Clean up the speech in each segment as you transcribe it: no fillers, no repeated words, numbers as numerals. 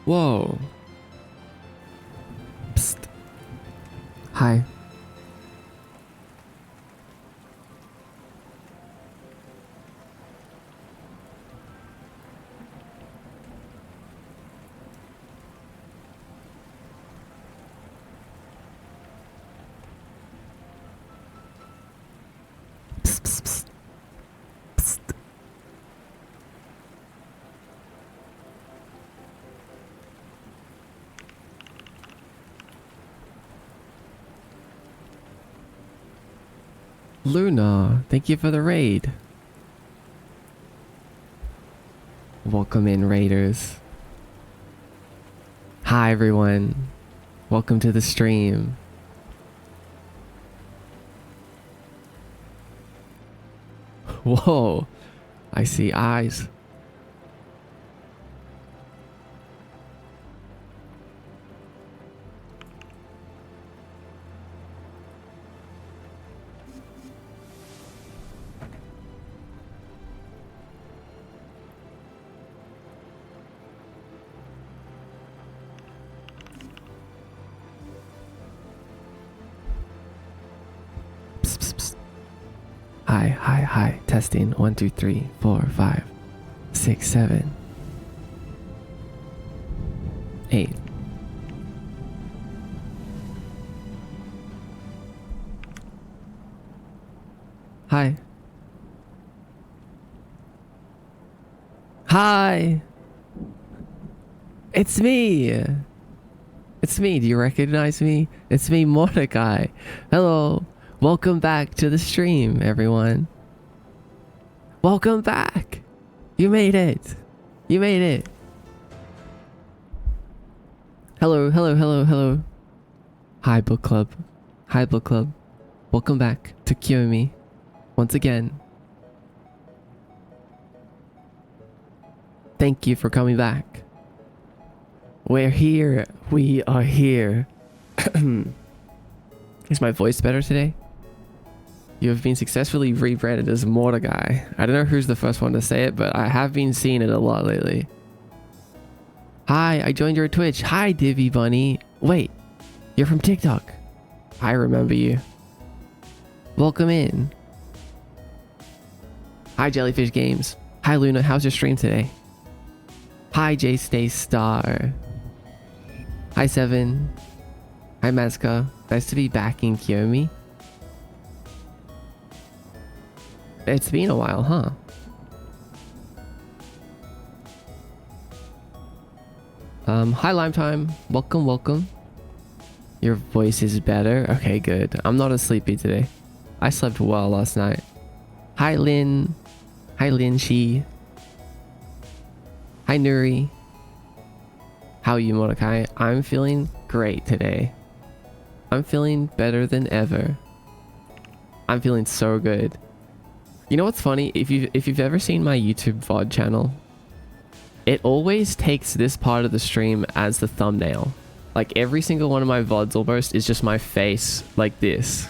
Whoa. Psst. Hi. Psst, psst, psst. Psst. Luna, thank you for the raid. Welcome in, raiders. Hi, everyone. Welcome to the stream. Whoa, I see eyes. Psst, psst, psst. Hi, hi, hi. Testing. 1, 2, 3, 4, 5, 6, 7, 8. Hi. Hi. It's me. It's me. Do you recognize me? It's me, Mordecai. Hello. Welcome back to the stream, everyone. Welcome back. You made it. You made it. Hello, hello, hello, hello. Hi, book club. Hi, book club. Welcome back to Kiyomi once again. Thank you for coming back. We're here. We are here. Is my voice better today? You have been successfully rebranded as Mordecai. I don't know who's the first one to say it, but I have been seeing it a lot lately. Hi, I joined your Twitch. Hi, Divvy Bunny. Wait, you're from TikTok. I remember you. Welcome in. Hi, Jellyfish Games. Hi, Luna. How's your stream today? Hi, J Stay Star. Hi, Seven. Hi, Mazka. Nice to be back in Kiyomi. It's been a while, huh? Hi, Lime Time. Welcome, welcome. Your voice is better. Okay, good. I'm not as sleepy today. I slept well last night. Hi, Lin. Hi, Lin Shi. Hi, Nuri. How are you, Mordecai? I'm feeling great today. I'm feeling better than ever. I'm feeling so good. You know what's funny? If you've ever seen my YouTube VOD channel, it always takes this part of the stream as the thumbnail. Like every single one of my VODs almost is just my face like this.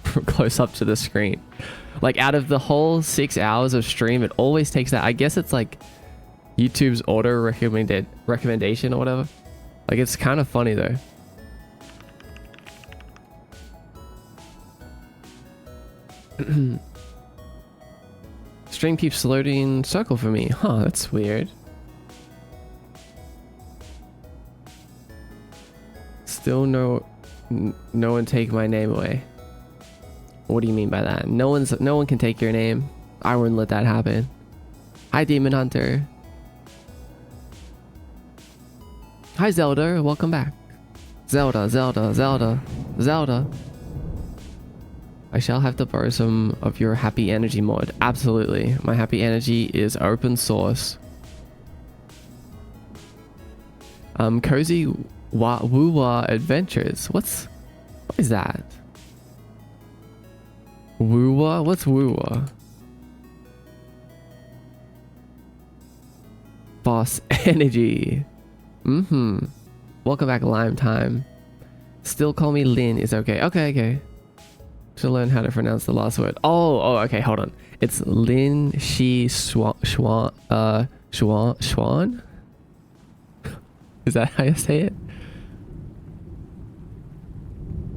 Close up to the screen. Like out of the whole 6 hours of stream, it always takes that. I guess it's like YouTube's auto recommendation or whatever. Like it's kind of funny though. Stream keeps loading circle for me. Huh, that's weird. Still no one take my name away. What do you mean by that? No one can take your name. I wouldn't let that happen. Hi, Demon Hunter. Hi, Zelda. Welcome back. Zelda, Zelda, Zelda, Zelda. I shall have to borrow some of your happy energy mod. Absolutely. My happy energy is open source. Cozy Woowa Adventures. What is that? Woowa? What's Woowa? Boss Energy. Welcome back, Lime Time. Still call me Lin is okay. Okay. To learn how to pronounce the last word. Oh, okay, hold on. It's Lin Shi Schwan. Is that how you say it?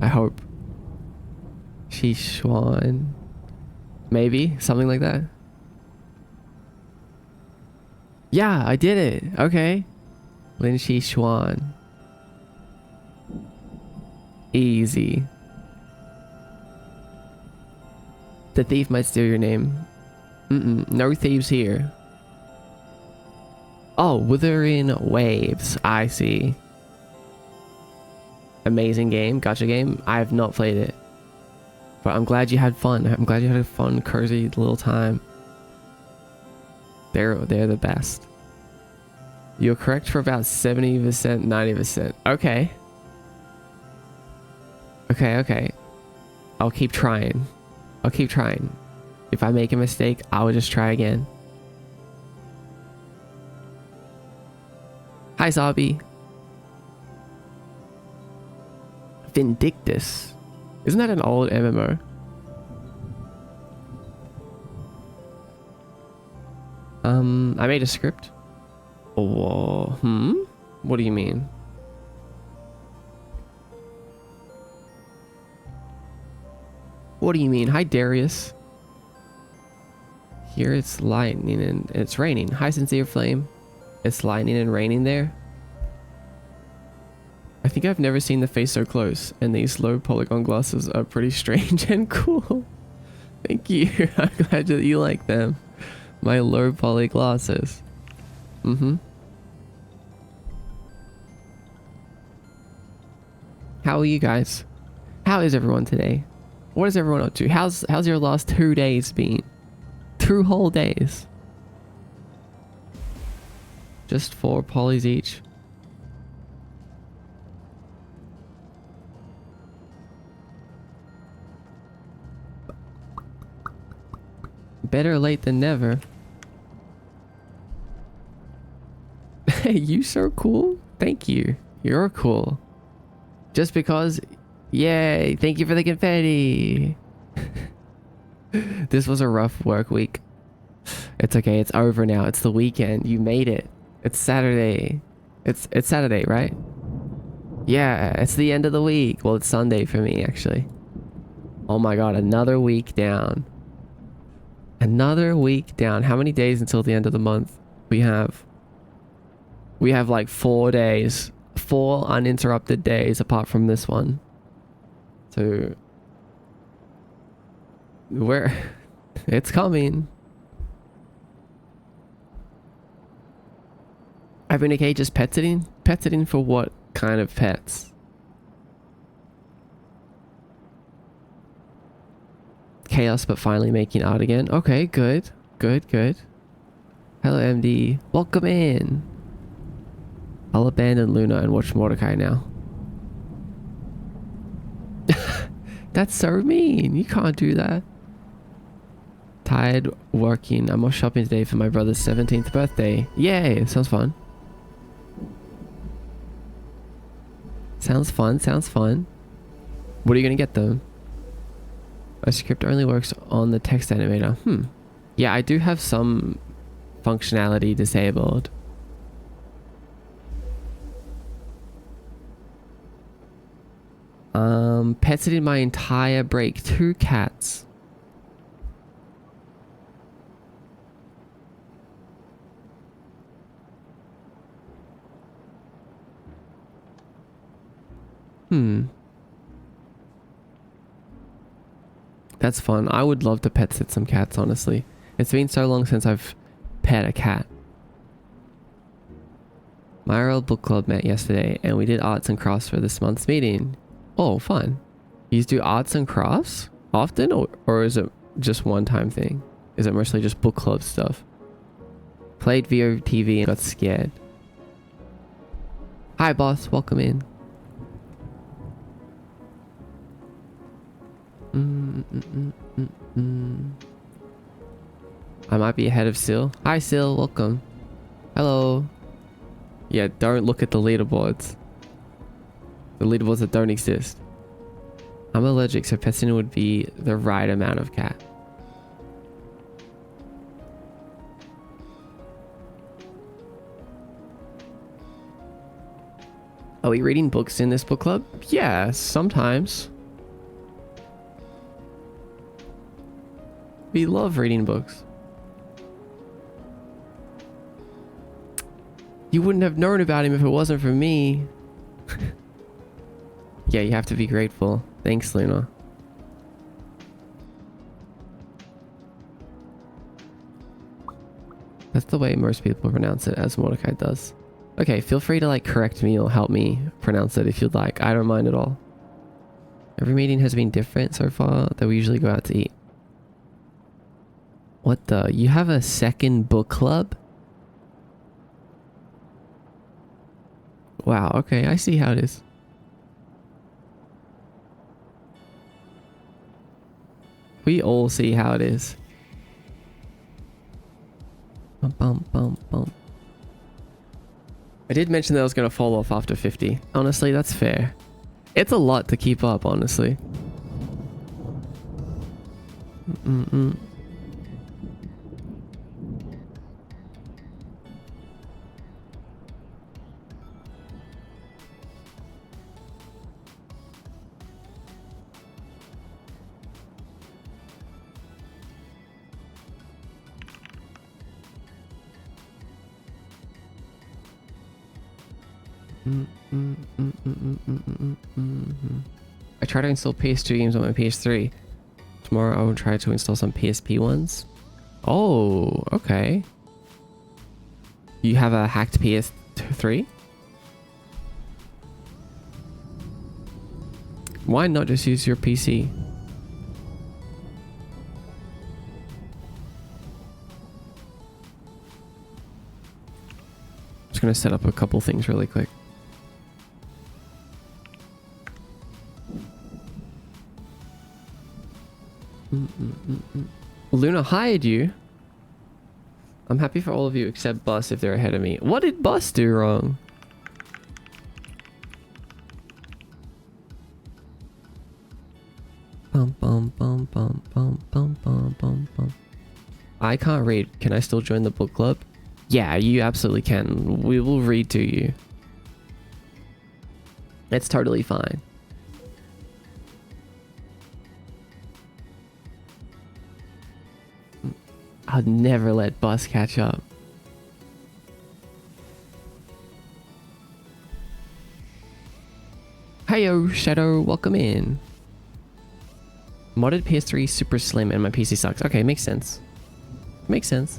I hope. Sichuan. Maybe something like that. Yeah, I did it. Okay. Lin Sichuan. Easy. The thief might steal your name. No thieves here. Oh, Wuthering Waves. I see. Amazing game. Gacha game. I have not played it. But I'm glad you had fun. I'm glad you had a fun, cozy little time. They're the best. You're correct for about 70%, 90%. Okay. Okay. I'll keep trying. If I make a mistake, I will just try again. Hi, Zabi. Vindictus. Isn't that an old MMO? I made a script. Oh, What do you mean? What do you mean? Hi, Darius. Here it's lightning and it's raining. Hi, Sincere Flame. It's lightning and raining there. I think I've never seen the face so close, and these low polygon glasses are pretty strange and cool. Thank you. I'm glad that you like them. My low poly glasses. How are you guys? How is everyone today? What is everyone up to? How's your last 2 days been? 2 whole days. Just 4 polys each. Better late than never. You so cool. Thank you. You're cool. Just because. Yay. Thank you for the confetti. This was a rough work week. It's okay. It's over now. It's the weekend. You made it. It's Saturday. It's Saturday, right? Yeah, it's the end of the week. Well, it's Sunday for me, actually. Oh my god, another week down. Another week down. How many days until the end of the month? We have like 4 days. 4 uninterrupted days apart from this one. So it's coming. I've been okay just pet sitting? Pet sitting for what kind of pets? Chaos, but finally making art again. Okay, good. Good. Hello, MD. Welcome in. I'll abandon Luna and watch Mordecai now. That's so mean. You can't do that. Tired working. I'm off shopping today for my brother's 17th birthday. Yay, sounds fun. Sounds fun. What are you gonna get though? My script only works on the text animator. Yeah, I do have some functionality disabled. Pet sitting my entire break. 2 cats. That's fun. I would love to pet sit some cats, honestly. It's been so long since I've pet a cat. My old book club met yesterday and we did arts and crafts for this month's meeting. Oh, fun. You do arts and crafts often, or is it just one-time thing? Is it mostly just book club stuff? Played VOTV and got scared. Hi boss, welcome in. I might be ahead of Sil. Hi Sil, welcome. Hello. Yeah, don't look at the leaderboards. The leaderboards that don't exist. I'm allergic, so petting would be the right amount of cat. Are we reading books in this book club? Yeah, sometimes. We love reading books. You wouldn't have known about him if it wasn't for me. Yeah, you have to be grateful. Thanks, Luna. That's the way most people pronounce it, as Mordecai does. Okay, feel free to like correct me or help me pronounce it if you'd like. I don't mind at all. Every meeting has been different so far, though we usually go out to eat. What the? You have a second book club? Wow, okay, I see how it is. We all see how it is. Bum, bum, bum, bum. I did mention that I was going to fall off after 50. Honestly, that's fair. It's a lot to keep up, honestly. Mm-mm. I try to install PS2 games on my PS3. Tomorrow I will try to install some PSP ones. Oh, okay. You have a hacked PS3? Why not just use your PC? Just gonna set up a couple things really quick. Luna hired you. I'm happy for all of you except Bus if they're ahead of me. What did Bus do wrong? Bum bum bum bum bum bum bum bum bum. I can't read. Can I still join the book club? Yeah, you absolutely can. We will read to you. It's totally fine. I'd never let Bus catch up. Heyo, Shadow, welcome in. Modded PS3 super slim and my PC sucks. Okay, makes sense. Makes sense.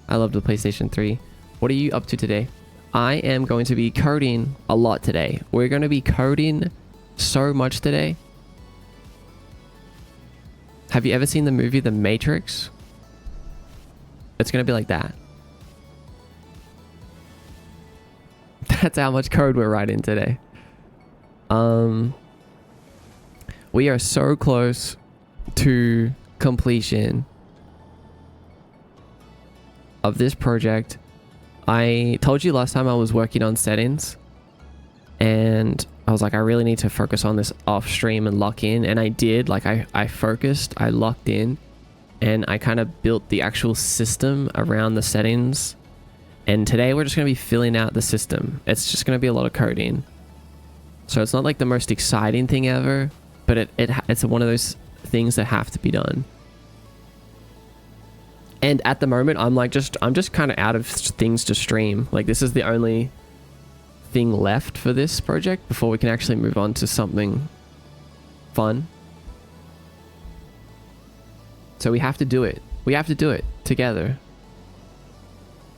I love the PlayStation 3. What are you up to today? I am going to be coding a lot today. We're going to be coding so much today. Have you ever seen the movie The Matrix? It's going to be like that. That's how much code we're writing today. We are so close to completion of this project. I told you last time I was working on settings and I was like, I really need to focus on this off stream and lock in. And I did. Like I focused, I locked in, and I kind of built the actual system around the settings. And today we're just going to be filling out the system. It's just going to be a lot of coding. So it's not like the most exciting thing ever, but it's one of those things that have to be done. And at the moment, I'm just kind of out of things to stream. Like this is the only thing left for this project before we can actually move on to something fun. So we have to do it. We have to do it together.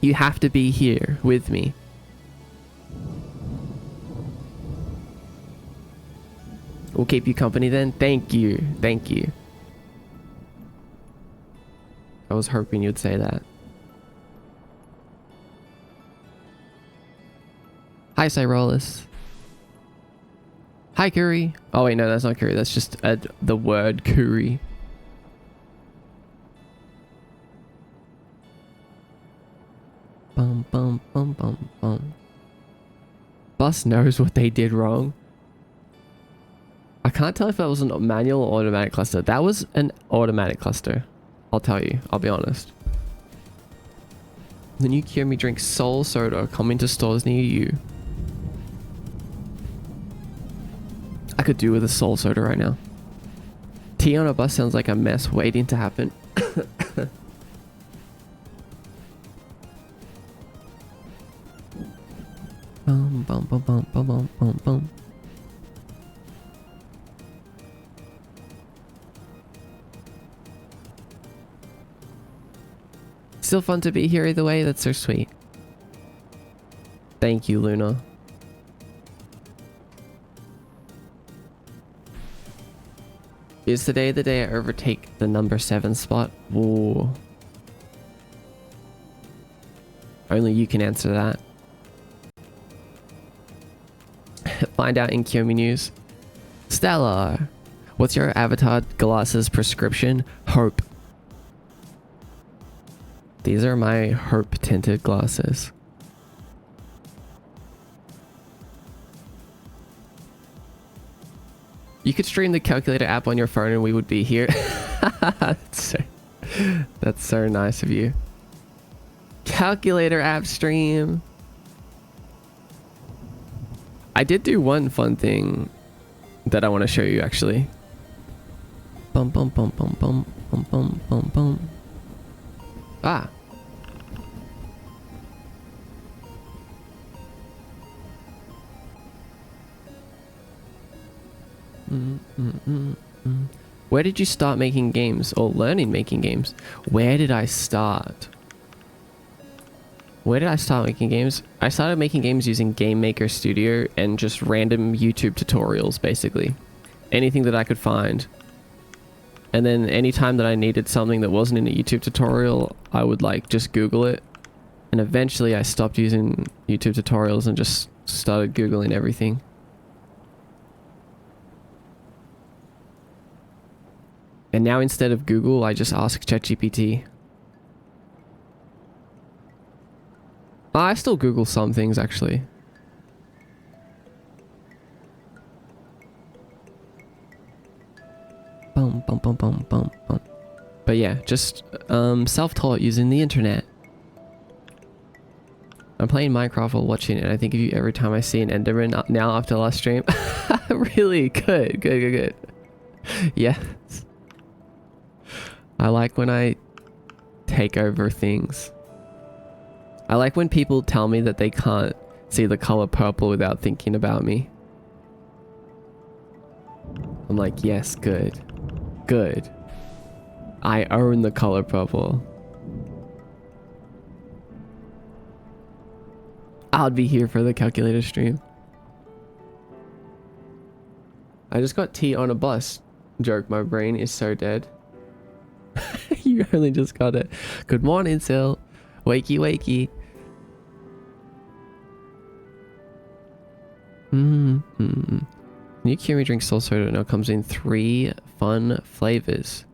You have to be here with me. We'll keep you company then. Thank you. Thank you. I was hoping you'd say that. Hi, Cyrolus. Hi, Curry. Oh, wait, no, that's not Curry. That's just the word Curry. Bum, bum, bum, bum, bum. Bus knows what they did wrong. I can't tell if that was a manual or automatic cluster. That was an automatic cluster. I'll tell you. I'll be honest. The new Kiyomi drink Soul Soda coming to stores near you. I could do with a Soul Soda right now. Tea on a bus sounds like a mess waiting to happen. Bum, bum, bum, bum, bum, bum, bum, bum. Still fun to be here either way. That's so sweet. Thank you, Luna. Is today the day I overtake the number 7 spot? Ooh. Only you can answer that. Find out in Kiyomi News. Stellar. What's your avatar glasses prescription? Hope. These are my Hope tinted glasses. You could stream the calculator app on your phone and we would be here. That's so nice of you. Calculator app stream. I did do one fun thing that I want to show you actually. Bum bum bum bum bum bum bum bum bum. Ah. Where did you start making games or learning making games? Where did I start? Where did I start making games? I started making games using Game Maker Studio and just random YouTube tutorials, basically. Anything that I could find. And then anytime that I needed something that wasn't in a YouTube tutorial, I would like just Google it. And eventually I stopped using YouTube tutorials and just started Googling everything. And now instead of Google, I just ask ChatGPT. I still Google some things actually. Bum, bum, bum, bum, bum, bum. But yeah, just self-taught using the internet. I'm playing Minecraft while watching it, and I think of you every time I see an Enderman now after last stream. Really? Good, good, good, good. Yes. I like when I take over things. I like when people tell me that they can't see the color purple without thinking about me. I'm like, yes, good. Good. I own the color purple. I'll be here for the calculator stream. I just got tea on a bus. Joke, my brain is so dead. You only just got it. Good morning, Sil. Wakey, wakey. New Kiyomi drink Soul Soda now comes in 3 fun flavors.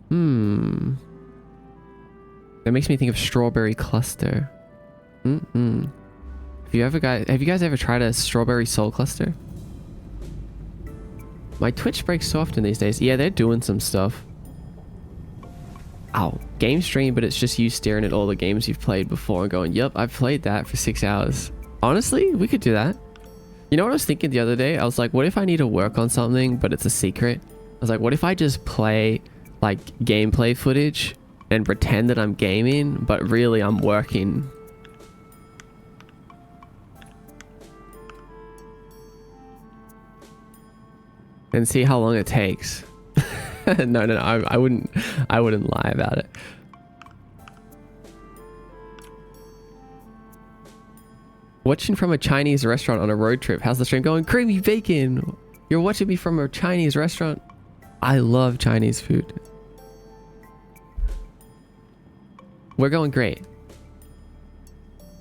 That makes me think of strawberry cluster. Have you guys ever tried a strawberry soul cluster? My Twitch breaks so often these days. Yeah, they're doing some stuff. Ow. Game stream, but it's just you staring at all the games you've played before and going, yep, I've played that for 6 hours. Honestly, we could do that. You know what I was thinking the other day? I was like, what if I need to work on something, but it's a secret? I was like, what if I just play like gameplay footage and pretend that I'm gaming, but really I'm working? And see how long it takes. No, I wouldn't lie about it. Watching from a Chinese restaurant on a road trip. How's the stream going? Creamy bacon. You're watching me from a Chinese restaurant. I love Chinese food. We're going great.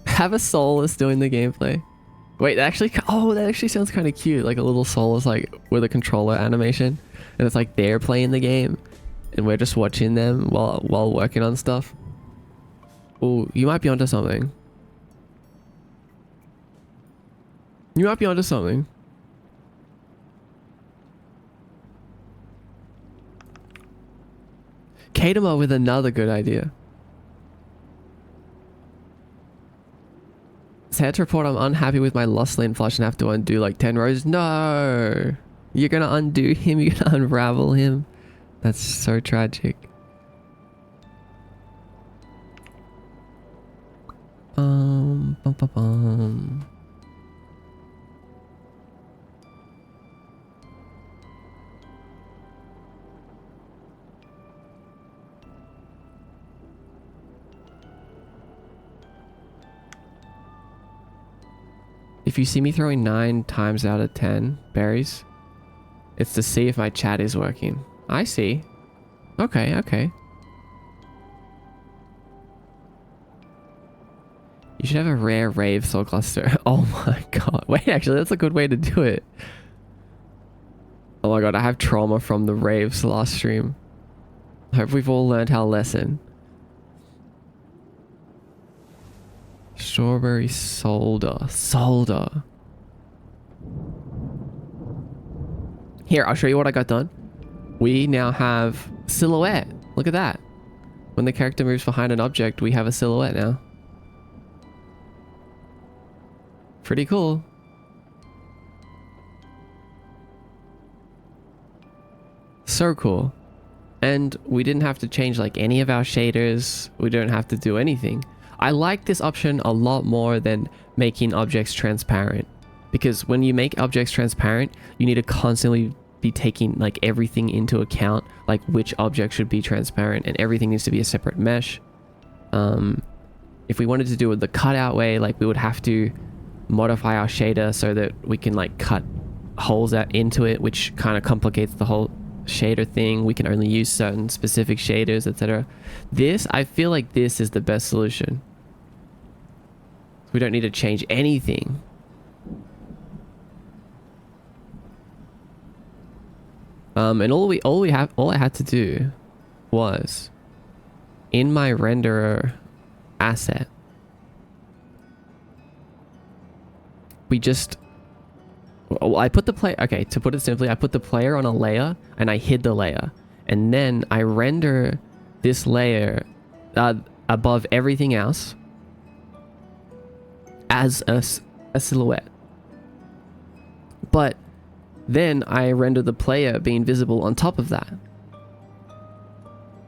Have a Solus doing the gameplay. Wait, that actually sounds kind of cute. Like a little Solus, like with a controller animation, and it's like they're playing the game, and we're just watching them while working on stuff. Oh, you might be onto something. You might be onto something. Kadema with another good idea. Sad to report, I'm unhappy with my Lost Lane flush and have to undo like 10 rows. No! You're gonna undo him, you're gonna unravel him. That's so tragic. Bum, bum, bum. If you see me throwing 9 times out of 10 berries, it's to see if my chat is working. I see. Okay, okay. You should have a rare rave soul cluster. Oh my god. Wait, actually, that's a good way to do it. Oh my god, I have trauma from the raves last stream. I hope we've all learned our lesson. Strawberry solder. Solder. Here, I'll show you what I got done. We now have silhouette. Look at that. When the character moves behind an object, we have a silhouette now. Pretty cool. So cool. And we didn't have to change like any of our shaders. We don't have to do anything. I like this option a lot more than making objects transparent, because when you make objects transparent, you need to constantly be taking like everything into account, like which object should be transparent, and everything needs to be a separate mesh. If we wanted to do it the cutout way, like we would have to modify our shader so that we can like cut holes out into it, which kind of complicates the whole shader thing. We can only use certain specific shaders, etc. This, I feel like this is the best solution. We don't need to change anything. And all I had to do was in my renderer asset, we just, I put the player, okay, to put it simply, I put the player on a layer and I hid the layer, and then I render this layer above everything else as a silhouette. But then I render the player being visible on top of that.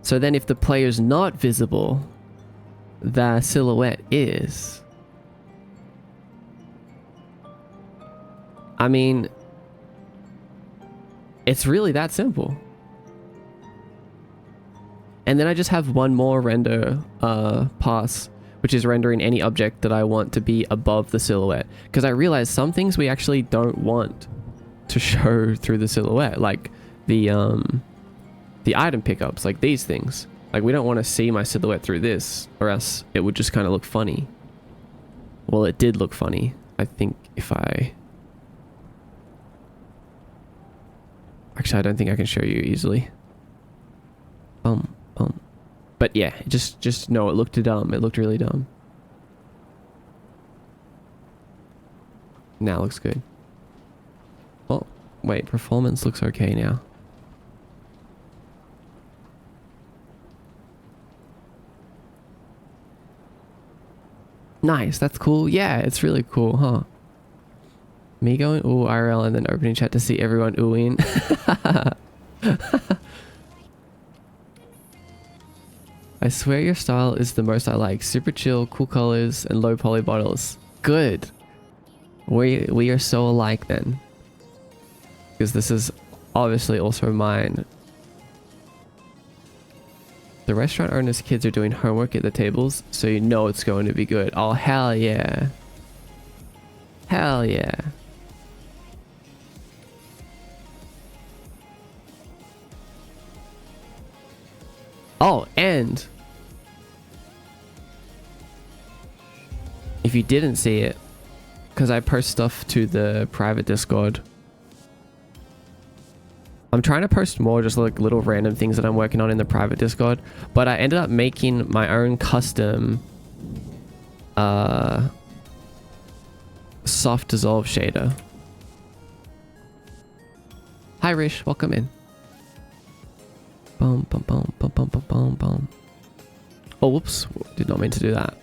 So then if the player's not visible, the silhouette is. I mean, it's really that simple. And then I just have one more render pass, which is rendering any object that I want to be above the silhouette. Because I realized some things we actually don't want to show through the silhouette, like the item pickups, like these things. Like we don't want to see my silhouette through this, or else it would just kind of look funny. Well, it did look funny. I think if I... Actually, I don't think I can show you easily. But yeah, just no, it looked dumb. It looked really dumb. Now it looks good. Oh, wait, performance looks okay now. Nice, that's cool. Yeah, it's really cool, huh? Me going ooh IRL and then opening chat to see everyone oohing. I swear your style is the most I like. Super chill, cool colors, and low poly bottles. Good. We are so alike then. Because this is obviously also mine. The restaurant owner's kids are doing homework at the tables, so you know it's going to be good. Oh, hell yeah. Hell yeah. Oh, and if you didn't see it, because I post stuff to the private Discord, I'm trying to post more just like little random things that I'm working on in the private Discord, but I ended up making my own custom soft dissolve shader. Hi Rish, welcome in. Boom, boom, boom, boom, boom, boom, boom, boom. Oh, whoops, did not mean to do that.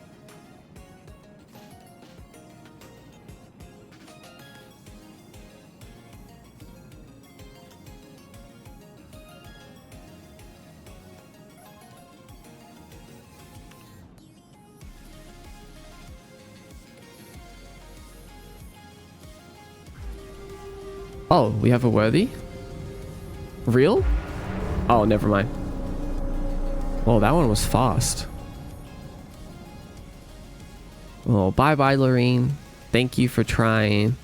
Oh, we have a worthy? Real? Oh, never mind. Oh, that one was fast. Oh, bye-bye, Lorene. Thank you for trying.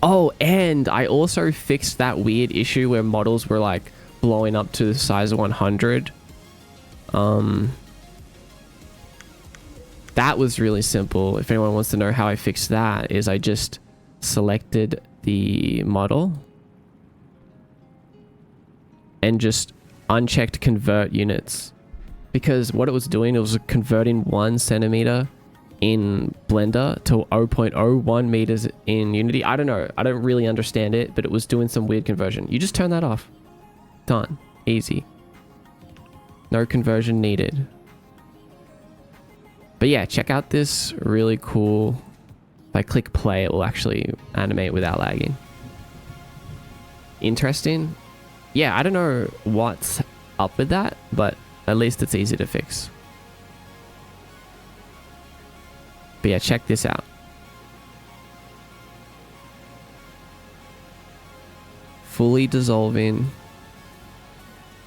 Oh, and I also fixed that weird issue where models were like blowing up to the size of 100. That was really simple. If anyone wants to know how I fixed that, is I just selected the model and just unchecked convert units, because what it was doing, it was converting 1 centimeter in Blender to 0.01 meters in Unity. I don't know. I don't really understand it, but it was doing some weird conversion. You just turn that off. Done. Easy. No conversion needed. But yeah, check out this really cool... If I click play, it will actually animate without lagging. Interesting. Yeah, I don't know what's up with that, but at least it's easy to fix. But yeah, check this out. Fully dissolving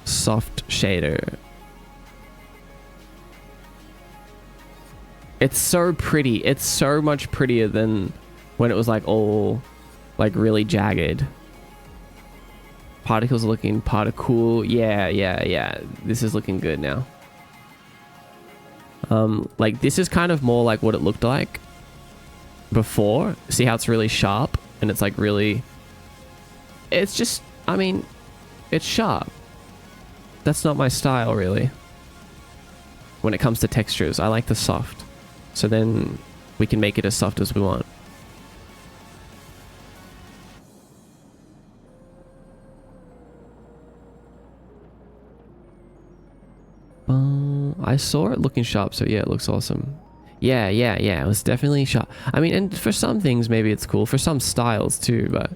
soft shader. It's so pretty. It's so much prettier than when it was like all like really jagged. Particles looking particle. Yeah. This is looking good now. Like this is kind of more like what it looked like before. See how it's really sharp and it's like really, it's just, I mean, it's sharp. That's not my style really. When it comes to textures, I like the soft. So then we can make it as soft as we want. I saw it looking sharp, so yeah, it looks awesome. Yeah, it was definitely sharp. I mean, and for some things maybe it's cool, for some styles too, but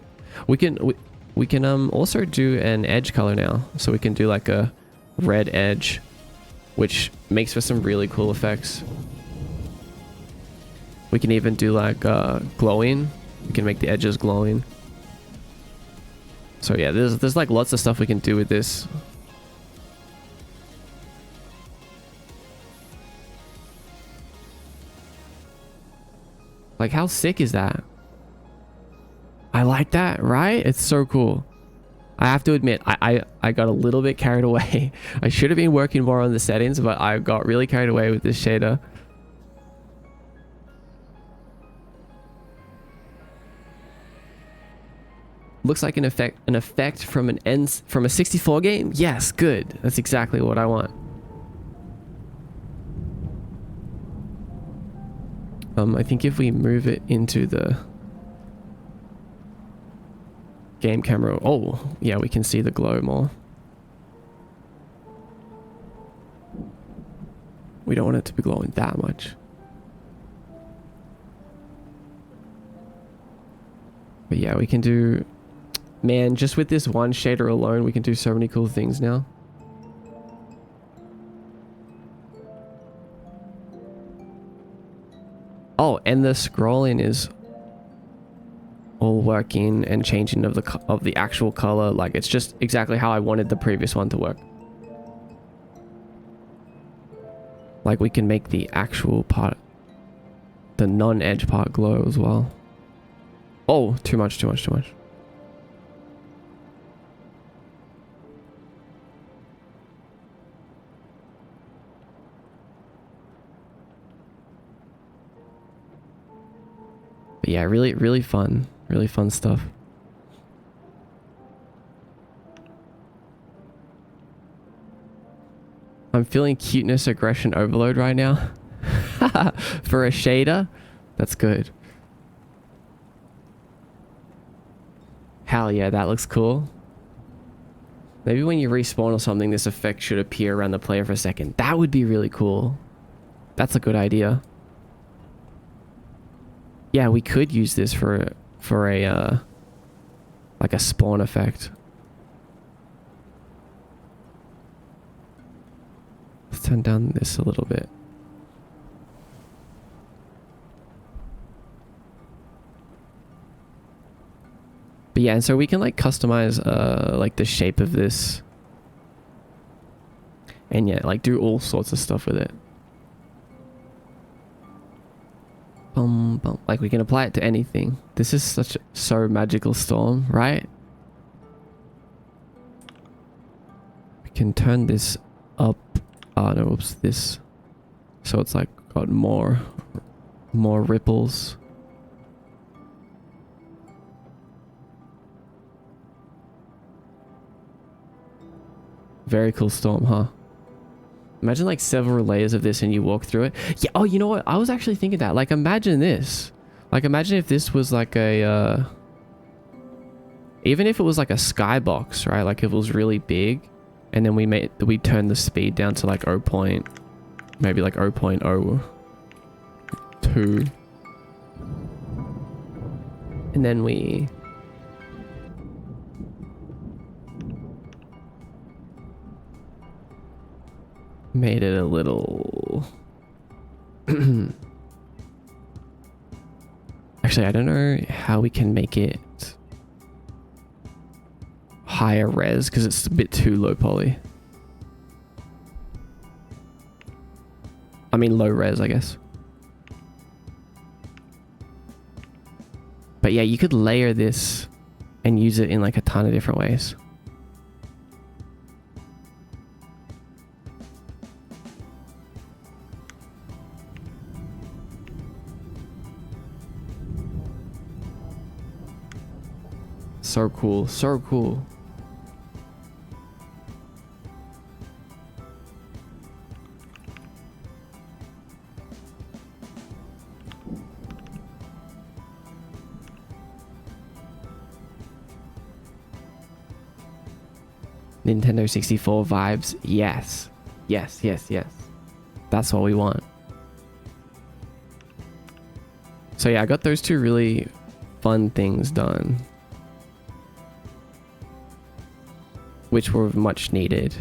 we can also do an edge color now. So we can do like a red edge, which makes for some really cool effects. We can even do like glowing. We can make the edges glowing. So yeah, there's like lots of stuff we can do with this. Like how sick is that? I like that, right? It's so cool. I have to admit, I got a little bit carried away. I should have been working more on the settings, but I got really carried away with this shader. Looks like an effect from from a 64 game. Yes, good. That's exactly what I want. I think if we move it into the game camera, oh yeah, we can see the glow more. We don't want it to be glowing that much. But yeah, we can do, man, just with this one shader alone, we can do so many cool things now. Oh, and the scrolling is all working and changing of the actual color. Like it's just exactly how I wanted the previous one to work. Like we can make the actual part, the non-edge part, glow as well. Oh, too much. But yeah, really fun stuff. I'm feeling cuteness aggression overload right now. For a shader, that's good. Hell yeah, that looks cool. Maybe when you respawn or something, this effect should appear around the player for a second. That would be really cool. That's a good idea. Yeah, we could use this for a like a spawn effect. turn down this a little bit. But yeah, and so we can like customize like the shape of this. And yeah, like do all sorts of stuff with it. Like we can apply it to anything. This is so Magical Storm, right? We can turn this up. Oh no, oops, this. So it's like got more ripples. Very cool storm, huh? Imagine like several layers of this and you walk through it. Yeah, oh, you know what? I was actually thinking that. Like imagine this. Like imagine if this was like a... even if it was like a skybox, right? Like if it was really big and then we turned the speed down to like 0. Maybe like 0.02. And then we... made it a little... Actually, I don't know how we can make it higher res because it's a bit too low poly. I mean low res, I guess. But yeah, you could layer this and use it in like a ton of different ways. So cool, so cool. Nintendo 64 vibes. Yes. Yes, yes, yes. That's what we want. So yeah, I got those two really fun things done, which were much needed.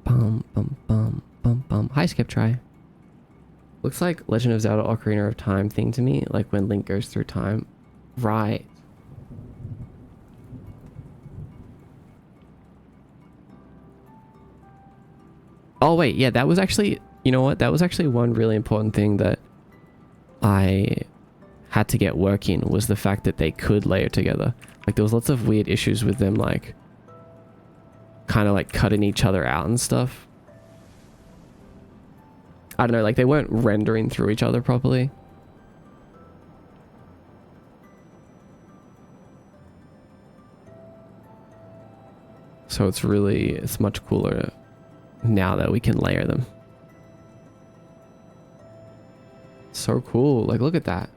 Bum, bum, bum, bum, bum. Hi, Skip Try. Looks like Legend of Zelda Ocarina of Time thing to me, like when Link goes through time. Right. Oh wait, yeah, that was actually, you know what? That was actually one really important thing that I had to get working, was the fact that they could layer together. Like there was lots of weird issues with them, like kind of like cutting each other out and stuff. I don't know, like they weren't rendering through each other properly. So it's much cooler now that we can layer them. So cool. Like, look at that.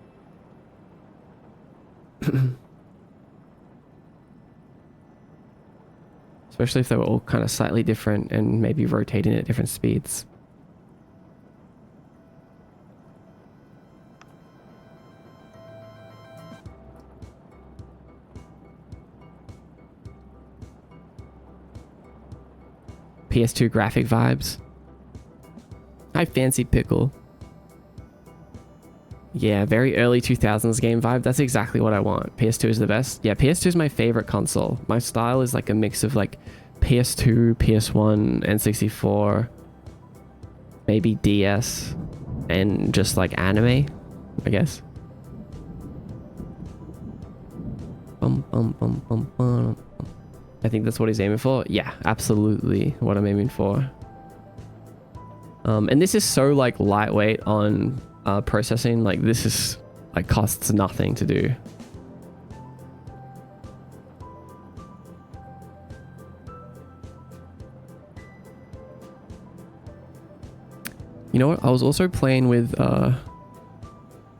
Especially if they were all kind of slightly different and maybe rotating at different speeds. PS2 graphic vibes. Hi, Fancy Pickle. Yeah, very early 2000s game vibe. That's exactly what I want. PS2 is the best. Yeah, PS2 is my favorite console. My style is like a mix of like PS2, PS1, N64, maybe DS, and just like anime, I guess. Bum, bum, bum, bum, bum. I think that's what he's aiming for. Yeah, absolutely what I'm aiming for. And this is so like lightweight on processing. Like this is like costs nothing to do. You know what? I was also playing with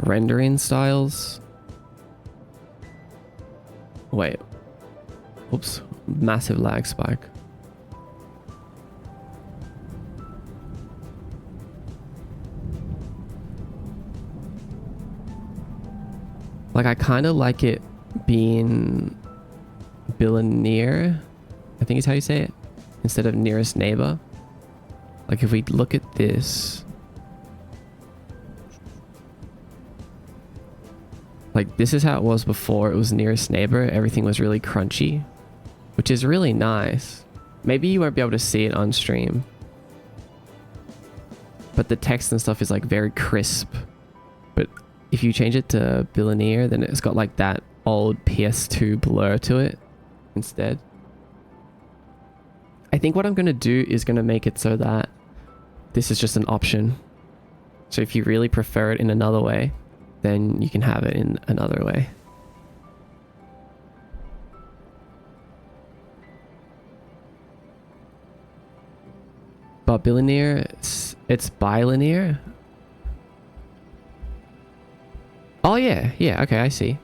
rendering styles. Wait. Oops. Massive lag spike. Like, I kind of like it being billionaire, I think is how you say it, instead of nearest neighbor. Like, if we look at this, like, this is how it was before. It was nearest neighbor. Everything was really crunchy, which is really nice. Maybe you won't be able to see it on stream, but the text and stuff is like very crisp. But if you change it to billionaire, then it's got like that old PS2 blur to it instead. I think what I'm going to do is going to make it so that this is just an option. So if you really prefer it in another way, then you can have it in another way. But billionaire, it's bilinear. Oh yeah, yeah, okay, I see.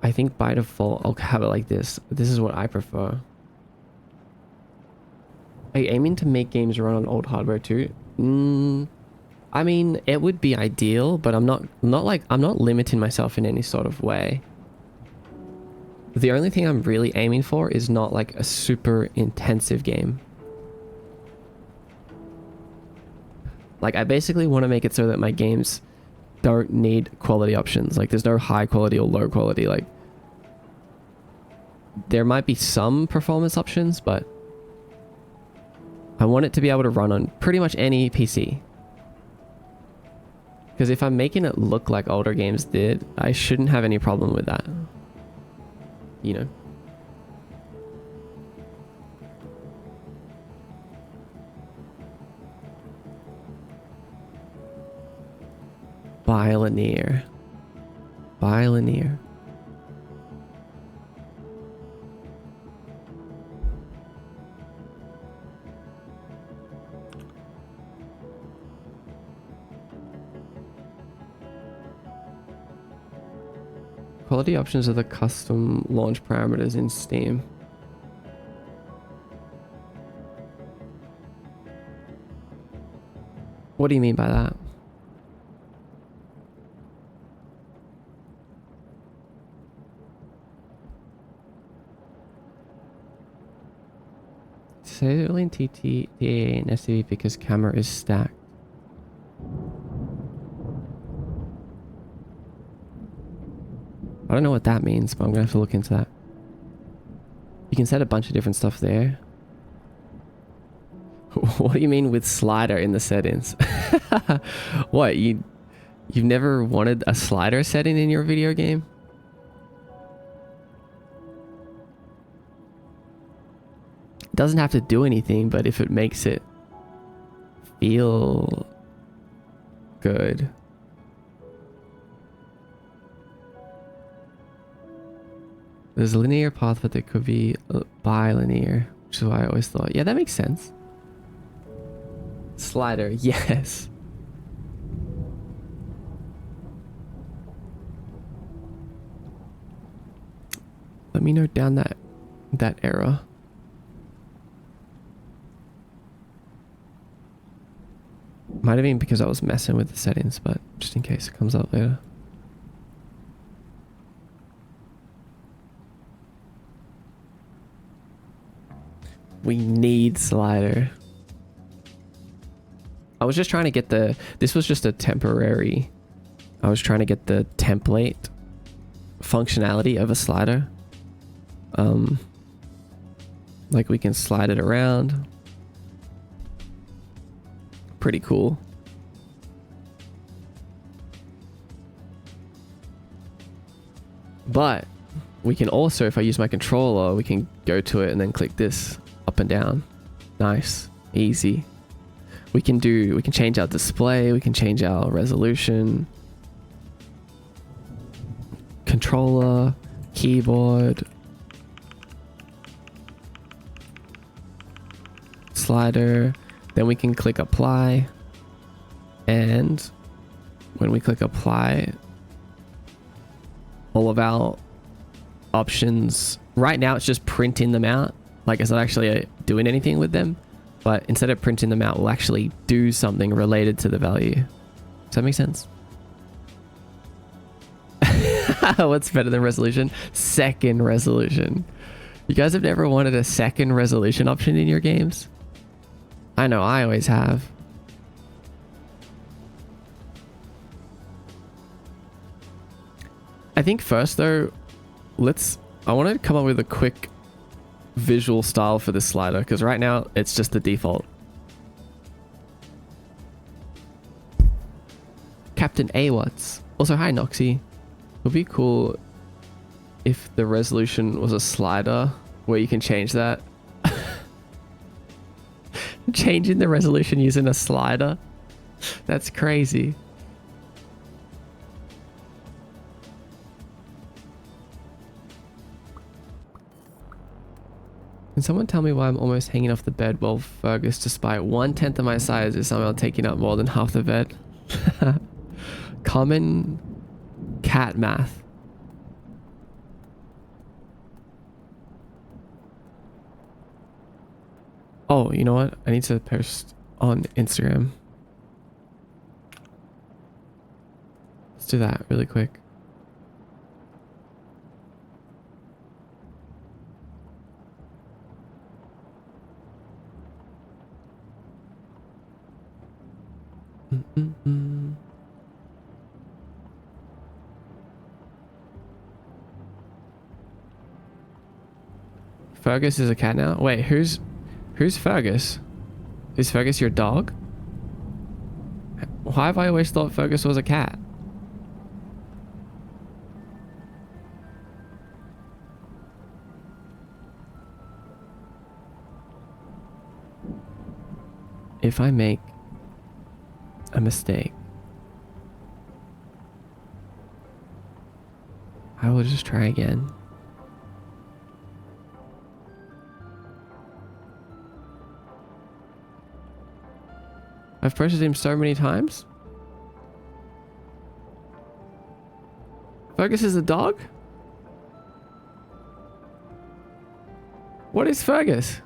I think by default I'll have it like this. This is what I prefer. Are you aiming to make games run on old hardware too? I mean, it would be ideal, but I'm not limiting myself in any sort of way. The only thing I'm really aiming for is not like a super intensive game. Like, I basically want to make it so that my games don't need quality options. Like, there's no high quality or low quality. Like, there might be some performance options, but I want it to be able to run on pretty much any PC. Because if I'm making it look like older games did, I shouldn't have any problem with that. You know? Bilinear. Bilinear. Quality options are the custom launch parameters in Steam. What do you mean by that? Disabling in TT, DAA, and STV because camera is stacked. I don't know what that means, but I'm gonna have to look into that. You can set a bunch of different stuff there. What do you mean with slider in the settings? What, you've never wanted a slider setting in your video game? It doesn't have to do anything, but if it makes it feel good. There's a linear path, but there could be bilinear, which is why I always thought, yeah, that makes sense. Slider, yes. Let me note down that error. Might have been because I was messing with the settings, but just in case it comes up later. We need slider. I was just trying to get this was just a temporary, I was trying to get the template functionality of a slider. Like we can slide it around. Pretty cool. But we can also, if I use my controller, we can go to it and then click this up and down. Nice, easy. We can change our display, we can change our resolution, controller, keyboard, slider. Then we can click apply, and when we click apply, all of our options, right now it's just printing them out, like it's not actually doing anything with them, but instead of printing them out, we'll actually do something related to the value. Does that make sense? What's better than resolution? Second resolution. You guys have never wanted a second resolution option in your games? I know, I always have. I think first though, I want to come up with a quick visual style for this slider, because right now it's just the default. Captain Awatts. Also, hi Noxy. It would be cool if the resolution was a slider where you can change that. Changing the resolution using a slider. That's crazy. Can someone tell me why I'm almost hanging off the bed while Fergus, despite 1/10 of my size, is somehow taking up more than half the bed? Common cat math. Oh, you know what? I need to post on Instagram. Let's do that really quick. Fergus is a cat now? Wait, who's Fergus? Is Fergus your dog? Why have I always thought Fergus was a cat? If I make a mistake, I will just try again. I've pressured him so many times. Fergus is a dog? What is Fergus?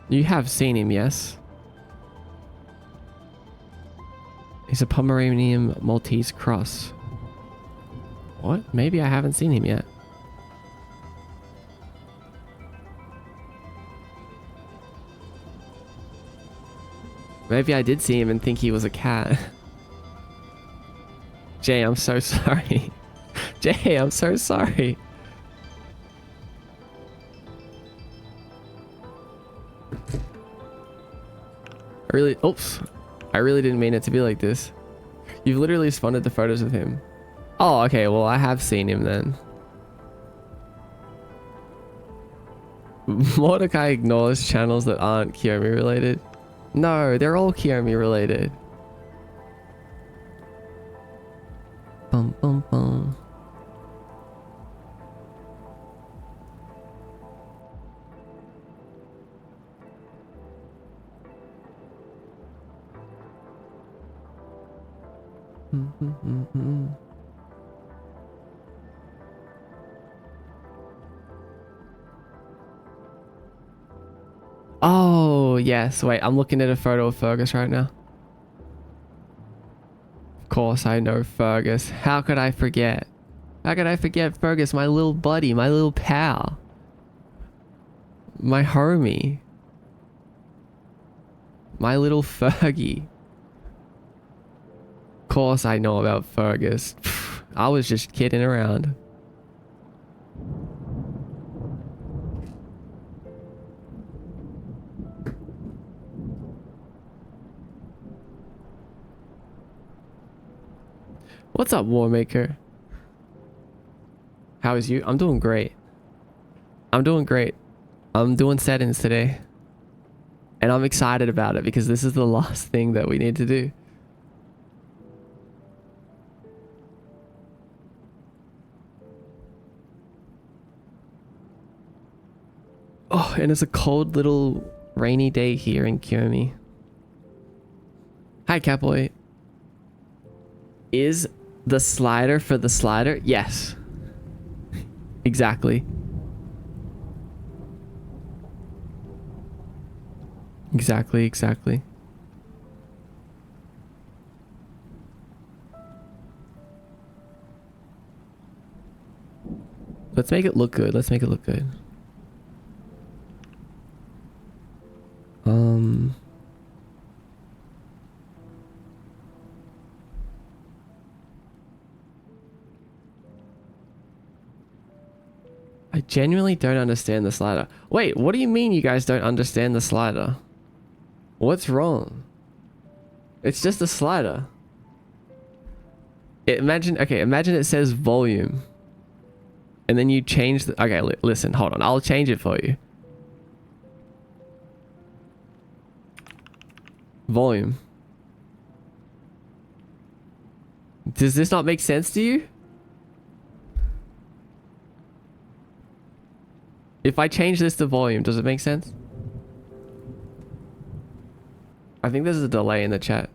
You have seen him, yes? He's a Pomeranian Maltese cross. What? Maybe I haven't seen him yet. Maybe I did see him and think he was a cat. Jay, I'm so sorry. Jay, I'm so sorry. I really didn't mean it to be like this. You've literally responded to photos of him. Oh, okay, well I have seen him then. Mordecai ignores channels that aren't Kiyomi related. No, they're all Kiyomi related. Bum bum bum. Oh, yes. Wait, I'm looking at a photo of Fergus right now. Of course I know Fergus. How could I forget? How could I forget Fergus, my little buddy, my little pal? My homie. My little Fergie. Of course I know about Fergus. I was just kidding around. What's up, Warmaker? How is you? I'm doing great. I'm doing great. I'm doing settings today. And I'm excited about it because this is the last thing that we need to do. Oh, and it's a cold little rainy day here in Kiyomi. Hi, Catboy. Is the slider for the slider? Yes. Exactly. Exactly. Let's make it look good. Let's make it look good. I genuinely don't understand the slider. Wait, what do you mean you guys don't understand the slider? What's wrong? It's just a slider. Imagine it says volume. And then you change the... Okay, listen, hold on. I'll change it for you. Volume. Does this not make sense to you? If I change this to volume, does it make sense? I think there's a delay in the chat.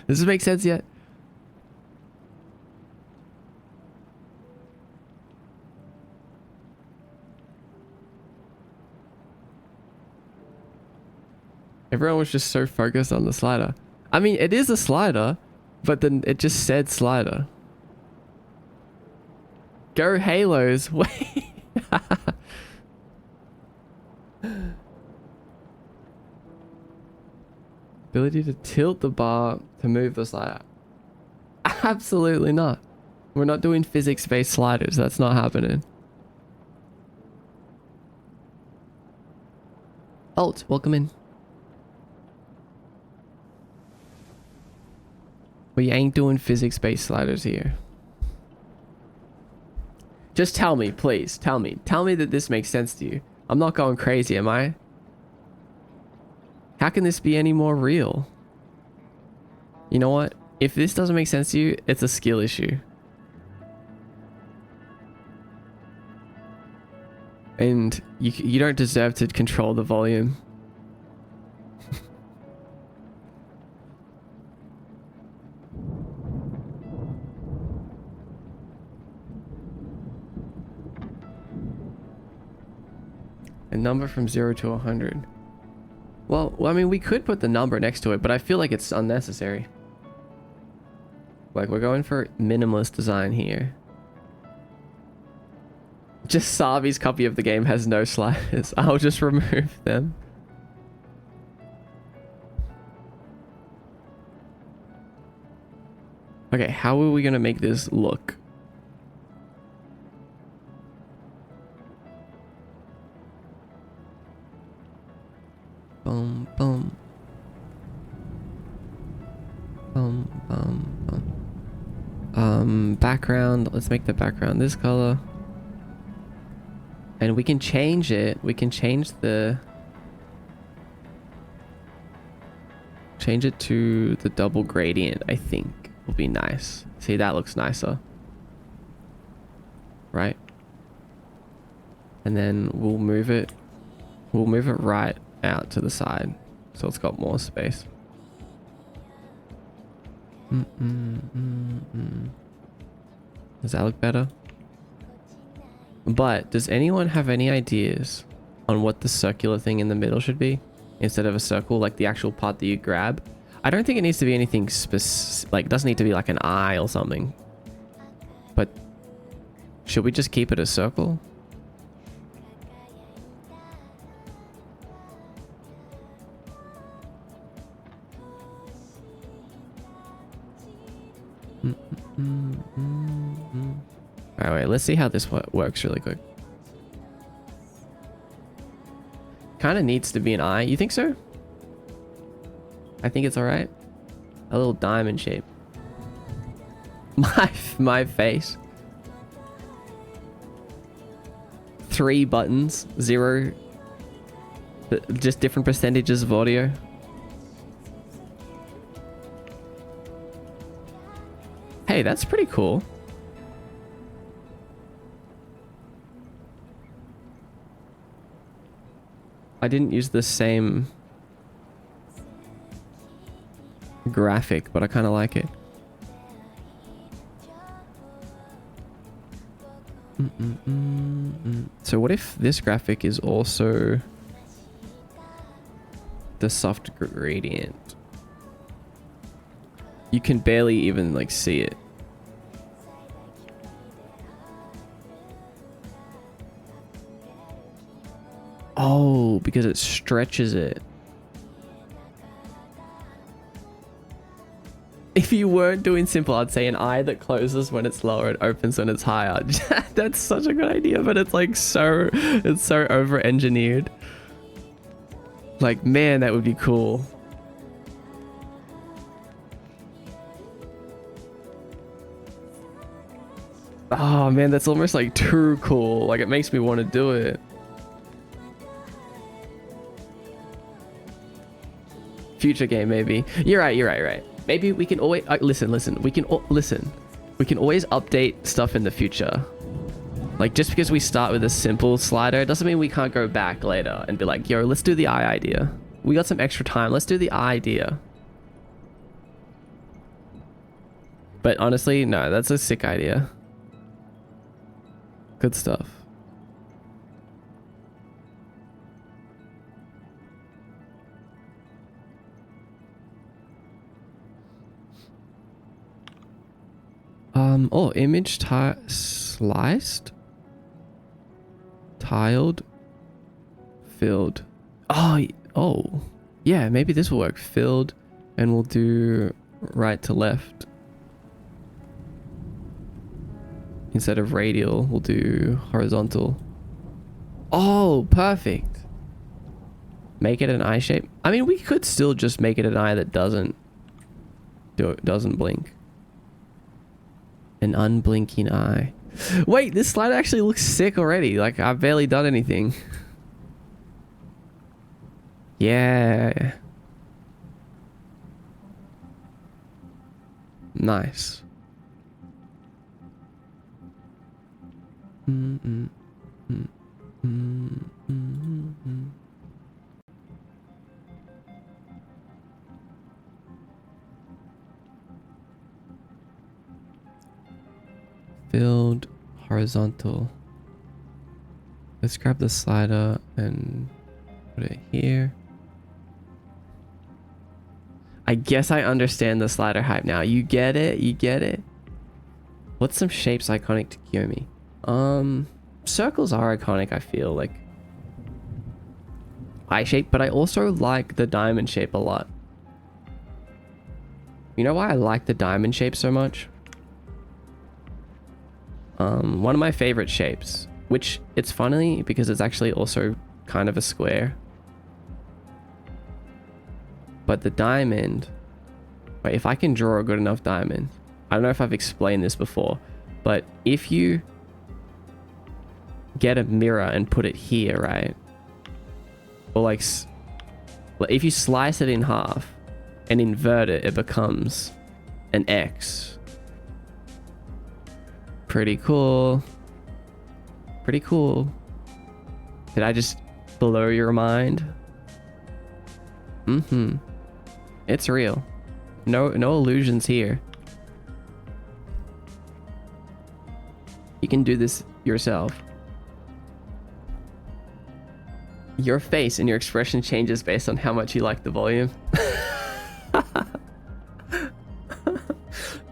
Does this make sense yet? Everyone was just so focused on the slider. I mean, it is a slider, but then it just said slider. Go Halos. Wait. Ability to tilt the bar to move the slider. Absolutely not. We're not doing physics-based sliders. That's not happening. Alt, welcome in. We ain't doing physics-based sliders here. Just tell me, please. Tell me. Tell me that this makes sense to you. I'm not going crazy, am I? How can this be any more real? You know what? If this doesn't make sense to you, it's a skill issue. And you don't deserve to control the volume. A number from 0 to 100. Well, I mean, we could put the number next to it, but I feel like it's unnecessary. Like, we're going for minimalist design here. Just Savi's copy of the game has no sliders. I'll just remove them. Okay, how are we gonna make this look? Boom, boom. Boom, boom, boom. Background. Let's make the background this color. And we can change it. We can change the... Change it to the double gradient, I think. Will be nice. See, that looks nicer. Right? And then we'll move it... We'll move it right out to the side. So it's got more space. Does that look better? But does anyone have any ideas on what the circular thing in the middle should be instead of a circle, like the actual part that you grab? I don't think it needs to be anything like, it doesn't need to be like an eye or something. But should we just keep it a circle? Alright, wait, let's see how this works really quick. Kind of needs to be an eye. You think so? I think it's alright. A little diamond shape. My face. 3 buttons. 0. Just different percentages of audio. Hey, that's pretty cool. I didn't use the same graphic, but I kind of like it. So what if this graphic is also the soft gradient? You can barely even like see it. Oh, because it stretches it. If you weren't doing simple, I'd say an eye that closes when it's lower and opens when it's higher. That's such a good idea, but it's like it's so over-engineered. Like, man, that would be cool. Oh man, that's almost like too cool. Like, it makes me want to do it. Future game, maybe. You're right. Maybe we can always listen. We can always update stuff in the future. Like, just because we start with a simple slider doesn't mean we can't go back later and be like, yo, let's do the eye idea. We got some extra time. Let's do the eye idea. But honestly, no, that's a sick idea. Good stuff. Oh, image sliced, tiled, filled. Oh, yeah, maybe this will work. Filled, and we'll do right to left. Instead of radial, we'll do horizontal. Oh, perfect. Make it an eye shape. I mean, we could still just make it an eye that doesn't blink. An unblinking eye. Wait, this slide actually looks sick already. Like, I've barely done anything. Yeah. Nice. Filled, horizontal. Let's grab the slider and put it here. I guess I understand the slider hype now. You get it? You get it? What's some shapes iconic to Kiyomi? Circles are iconic, I feel like. Eye shape, but I also like the diamond shape a lot. You know why I like the diamond shape so much? One of my favorite shapes, which it's funny because it's actually also kind of a square. But the diamond, wait, if I can draw a good enough diamond, I don't know if I've explained this before, but if you get a mirror and put it here, right? Or like, if you slice it in half and invert it, it becomes an X. Pretty cool. Pretty cool. Did I just blow your mind? It's real. No illusions here. You can do this yourself. Your face and your expression changes based on how much you like the volume.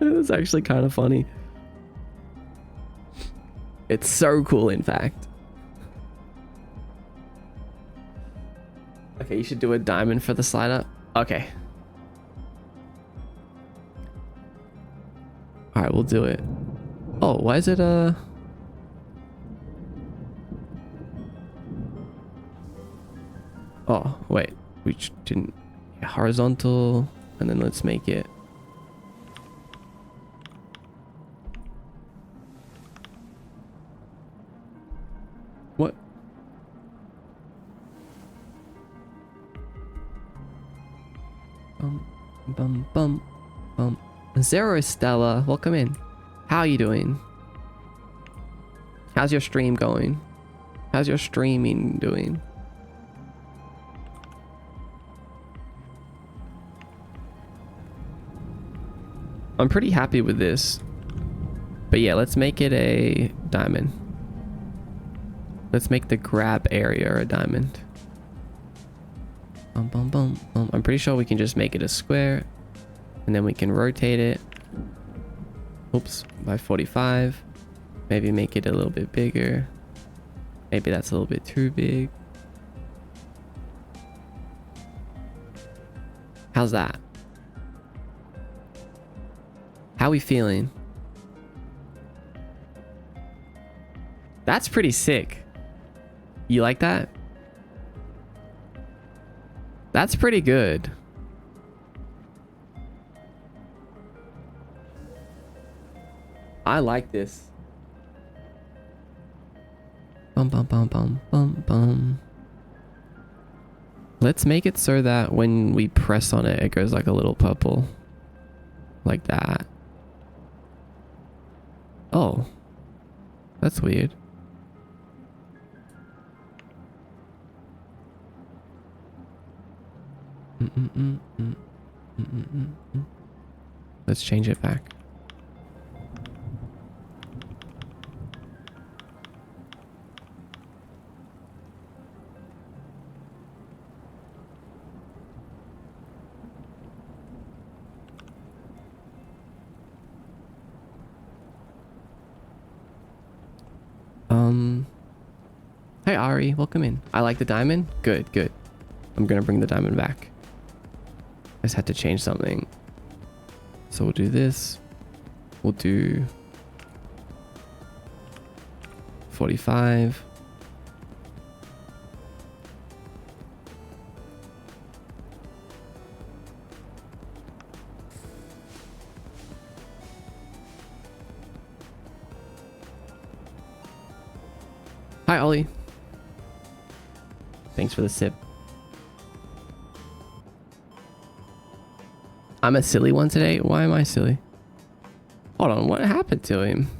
It's actually kind of funny. It's so cool, in fact. Okay, you should do a diamond for the slider. Okay. Alright, we'll do it. Oh, why is it oh, wait. We didn't... horizontal, and then let's make it... What? Bum. Zero Stella, welcome in. How are you doing? How's your stream going? How's your streaming doing? I'm pretty happy with this. But yeah, let's make it a diamond. Let's make the grab area a diamond. Boom, boom, boom, boom. I'm pretty sure we can just make it a square. And then we can rotate it. Oops, by 45. Maybe make it a little bit bigger. Maybe that's a little bit too big. How's that? How we feeling? That's pretty sick. You like that? That's pretty good. I like this. Bum bum bum bum bum bum. Let's make it so that when we press on it, it goes like a little purple. Like that. Oh. That's weird. Let's change it back. Hey Ari, welcome in. I like the diamond. Good, good. I'm gonna bring the diamond back. I just had to change something. So we'll do this. We'll do 45. Hi Ollie. Thanks for the sip. I'm a silly one today. Why am I silly? Hold on, what happened to him?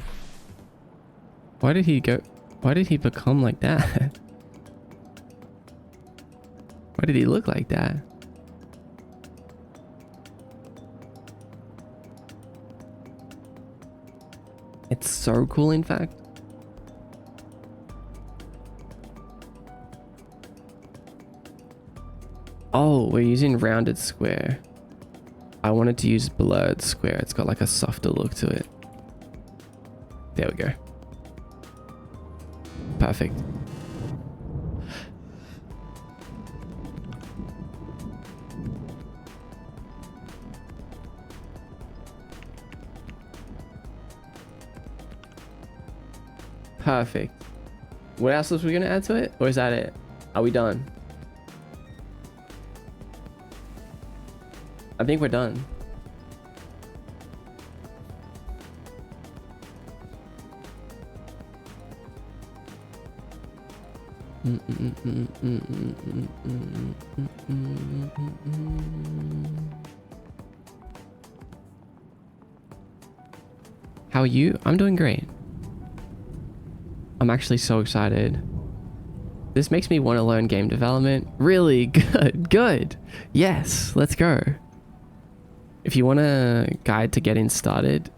Why did he go? Why did he become like that? Why did he look like that? It's so cool, in fact. Oh, we're using rounded square. I wanted to use blurred square. It's got like a softer look to it. There we go. Perfect. Perfect. What else was we gonna add to it? Or is that it? Are we done? I think we're done. How are you? I'm doing great. I'm actually so excited. This makes me want to learn game development. Really good. Good. Yes, let's go. If you want a guide to getting started,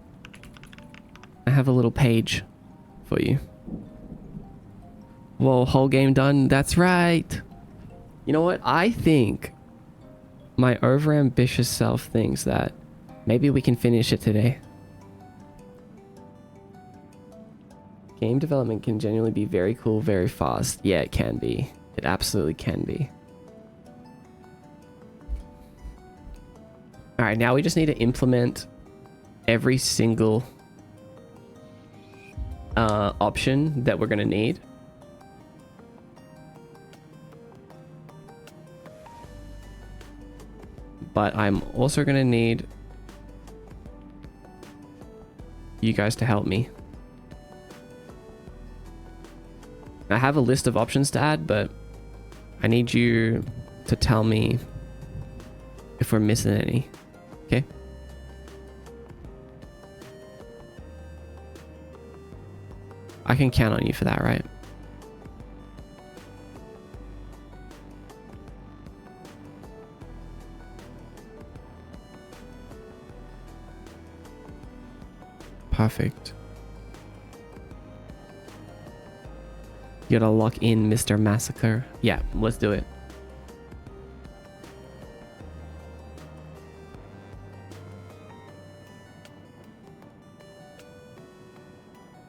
I have a little page for you. Whoa, whole game done. That's right. You know what? I think my overambitious self thinks that maybe we can finish it today. Game development can genuinely be very cool, very fast. Yeah, it can be. It absolutely can be. All right, now we just need to implement every single option that we're going to need. But I'm also going to need you guys to help me. I have a list of options to add, but I need you to tell me if we're missing any. Okay? I can count on you for that, right? Perfect. You gotta lock in Mr. Massacre. Yeah, let's do it.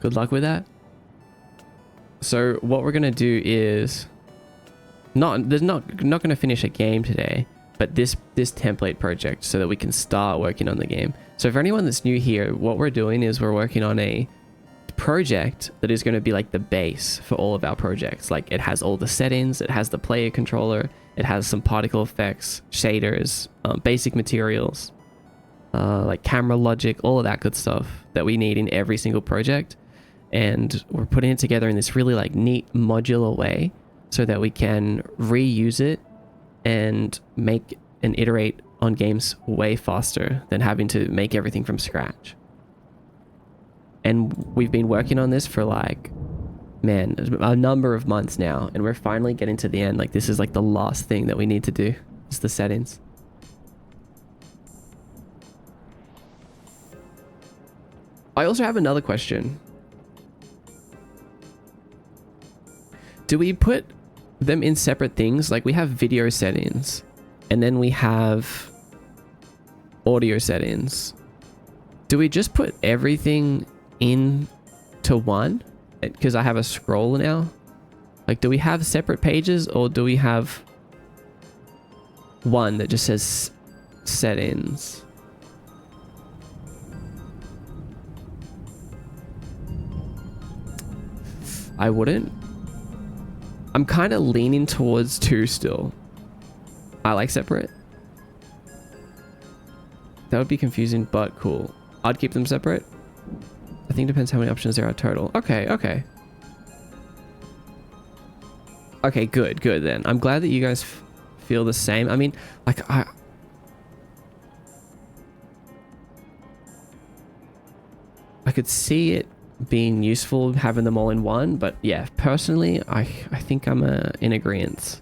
Good luck with that. So what we're gonna do is not gonna finish a game today, but this template project so that we can start working on the game. So for anyone that's new here, what we're doing is we're working on a project that is going to be like the base for all of our projects. Like it has all the settings, it has the player controller, it has some particle effects, shaders, basic materials, like camera logic, all of that good stuff that we need in every single project. And we're putting it together in this really like neat modular way so that we can reuse it and make and iterate on games way faster than having to make everything from scratch. And we've been working on this for like, man, a number of months now, and we're finally getting to the end. Like this is like the last thing that we need to do. It's the settings. I also have another question. Do we put them in separate things? Like we have video settings and then we have audio settings. Do we just put everything into one? Because I have a scroll now. Like, do we have separate pages or do we have one that just says settings? I wouldn't. I'm kind of leaning towards two still. I like separate. That would be confusing, but cool. I'd keep them separate. I think it depends how many options there are total. Okay, okay. Okay, good then. I'm glad that you guys feel the same. I mean, like I could see it being useful having them all in one, but yeah, personally, I think I'm in agreement.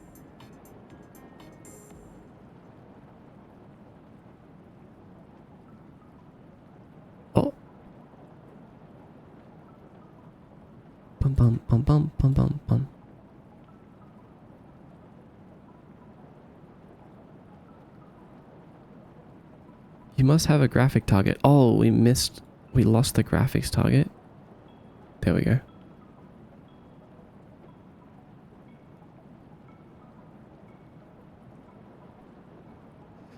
Oh. Bum bum bum bum bum bum bum. You must have a graphic target. Oh, we lost the graphics target. There we go.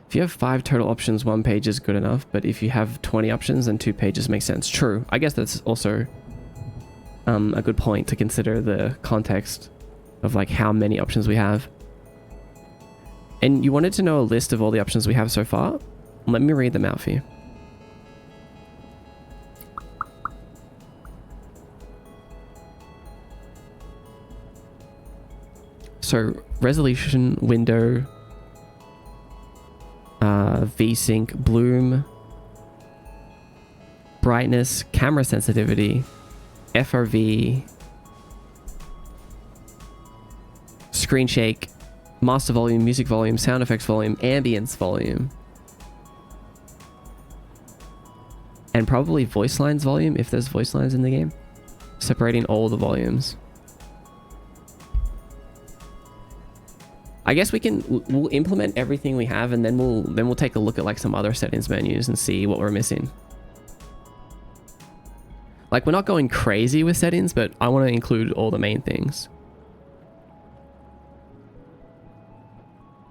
If you have 5 total options, 1 page is good enough. But if you have 20 options, then 2 pages make sense. True. I guess that's also a good point to consider the context of like how many options we have. And you wanted to know a list of all the options we have so far? Let me read them out for you. So resolution, window, VSync, bloom, brightness, camera sensitivity, FRV, screen shake, master volume, music volume, sound effects volume, ambience volume, and probably voice lines volume if there's voice lines in the game, separating all the volumes. I guess we'll implement everything we have, and then we'll take a look at like some other settings menus and see what we're missing. Like we're not going crazy with settings, but I want to include all the main things.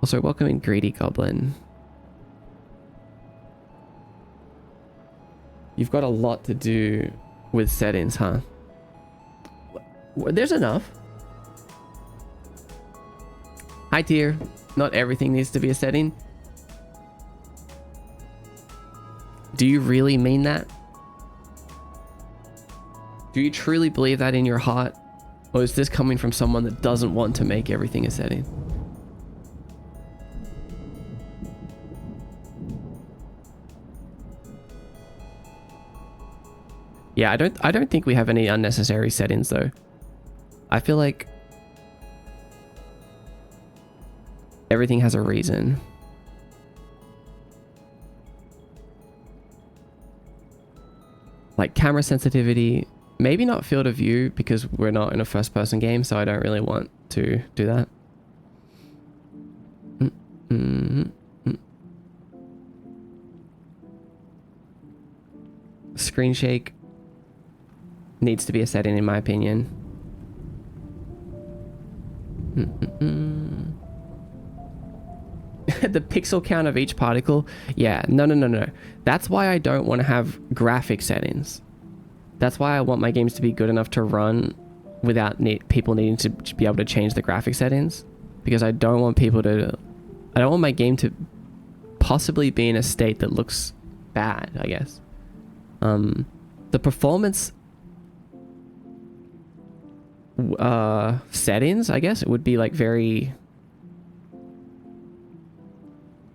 Also, welcoming Greedy Goblin. You've got a lot to do with settings, huh? There's enough. Hi tier, not everything needs to be a setting. Do you really mean that? Do you truly believe that in your heart? Or is this coming from someone that doesn't want to make everything a setting? Yeah, I don't think we have any unnecessary settings though. I feel like everything has a reason. like camera sensitivity, maybe not field of view because we're not in a first person game, so I don't really want to do that. Screen shake needs to be a setting in my opinion. The pixel count of each particle. Yeah, no. That's why I don't want to have graphic settings. That's why I want my games to be good enough to run without people needing to be able to change the graphic settings, because I don't want my game to possibly be in a state that looks bad, I guess. The performance settings, I guess it would be like very,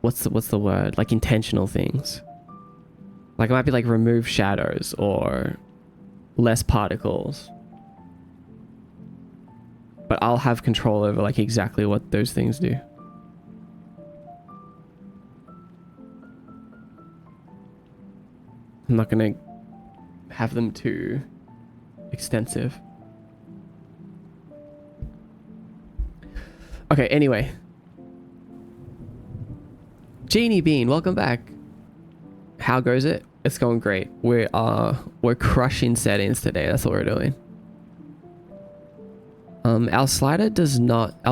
what's the word, like intentional things. Like it might be like remove shadows or less particles, but I'll have control over like exactly what those things do. I'm not gonna have them too extensive. Okay, anyway. Genie Bean, welcome back. How goes it? It's going great. We're crushing settings today. That's what we're doing. Our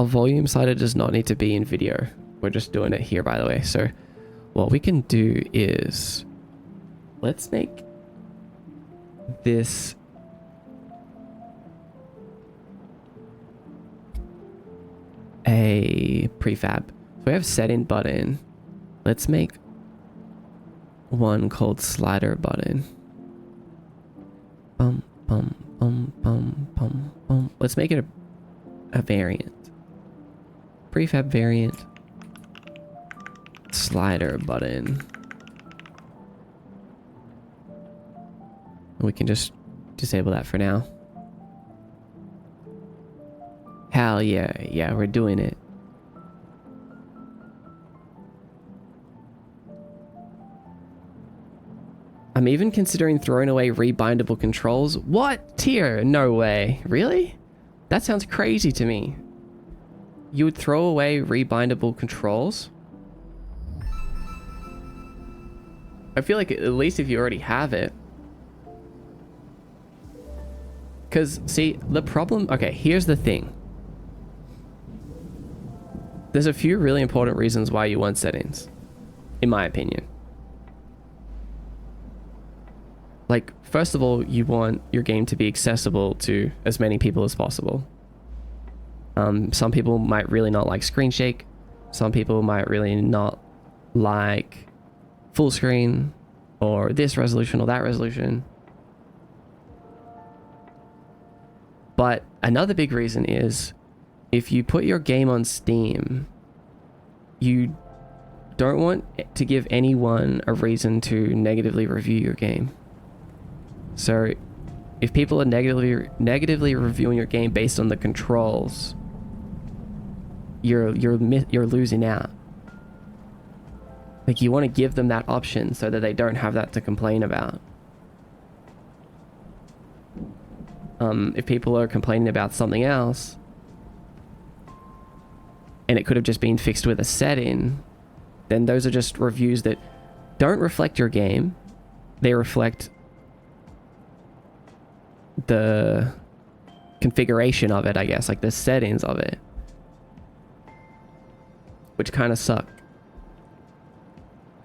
volume slider does not need to be in video. We're just doing it here, by the way. So what we can do is, let's make this a prefab. So we have setting button. Let's make one called slider button. Let's make it a variant. Prefab variant. Slider button. We can just disable that for now. Hell yeah. Yeah, we're doing it. I'm even considering throwing away rebindable controls. What? Tier? No way. Really? That sounds crazy to me. You would throw away rebindable controls? I feel like at least if you already have it. Because, see, the problem... Okay, here's the thing. There's a few really important reasons why you want settings, in my opinion. Like, first of all, you want your game to be accessible to as many people as possible. Some people might really not like screen shake. Some people might really not like full screen or this resolution or that resolution. But another big reason is if you put your game on Steam, you don't want to give anyone a reason to negatively review your game. So if people are negatively reviewing your game based on the controls, you're losing out. Like, you want to give them that option so that they don't have that to complain about. If people are complaining about something else and it could have just been fixed with a setting, then those are just reviews that don't reflect your game. They reflect the configuration of it, I guess, like the settings of it, which kind of suck.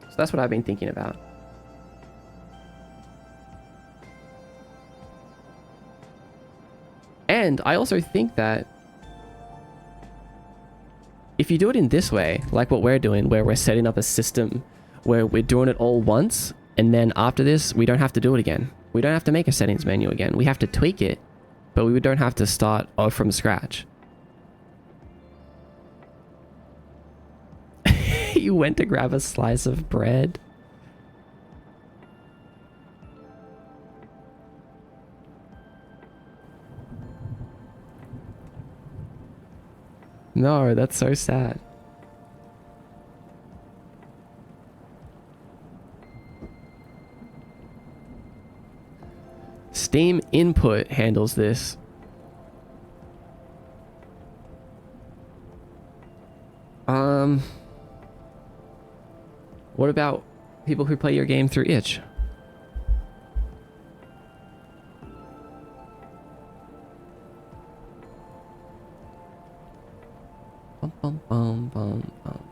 So that's what I've been thinking about. And I also think that if you do it in this way, like what we're doing, where we're setting up a system where we're doing it all once, and then after this, we don't have to do it again. We don't have to make a settings menu again. We have to tweak it, but we don't have to start off from scratch. You went to grab a slice of bread. No, that's so sad. Steam Input handles this. What about people who play your game through itch? Bum, bum, bum, bum, bum.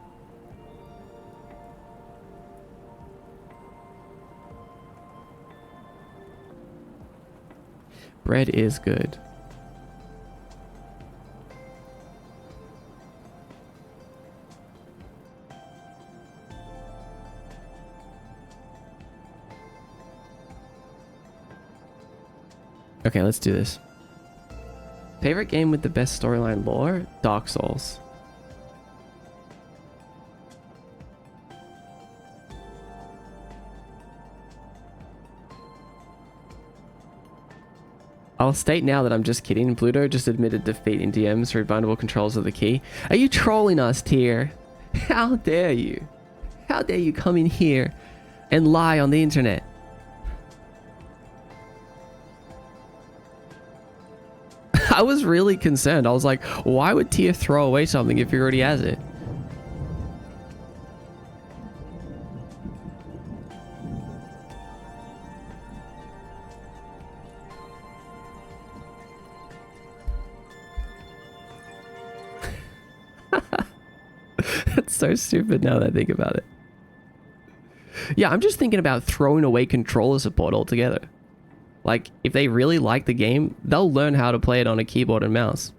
Bread is good. Okay, let's do this. Favorite game with the best storyline lore? Dark Souls. I'll state now that I'm just kidding. Pluto just admitted defeat in DMs through bindable controls of the key. Are you trolling us, Tier? How dare you? How dare you come in here and lie on the internet? I was really concerned. I was like, why would Tier throw away something if he already has it? That's so stupid now that I think about it. Yeah, I'm just thinking about throwing away controller support altogether. Like, if they really like the game, they'll learn how to play it on a keyboard and mouse.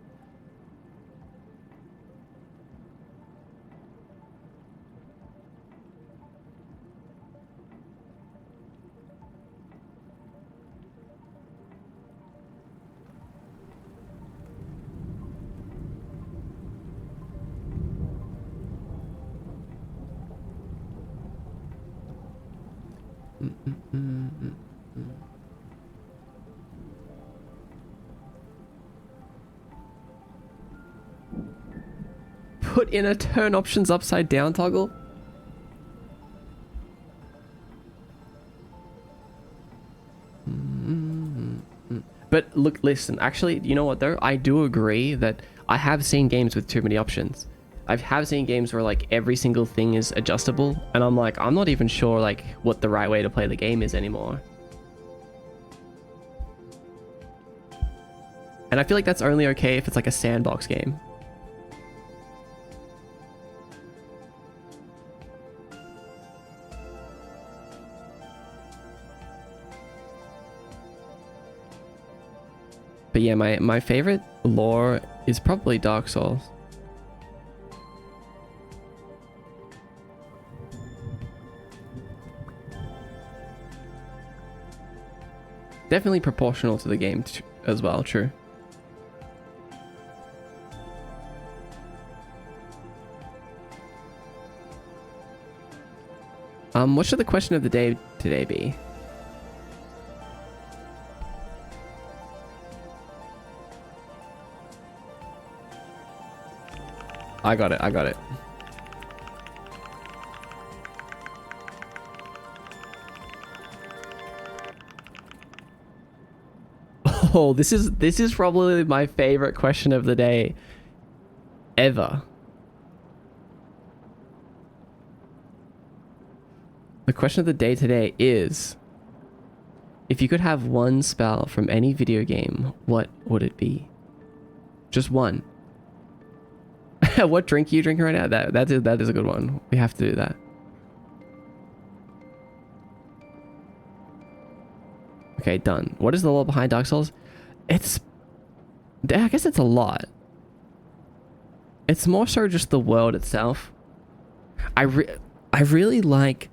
Put in a turn options upside down toggle? But look, listen, actually, you know what though? I do agree that I have seen games with too many options. I have seen games where like every single thing is adjustable, and I'm like, I'm not even sure like what the right way to play the game is anymore. And I feel like that's only okay if it's like a sandbox game. But yeah, my favorite lore is probably Dark Souls. Definitely proportional to the game as well, true. What should the question of the day today be? I got it, I got it. Oh, this is probably my favorite question of the day ever. The question of the day today is, if you could have one spell from any video game, what would it be? Just one. What drink are you drinking right now? That is a good one. We have to do that. Okay, done. What is the lore behind Dark Souls? I guess it's a lot. It's more so just the world itself. I really like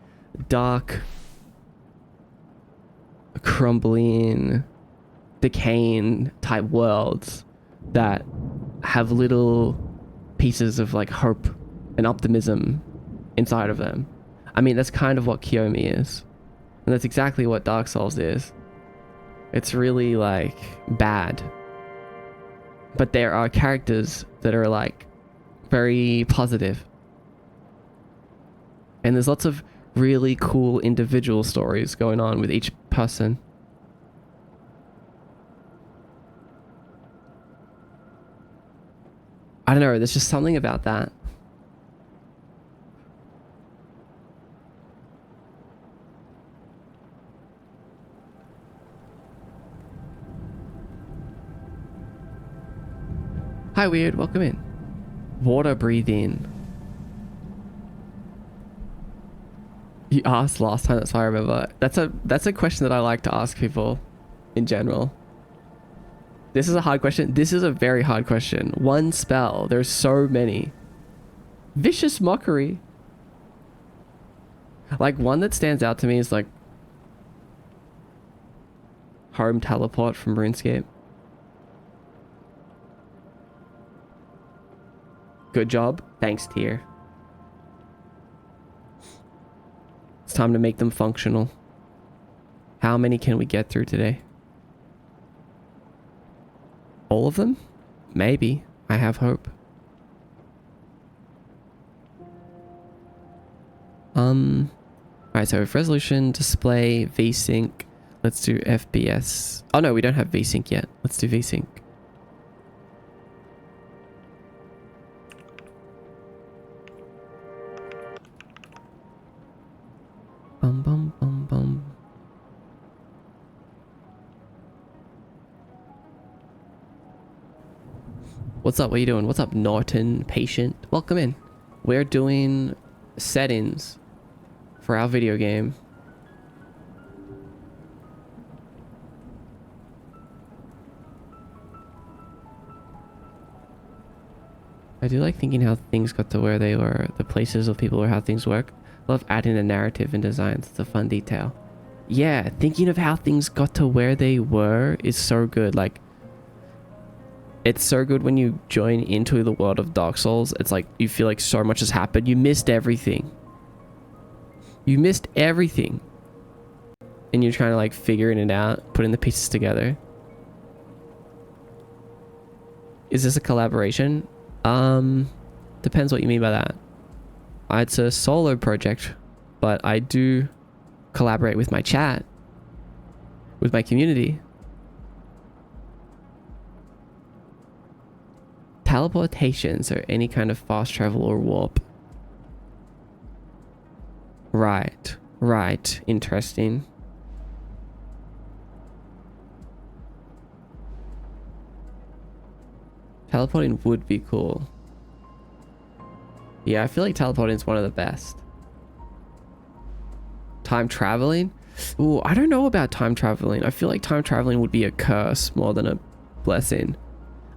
dark, crumbling, decaying type worlds that have little pieces of like hope and optimism inside of them. I mean, that's kind of what Kiyomi is. And that's exactly what Dark Souls is. It's really like bad. But there are characters that are like very positive. And there's lots of really cool individual stories going on with each person. I don't know. There's just something about that. Hi, Weird. Welcome in. Water breathing. You asked last time, that's why I remember. That's a question that I like to ask people in general. This is a hard question. This is a very hard question. One spell. There's so many. Vicious Mockery. Like, one that stands out to me is like Home Teleport from RuneScape. Good job. Thanks, tier. It's time to make them functional. How many can we get through today? All of them? Maybe. I have hope. Alright, so resolution, display, VSync. Let's do FPS. Oh no, we don't have VSync yet. Let's do VSync. Bum bum bum bum. What's up? What are you doing? What's up, Norton Patient? Welcome in. We're doing settings for our video game. I do like thinking how things got to where they were, the places of people or how things work. Love adding a narrative in designs. It's a fun detail. Yeah, thinking of how things got to where they were is so good. Like, it's so good when you join into the world of Dark Souls. It's like you feel like so much has happened. You missed everything. You missed everything. And you're trying to like figuring it out, putting the pieces together. Is this a collaboration? Depends what you mean by that. It's a solo project, but I do collaborate with my chat, with my community. Teleportations or any kind of fast travel or warp. Right, right. Interesting. Teleporting would be cool. Yeah, I feel like teleporting is one of the best. Time traveling? Ooh, I don't know about time traveling. I feel like time traveling would be a curse more than a blessing.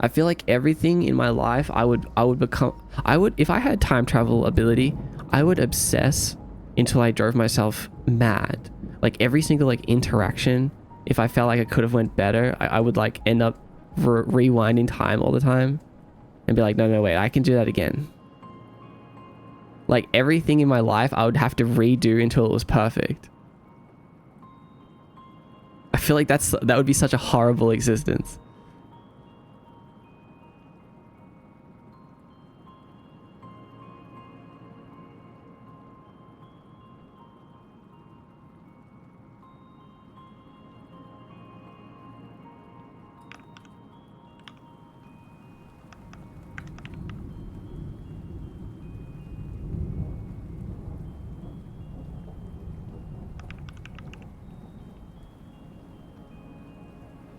I feel like everything in my life, if I had time travel ability, I would obsess until I drove myself mad. Like every single like interaction, if I felt like I could have went better, I would like end up rewinding time all the time and be like, no, wait, I can do that again. Like everything in my life, I would have to redo until it was perfect. I feel like that would be such a horrible existence.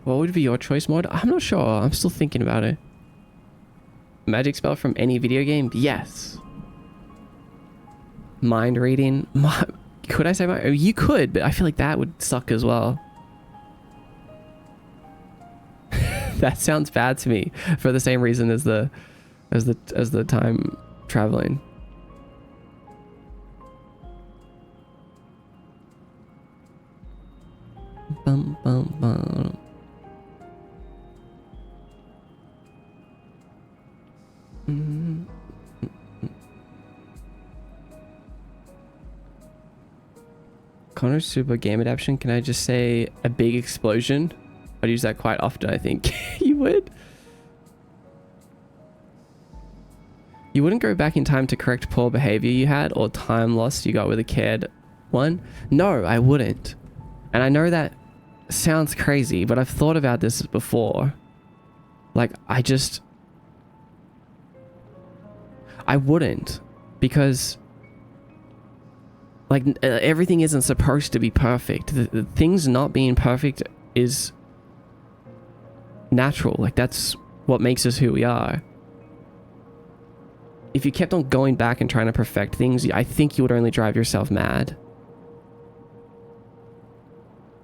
What would be your choice mod? I'm not sure. I'm still thinking about it. Magic spell from any video game? Yes. Mind reading? Could I say mind? You could, but I feel like that would suck as well. That sounds bad to me for the same reason as the time traveling. Bum bum bum. Connor's Super game adaptation. Can I just say a big explosion? I'd use that quite often, I think. You would? You wouldn't go back in time to correct poor behavior you had or time lost you got with a cared one? No, I wouldn't. And I know that sounds crazy, but I've thought about this before. Like, I wouldn't, because like everything isn't supposed to be perfect. The things not being perfect is natural. Like that's what makes us who we are. If you kept on going back and trying to perfect things, I think you would only drive yourself mad.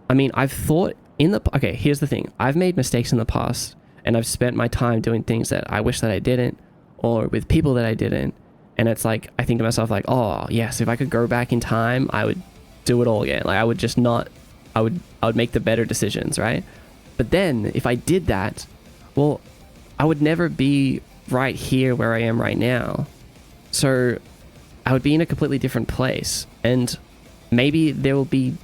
I mean, I've thought okay, here's the thing. I've made mistakes in the past, and I've spent my time doing things that I wish that I didn't, or with people that I didn't. And it's like, I think to myself like, oh yes, if I could go back in time, I would do it all again. Like I would just not, I would make the better decisions, right? But then if I did that, well, I would never be right here where I am right now. So I would be in a completely different place, and maybe it would be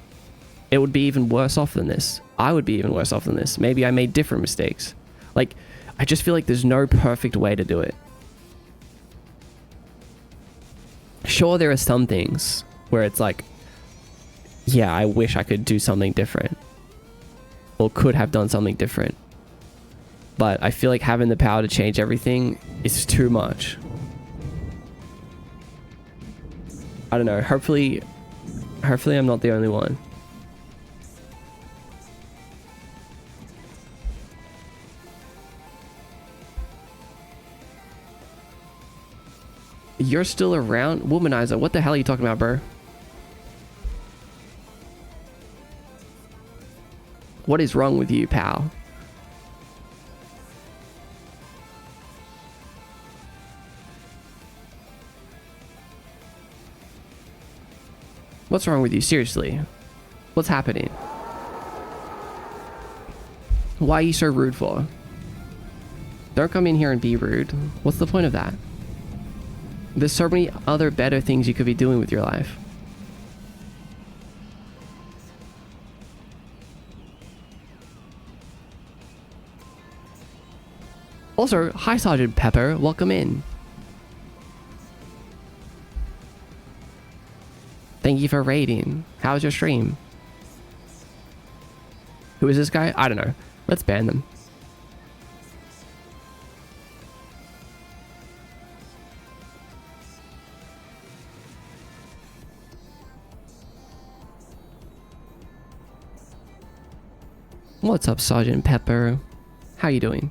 even worse off than this. I would be even worse off than this. Maybe I made different mistakes. Like, I just feel like there's no perfect way to do it. Sure, there are some things where it's like, yeah, I wish I could do something different, or could have done something different. But I feel like having the power to change everything is too much. I don't know. Hopefully I'm not the only one. You're still around? Womanizer, what the hell are you talking about, bro? What is wrong with you, pal? What's wrong with you? Seriously. What's happening? Why are you so rude for? Don't come in here and be rude. What's the point of that? There's so many other better things you could be doing with your life. Also, hi Sergeant Pepper, welcome in. Thank you for raiding. How's your stream? Who is this guy? I don't know. Let's ban them. What's up, Sergeant Pepper? How you doing?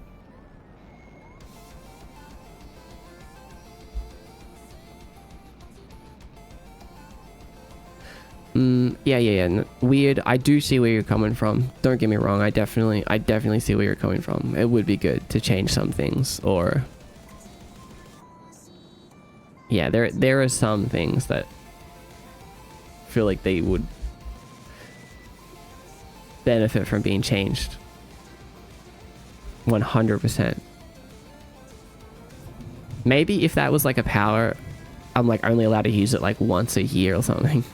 Yeah. Weird. I do see where you're coming from. Don't get me wrong. I definitely see where you're coming from. It would be good to change some things, or yeah, there are some things that feel like they would benefit from being changed. 100%. Maybe if that was like a power, I'm like only allowed to use it like once a year or something.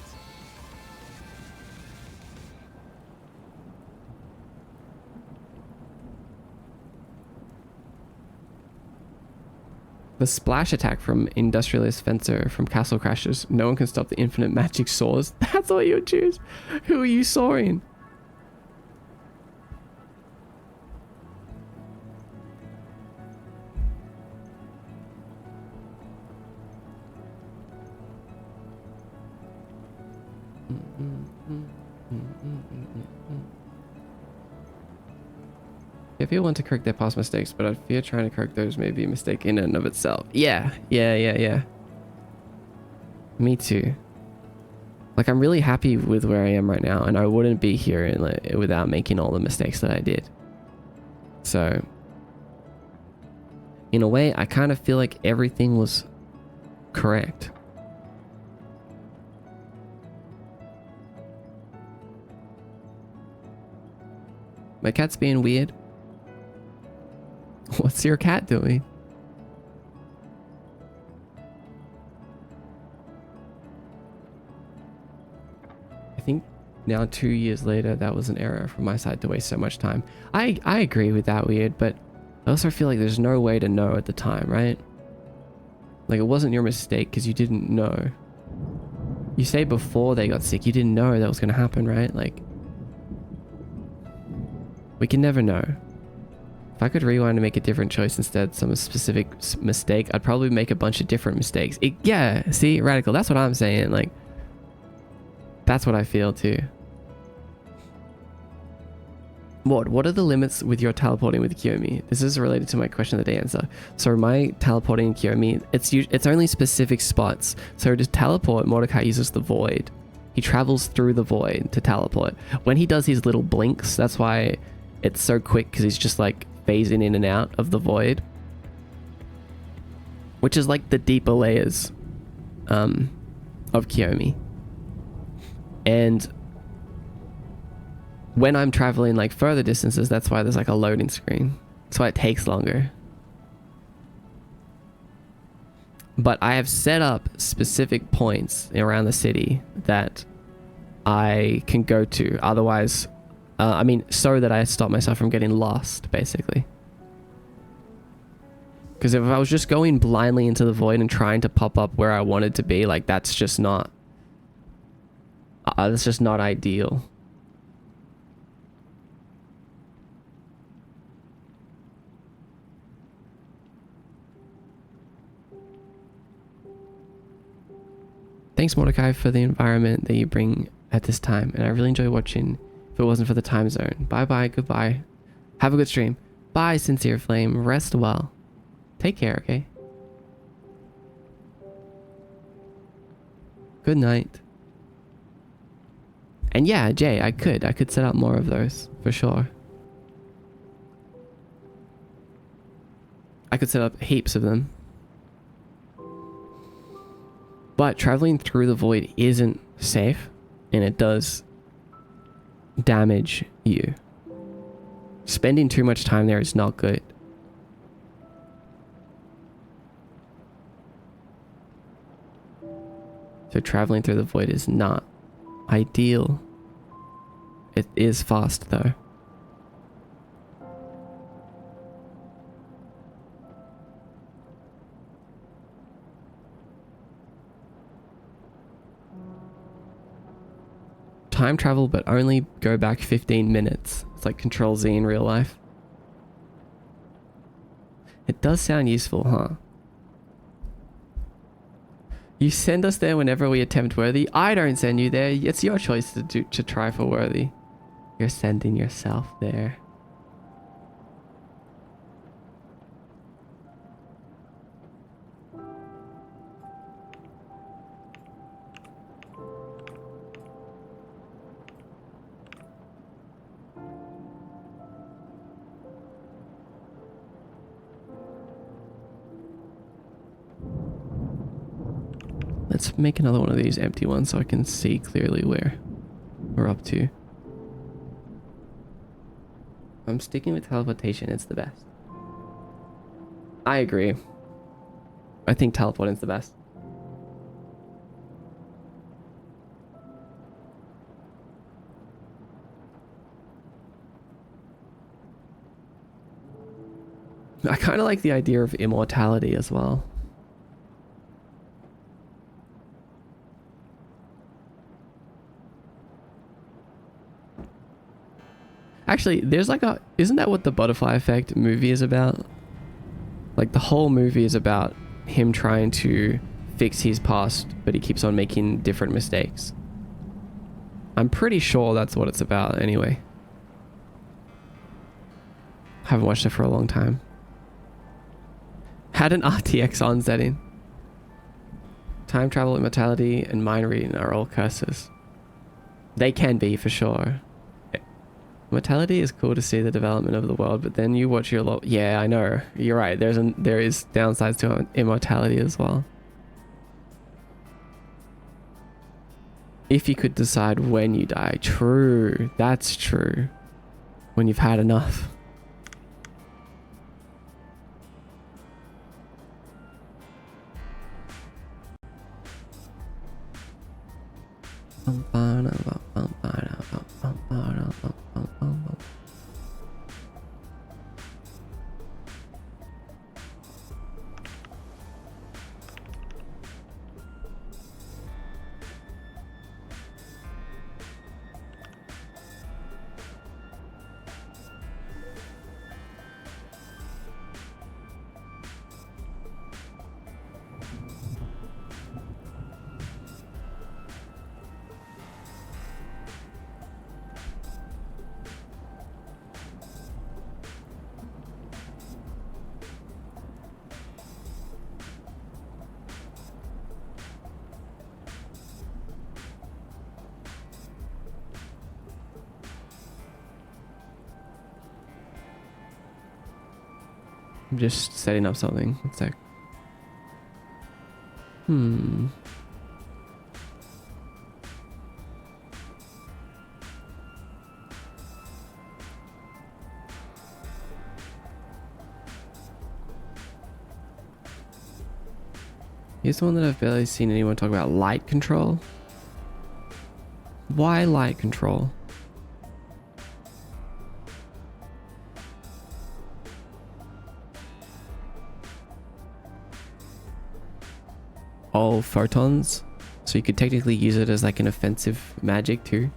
The splash attack from Industrialist Fencer from Castle Crashers. No one can stop the infinite magic swords. That's what you would choose. Who are you soaring? If you want to correct their past mistakes, but I fear trying to correct those may be a mistake in and of itself. Yeah. Me too. Like, I'm really happy with where I am right now, and I wouldn't be here without making all the mistakes that I did. So, in a way, I kind of feel like everything was correct. My cat's being weird. What's your cat doing? I think now 2 years later, that was an error from my side to waste so much time. I agree with that, weird, but I also feel like there's no way to know at the time, right? Like, it wasn't your mistake because you didn't know. You say before they got sick, you didn't know that was going to happen, right? Like, we can never know. If I could rewind and make a different choice instead, some specific mistake, I'd probably make a bunch of different mistakes. Yeah, see, Radical, that's what I'm saying. Like, that's what I feel too. What are the limits with your teleporting with Kiyomi? This is related to my question of the day answer. So my teleporting in Kiyomi, it's only specific spots. So to teleport, Mordecai uses the void. He travels through the void to teleport. When he does his little blinks, that's why it's so quick, because he's just like phasing in and out of the void, which is like the deeper layers of Kiyomi. And when I'm traveling like further distances, that's why there's like a loading screen. That's why it takes longer. But I have set up specific points around the city that I can go to. Otherwise, I mean, so that I stop myself from getting lost, basically. Because if I was just going blindly into the void and trying to pop up where I wanted to be, like, that's just not ideal. Thanks, Mordecai, for the environment that you bring at this time, and I really enjoy watching if it wasn't for the time zone. Bye bye, goodbye. Have a good stream. Bye, Sincere Flame. Rest well. Take care, okay? Good night. And yeah, Jay, I could set up more of those, for sure. I could set up heaps of them. But traveling through the void isn't safe, and it does damage you. Spending too much time there is not good. So traveling through the void is not ideal. It is fast though. Time travel, but only go back 15 minutes. It's like Control Z in real life. It does sound useful, huh? You send us there whenever we attempt worthy. I don't send you there. It's your choice to try for worthy. You're sending yourself there. Let's make another one of these empty ones so I can see clearly where we're up to. I'm sticking with teleportation, it's the best. I agree. I think teleporting's the best. I kind of like the idea of immortality as well. Actually, there's like a... Isn't that what the Butterfly Effect movie is about? Like, the whole movie is about him trying to fix his past, but he keeps on making different mistakes. I'm pretty sure that's what it's about, anyway. Haven't watched it for a long time. Had an RTX on setting. Time travel, immortality, and mind reading are all curses. They can be, for sure. Mortality is cool to see the development of the world, but then you watch your yeah, I know. You're right. There is downsides to immortality as well. If you could decide when you die. True. That's true. When you've had enough. I'm just setting up something. One sec. Here's the one that I've barely seen anyone talk about. Light control. Why light control? Oh, photons. So you could technically use it as like an offensive magic too.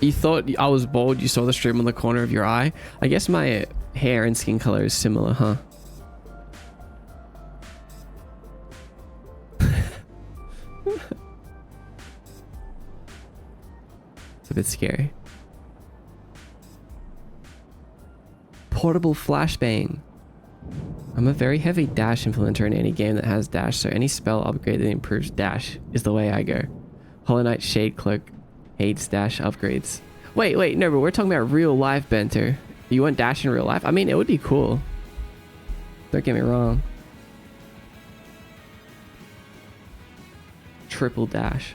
You thought I was bald, you saw the stream on the corner of your eye. I guess my hair and skin color is similar, huh? It's a bit scary. Portable flashbang. I'm a very heavy dash implementer in any game that has dash, so any spell upgrade that improves dash is the way I go. Hollow Knight Shade Cloak hates dash upgrades. Wait, no, but we're talking about real life, Benter. You want dash in real life? I mean, it would be cool. Don't get me wrong. Triple dash.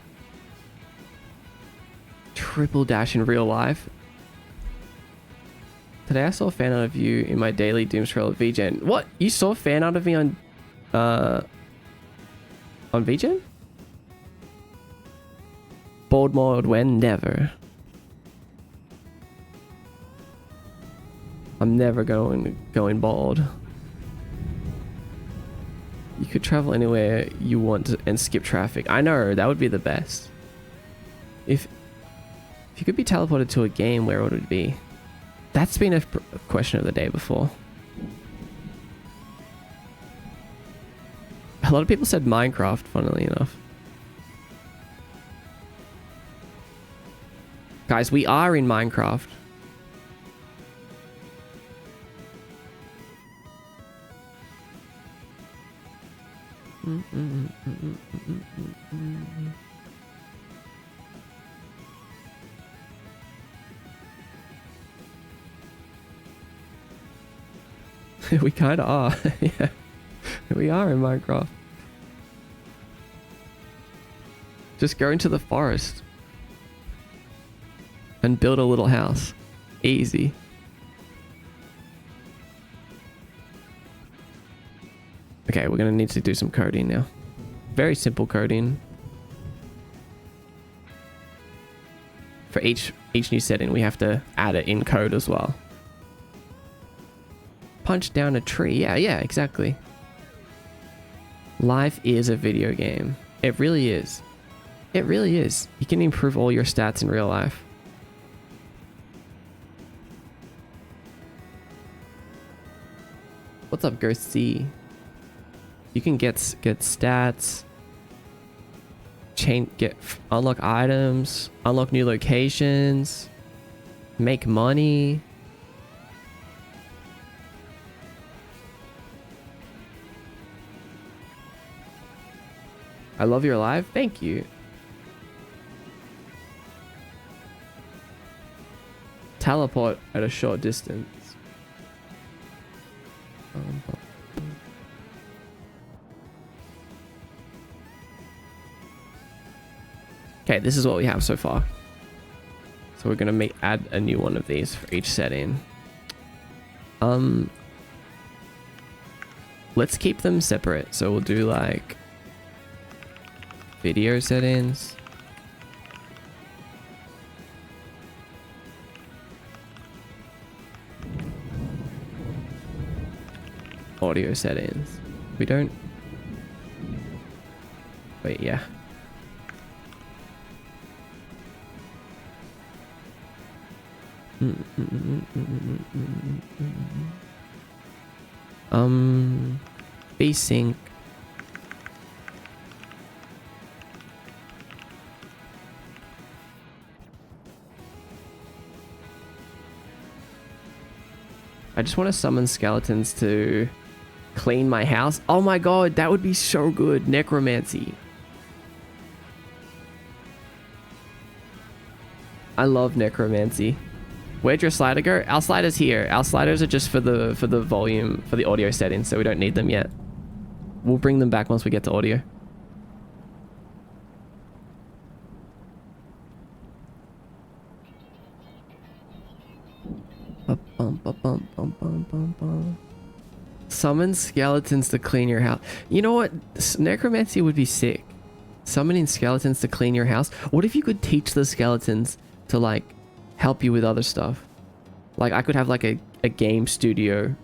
Triple dash in real life. Today I saw a fan art of you in my daily Doom Scroll at VGen. What? You saw a fan art of me on VGen? Bald mode when? Never. I'm never going bald. You could travel anywhere you want and skip traffic. I know, that would be the best. If you could be teleported to a game, where would it be? That's been a question of the day before. A lot of people said Minecraft, funnily enough. Guys, we are in Minecraft. We kind of are. Yeah, we are in Minecraft. Just go into the forest and build a little house. Easy. Okay, we're gonna need to do some coding now. Very simple coding. For each new setting, we have to add it in code as well. Punch down a tree. Yeah, exactly. Life is a video game. It really is. It really is. You can improve all your stats in real life. What's up, Ghost C? You can get stats, unlock items, unlock new locations, make money. I love your live. Thank you. Teleport at a short distance. Okay, this is what we have so far. So we're gonna add a new one of these for each setting. Let's keep them separate. So we'll do like video settings. Audio settings. We don't... Wait, yeah. Async. I just want to summon skeletons to clean my house. Oh my god, that would be so good. Necromancy. I love necromancy. Where'd your slider go? Our slider's here. Our sliders are just for the volume, for the audio settings, so we don't need them yet. We'll bring them back once we get to audio. Summon skeletons to clean your house. You know what? Necromancy would be sick. Summoning skeletons to clean your house. What if you could teach the skeletons to like help you with other stuff? Like I could have like a game studio.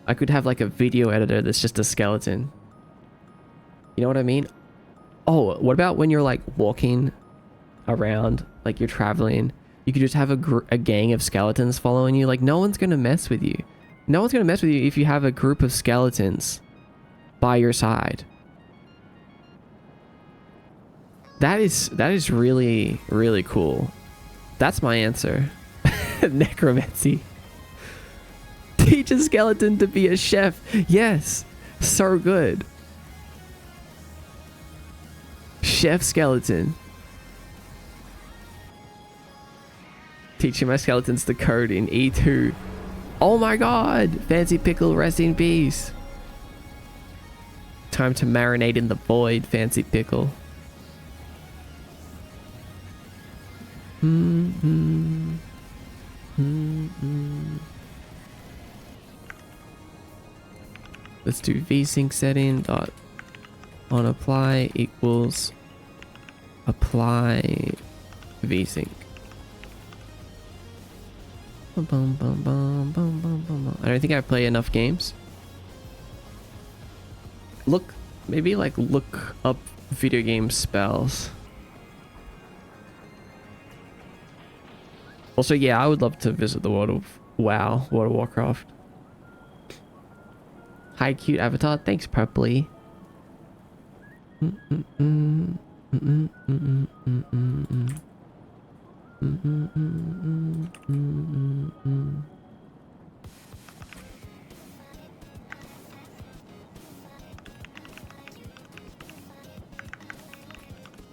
I could have like a video editor that's just a skeleton. You know what I mean? Oh, what about when you're like walking around, like you're traveling, you could just have a gang of skeletons following you. Like no one's gonna mess with you. No one's gonna mess with you if you have a group of skeletons by your side. That is really, really cool. That's my answer. Necromancy. Teach a skeleton to be a chef. Yes. So good. Chef skeleton. Teaching my skeletons to code in E2. Oh my god. Fancy Pickle, rest in peace. Time to marinate in the void, Fancy Pickle. Let's do vsync setting dot on apply equals apply vsync. I don't think I play enough games. Maybe like look up video game spells. Also, yeah, I would love to visit the world of WoW, World of Warcraft. Hi, cute avatar. Thanks, Purpley.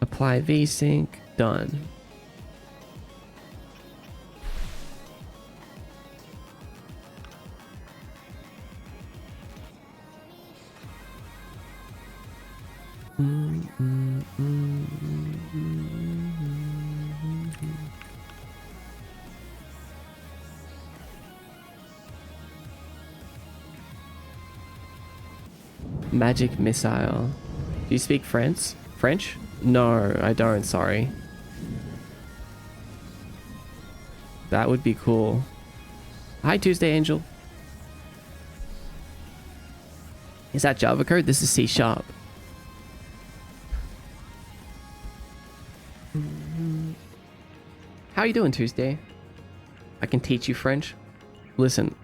Apply vsync. Done. Magic missile. Do you speak French? French? No, I don't, sorry. That would be cool. Hi, Tuesday Angel. Is that Java code? This is C#. How you doing, Tuesday? I can teach you French. Listen.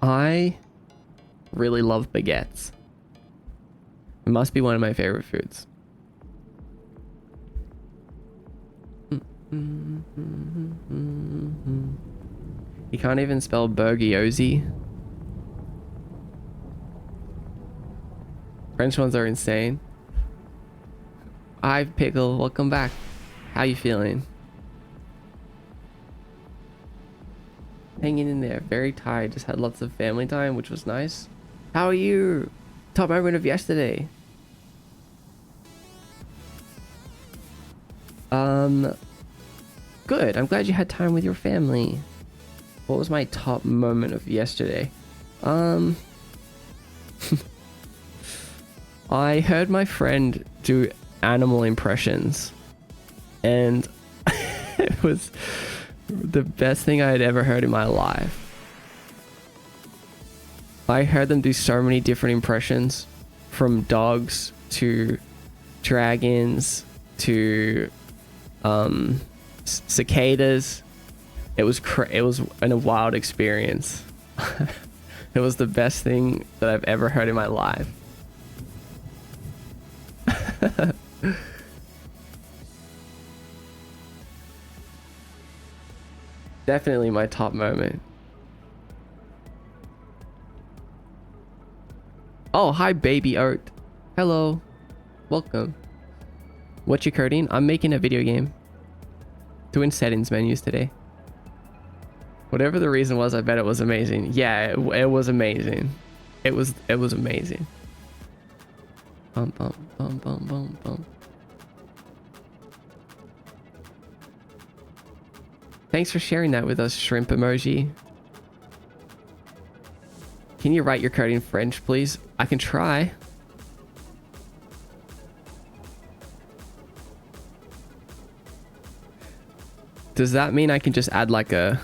I really love baguettes. It must be one of my favorite foods. You can't even spell Bergiozi. French ones are insane. Hi, Pickle. Welcome back. How you feeling? Hanging in there. Very tired. Just had lots of family time, which was nice. How are you? Top moment of yesterday. Good. I'm glad you had time with your family. What was my top moment of yesterday? I heard my friend do animal impressions, and it was the best thing I had ever heard in my life. I heard them do so many different impressions, from dogs to dragons to cicadas. It was a wild experience. It was the best thing that I've ever heard in my life. Definitely my top moment. Oh, hi, baby art. Hello. Welcome. What you coding? I'm making a video game. Doing settings menus today. Whatever the reason was, I bet it was amazing. Yeah, it was amazing. It was amazing. Bum, bum, bum, bum, bum, bum. Thanks for sharing that with us, shrimp emoji. Can you write your code in French, please? I can try. Does that mean I can just add like a...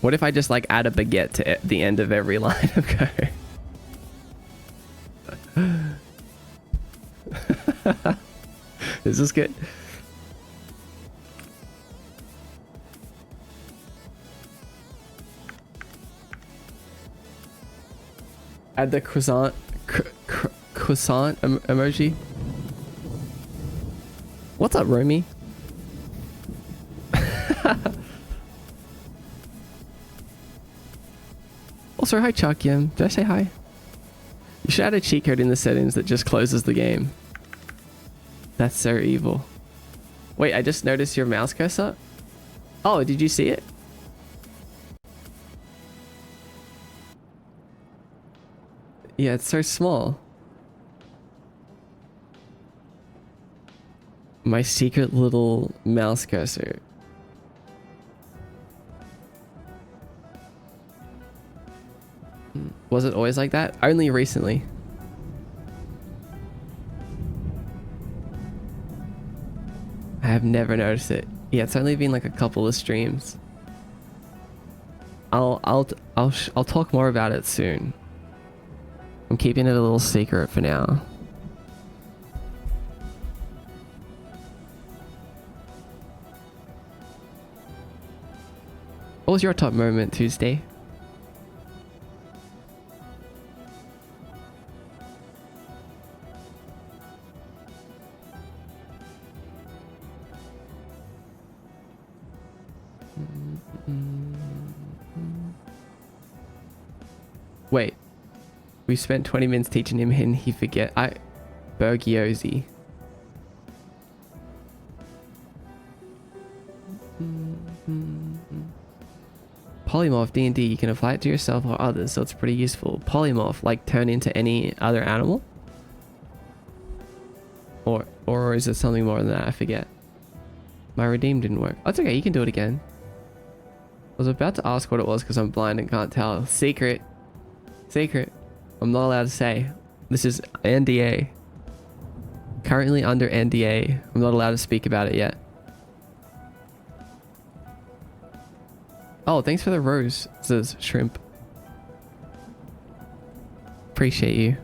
What if I just like add a baguette to the end of every line of code? Is this good? Add the croissant emoji. What's up, Romy? Also, hi, Chakyam. Did I say hi? You should add a cheat code in the settings that just closes the game. That's so evil. Wait, I just noticed your mouse cursor. Oh, did you see it? Yeah, it's so small. My secret little mouse cursor. Was it always like that? Only recently. I have never noticed it. Yeah, it's only been like a couple of streams. I'll talk more about it soon. I'm keeping it a little secret for now. What was your top moment, Tuesday? Wait. We spent 20 minutes teaching him and he forget. Bergiosi. Polymorph D&D, you can apply it to yourself or others, so it's pretty useful. Polymorph, like turn into any other animal? Or is it something more than that? I forget. My redeem didn't work. Oh, it's okay, you can do it again. I was about to ask what it was because I'm blind and can't tell. Secret. Secret. I'm not allowed to say. This is NDA. Currently under NDA. I'm not allowed to speak about it yet. Oh, thanks for the rose, says Shrimp. Appreciate you.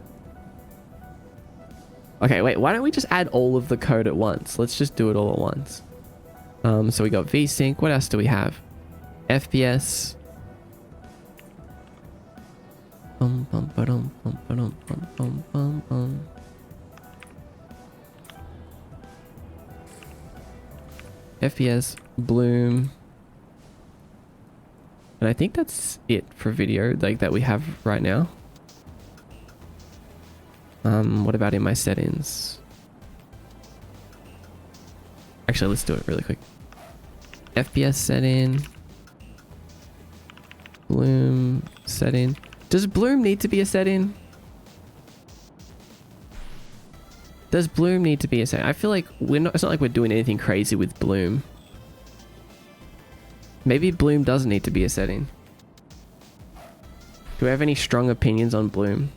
Okay, wait, why don't we just add all of the code at once? Let's just do it all at once. So we got VSync. What else do we have? FPS. FPS, Bloom. And I think that's it for video, like that we have right now. What about in my settings? Actually, let's do it really quick. FPS setting. Bloom setting. Does Bloom need to be a setting? Does Bloom need to be a setting? I feel like it's not like we're doing anything crazy with Bloom. Maybe Bloom doesn't need to be a setting. Do we have any strong opinions on Bloom?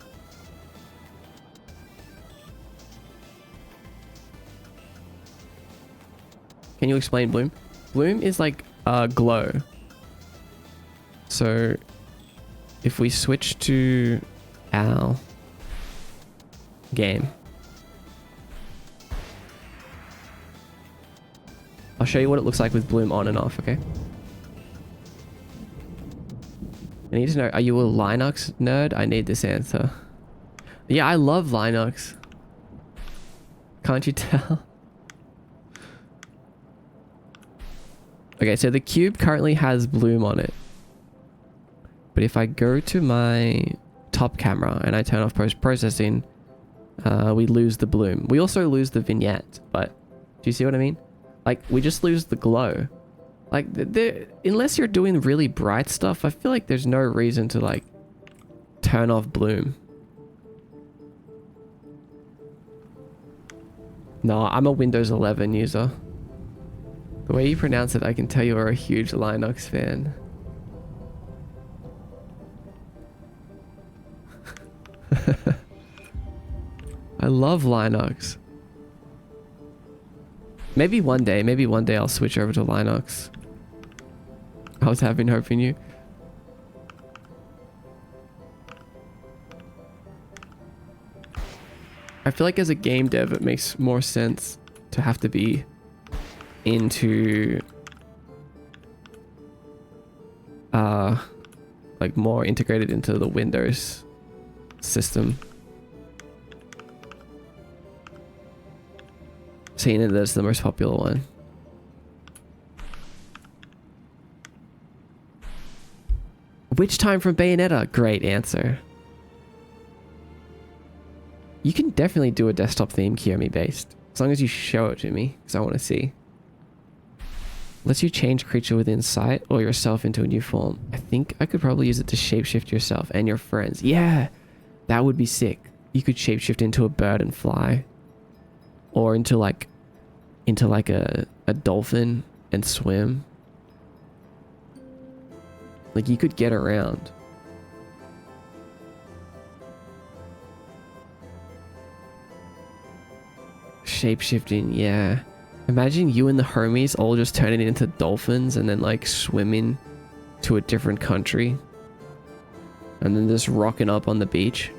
Can you explain Bloom? Bloom is like glow. So if we switch to our game, I'll show you what it looks like with Bloom on and off, okay? I need to know, are you a Linux nerd? I need this answer. Yeah, I love Linux. Can't you tell? Okay, so the cube currently has Bloom on it. But if I go to my top camera and I turn off post-processing, we lose the bloom. We also lose the vignette, but do you see what I mean? Like, we just lose the glow. Like, unless you're doing really bright stuff, I feel like there's no reason to, like, turn off bloom. No, I'm a Windows 11 user. The way you pronounce it, I can tell you are a huge Linux fan. I love Linux. Maybe one day I'll switch over to Linux. I was having hope in you. I feel like as a game dev, it makes more sense to have to be into like more integrated into the Windows system. Seeing it as the most popular one. Which time from Bayonetta? Great answer. You can definitely do a desktop theme Kiyomi based, as long as you show it to me, because I want to see. Lets you change creature within sight or yourself into a new form. I think I could probably use it to shapeshift yourself and your friends. Yeah, that would be sick. You could shapeshift into a bird and fly, or into like a dolphin and swim. Like, you could get around. Shapeshifting, yeah. Imagine you and the homies all just turning into dolphins and then like swimming to a different country. And then just rocking up on the beach.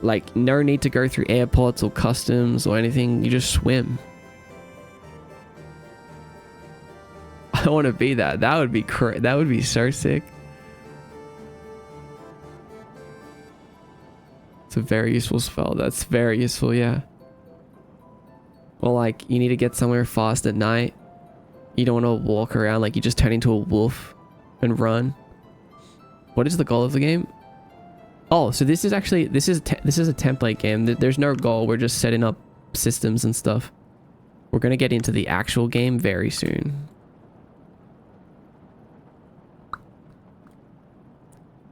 Like, no need to go through airports or customs or anything. You just swim. I want to be that. That would be that would be so sick. It's a very useful spell. That's very useful, yeah. Or like, you need to get somewhere fast at night. You don't want to walk around, like you just turn into a wolf and run. What is the goal of the game? Oh, so this is actually, this is a template game. There's no goal. We're just setting up systems and stuff. We're going to get into the actual game very soon.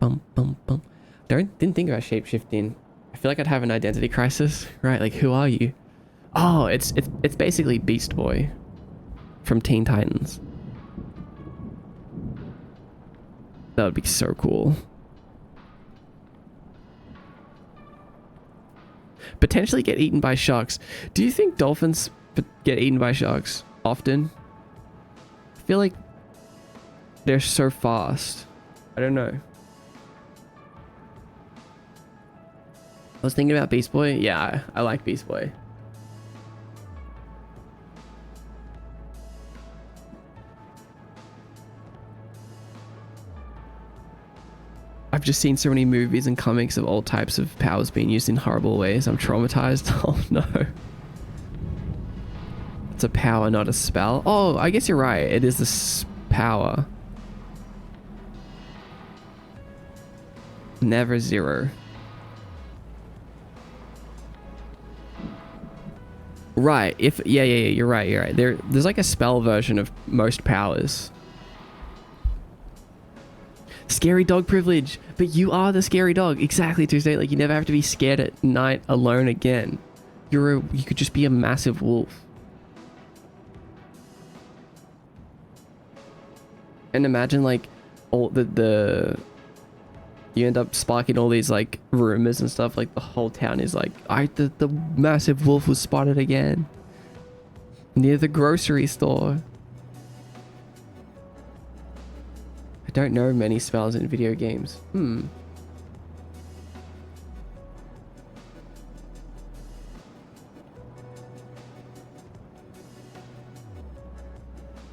Bum, bum, bum. Didn't think about shapeshifting. I feel like I'd have an identity crisis, right? Like, who are you? Oh, it's basically Beast Boy from Teen Titans. That would be so cool. Potentially get eaten by sharks. Do you think dolphins get eaten by sharks often? I feel like they're so fast. I don't know. I was thinking about Beast Boy. Yeah, I like Beast Boy. I've just seen so many movies and comics of all types of powers being used in horrible ways. I'm traumatized. Oh no. It's a power, not a spell. Oh, I guess you're right. It is a power. Never zero. Right. Yeah, you're right. There's like a spell version of most powers. Scary dog privilege, but you are the scary dog. Exactly, Tuesday. Like, you never have to be scared at night alone again. You could just be a massive wolf. And imagine like all the you end up sparking all these like rumors and stuff. Like, the whole town is like, the massive wolf was spotted again near the grocery store. I don't know many spells in video games.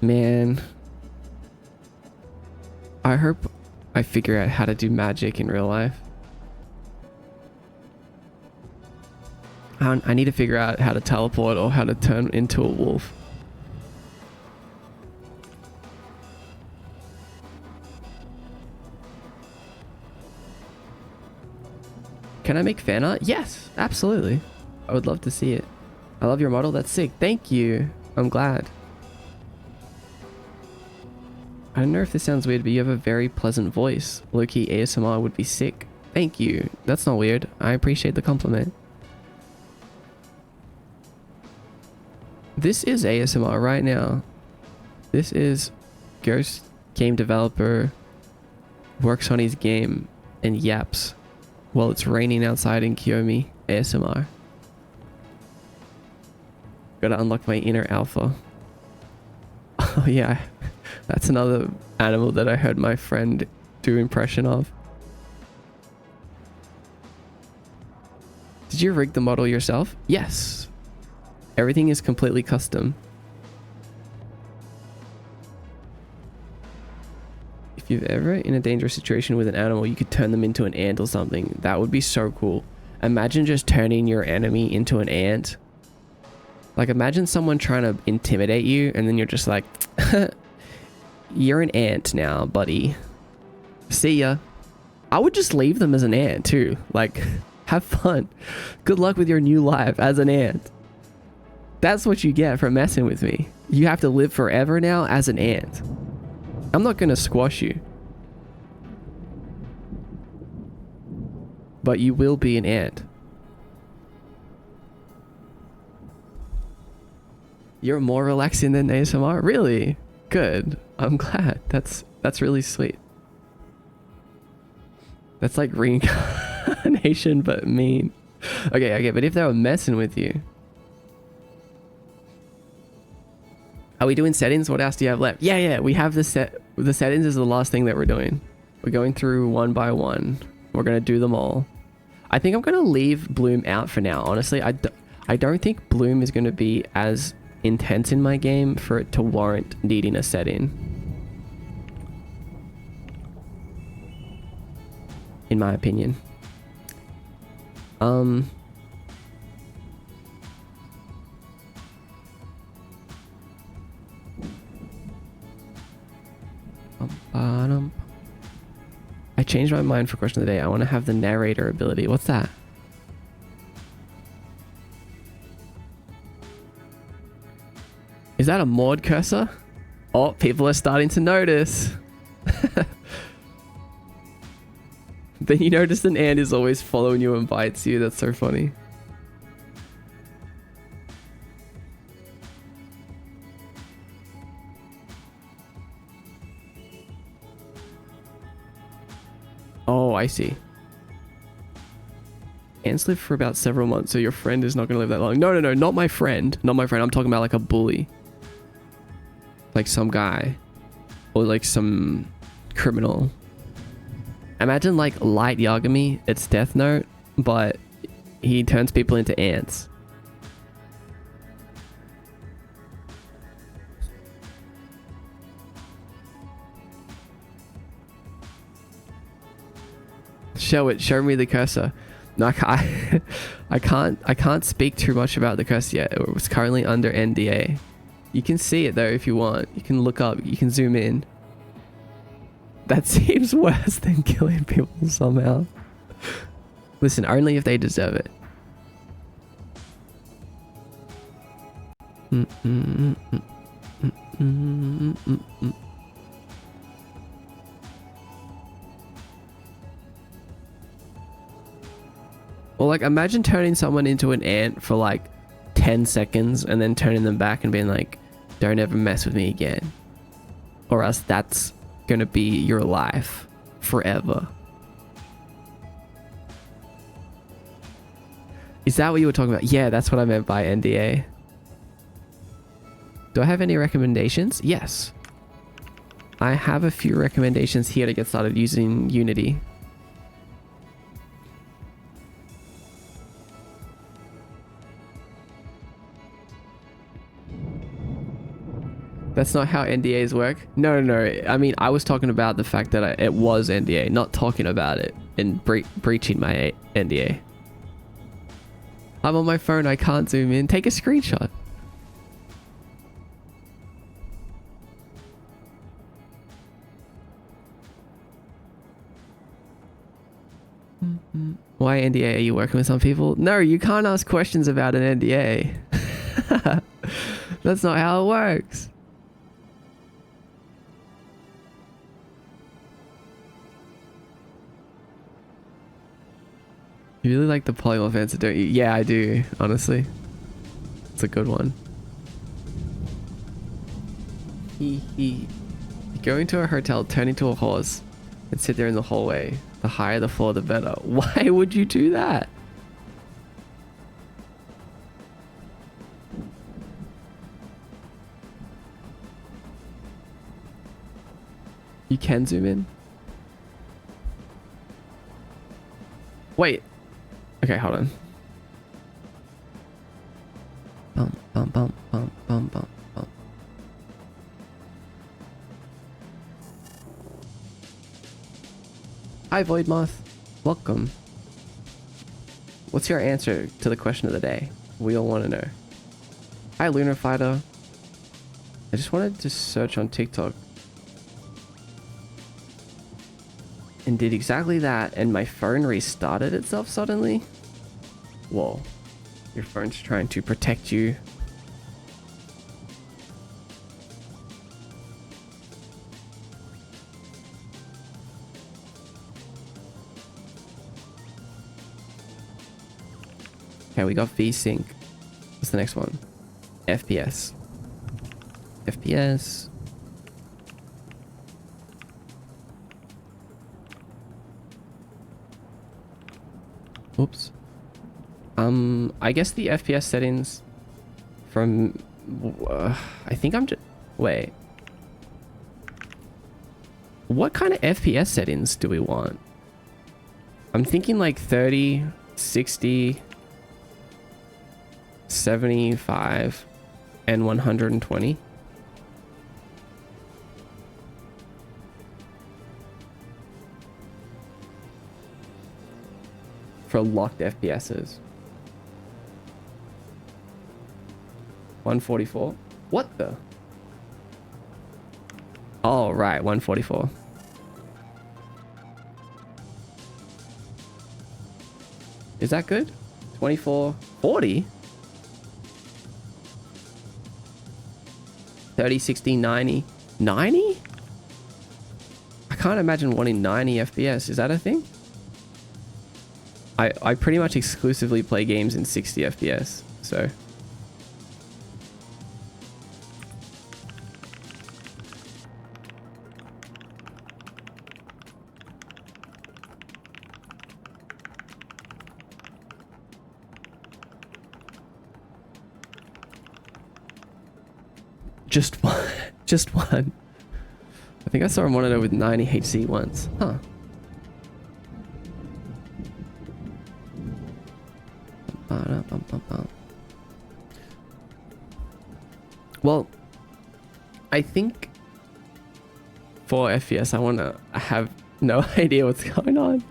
Man, I hope I figure out how to do magic in real life. I need to figure out how to teleport or how to turn into a wolf. Can I make fan art? Yes, absolutely. I would love to see it. I love your model. That's sick. Thank you. I'm glad. I don't know if this sounds weird, but you have a very pleasant voice. Low-key ASMR would be sick. Thank you. That's not weird. I appreciate the compliment. This is ASMR right now. This is Ghost game developer works on his game and yaps while it's raining outside in Kiyomi. ASMR. Gotta unlock my inner alpha. Oh yeah, that's another animal that I heard my friend do impression of. Did you rig the model yourself? Yes. Everything is completely custom. If you're ever in a dangerous situation with an animal, you could turn them into an ant or something. That would be so cool. Imagine just turning your enemy into an ant. Like, imagine someone trying to intimidate you, and then you're just like, you're an ant now, buddy. See ya. I would just leave them as an ant, too. Like, have fun. Good luck with your new life as an ant. That's what you get for messing with me. You have to live forever now as an ant. I'm not gonna squash you. But you will be an ant. You're more relaxing than ASMR? Really? Good. I'm glad. That's really sweet. That's like reincarnation, but mean. Okay, but if they were messing with you. Are we doing settings? What else do you have left? Yeah, we have the settings is the last thing that we're doing. We're going through one by one. We're gonna do them all. I think I'm gonna leave Bloom out for now. Honestly, I don't think Bloom is gonna be as intense in my game for it to warrant needing a setting. In my opinion. I changed my mind for question of the day. I want to have the narrator ability. What's that? Is that a mod cursor? Oh, people are starting to notice. Then you notice an ant is always following you and bites you. That's so funny. Oh, I see. Ants live for about several months, so your friend is not going to live that long. No, not my friend. Not my friend. I'm talking about like a bully. Like some guy. Or like some criminal. Imagine like Light Yagami. It's Death Note, but he turns people into ants. Show me the cursor. No, I can't speak too much about the cursor yet. It's currently under NDA. You can see it though if you want. You can look up, you can zoom in. That seems worse than killing people somehow. Listen, only if they deserve it. Well, like, imagine turning someone into an ant for like 10 seconds and then turning them back and being like, don't ever mess with me again. Or else that's gonna be your life forever. Is that what you were talking about? Yeah, that's what I meant by NDA. Do I have any recommendations? Yes. I have a few recommendations here to get started using Unity. That's not how NDAs work. No. I mean, I was talking about the fact that it was NDA, not talking about it and breaching my NDA. I'm on my phone. I can't zoom in. Take a screenshot. Why NDA? Are you working with some people? No, you can't ask questions about an NDA. That's not how it works. You really like the polymorph answer, don't you? Yeah, I do, honestly. It's a good one. You go into a hotel, turn into a horse, and sit there in the hallway. The higher the floor, the better. Why would you do that? You can zoom in. Wait. Okay, hold on. Bum, bum, bum, bum, bum, bum, bum. Hi, Void Moth. Welcome. What's your answer to the question of the day? We all want to know. Hi, Lunar Fighter. I just wanted to search on TikTok and did exactly that, and my phone restarted itself suddenly. Whoa. Your phone's trying to protect you. Okay, we got VSync. What's the next one? FPS. FPS. Oops. I guess the FPS settings from I think I'm just wait. What kind of FPS settings do we want? I'm thinking like 30, 60, 75 and 120. For locked FPSs. 144? What the? Oh, right, 144. Is that good? 24, 40? 30, 60, 90. 90? I can't imagine wanting 90 FPS. Is that a thing? I pretty much exclusively play games in 60 FPS, so. Just one. Just one. I think I saw a monitor with 90 HC once. Huh. Well, I think for FPS, I want to have no idea what's going on.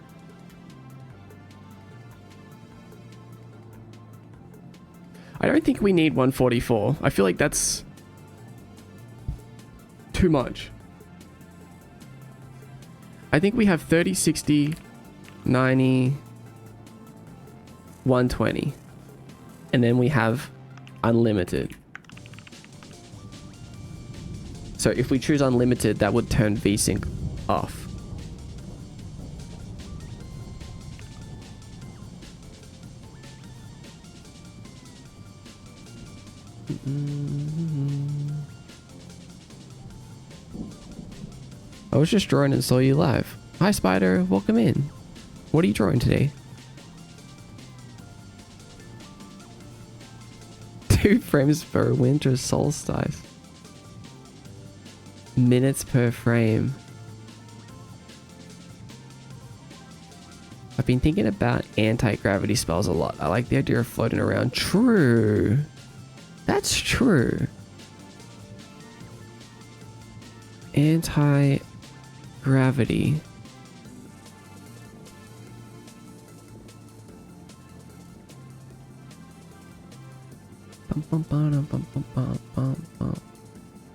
I don't think we need 144. I feel like that's too much. I think we have 30, 60, 90, 120. And then we have unlimited. So if we choose unlimited, that would turn VSync off. I was just drawing and saw you live. Hi Spider, welcome in. What are you drawing today? 2 frames per winter solstice. Minutes per frame. I've been thinking about anti-gravity spells a lot. I like the idea of floating around. True. That's true. Anti-gravity. Bum, bum, bum, bum, bum, bum, bum, bum.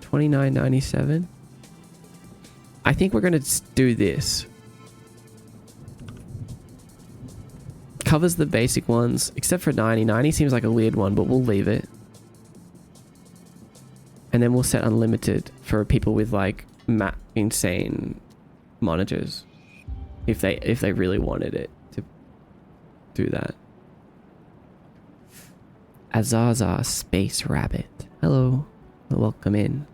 29.97. I think we're gonna do this. covers the basic ones, except for 90. 90 seems like a weird one, but we'll leave it. And then we'll set unlimited for people with like insane monitors. If they really wanted it to do that. Azaza Space Rabbit. Hello. Welcome in.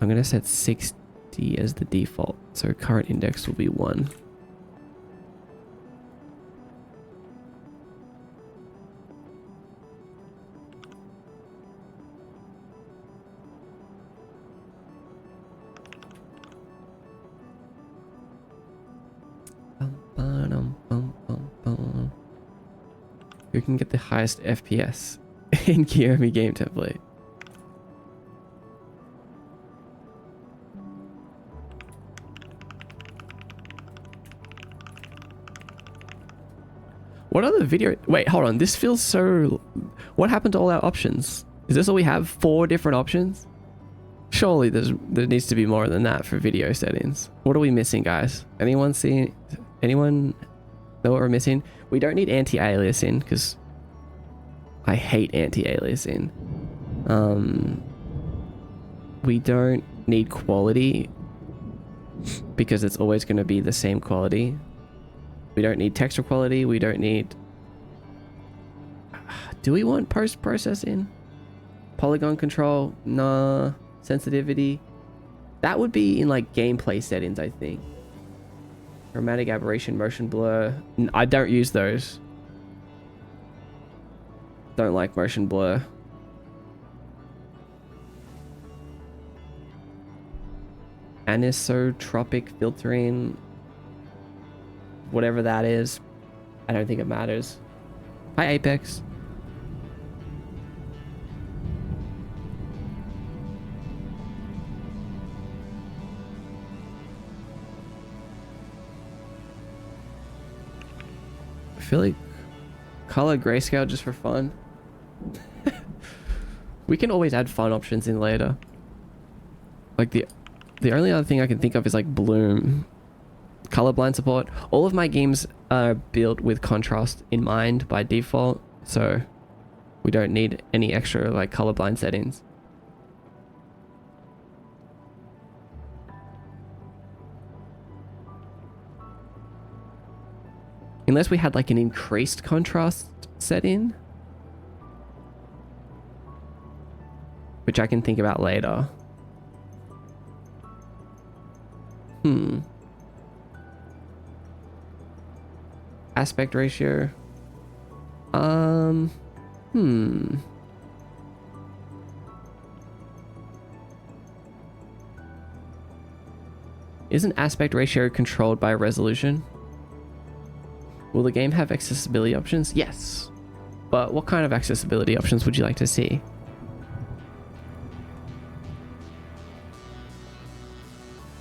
I'm gonna set 60 as the default, so current index will be 1. Who can get the highest FPS in Kiyomi game template? What other video? Wait, hold on. This feels so... What happened to all our options? Is this all we have? 4 different options? Surely there needs to be more than that for video settings. What are we missing, guys? Anyone see... Anyone know what we're missing? We don't need anti-aliasing because I hate anti-aliasing. We don't need quality because it's always going to be the same quality. We don't need texture quality. We don't need... Do we want post-processing? Polygon control? Nah. Sensitivity? That would be in like gameplay settings, I think. Chromatic aberration, motion blur. I don't use those. Don't like motion blur. Anisotropic filtering. Whatever that is. I don't think it matters. Hi, Apex. I feel like color grayscale just for fun. We can always add fun options in later. Like the only other thing I can think of is like bloom. Colorblind support. All of my games are built with contrast in mind by default, so we don't need any extra like colorblind settings. Unless we had like an increased contrast setting, which I can think about later. Aspect ratio. Isn't aspect ratio controlled by resolution? Will the game have accessibility options? Yes. But what kind of accessibility options would you like to see?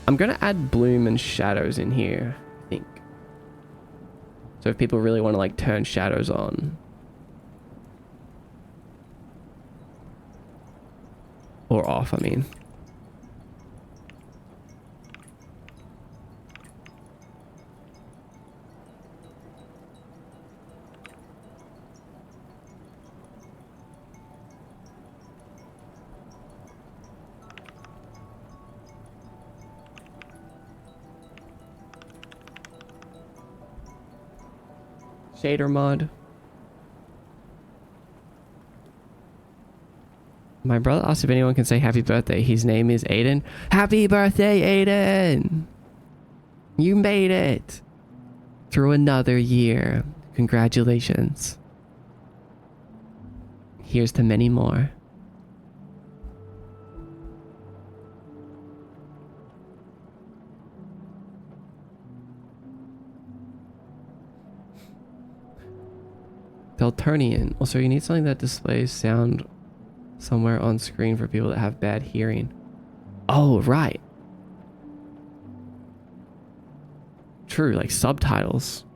I'm gonna add bloom and shadows in here, I think. So if people really want to like turn shadows on. Or off, I mean. Shader mod. My brother asked if anyone can say happy birthday. His name is Aiden. Happy birthday, Aiden! You made it through another year. Congratulations. Here's to many more. Delturnian. Also, you need something that displays sound somewhere on screen for people that have bad hearing. Oh, right. True, like subtitles.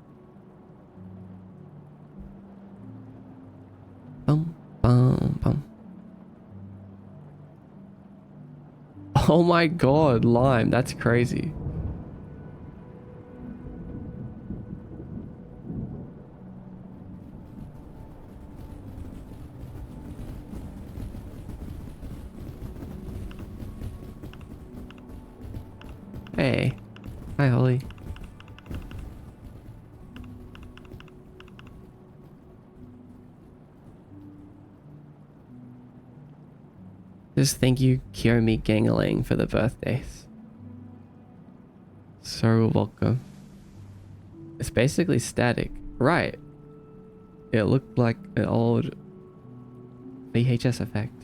Bum, bum, bum. Oh my god, Lime, that's crazy. Hey. Hi, Holly. Just thank you, Kiyomi Gangalang, for the birthdays. So welcome. It's basically static. Right. It looked like an old VHS effect.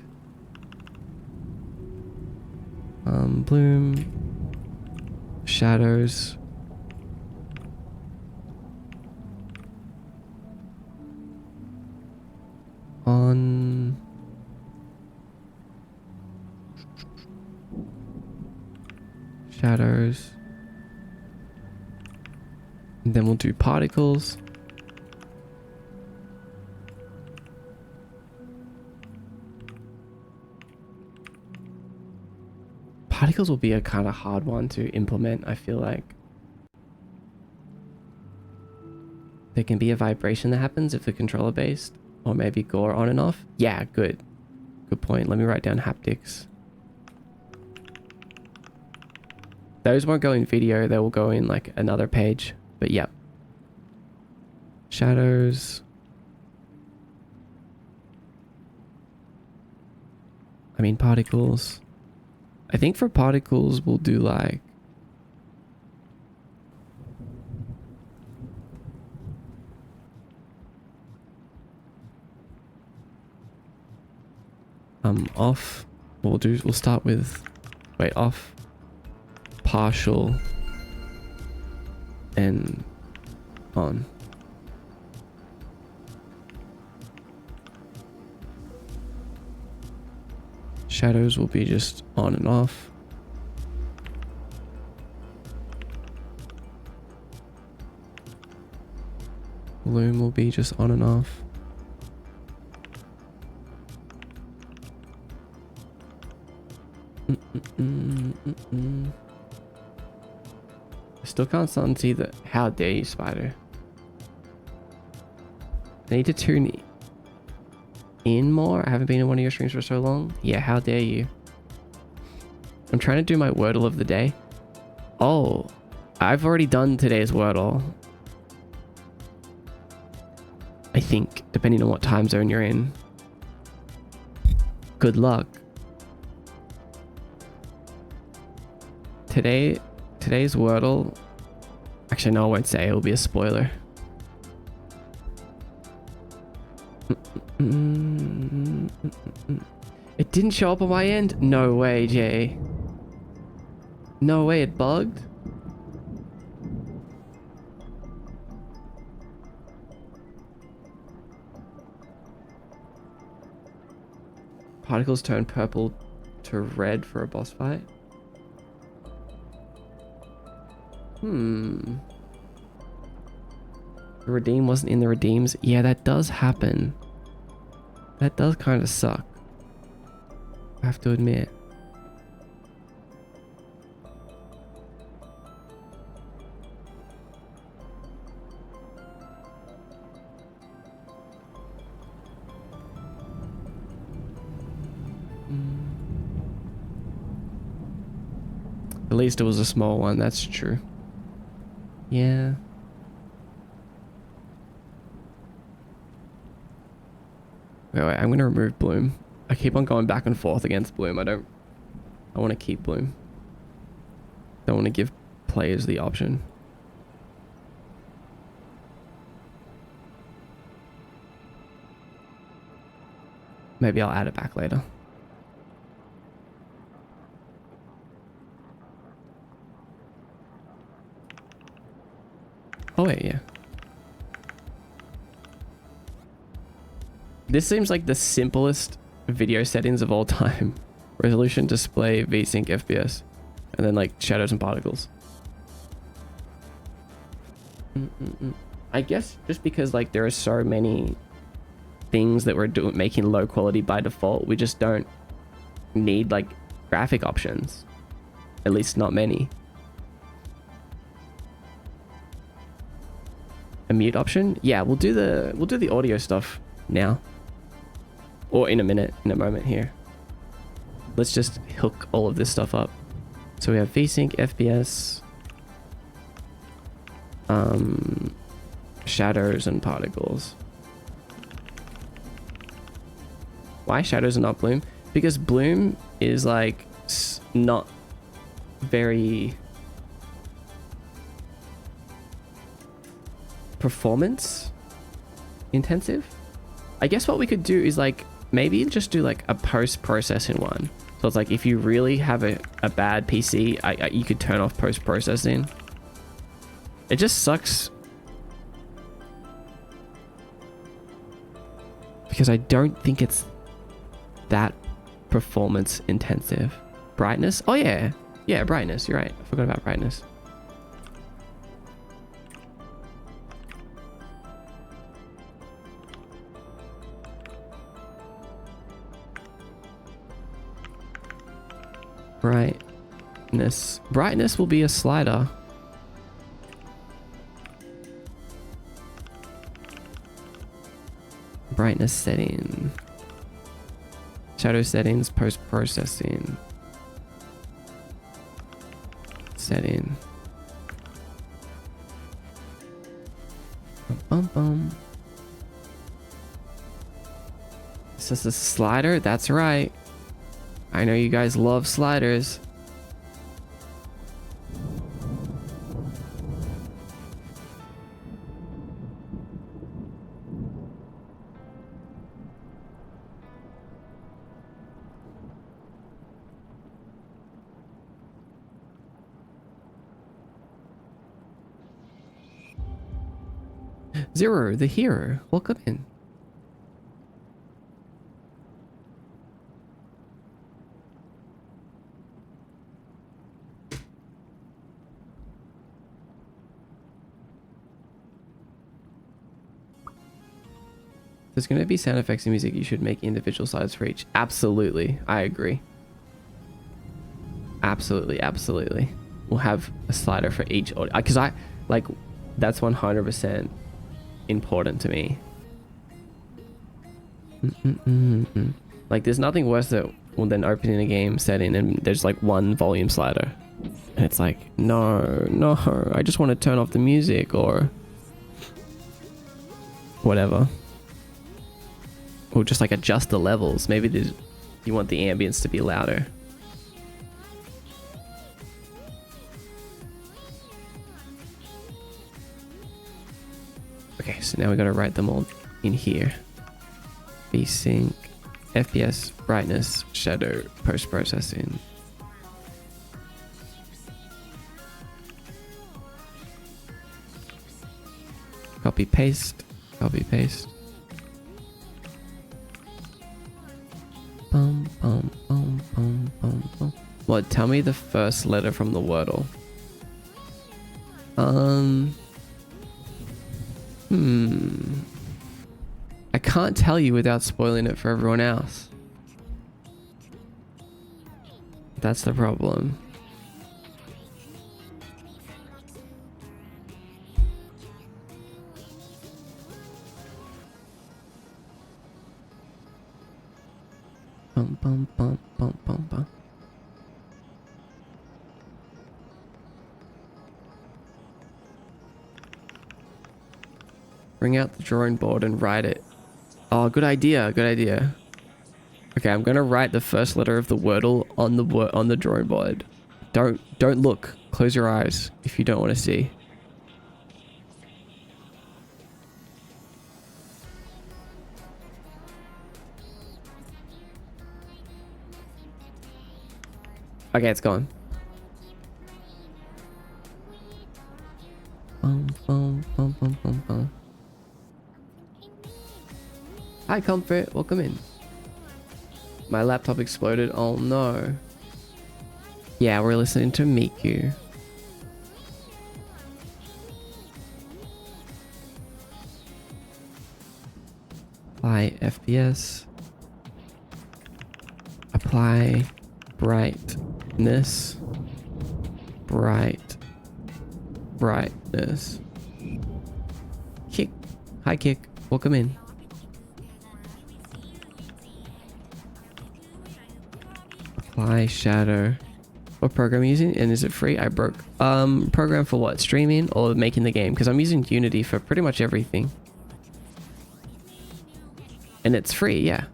Bloom. Shadows. On. Shadows. And then we'll do particles. Particles will be a kind of hard one to implement, I feel like. There can be a vibration that happens if the controller based, or maybe gore on and off. Yeah, good. Good point. Let me write down haptics. Those won't go in video, they will go in like another page, but yeah. Shadows. I mean particles. I think for particles we'll do like off. We'll start with off, partial, and on. Shadows will be just on and off. Bloom will be just on and off. I still can't see the how dare you, spider. I need to tune in more. I haven't been in one of your streams for so long. Yeah, how dare you. I'm trying to do my Wordle of the day. Oh, I've already done today's Wordle. I think, depending on what time zone you're in. Good luck. Today's Wordle... Actually, no, I won't say. It'll be a spoiler. It didn't show up on my end? No way, Jay. No way, it bugged? Particles turn purple to red for a boss fight? The redeem wasn't in the redeems. Yeah, that does happen. That does kind of suck, I have to admit. At least it was a small one, that's true. Yeah. Wait, I'm gonna remove Bloom. I keep on going back and forth against Bloom. I want to keep Bloom. Don't want to give players the option. Maybe I'll add it back later. Oh wait, yeah. This seems like the simplest video settings of all time. Resolution, display, VSync, FPS. And then like shadows and particles. I guess just because like there are so many things that we're making low quality by default, we just don't need like graphic options. At least not many. A mute option? Yeah, we'll do the audio stuff now. Or in a moment here. Let's just hook all of this stuff up. So we have VSync, FPS, shadows and particles. Why shadows and not bloom? Because bloom is like not very performance intensive. I guess what we could do is like maybe just do like a post-processing one. So it's like if you really have a bad PC, you could turn off post-processing. It just sucks because I don't think it's that performance intensive. Brightness? Oh yeah. Yeah, brightness. You're right. I forgot about brightness. Brightness. Brightness will be a slider. Brightness setting. Shadow settings, post-processing. Setting. Bum bum. Is this a slider? That's right. I know you guys love sliders. Zero, the hero. Welcome in. There's going to be sound effects and music. You should make individual sliders for each. Absolutely. I agree. Absolutely. Absolutely. We'll have a slider for each audio. Because I, like, that's 100% important to me. Like, there's nothing worse than opening a game setting and there's like one volume slider. And it's like, no, I just want to turn off the music or whatever. Or just like adjust the levels. Maybe you want the ambience to be louder. Okay, so now we got to write them all in here. VSync, FPS, brightness, shadow, post-processing. Copy, paste, copy, paste. Bum, bum, bum, bum, bum, bum. What? Tell me the first letter from the Wordle. I can't tell you without spoiling it for everyone else. That's the problem. Bum, bum, bum, bum, bum, bum. Bring out the drawing board and write it. Oh, good idea. Good idea. Okay, I'm gonna write the first letter of the Wordle on the drawing board. Don't look. Close your eyes if you don't want to see. Okay, it's gone. Bum, bum, bum, bum, bum, bum. Hi, Comfort. Welcome in. My laptop exploded. Oh, no. Yeah, we're listening to Miku. Apply FPS. Apply brightness. Brightness. Kick. Hi, Kick. Welcome in. Apply shadow. What program are you using, and is it free? I broke. Program for what? Streaming or making the game? Because I'm using Unity for pretty much everything. And it's free, yeah.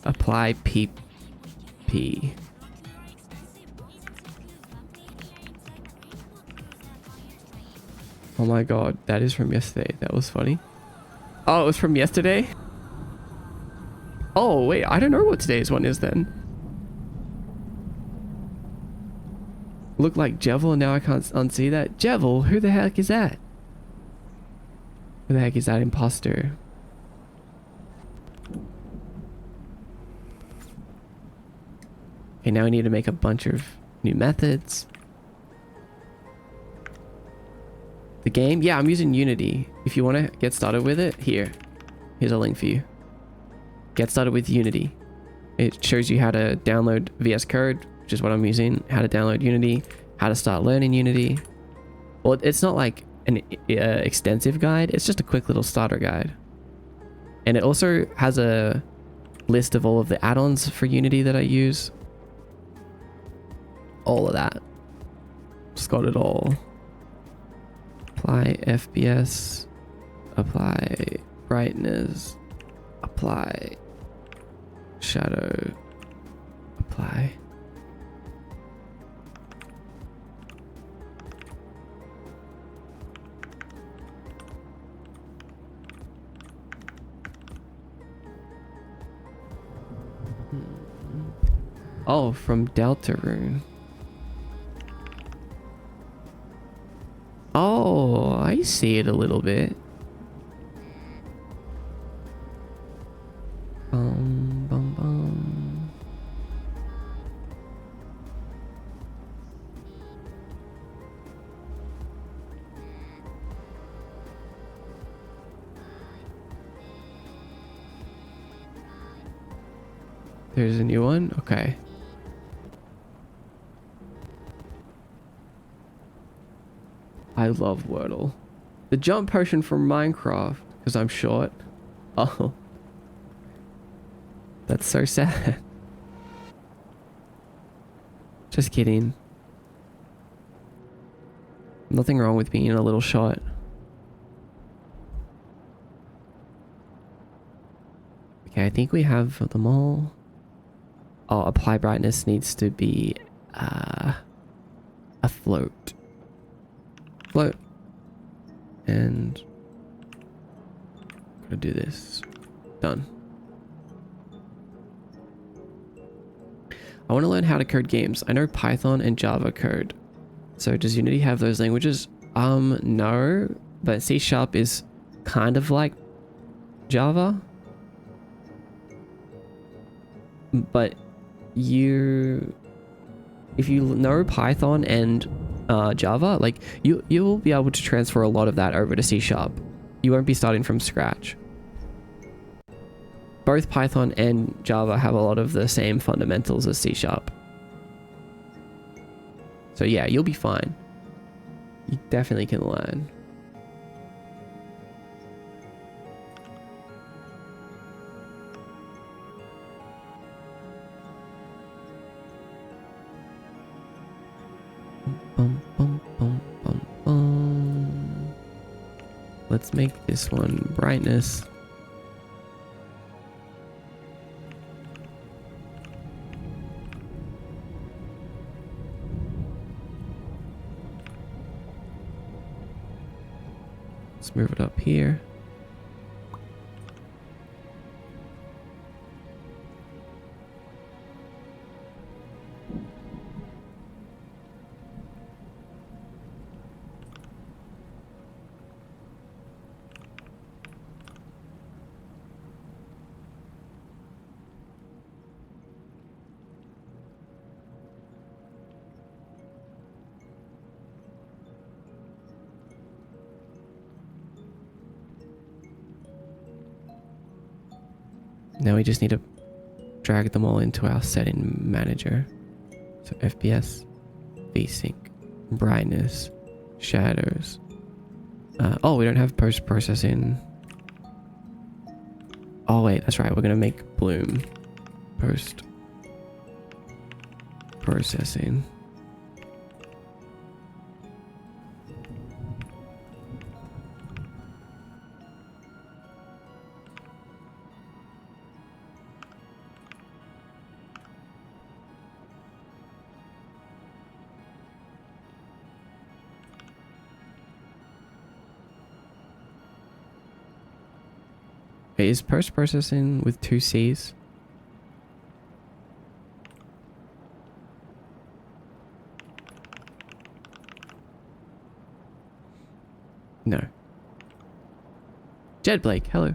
Apply PP. Oh my god, that is from yesterday. That was funny. Oh, it was from yesterday? Oh, wait, I don't know what today's one is then. Looked like Jevil, and now I can't unsee that. Jevil? Who the heck is that? Who the heck is that imposter? Okay, now I need to make a bunch of new methods. The game? Yeah, I'm using Unity. If you want to get started with it, here's a link for you. Get started with Unity. It shows you how to download VS Code, which is what I'm using, how to download Unity, how to start learning Unity. Well, it's not like an extensive guide, it's just a quick little starter guide. And it also has a list of all of the add-ons for Unity that I use. All of that. Just got it all. Apply FPS, apply brightness, apply shadow, apply. Oh, from Deltarune. Oh, I see it a little bit. Bum, bum, bum. There's a new one? Okay. I love Wordle. The jump potion from Minecraft, because I'm short. Oh. That's so sad. Just kidding. Nothing wrong with being a little short. Okay, I think we have them all. Oh, apply brightness needs to be a float. Float. And I'm gonna do this. Done. I want to learn how to code games. I know Python and Java code. So does Unity have those languages? No, but C# is kind of like Java. But if you know Python and Java, like you'll be able to transfer a lot of that over to C#. You won't be starting from scratch. Both Python and Java have a lot of the same fundamentals as C#. So yeah, you'll be fine. You definitely can learn. Bum, bum, bum, bum, bum. Let's make this one brightness. Let's move it up here. Now we just need to drag them all into our setting manager. So FPS, VSync, brightness, shadows. Oh, we don't have post-processing. Oh wait, that's right. We're gonna make bloom. Post processing. Wait, is post processing with 2 C's? No. Jed Blake, hello.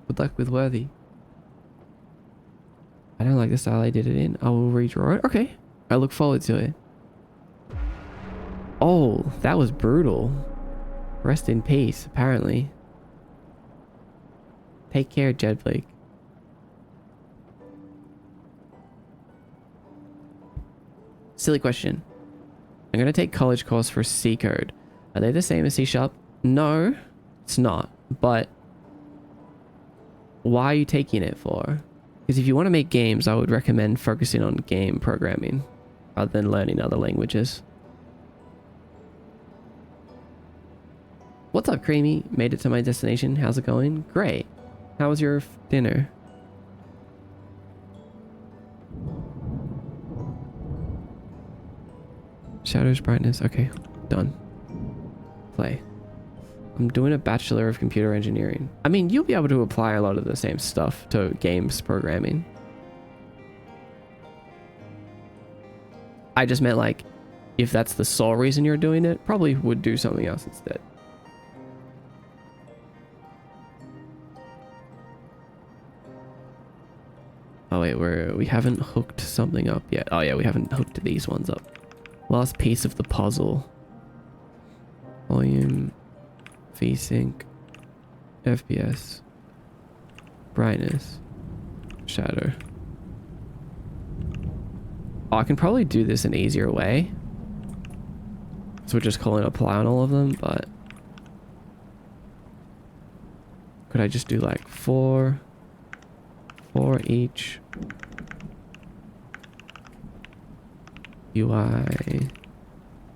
Good luck with Worthy. I don't like the style I did it in. I will redraw it. Okay. I look forward to it. Oh, that was brutal. Rest in peace, apparently. Take care, Jed Blake. Silly question. I'm going to take college course for C code. Are they the same as C Sharp? No, it's not. But why are you taking it for? Because if you want to make games, I would recommend focusing on game programming rather than learning other languages. What's up, Creamy? Made it to my destination. How's it going? Great. How was your dinner? Shadows, brightness. Okay, done. Play. I'm doing a Bachelor of Computer Engineering. I mean, you'll be able to apply a lot of the same stuff to games programming. I just meant like, if that's the sole reason you're doing it, probably would do something else instead. Oh wait, we haven't hooked something up yet. Oh yeah, we haven't hooked these ones up. Last piece of the puzzle. Volume, VSync, FPS, brightness, shadow. Oh, I can probably do this an easier way. So we're just calling apply on all of them, but could I just do like 4 each? UI.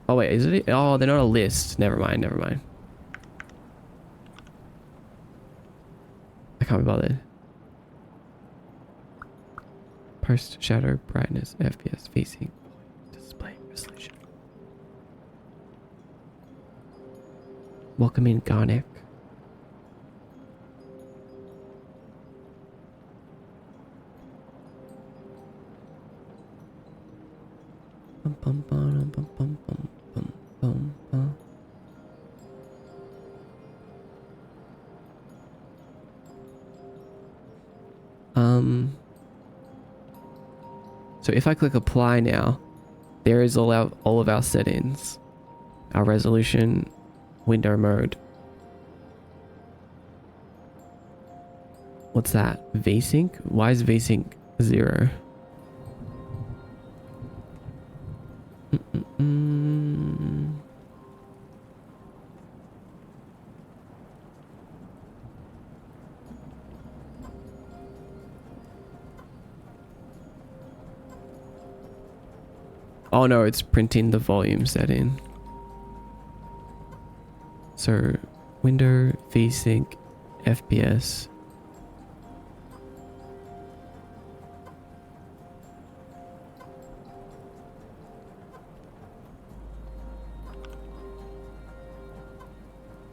Oh wait, is it? Oh, they're not a list. Never mind, never mind. I can't be bothered. Post, shadow, brightness, FPS, VSync, display, resolution. Welcome in, Garnek. So if I click apply now, there is all of our settings, our resolution, window mode. What's that? VSync? Why is VSync 0? Oh no, it's printing the volume setting. So, window, VSync, FPS.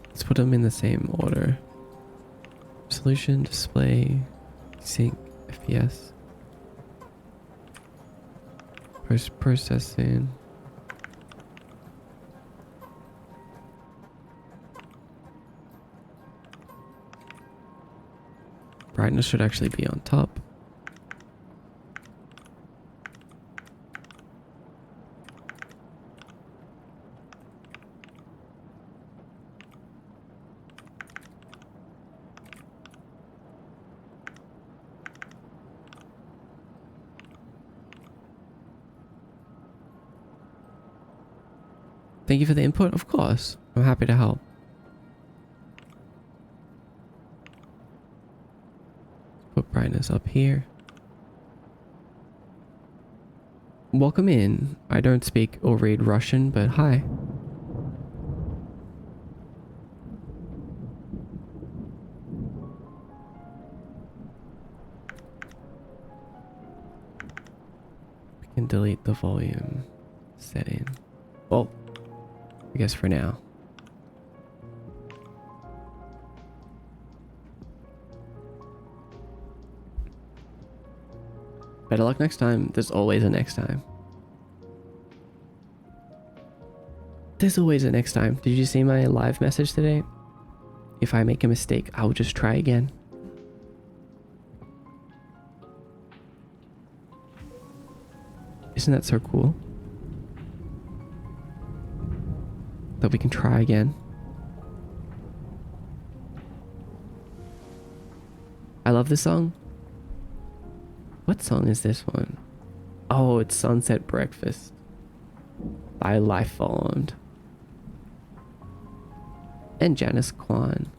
Let's put them in the same order. Resolution, display, sync, FPS. Post-processing. Brightness should actually be on top. Thank you for the input. Of course. I'm happy to help. Put brightness up here. Welcome in. I don't speak or read Russian, but hi. We can delete the volume setting. Well, I guess for now. Better luck next time. There's always a next time. There's always a next time. Did you see my live message today? If I make a mistake, I'll just try again. Isn't that so cool? That we can try again. I love this song. What song is this one? Oh, it's Sunset Breakfast by Lifeformed and Janice Kwan.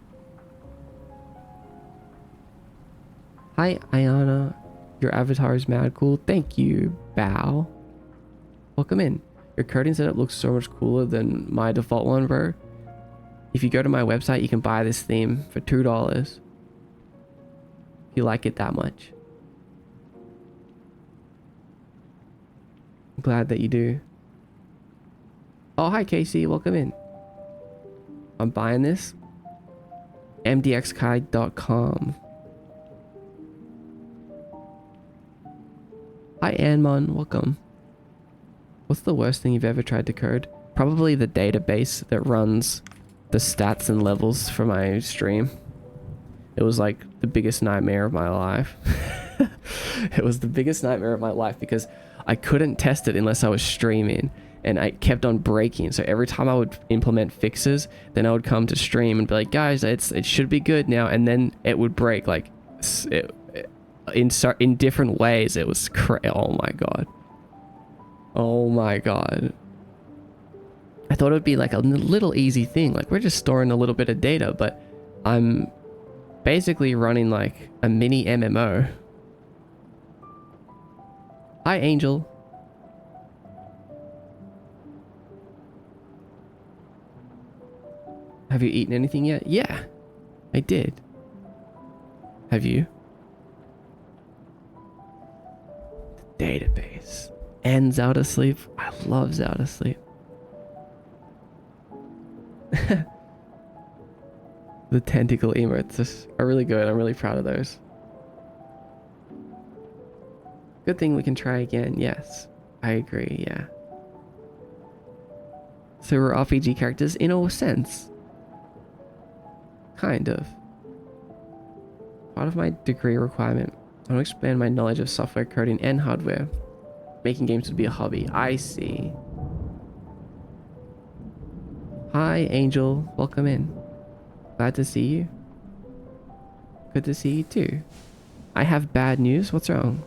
Hi, Ayana. Your avatar is mad cool. Thank you, Bao. Welcome in. Your curtain setup looks so much cooler than my default one, bro. If you go to my website, you can buy this theme for $2. If you like it that much. I'm glad that you do. Oh, hi, Casey. Welcome in. I'm buying this. mdxkai.com. Hi, Anmon. Welcome. What's the worst thing you've ever tried to code? Probably the database that runs the stats and levels for my stream. It was like the biggest nightmare of my life. It was the biggest nightmare of my life because I couldn't test it unless I was streaming, and I kept on breaking. So every time I would implement fixes, then I would come to stream and be like, guys, it should be good now, and then it would break like in different ways. It was oh my god. Oh my god. I thought it would be like a little easy thing, like we're just storing a little bit of data, but I'm basically running like a mini MMO. Hi, Angel. Have you eaten anything yet? Yeah, I did. Have you? The database. And Zelda Sleep. I love Zelda Sleep. The tentacle emotes are really good. I'm really proud of those. Good thing we can try again. Yes, I agree. Yeah. So we're RPG characters in a sense. Kind of. Part of my degree requirement. I want to expand my knowledge of software coding and hardware. Making games would be a hobby. I see. Hi, Angel. Welcome in. Glad to see you. Good to see you too. I have bad news. What's wrong?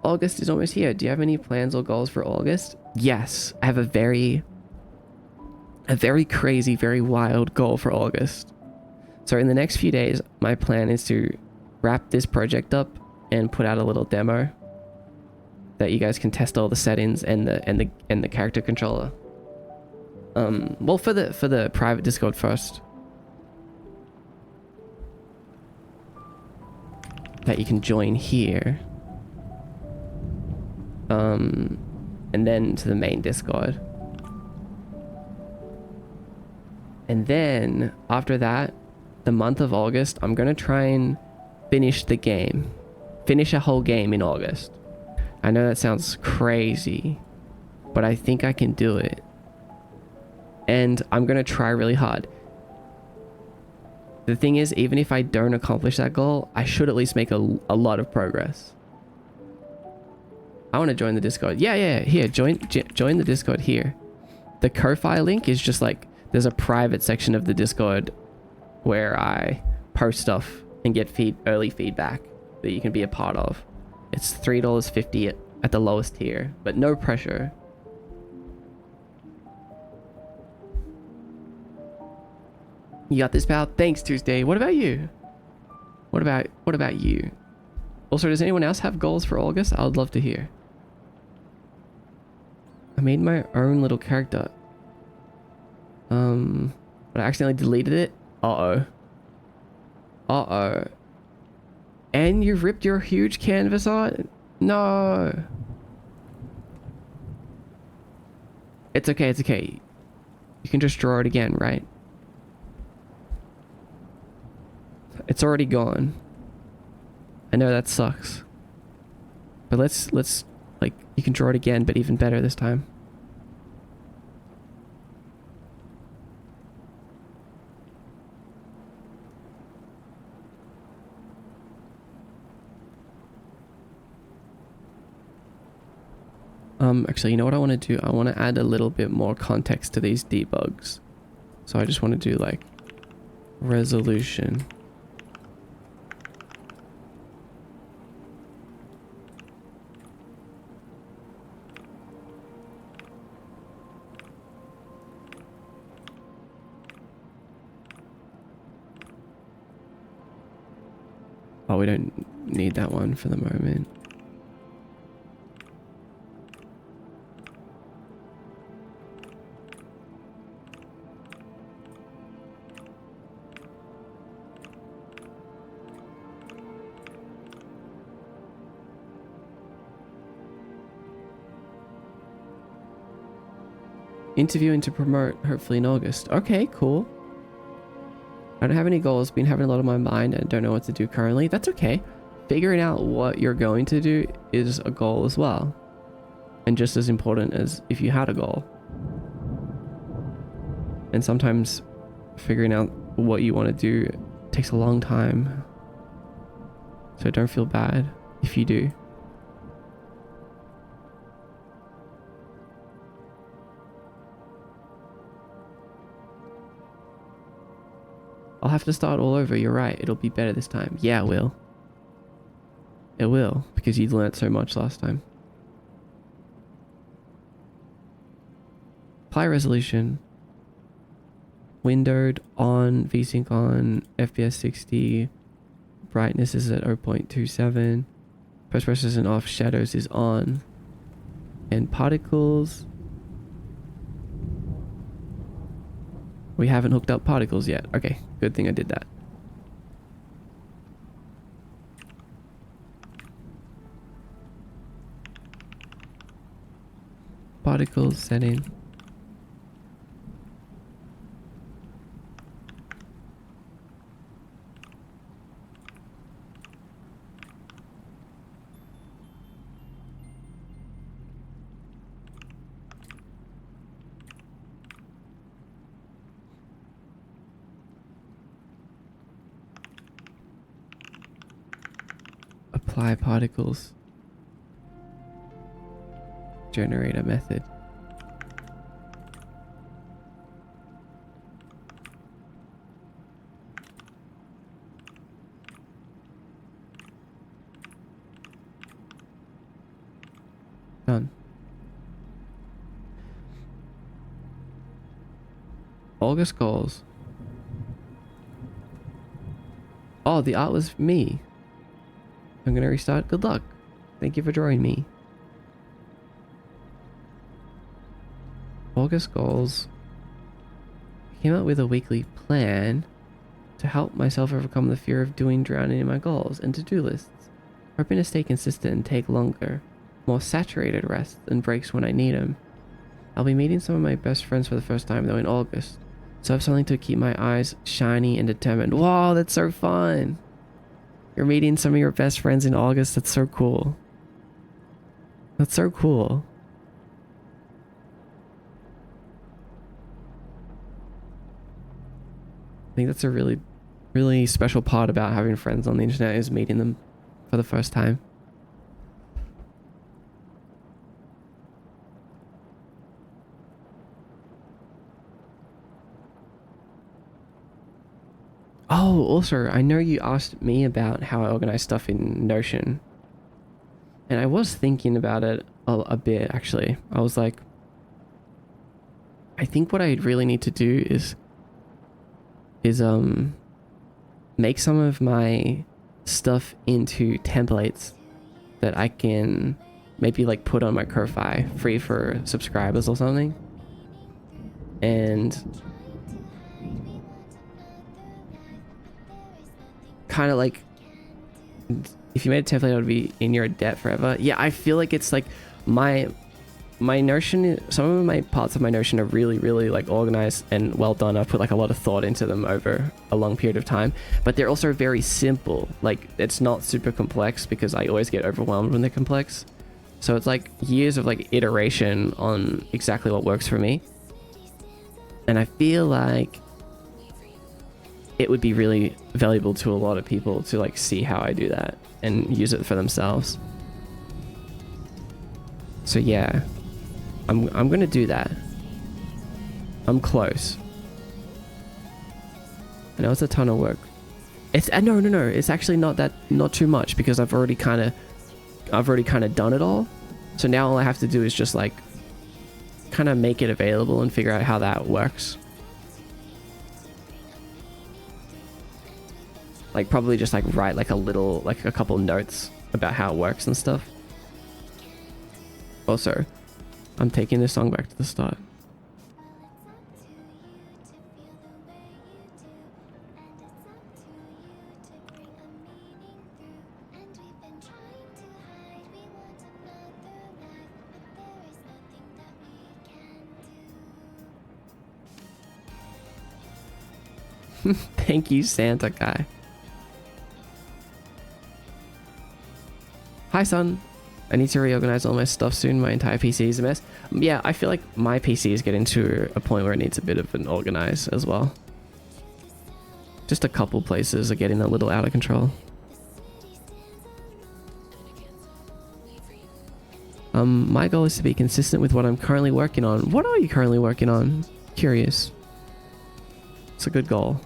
August is almost here. Do you have any plans or goals for August? Yes, I have a very crazy, very wild goal for August. So in the next few days, my plan is to wrap this project up and put out a little demo that you guys can test all the settings and the character controller. Well, for the private Discord first, that you can join here. And then to the main Discord. And then after that, the month of August, I'm gonna try and finish the game. Finish a whole game in August. I know that sounds crazy, but I think I can do it. And I'm gonna try really hard. The thing is, even if I don't accomplish that goal, I should at least make a lot of progress. I want to join the Discord. Yeah. Here, join the Discord here. The Ko-Fi link is just like, there's a private section of the Discord where I post stuff and get early feedback that you can be a part of. It's $3.50 at the lowest tier, but no pressure. You got this, pal? Thanks, Tuesday. What about you? What about you? Also, does anyone else have goals for August? I would love to hear. I made my own little character. But I accidentally deleted it. Uh-oh. Uh-oh. And you ripped your huge canvas art? No. It's okay, it's okay. You can just draw it again, right? It's already gone. I know that sucks. But let's like, you can draw it again, but even better this time. Actually, you know what I want to do? I want to add a little bit more context to these debugs. So I just want to do like resolution. Oh, we don't need that one for the moment. Interviewing to promote, hopefully in August. Okay, cool. I don't have any goals, been having a lot on my mind and don't know what to do currently. That's okay. Figuring out what you're going to do is a goal as well. And just as important as if you had a goal. And sometimes figuring out what you want to do takes a long time. So don't feel bad if you do. I'll have to start all over, you're right. It'll be better this time. Yeah, it will. It will, because you learnt so much last time. Apply resolution. Windowed on, VSync on, FPS 60. Brightness is at 0.27. Post-processing off, shadows is on. And particles. We haven't hooked up particles yet. Okay, good thing I did that. Particles setting. Apply particles. Generate a method. Done. August goals. Oh, the art was me. I'm gonna restart. Good luck. Thank you for drawing me. August goals. I came up with a weekly plan to help myself overcome the fear of drowning in my goals and to-do lists. Hoping to stay consistent and take longer, more saturated rests and breaks when I need them. I'll be meeting some of my best friends for the first time though in August, so I have something to keep my eyes shiny and determined. Wow, that's so fun! You're meeting some of your best friends in August. That's so cool. That's so cool. I think that's a really, really special part about having friends on the internet is meeting them for the first time. Oh, also, I know you asked me about how I organize stuff in Notion. And I was thinking about it a bit, actually. I was like, I think what I really need to do is make some of my stuff into templates that I can maybe like put on my Ko-fi free for subscribers or something. And kind of like, if you made a template, it would be in your debt forever. Yeah, I feel like it's like my Notion, some of my parts of my Notion are really like organized and well done. I've put like a lot of thought into them over a long period of time, but they're also very simple. Like, it's not super complex because I always get overwhelmed when they're complex. So it's like years of like iteration on exactly what works for me. And I feel like it would be really valuable to a lot of people to like see how I do that and use it for themselves. So yeah, I'm gonna do that. I'm close. I know it's a ton of work. It's no. It's actually not too much because I've already kind of done it all. So now all I have to do is just like kind of make it available and figure out how that works. Like probably just like write like a couple notes about how it works and stuff. Also, I'm taking this song back to the start. Thank you, Santa guy. Hi, son. I need to reorganize all my stuff soon. My entire PC is a mess. Yeah, I feel like my PC is getting to a point where it needs a bit of an organize as well. Just a couple places are getting a little out of control. My goal is to be consistent with what I'm currently working on. What are you currently working on? Curious. It's a good goal.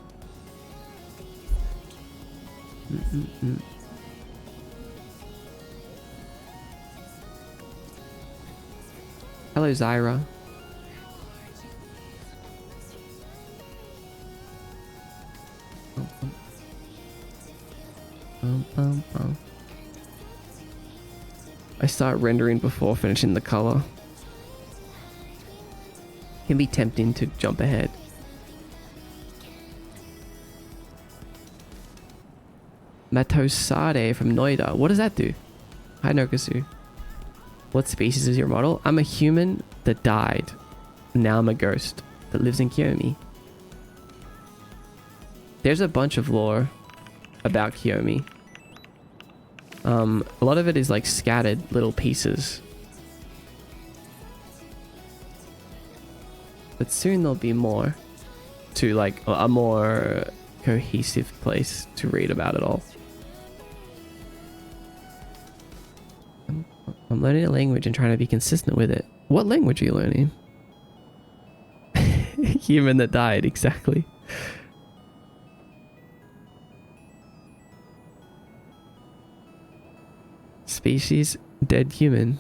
Hello, Zyra. I start rendering before finishing the color. Can be tempting to jump ahead. Matosade from Noida. What does that do? Hi, Nokasu. What species is your model? I'm a human that died. Now I'm a ghost that lives in Kiyomi. There's a bunch of lore about Kiyomi. A lot of it is like scattered little pieces. But soon there'll be more to like a more cohesive place to read about it all. I'm learning a language and trying to be consistent with it. What language are you learning? Human that died, exactly. Species, dead human.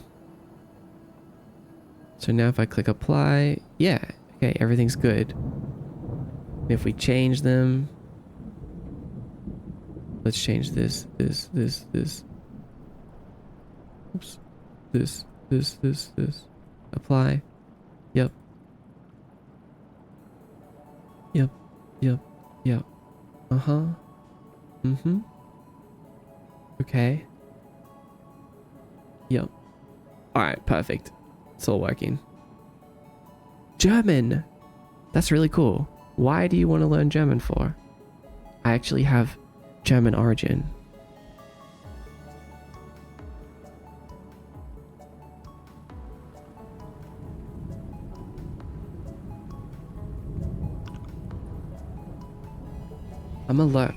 So now if I click apply, yeah, okay, everything's good. If we change them, let's change this. Oops. This. Apply. Yep. Uh-huh. Okay. Yep. Alright, perfect. It's all working. German! That's really cool. Why do you want to learn German for? I actually have German origin. I'm a lurk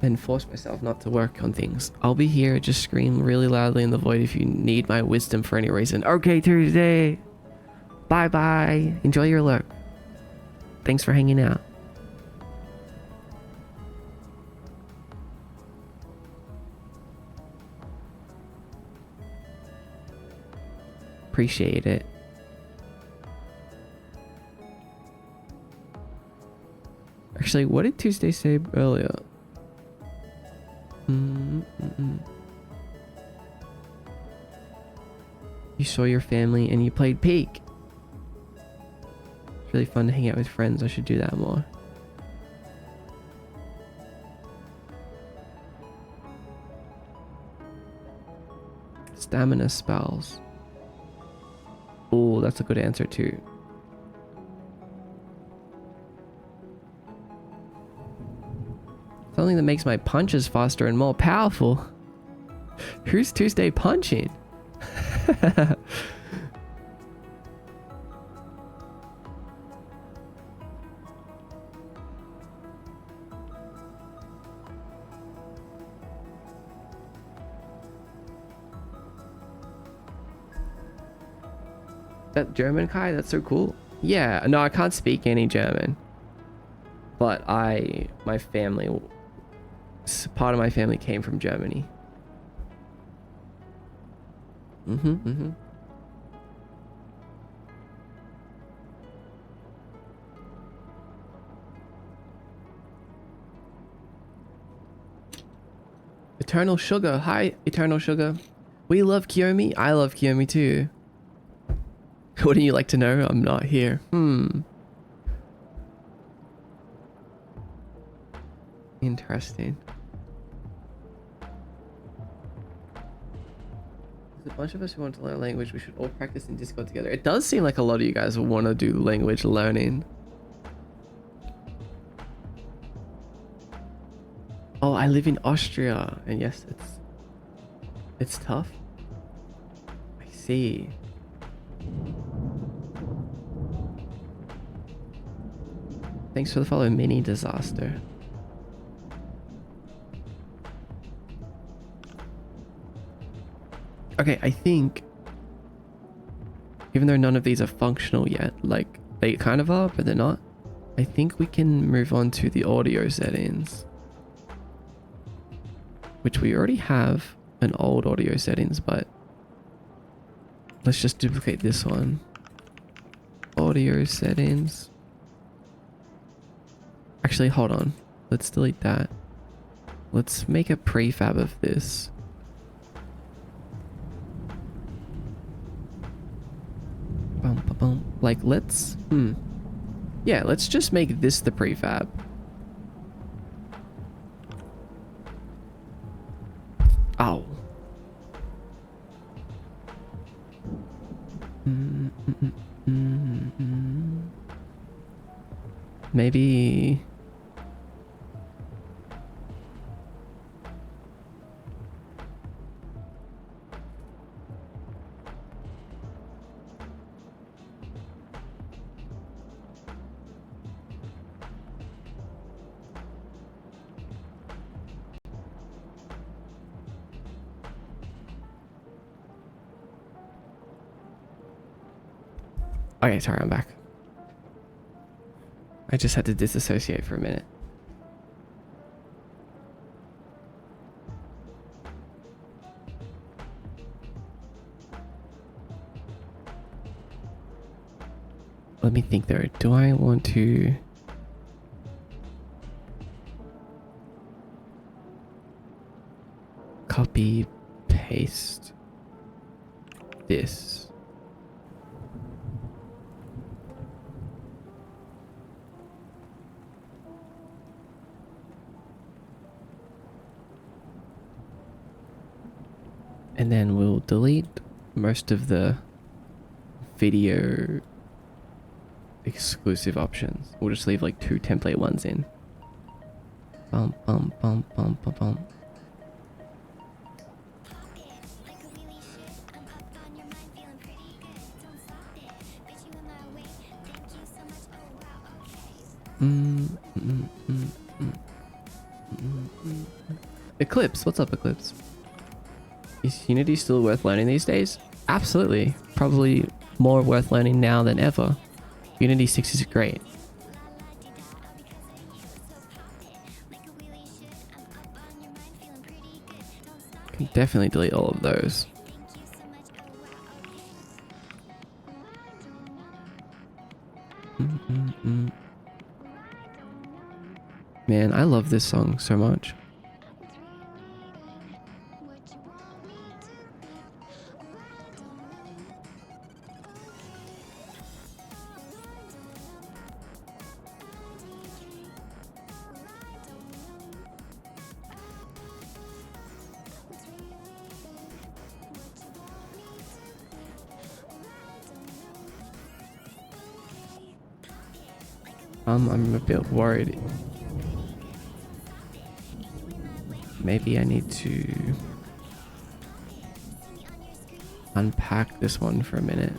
and force myself not to work on things. I'll be here, just scream really loudly in the void if you need my wisdom for any reason. Okay, Tuesday. Bye bye. Enjoy your lurk. Thanks for hanging out. Appreciate it. Actually, what did Tuesday say earlier? Mm-mm. You saw your family and you played Peak. It's really fun to hang out with friends. I should do that more. Stamina spells. Oh, that's a good answer too. Something that makes my punches faster and more powerful. Who's Tuesday punching? That German Kai? That's so cool. Yeah, no, I can't speak any German. But my family, part of my family came from Germany. Eternal Sugar. Hi, Eternal Sugar. We love Kiyomi. I love Kiyomi too. Wouldn't you like to know? I'm not here. Interesting. There's a bunch of us who want to learn language. We should all practice in Discord together. It does seem like a lot of you guys want to do language learning. Oh, I live in Austria, and yes, it's tough. I see. Thanks for the follow, Mini Disaster. Okay, I think, even though none of these are functional yet, like they kind of are, but they're not, I think we can move on to the audio settings, which we already have an old audio settings, but let's just duplicate this one. Audio settings. Actually, hold on. Let's delete that. Let's make a prefab of this. Like, let's... Yeah, let's just make this the prefab. Ow. Maybe... Okay, sorry, I'm back. I just had to disassociate for a minute. Let me think though. Do I want to... copy, paste this? And then we'll delete most of the video exclusive options. We'll just leave like 2 template ones in. Bum, bum, bum, bum, bum, bum. Eclipse, what's up, Eclipse? Is Unity still worth learning these days? Absolutely. Probably more worth learning now than ever. Unity 6 is great. Can definitely delete all of those. Man, I love this song so much. I'm a bit worried. Maybe I need to unpack this one for a minute.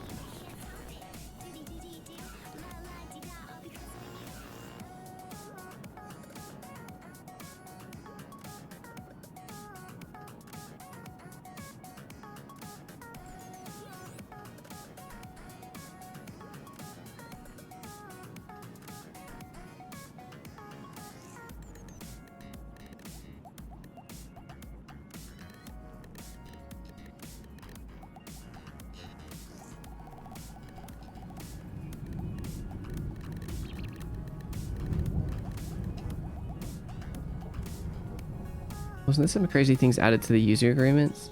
Wasn't there some crazy things added to the user agreements?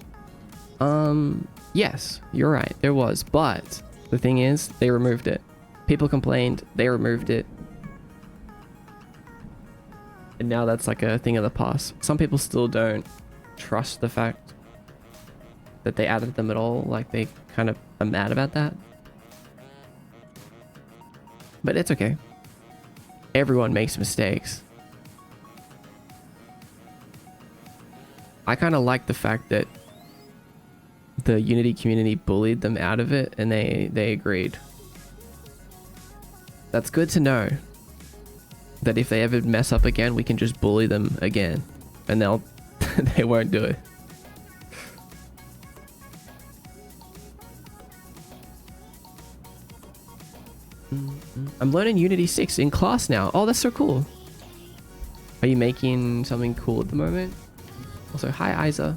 Yes, you're right. There was, but the thing is, they removed it. People complained, they removed it. And now that's like a thing of the past. Some people still don't trust the fact that they added them at all. Like they kind of are mad about that. But it's okay. Everyone makes mistakes. I kind of like the fact that the Unity community bullied them out of it and they agreed. That's good to know. That if they ever mess up again, we can just bully them again. And they won't do it. I'm learning Unity 6 in class now. Oh, that's so cool. Are you making something cool at the moment? Also, hi, Isa.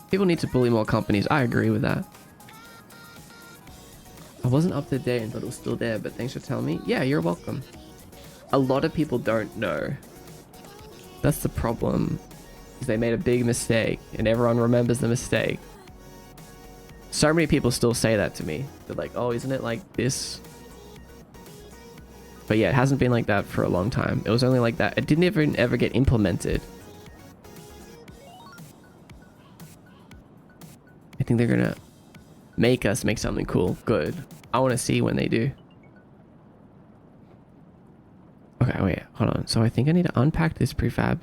People need to bully more companies. I agree with that. I wasn't up to date and thought it was still there, but thanks for telling me. Yeah, you're welcome. A lot of people don't know. That's the problem. Is they made a big mistake and everyone remembers the mistake. So many people still say that to me. They're like, oh, isn't it like this? But yeah, it hasn't been like that for a long time. It was only like that. It didn't even ever get implemented. I think they're gonna make us make something cool. Good. I want to see when they do. Okay, wait, hold on. So I think I need to unpack this prefab.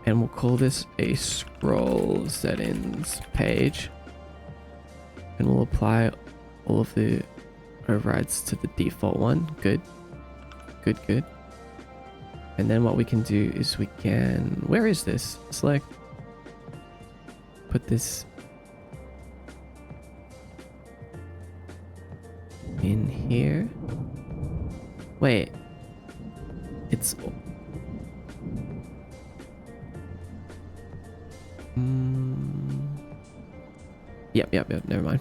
And we'll call this a scroll settings page. And we'll apply all of the overrides to the default one. Good. Good, good. And then what we can do is we can... Where is this? Select. Put this in here. Wait. It's... Yep, never mind.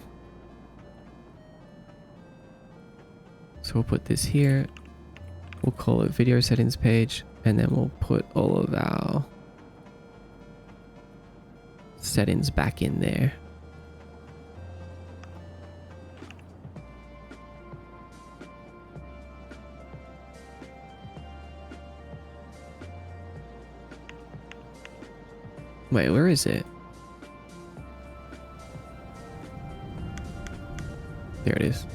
So we'll put this here. We'll call it video settings page, and then we'll put all of our settings back in there. Wait, where is it? There it is.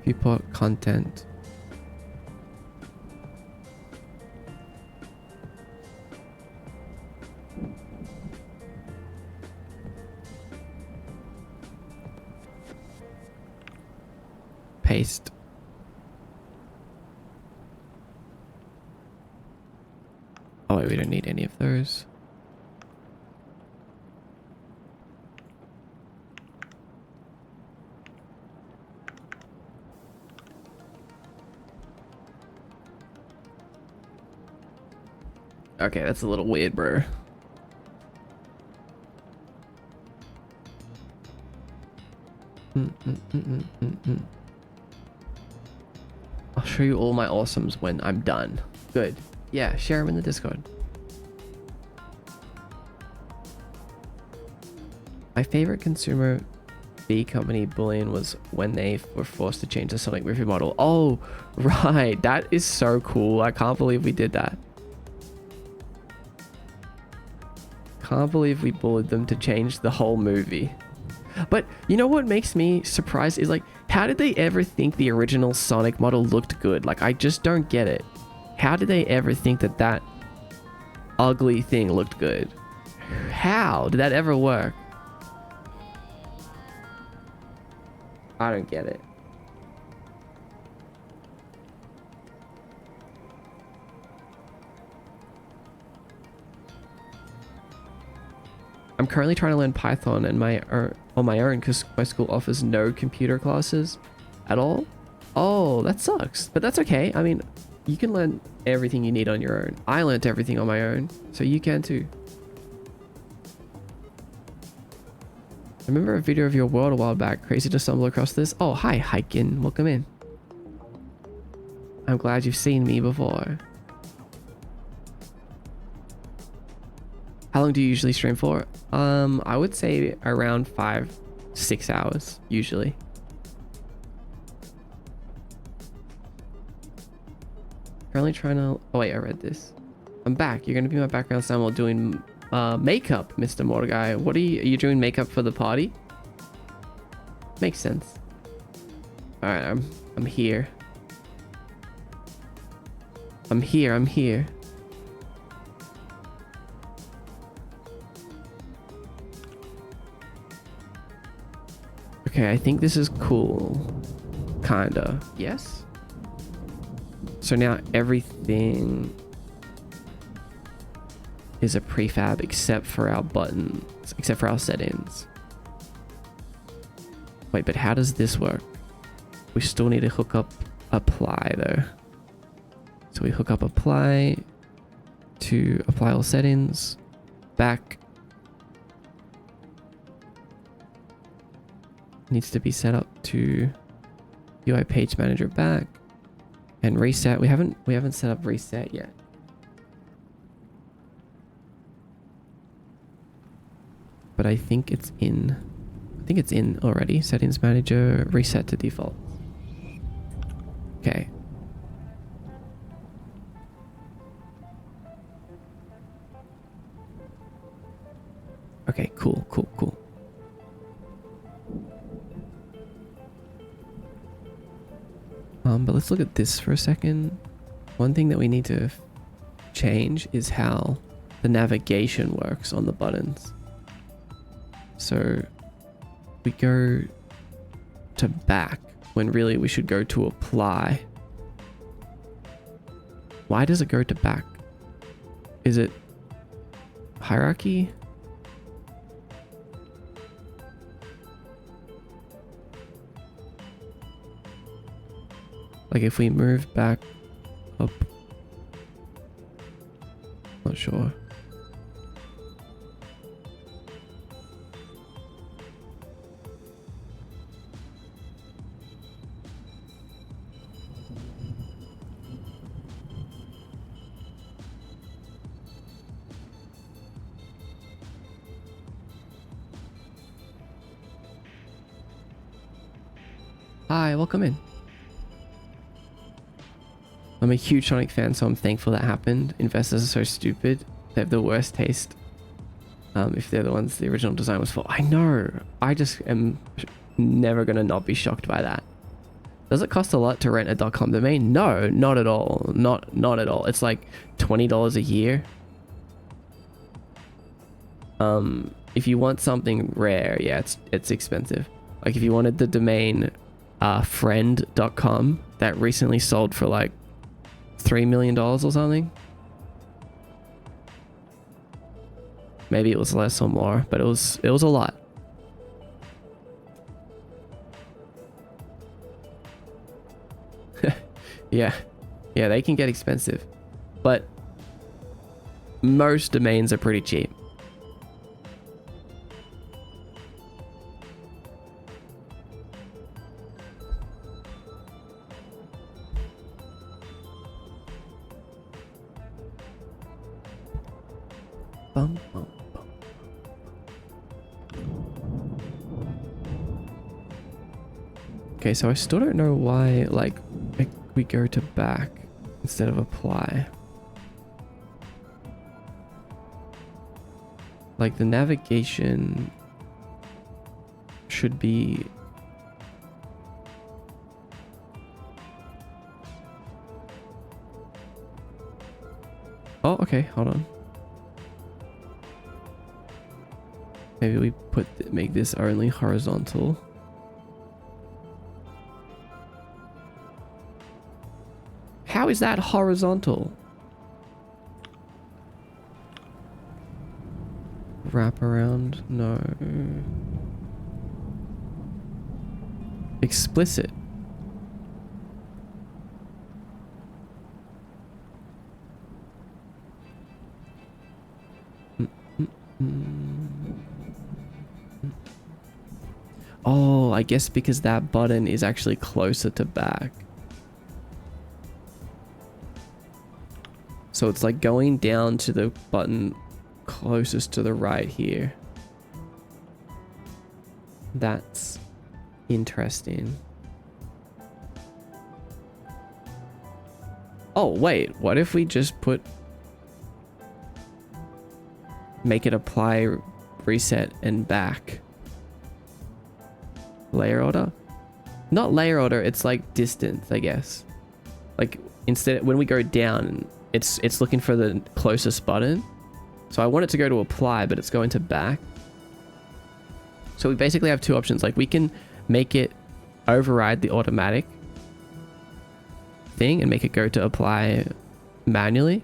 Viewport content. Paste. Oh wait, we don't need any of those. Okay, that's a little weird, bro. I'll show you all my awesomes when I'm done. Good. Yeah, share them in the Discord. My favorite consumer B company bullying was when they were forced to change the Sonic movie model. Oh, right. That is so cool. I can't believe we did that. Can't believe we bullied them to change the whole movie. But you know what makes me surprised is like, how did they ever think the original Sonic model looked good? Like, I just don't get it. How did they ever think that that ugly thing looked good? How did that ever work? I don't get it. I'm currently trying to learn Python on my own because my school offers no computer classes at all. Oh, that sucks. But that's okay. I mean, you can learn everything you need on your own. I learned everything on my own, so you can too. I remember a video of your world a while back. Crazy to stumble across this. Oh, hi, Hikin. Welcome in. I'm glad you've seen me before. How long do you usually stream for? I would say around 5-6 hours, usually. Currently trying to... Oh, wait, I read this. I'm back. You're going to be my background sound while doing makeup, Mr. Mordecai. What are you doing makeup for the party? Makes sense. All right, I'm here. I'm here. Okay, I think this is cool. Kinda. Yes? So now everything is a prefab except for our buttons, except for our settings. Wait, but how does this work? We still need to hook up apply though. So we hook up apply to apply all settings, back. Needs to be set up to UI page manager back and reset. We haven't set up reset yet. But I think it's in. I think it's in already. Settings manager, reset to default. Okay. Okay, cool. But let's look at this for a second. One thing that we need to change is how the navigation works on the buttons. So we go to back when really we should go to apply. Why does it go to back? Is it hierarchy? Like if we move back up, not sure. Hi, welcome in. I'm a huge Sonic fan, so I'm thankful that happened. Investors are so stupid. They have the worst taste. If they're the ones the original design was for. I know. I just am never going to not be shocked by that. Does it cost a lot to rent a .com domain? No, not at all. Not at all. It's like $20 a year. If you want something rare, yeah, it's expensive. Like if you wanted the domain friend.com that recently sold for like $3 million or something. Maybe it was less or more, but it was a lot. Yeah, they can get expensive, but most domains are pretty cheap. Okay, so I still don't know why, like, we go to back instead of apply. Like, the navigation should be... Oh, okay, hold on. Maybe we make this only horizontal. How is that horizontal? Wrap around? No. Explicit. Oh, I guess because that button is actually closer to back. So it's like going down to the button closest to the right here. That's interesting. Oh, wait. What if we just make it apply, reset, and back? Layer order? Not layer order, it's like distance, I guess. Like, instead, when we go down, it's looking for the closest button. So I want it to go to apply, but it's going to back. So we basically have two options. Like, we can make it override the automatic thing and make it go to apply manually.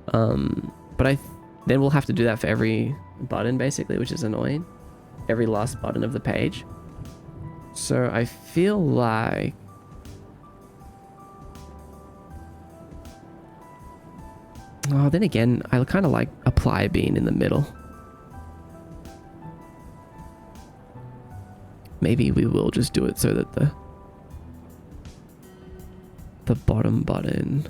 But then we'll have to do that for every button, basically, which is annoying. Every last button of the page. So I feel like... Oh, then again, I kind of like apply being in the middle. Maybe we will just do it so that the bottom button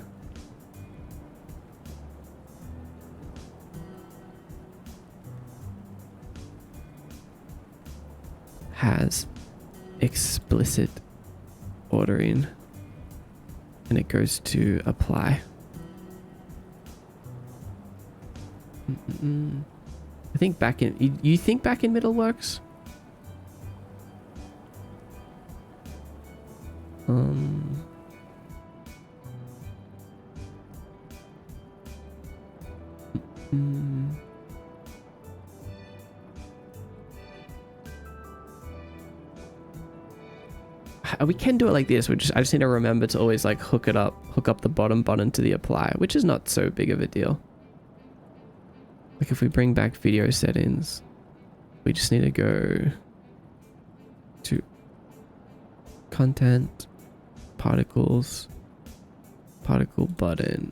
has explicit ordering and it goes to apply. I think back in... You think back in middle works? We can do it like this. I just need to remember to always like hook up the bottom button to the apply, which is not so big of a deal. Like if we bring back video settings, we just need to go to content, particles, particle button,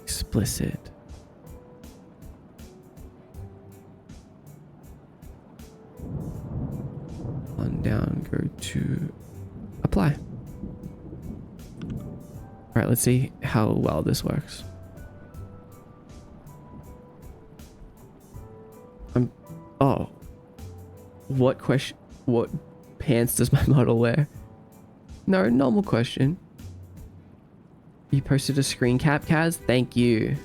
explicit. On down, go to apply. All right, let's see how well this works. Oh, what pants does my model wear? No, normal question. You posted a screen cap, Kaz? Thank you.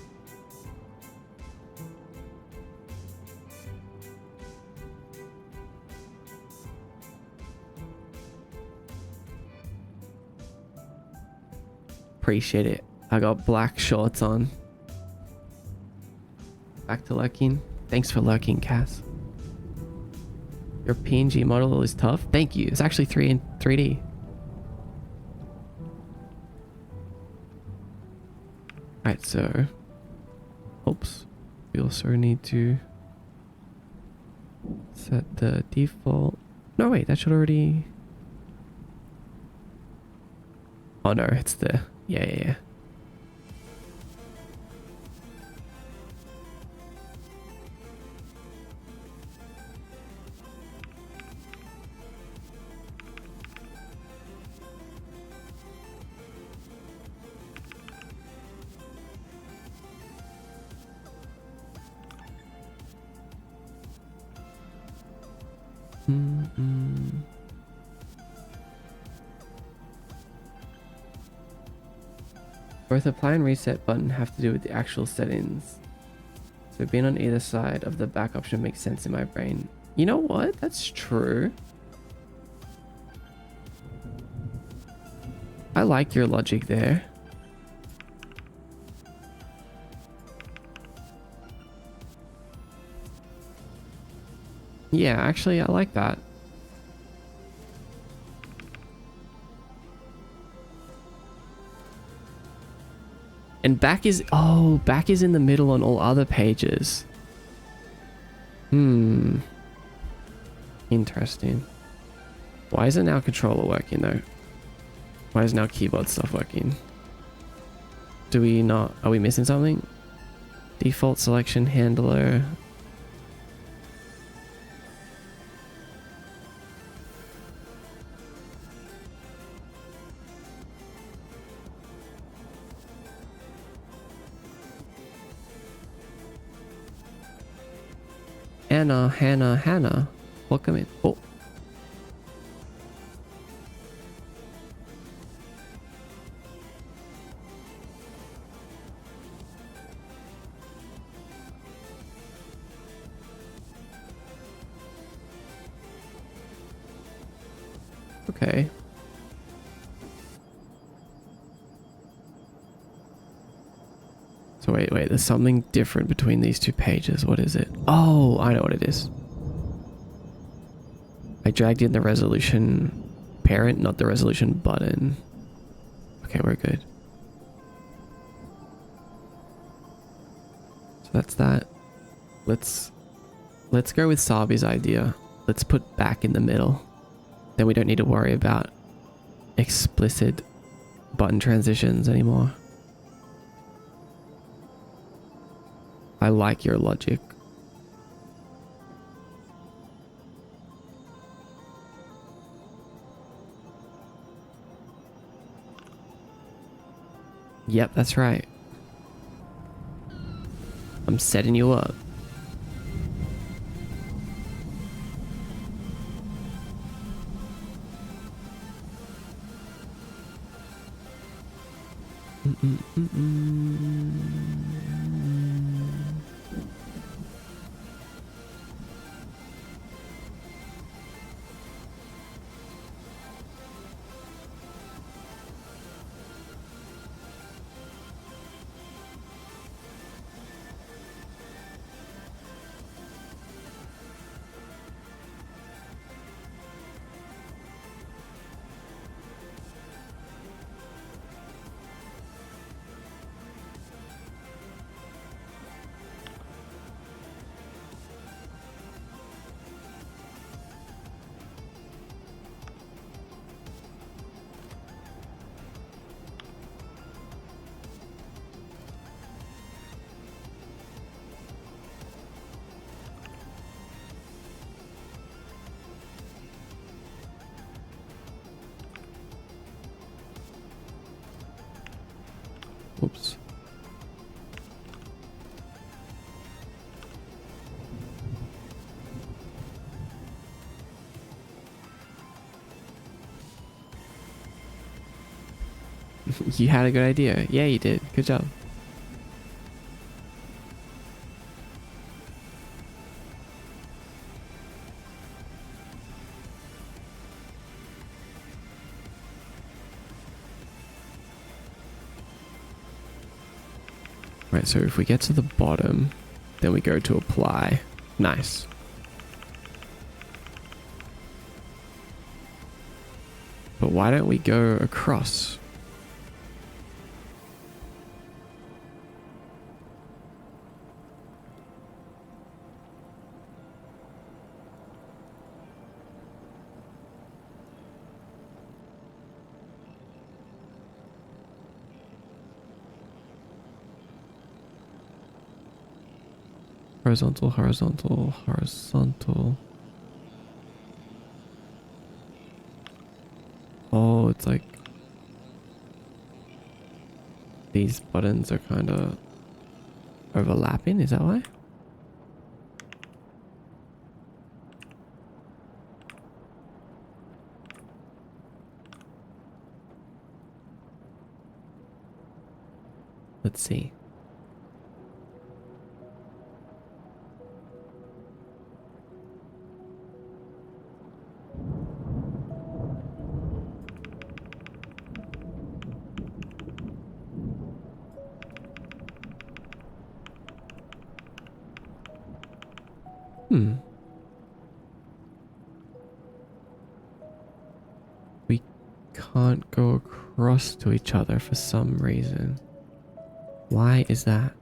Appreciate it. I got black shorts on. Back to lurking. Thanks for lurking, Cass. Your PNG model is tough. Thank you. It's actually 3D. Right, so... Oops. We also need to set the default... No, wait, that should already... Oh no, it's the... Yeah. Mm-mm. Both apply and reset button have to do with the actual settings. So being on either side of the back option makes sense in my brain. You know what? That's true. I like your logic there. Yeah, actually, I like that. And back is... Oh, back is in the middle on all other pages. Hmm. Interesting. Why isn't our controller working though? Why isn't our keyboard stuff working? Do we not... Are we missing something? Default selection handler. Hannah. Welcome in. Oh. Okay. So wait, there's something different between these two pages. What is it? Oh, I know what it is. I dragged in the resolution parent, not the resolution button. Okay, we're good. So that's that. Let's go with Sabi's idea. Let's put back in the middle. Then we don't need to worry about explicit button transitions anymore. I like your logic. Yep, that's right. I'm setting you up. Oops. You had a good idea. Yeah, you did. Good job. Right, so if we get to the bottom, then we go to apply. Nice. But why don't we go across? Horizontal, horizontal, horizontal. Oh, it's like these buttons are kind of overlapping. Is that why? Let's see. We can't go across to each other for some reason. Why is that?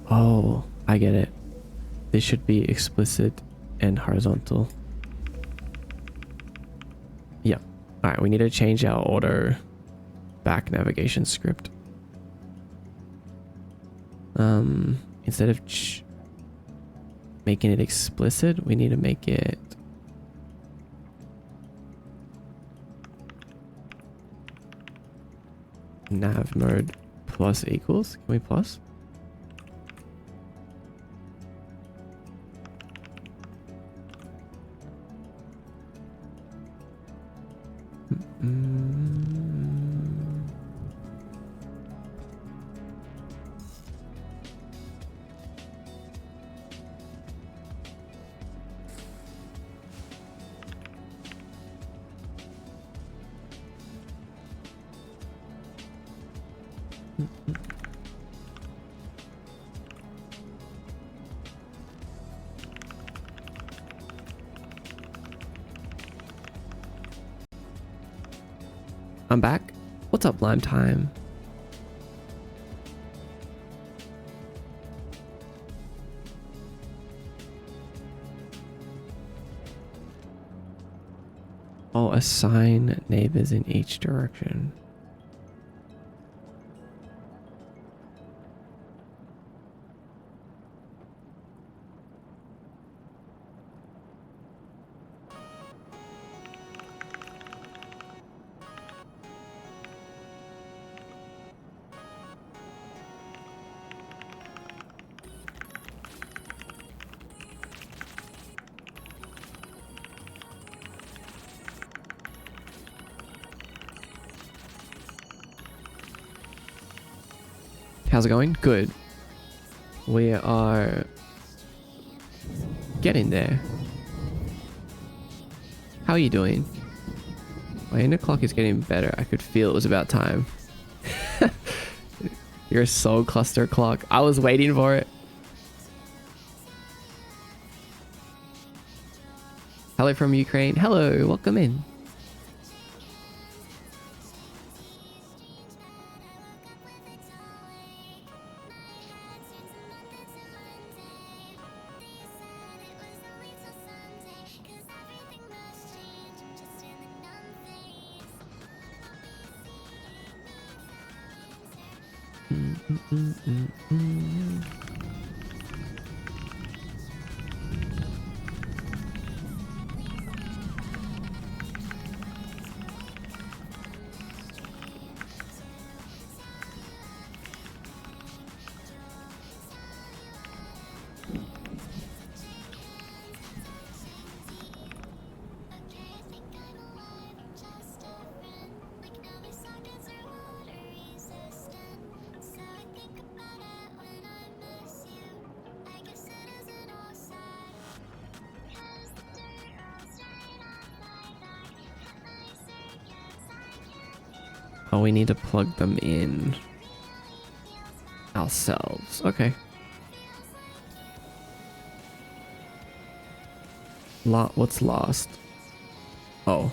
Oh, I get it. They should be explicit and horizontal. Yeah. All right, we need to change our auto back navigation script. Instead of making it explicit, we need to make it nav mode plus equals. Can we plus? I'm back. What's up, Lime Time? Oh, assign neighbors in each direction. How's it going? Good. We are getting there. How are you doing? My inner clock is getting better. I could feel it was about time. Your soul cluster clock. I was waiting for it. Hello from Ukraine. Hello, welcome in. Oh, we need to plug them in ourselves. Okay. What's lost? Oh,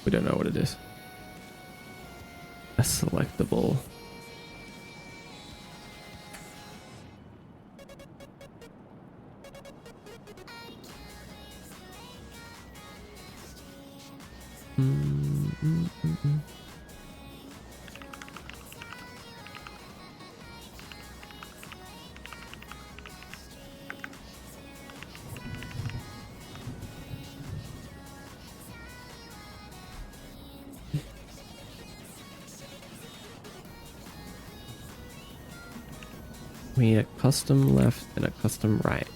we don't know what it is. A selectable. We need a custom left and a custom right.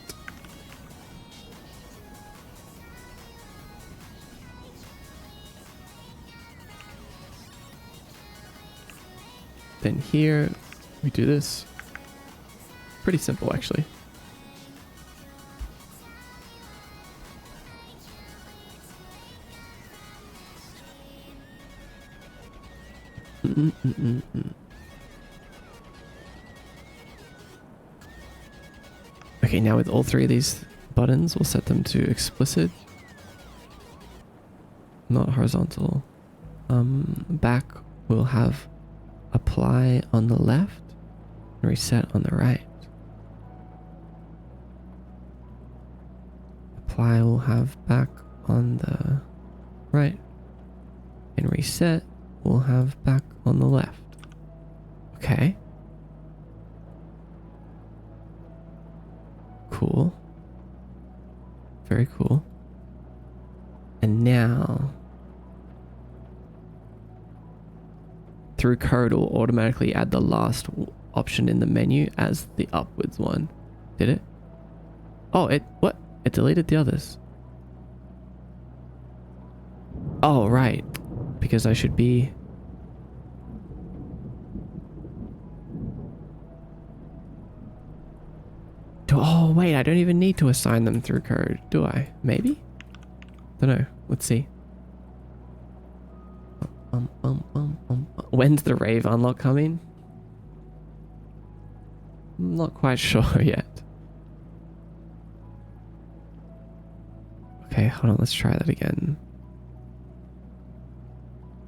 Then here, we do this. Pretty simple, actually. Okay, now with all three of these buttons, we'll set them to explicit, not horizontal. Back, we'll have apply on the left and reset on the right. Apply will have back on the right, and reset will have back on the left. Okay. Cool. Very cool. And now, through code, will automatically add the last option in the menu as the upwards one. Did it? Oh, what? It deleted the others. Oh, right. Because I should be... Oh, wait, I don't even need to assign them through code, do I? Maybe? Don't know. Let's see. When's the rave unlock coming? I'm not quite sure yet. Okay, hold on, let's try that again.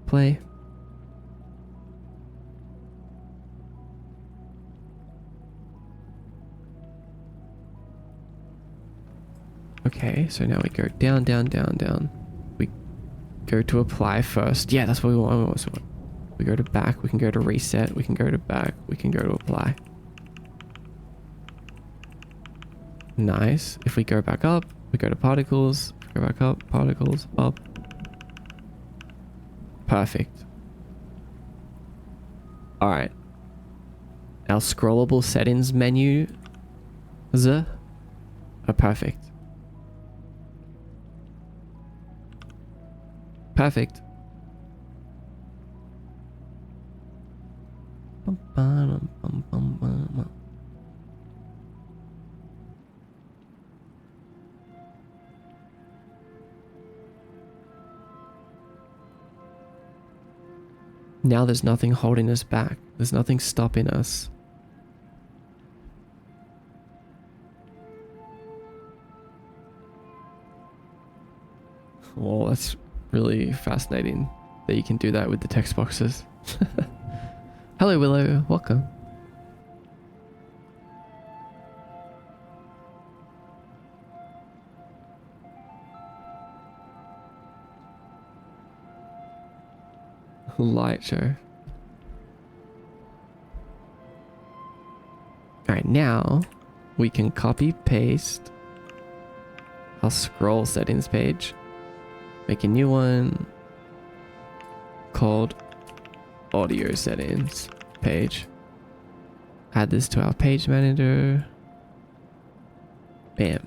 Play. Okay, so now we go down, down, down, down. We go to apply first. Yeah, that's what we want. We go to back, we can go to reset, we can go to back, we can go to apply. Nice. If we go back up, we go to particles, go back up, particles, up. Perfect. All right. Our scrollable settings menu are perfect. Perfect. Now there's nothing holding us back. There's nothing stopping us. Well, that's really fascinating that you can do that with the text boxes. Hello, Willow. Welcome. Light show. Alright, now we can copy paste our scroll settings page. Make a new one called audio settings page. Add this to our page manager. Bam.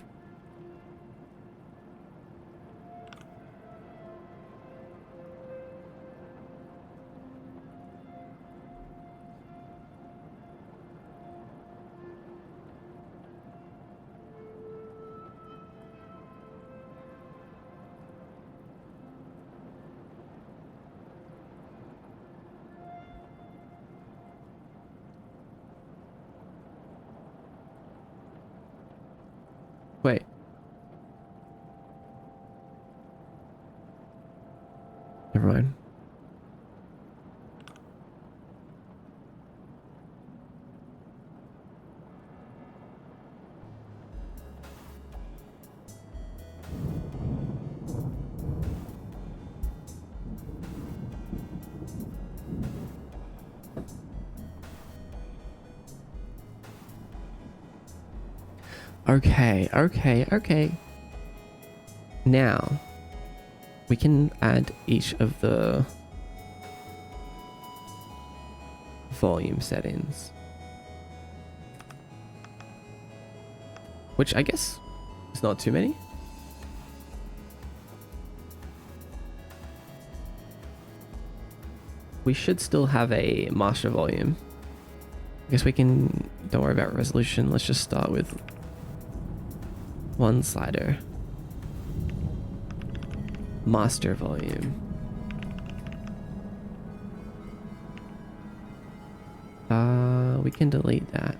Wait. Never mind. Okay. Now, we can add each of the volume settings. which I guess is not too many. We should still have a master volume. I guess we can, don't worry about resolution. Let's just start with one slider. Master volume. We can delete that.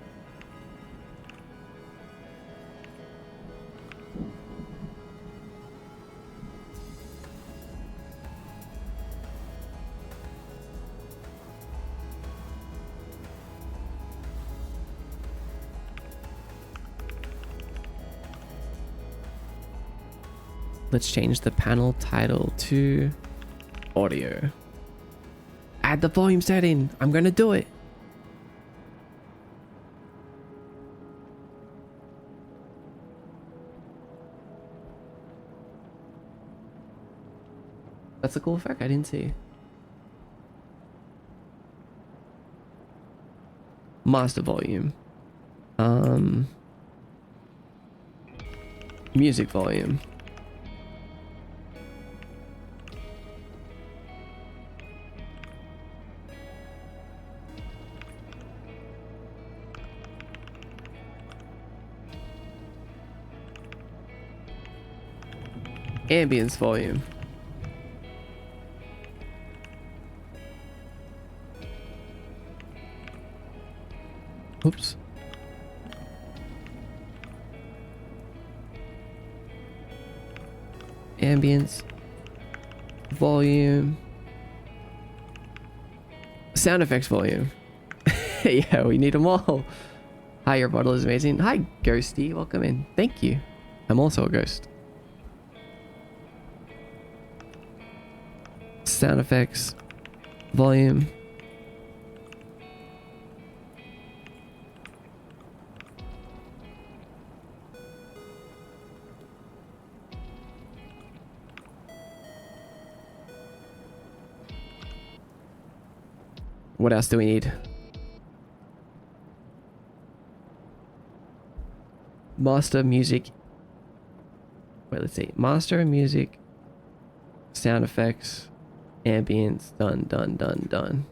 Let's change the panel title to audio. Add the volume setting. I'm gonna do it. That's a cool effect I didn't see. Master volume. Music volume. Ambience volume. Oops. Ambience volume. Sound effects volume. Yeah, we need them all. Hi, your bottle is amazing. Hi, Ghosty. Welcome in. Thank you. I'm also a ghost. Sound effects volume. What else do we need? Master music. Wait, let's see. Master music. Sound effects. Ambience. Done, done, done, done.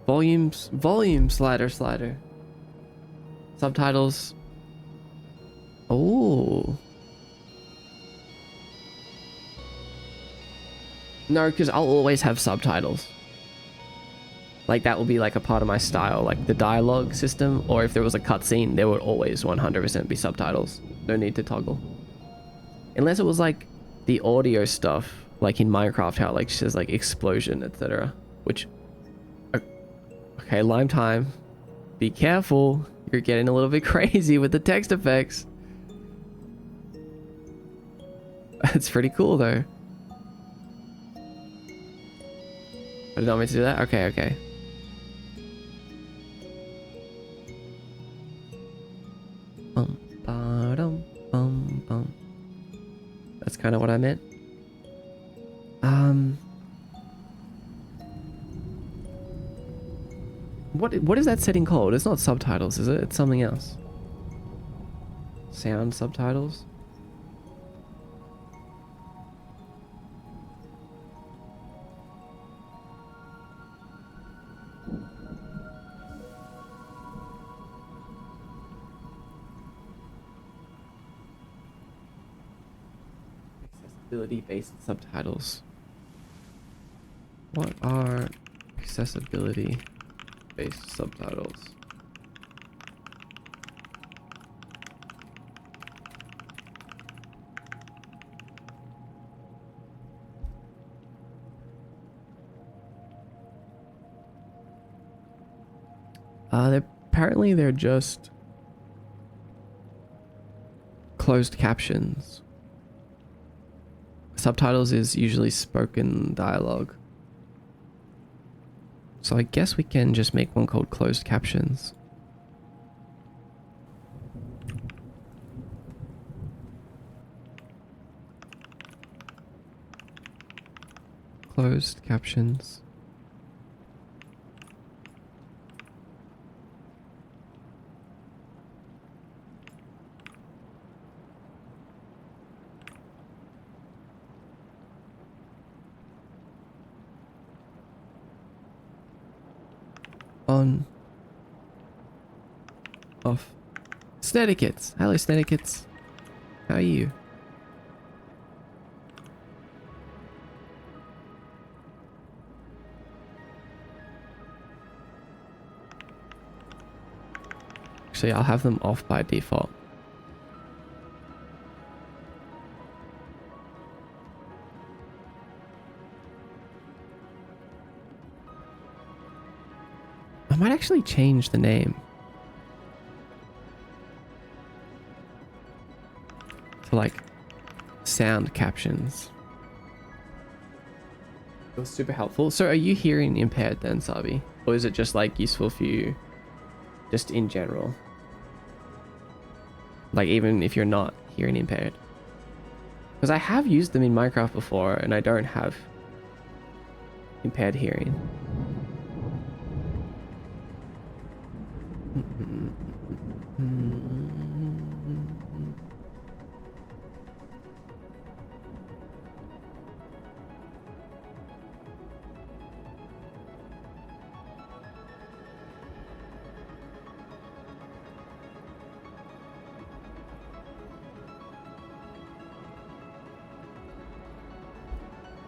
Volume slider. Subtitles. Oh. No, because I'll always have subtitles. Like that will be like a part of my style, like the dialogue system, or if there was a cutscene, there would always 100% be subtitles. No need to toggle. Unless it was like the audio stuff, like in Minecraft, how it like says like explosion, etc. Which, okay, Lime time. Be careful. You're getting a little bit crazy with the text effects. It's pretty cool though. I did not mean to do that? Okay, okay. Bum, ba-dum, bum, bum. That's kind of what I meant. What is that setting called? It's not subtitles, is it? It's something else. Sound subtitles? Accessibility-based subtitles. What are accessibility-based subtitles? Apparently they're just closed captions. Subtitles is usually spoken dialogue. So I guess we can just make one called closed captions. closed captions. On. Off. Snedikits. Hello, Snedikits. How are you? Actually, I'll have them off by default. I might actually change the name to like sound captions. It was super helpful. So are you hearing impaired then, Sabi? Or is it just like useful for you just in general? Like even if you're not hearing impaired? Because I have used them in Minecraft before and I don't have impaired hearing.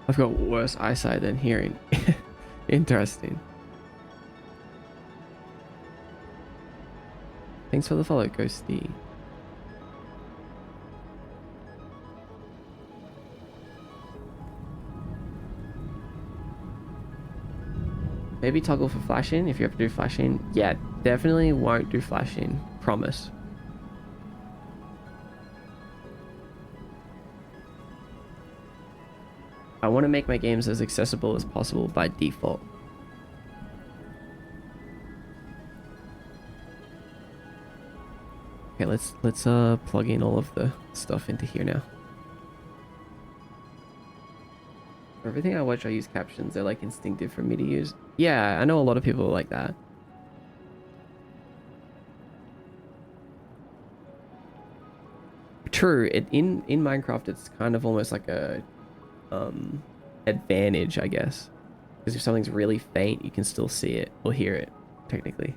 I've got worse eyesight than hearing. Interesting. Thanks for the follow, Ghosty. Maybe toggle for flashing if you have to do flashing. Yeah, definitely won't do flashing. Promise. I want to make my games as accessible as possible by default. Okay, let's plug in all of the stuff into here now. For everything I watch, I use captions. They're like instinctive for me to use. Yeah, I know a lot of people are like that. True. In Minecraft, it's kind of almost like a advantage, I guess, because if something's really faint, you can still see it or hear it, technically.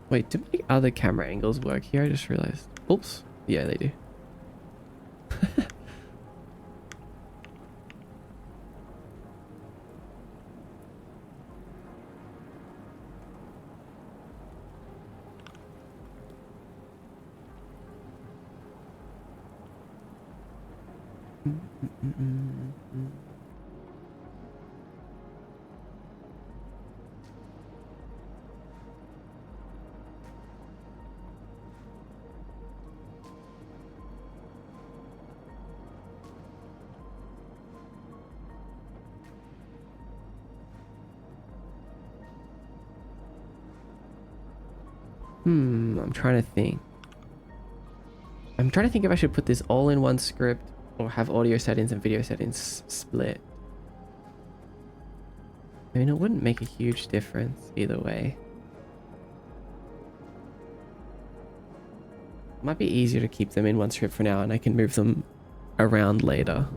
Wait, do my other camera angles work here? I just realized. Oops. Yeah, they do. I'm trying to think. I'm trying to think if I should put this all in one script or have audio settings and video settings split. I mean, it wouldn't make a huge difference either way. Might be easier to keep them in one script for now, and I can move them around later.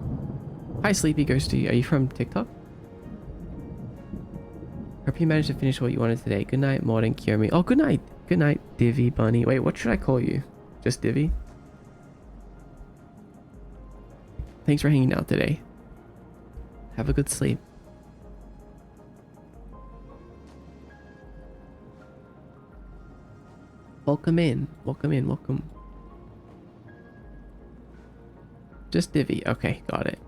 Hi, Sleepy Ghosty. Are you from TikTok? Hope you managed to finish what you wanted today. Good night, Mord and Kiyomi. Oh, good night, Good night, Divvy Bunny. Wait, what should I call you? Just Divvy? Thanks for hanging out today. Have a good sleep. Welcome in. Welcome in. Welcome. Just Divvy. Okay, got it.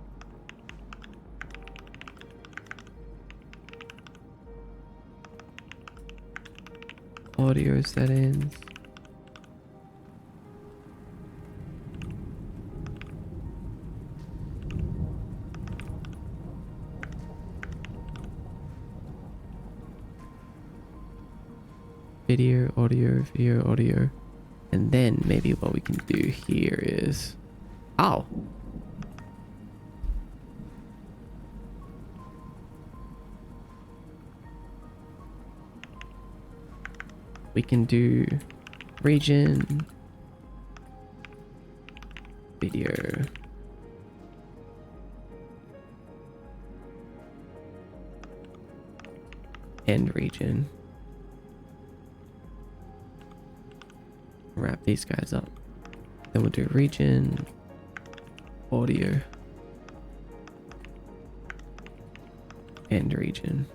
Audio settings. Video, audio, video, audio. And then maybe what we can do here is... Oh! We can do region, video, and region. Wrap these guys up. Then we'll do region, audio, and region.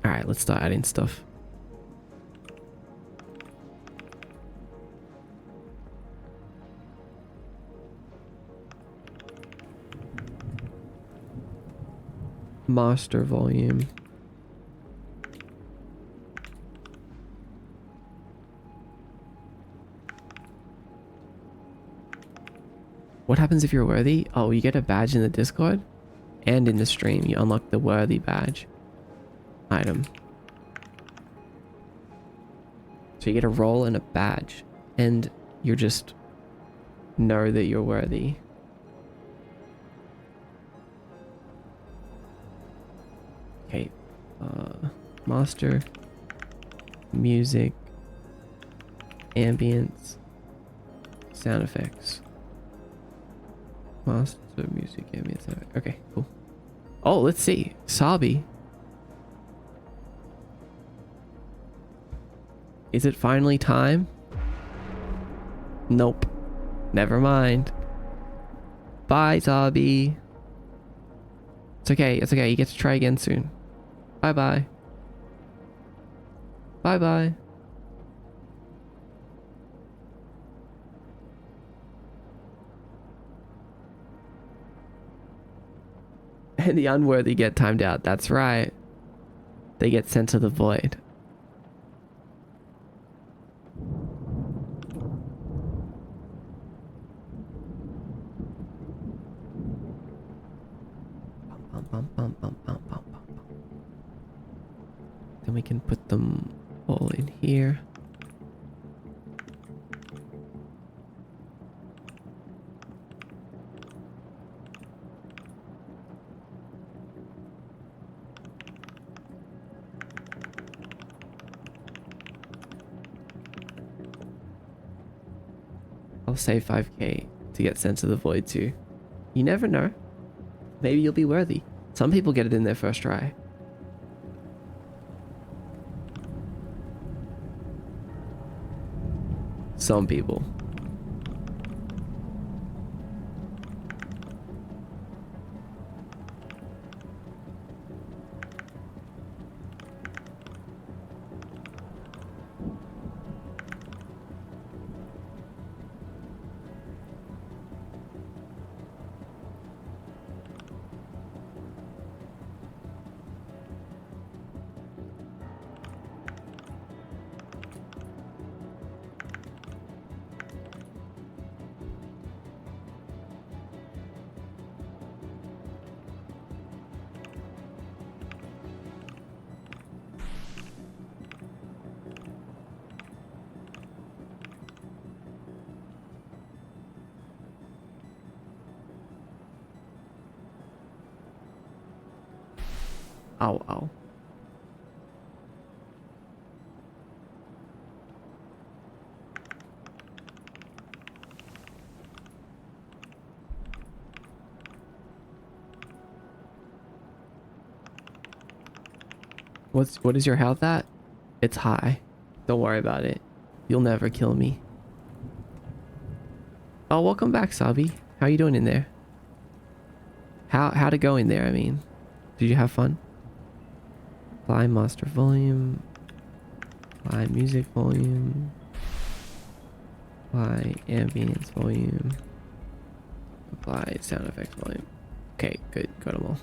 Alright, let's start adding stuff. Master volume. What happens if you're worthy? Oh, you get a badge in the Discord and in the stream. You unlock the worthy badge item. So you get a role and a badge, and you just know that you're worthy. Okay, master, music, ambience, sound effects. Master, music, ambience, sound effects. Okay, cool. Oh, let's see. Sabi. Is it finally time? Nope. Never mind. Bye, Sabi. It's okay. It's okay. You get to try again soon. Bye-bye. Bye-bye. And the unworthy get timed out. That's right. They get sent to the void. Then we can put them all in here. I'll save 5k to get sent to the void too. You never know. Maybe you'll be worthy. Some people get it in their first try. Some people. Ow, ow. What is your health at? It's high. Don't worry about it. You'll never kill me. Oh, welcome back, Sabi. How you doing in there? How'd it go in there, I mean? Did you have fun? Apply master volume. Apply music volume. Apply ambience volume. Apply sound effects volume. Okay, good. Got them all.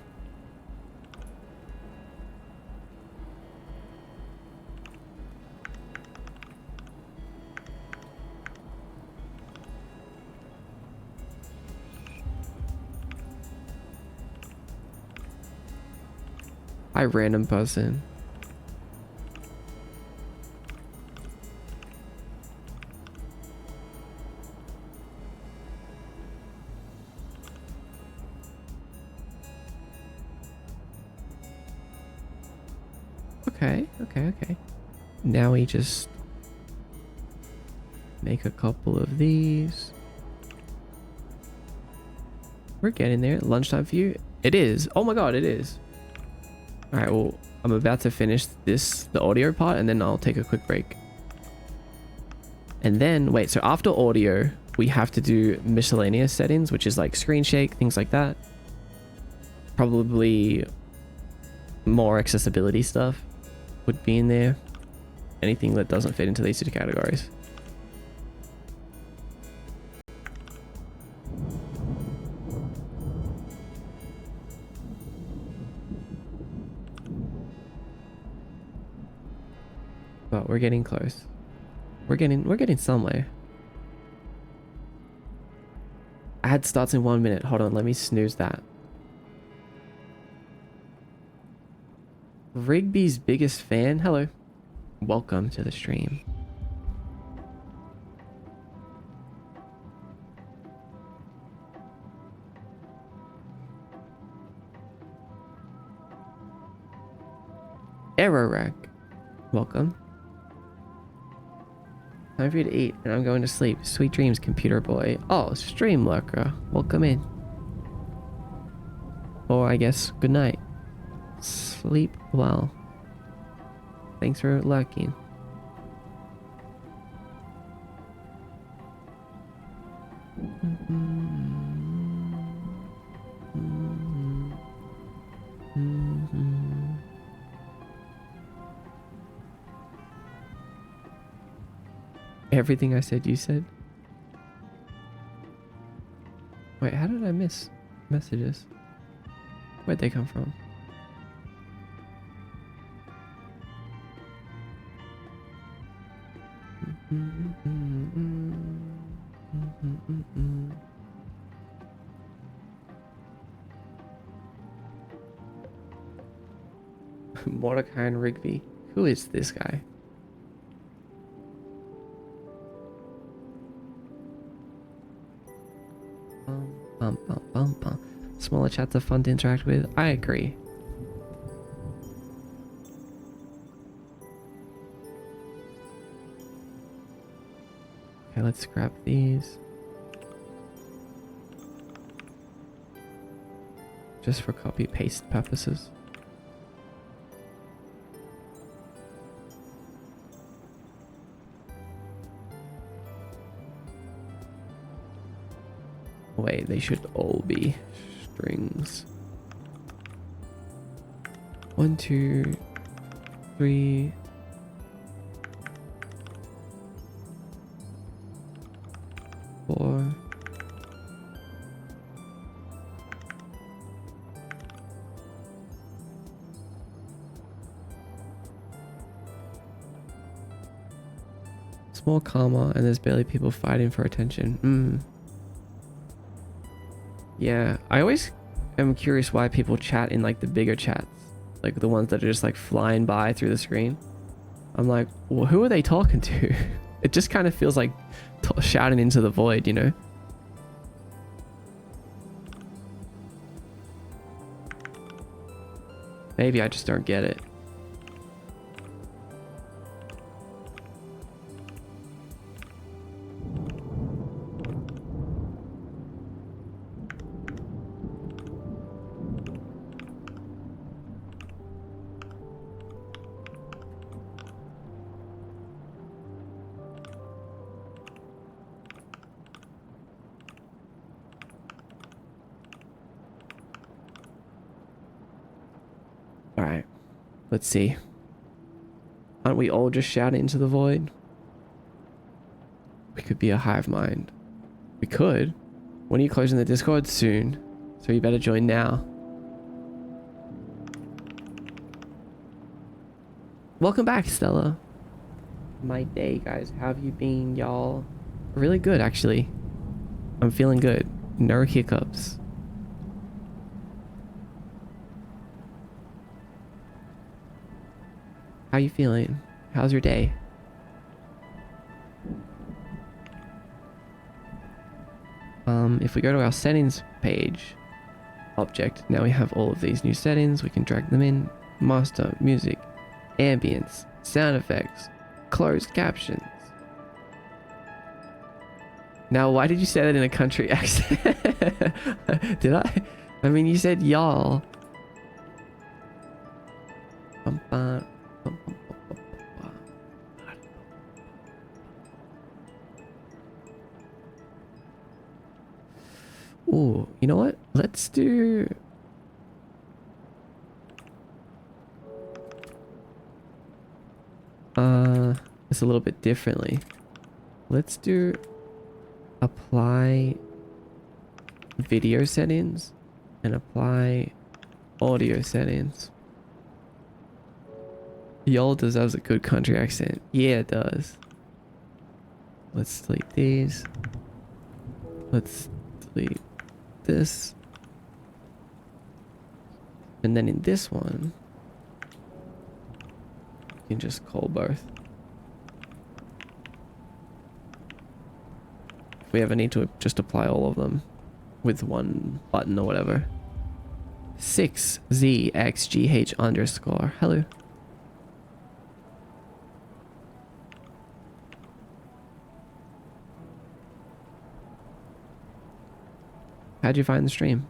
Hi, random person. Okay. Now we just make a couple of these. We're getting there. Lunchtime for you? It is. Oh my god, it is. Alright, well, I'm about to finish the audio part, and then I'll take a quick break. And then, wait, so after audio, we have to do miscellaneous settings, which is like screen shake, things like that. Probably more accessibility stuff would be in there. Anything that doesn't fit into these two categories. But we're getting close. We're getting somewhere. Ad starts in 1 minute. Hold on, let me snooze that. Rigby's biggest fan. Hello. Welcome to the stream. Error Rack. Welcome. Time for you to eat, and I'm going to sleep. Sweet dreams, computer boy. Oh, stream lurker. Welcome in. Or I guess good night. Sleep well. Thanks for lurking. Everything I said, you said? Wait, how did I miss messages? Where'd they come from? Mordecai and Rigby. Who is this guy? Smaller chats are fun to interact with. I agree. Okay, let's grab these. Just for copy paste purposes. Wait, they should all be strings. 1, 2, 3. 4. Small comma, and there's barely people fighting for attention. Yeah, I always am curious why people chat in like the bigger chats, like the ones that are just like flying by through the screen. I'm like, well, who are they talking to? It just kind of feels like shouting into the void, you know? Maybe I just don't get it. Let's see. Aren't we all just shouting into the void? We could be a hive mind. We could. When are you closing the Discord? Soon. So you better join now. Welcome back, Stella. My day, guys. How have you been, y'all? Really good, actually. I'm feeling good. No hiccups. How you feeling? How's your day? If we go to our settings page, object, now we have all of these new settings. We can drag them in. Master, music, ambience, sound effects, closed captions. Now, why did you say that in a country accent? Did I? I mean, you said y'all. Ooh, you know what? Let's do... it's a little bit differently. Let's do apply video settings and apply audio settings. Y'all deserves a good country accent. Yeah, it does. Let's delete these. Let's delete this. And then in this one, you can just call both. If we ever need to just apply all of them with one button or whatever. 6ZXGH underscore. Hello. How'd you find the stream?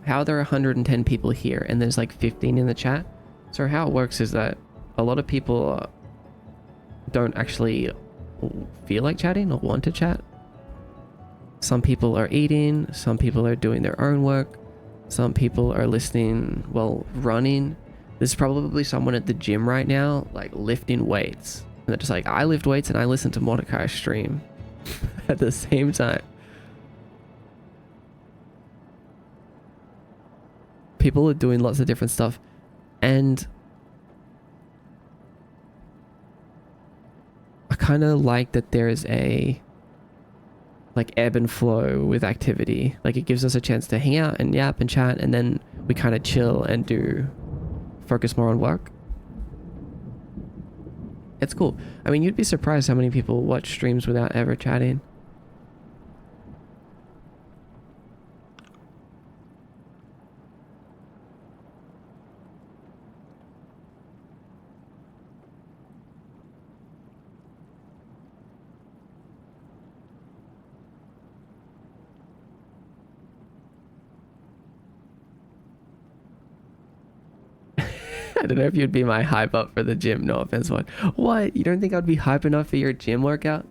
How are there 110 people here and there's like 15 in the chat? So how it works is that a lot of people don't actually feel like chatting or want to chat. Some people are eating, some people are doing their own work, some people are listening while running. There's probably someone at the gym right now like lifting weights. And they're just like, I lift weights and I listen to Mordecai stream at the same time. People are doing lots of different stuff, and I kind of like that there's a like ebb and flow with activity. Like it gives us a chance to hang out and yap and chat, and then we kind of chill and focus more on work. It's cool. I mean, you'd be surprised how many people watch streams without ever chatting. I don't know if you'd be my hype up for the gym. No offense, what? What? You don't think I'd be hype enough for your gym workout?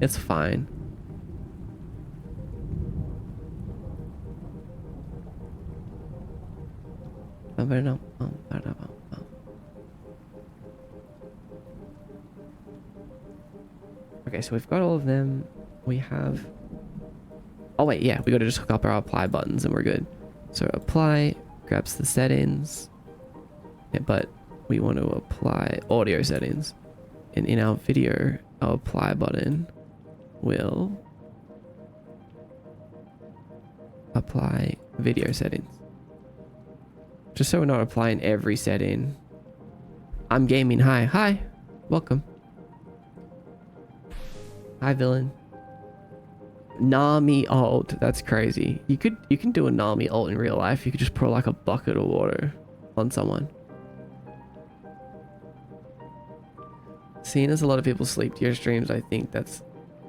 It's fine. Okay, so we've got all of them. We have... Oh wait, yeah, we gotta just hook up our apply buttons and we're good. So apply grabs the settings, yeah, but we want to apply audio settings. And in our video, our apply button will apply video settings. Just so we're not applying every setting. I'm gaming. Hi, welcome. Hi, villain. Nami ult. That's crazy. You can do a Nami ult in real life. You could just pour like a bucket of water on someone. Seeing as a lot of people sleep to your streams, I think that's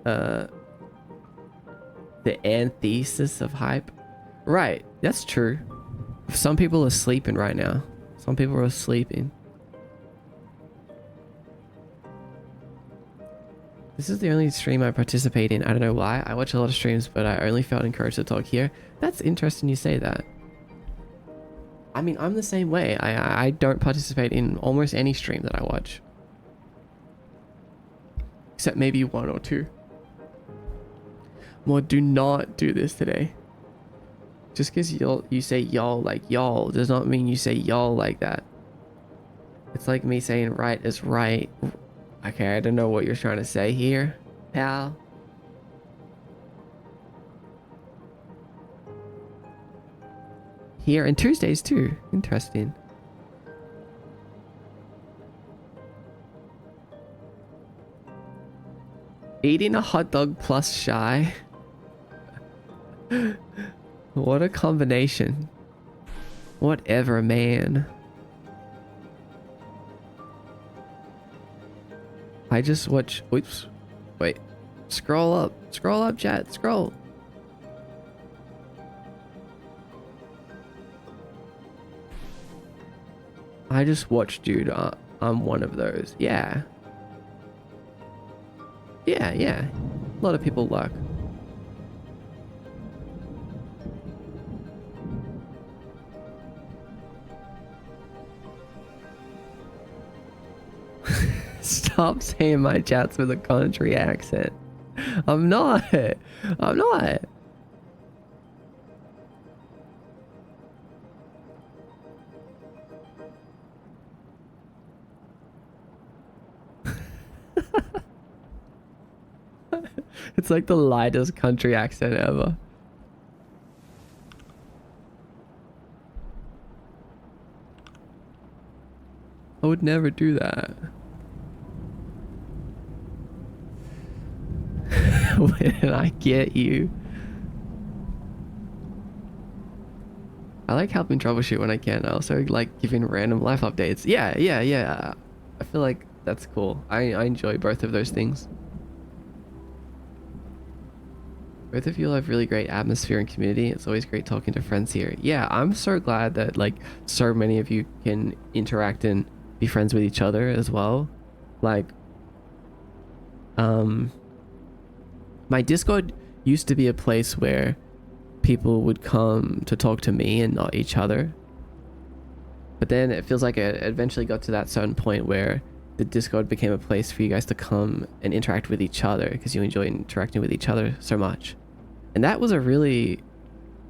the antithesis of hype. Right, that's true. Some people are sleeping right now. Some people are sleeping. This is the only stream I participate in. I don't know why. I watch a lot of streams, but I only felt encouraged to talk here. That's interesting you say that. I mean, I'm the same way. I don't participate in almost any stream that I watch. Except maybe one or two. More, do not do this today. Just because you say y'all like y'all does not mean you say y'all like that. It's like me saying right is right. Okay, I don't know what you're trying to say here, pal. Here and Tuesdays too. Interesting. Eating a hot dog plus shy. What a combination. Whatever, man. I just watch. Oops. Wait. Scroll up. Scroll up, chat. Scroll. I just watched, dude. I'm one of those. Yeah. Yeah, yeah. A lot of people lurk. Stop saying my chats with a country accent. I'm not. I'm not. It's like the lightest country accent ever. I would never do that. When I get you. I like helping troubleshoot when I can. I also like giving random life updates. Yeah, yeah, yeah. I feel like that's cool. I enjoy both of those things. Both of you have really great atmosphere and community. It's always great talking to friends here. Yeah, I'm so glad that like so many of you can interact and be friends with each other as well. Like, my Discord used to be a place where people would come to talk to me and not each other. But then it feels like it eventually got to that certain point where the Discord became a place for you guys to come and interact with each other because you enjoy interacting with each other so much. And that was a really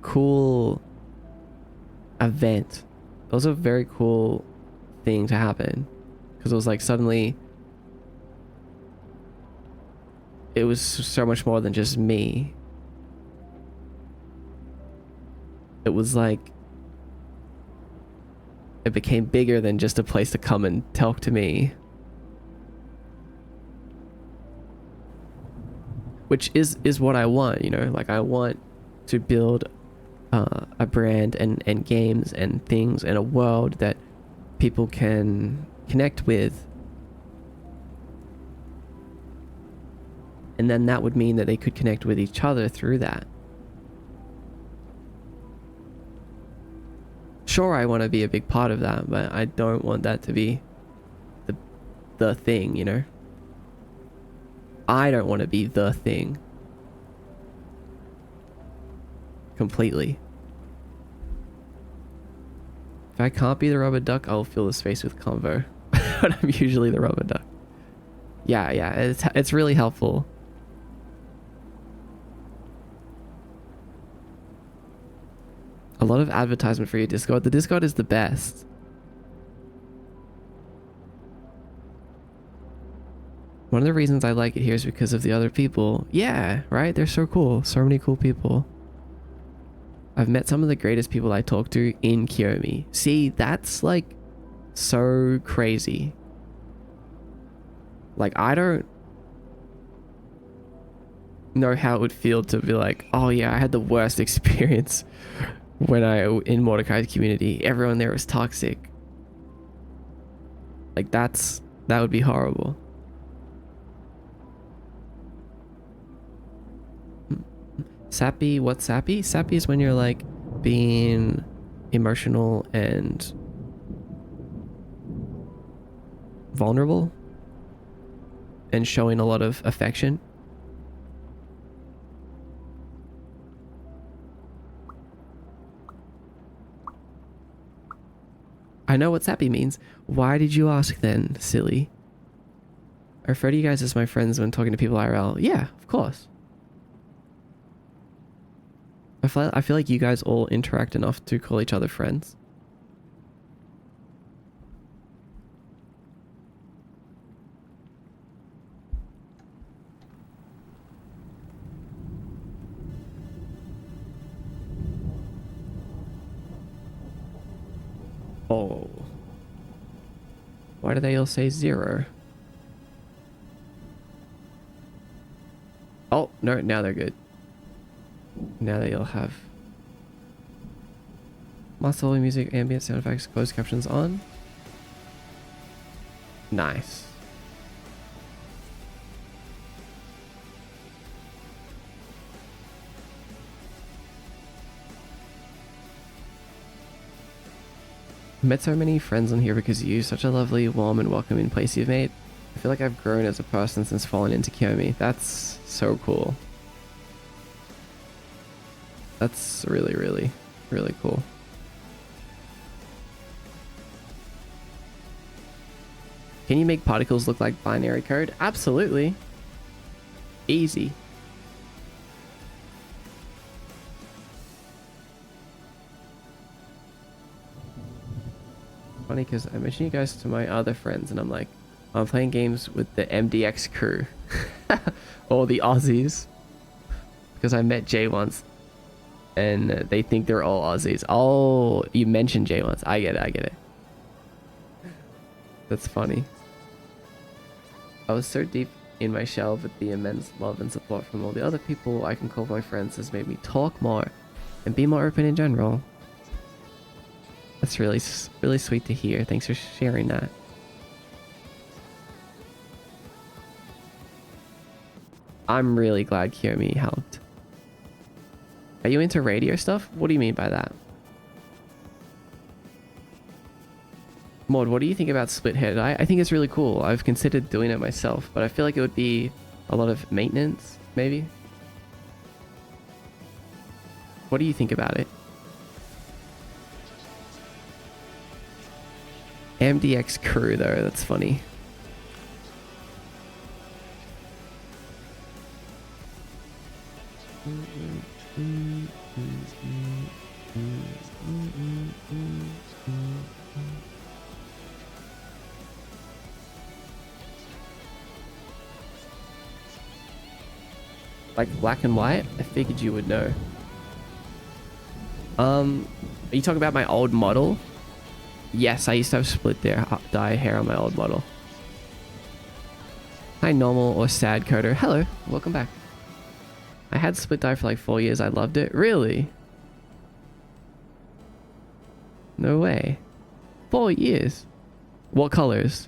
cool event. It was a very cool thing to happen because it was like suddenly it was so much more than just me. It was like it became bigger than just a place to come and talk to me, which is what I want, you know. Like I want to build a brand and games and things and a world that people can connect with. And then that would mean that they could connect with each other through that. Sure, I want to be a big part of that, but I don't want that to be the thing, you know? I don't want to be the thing. Completely. If I can't be the rubber duck, I'll fill the space with convo. But I'm usually the rubber duck. Yeah, it's really helpful. A lot of advertisement for your Discord. The Discord is the best. One of the reasons I like it here is because of the other people. Yeah, right? They're so cool. So many cool people. I've met some of the greatest people I talk to in Kiyomi. See, that's like so crazy. Like, I don't know how it would feel to be like, oh yeah, I had the worst experience when in Mordecai's community. Everyone there was toxic. Like that would be horrible. Sappy, what's sappy? Sappy is when you're like being emotional and vulnerable and showing a lot of affection. I know what sappy means. Why did you ask then, silly? I refer to you guys as my friends when talking to people IRL. Yeah, of course. I feel like you guys all interact enough to call each other friends. Oh. Why do they all say 0? Oh, no, now they're good. Now they all have muscle music, ambient sound effects, closed captions on. Nice. Met so many friends on here because of you. Such a lovely, warm, and welcoming place you've made. I feel like I've grown as a person since falling into Kiyomi. That's so cool. That's really, really, really cool. Can you make particles look like binary code? Absolutely. Easy. Funny because I mentioned you guys to my other friends and I'm like, I'm playing games with the MDX crew. Or the Aussies. Because I met Jay once and they think they're all Aussies. Oh, you mentioned Jay once. I get it, I get it. That's funny. I was so deep in my shell, but the immense love and support from all the other people I can call my friends has made me talk more and be more open in general. That's really, really sweet to hear. Thanks for sharing that. I'm really glad Kiyomi helped. Are you into radio stuff? What do you mean by that? Maud, what do you think about split head? I think it's really cool. I've considered doing it myself, but I feel like it would be a lot of maintenance, maybe. What do you think about it? MDX crew though, that's funny. Like black and white? I figured you would know. Are you talking about my old model? Yes, I used to have split dye hair on my old model. Hi, normal or sad coder. Hello, welcome back. I had split dye for like 4 years. I loved it. Really? No way. 4 years. What colors?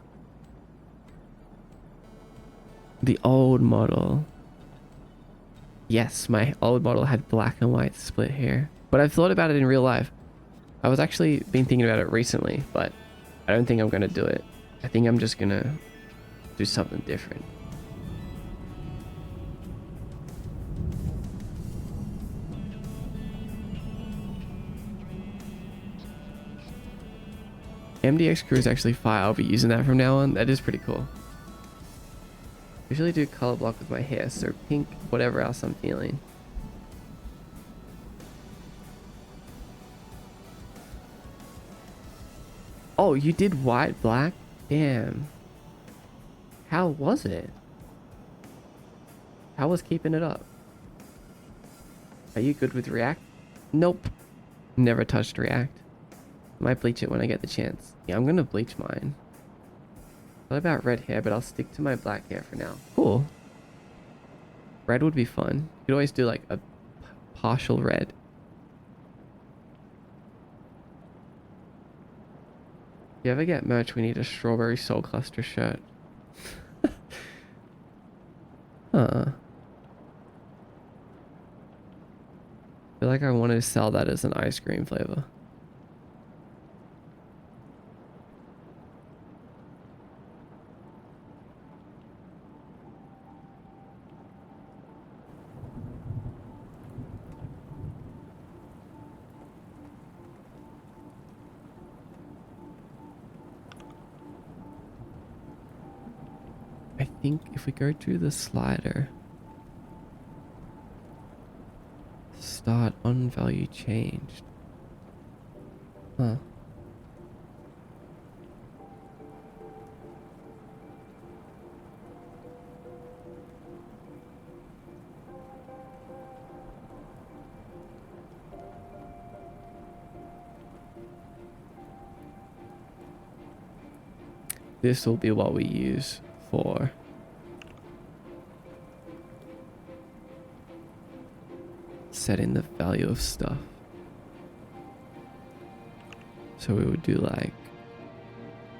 The old model. Yes, my old model had black and white split hair. But I've thought about it in real life. I was actually been thinking about it recently, but I don't think I'm going to do it. I think I'm just going to do something different. MDX crew is actually fire. I'll be using that from now on. That is pretty cool. Usually do color block with my hair, so pink, whatever else I'm feeling. Oh, you did white, black? Damn. How was it? How was keeping it up? Are you good with React? Nope. Never touched React. Might bleach it when I get the chance. Yeah, I'm gonna bleach mine. Thought about red hair, but I'll stick to my black hair for now. Cool. Red would be fun. You could always do like a partial red. If you ever get merch, we need a strawberry soul cluster shirt. Huh. I feel like I wanted to sell that as an ice cream flavor. think if we go to the slider, start on value changed. Huh. This will be what we use for setting the value of stuff. So we would do like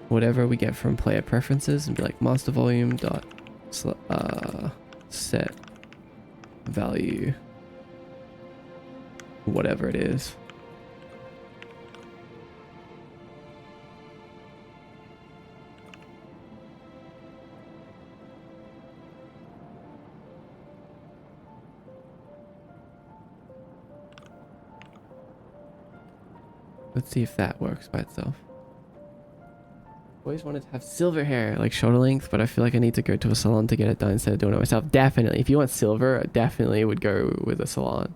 whatever we get from player preferences and be like master volume dot set value, whatever it is. Let's see if that works by itself. Always wanted to have silver hair, like shoulder length, but I feel like I need to go to a salon to get it done instead of doing it myself. Definitely. If you want silver, I definitely would go with a salon.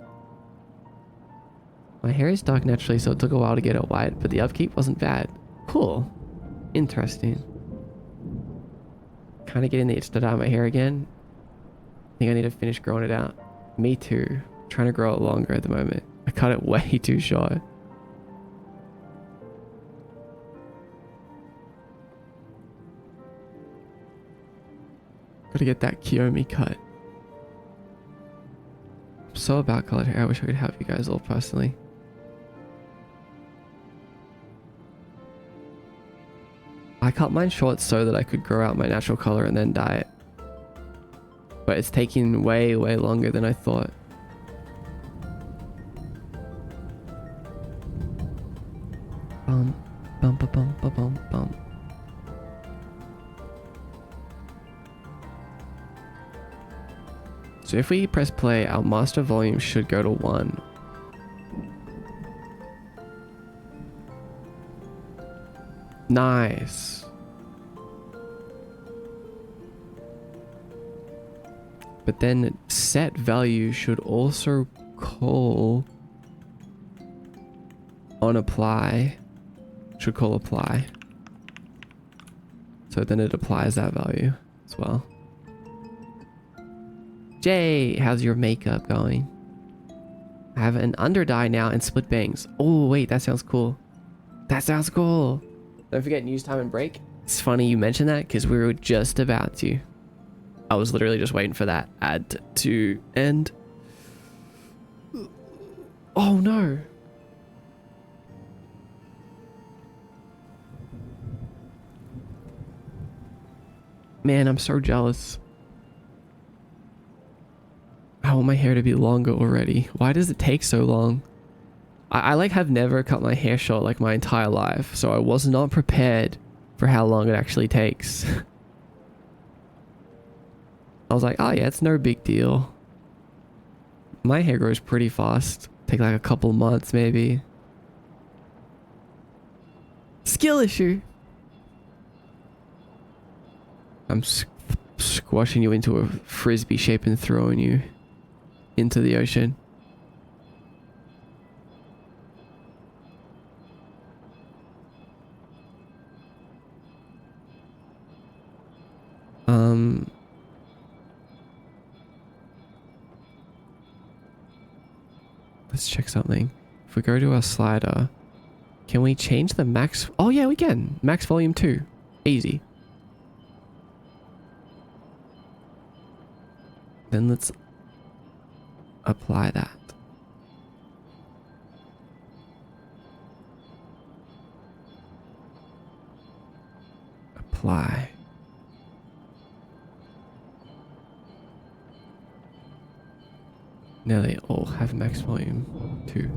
My hair is dark naturally, so it took a while to get it white, but the upkeep wasn't bad. Cool. Interesting. Kind of getting the itch to dye my hair again. I think I need to finish growing it out. Me too. Trying to grow it longer at the moment. I cut it way too short. Gotta get that Kiyomi cut. I'm so about colored hair. I wish I could have you guys all personally. I cut mine short so that I could grow out my natural color and then dye it. But it's taking way longer than I thought. Bum, bum, bum, bum, bum, bum, bum. So if we press play, our master volume should go to 1. Nice. But then set value should also call on apply. Should call apply. So then it applies that value as well. Jay, how's your makeup going? I have an under dye now and split bangs. Oh, wait, that sounds cool. That sounds cool. Don't forget news time and break. It's funny you mentioned that because we were just about to. I was literally just waiting for that ad to end. Oh no. Man, I'm so jealous. I want my hair to be longer already. Why does it take so long? I like have never cut my hair short like my entire life, so I was not prepared for how long it actually takes. I was like, oh yeah, it's no big deal. My hair grows pretty fast. Take like a couple months maybe. Skill issue. I'm squashing you into a frisbee shape and throwing you into the ocean. Let's check something. If we go to our slider, can we change the max? Oh yeah, we can. Max volume 2. Easy. Then let's apply that. Apply. Now they all have max volume 2.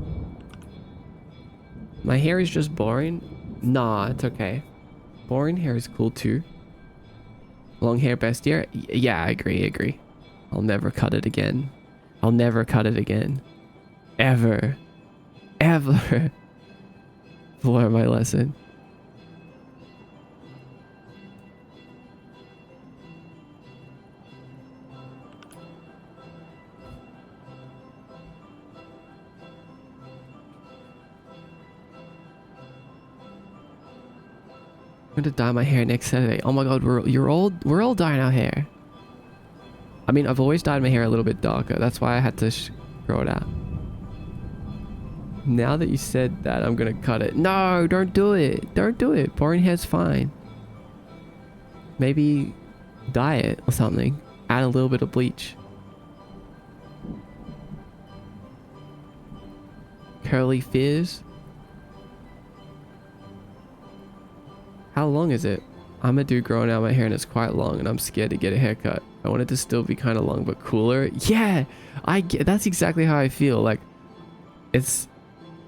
My hair is just boring. Nah, it's okay. Boring hair is cool too. Long hair best year? Yeah, I agree. I'll never cut it again. I'll never cut it again. Ever. Learn my lesson. I'm gonna dye my hair next Saturday. Oh my god, we're all dyeing our hair. I mean, I've always dyed my hair a little bit darker. That's why I had to grow it out. Now that you said that, I'm gonna cut it. No, don't do it. Don't do it. Boring hair's fine. Maybe dye it or something. Add a little bit of bleach. Curly fizz. How long is it? I'm a dude growing out my hair and it's quite long and I'm scared to get a haircut. I want it to still be kind of long but cooler. Yeah, that's exactly how I feel. Like, it's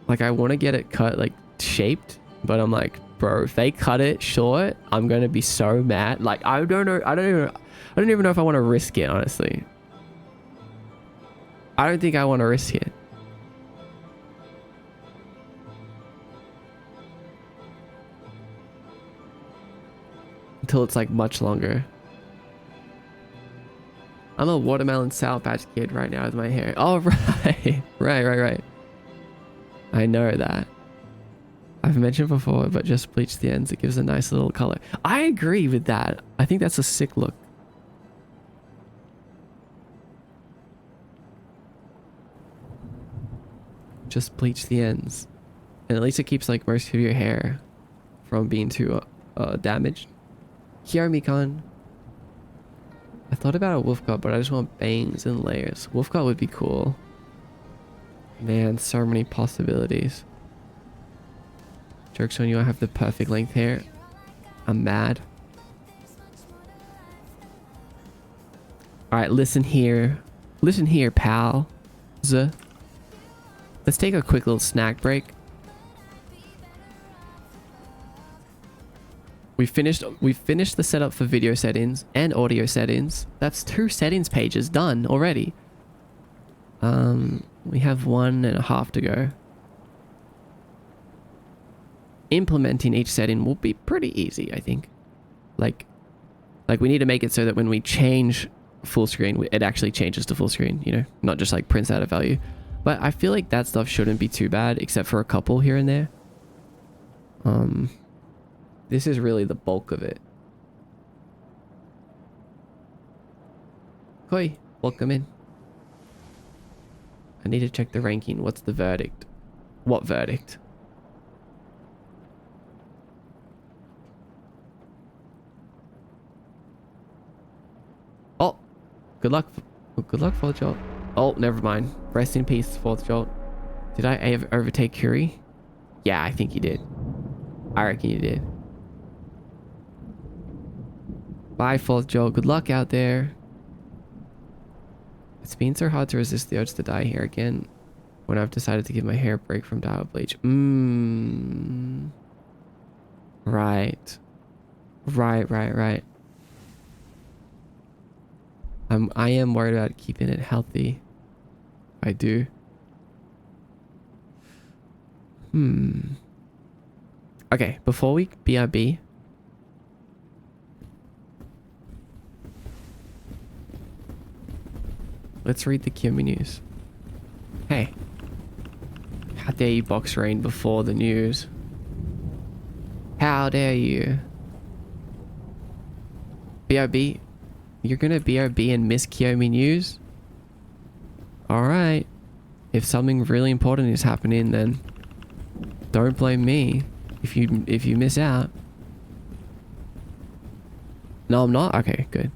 like I want to get it cut like shaped, but I'm like, bro, if they cut it short, I'm gonna be so mad. Like, I don't even know if I want to risk it, honestly. I don't think I want to risk it. Until it's like much longer. I'm a watermelon Sour Patch Kid right now with my hair. Oh, right. Right. I know that. I've mentioned before, but just bleach the ends. It gives a nice little color. I agree with that. I think that's a sick look. Just bleach the ends. And at least it keeps like most of your hair from being too damaged. Here, Mikan. I thought about a wolf cut, but I just want bangs and layers. Wolf cut would be cool. Man, so many possibilities. Joke's on you, I have the perfect length hair. I'm mad. Alright, listen here. Listen here, pal. Let's take a quick little snack break. We finished the setup for video settings and audio settings. That's 2 settings pages done already. We have 1.5 to go. Implementing each setting will be pretty easy, I think. Like we need to make it so that when we change full screen, it actually changes to full screen, you know, not just like prints out a value. But I feel like that stuff shouldn't be too bad, except for a couple here and there. This is really the bulk of it. Koi, welcome in. I need to check the ranking. What's the verdict? What verdict? Oh, good luck. Good luck, Fourth Jolt. Oh, never mind. Rest in peace, Fourth Jolt. Did I ever overtake Curie? Yeah, I think you did. I reckon you did. Bye, Fourth Jolt. Good luck out there. It's been so hard to resist the urge to dye hair again when I've decided to give my hair a break from dye or bleach. Right. I am worried about keeping it healthy. I do. Okay, before we BRB. Let's read the Kiyomi news. Hey. How dare you box rain before the news? How dare you? BRB? You're gonna BRB and miss Kiyomi news? Alright. If something really important is happening, then don't blame me if you miss out. No, I'm not? Okay, good.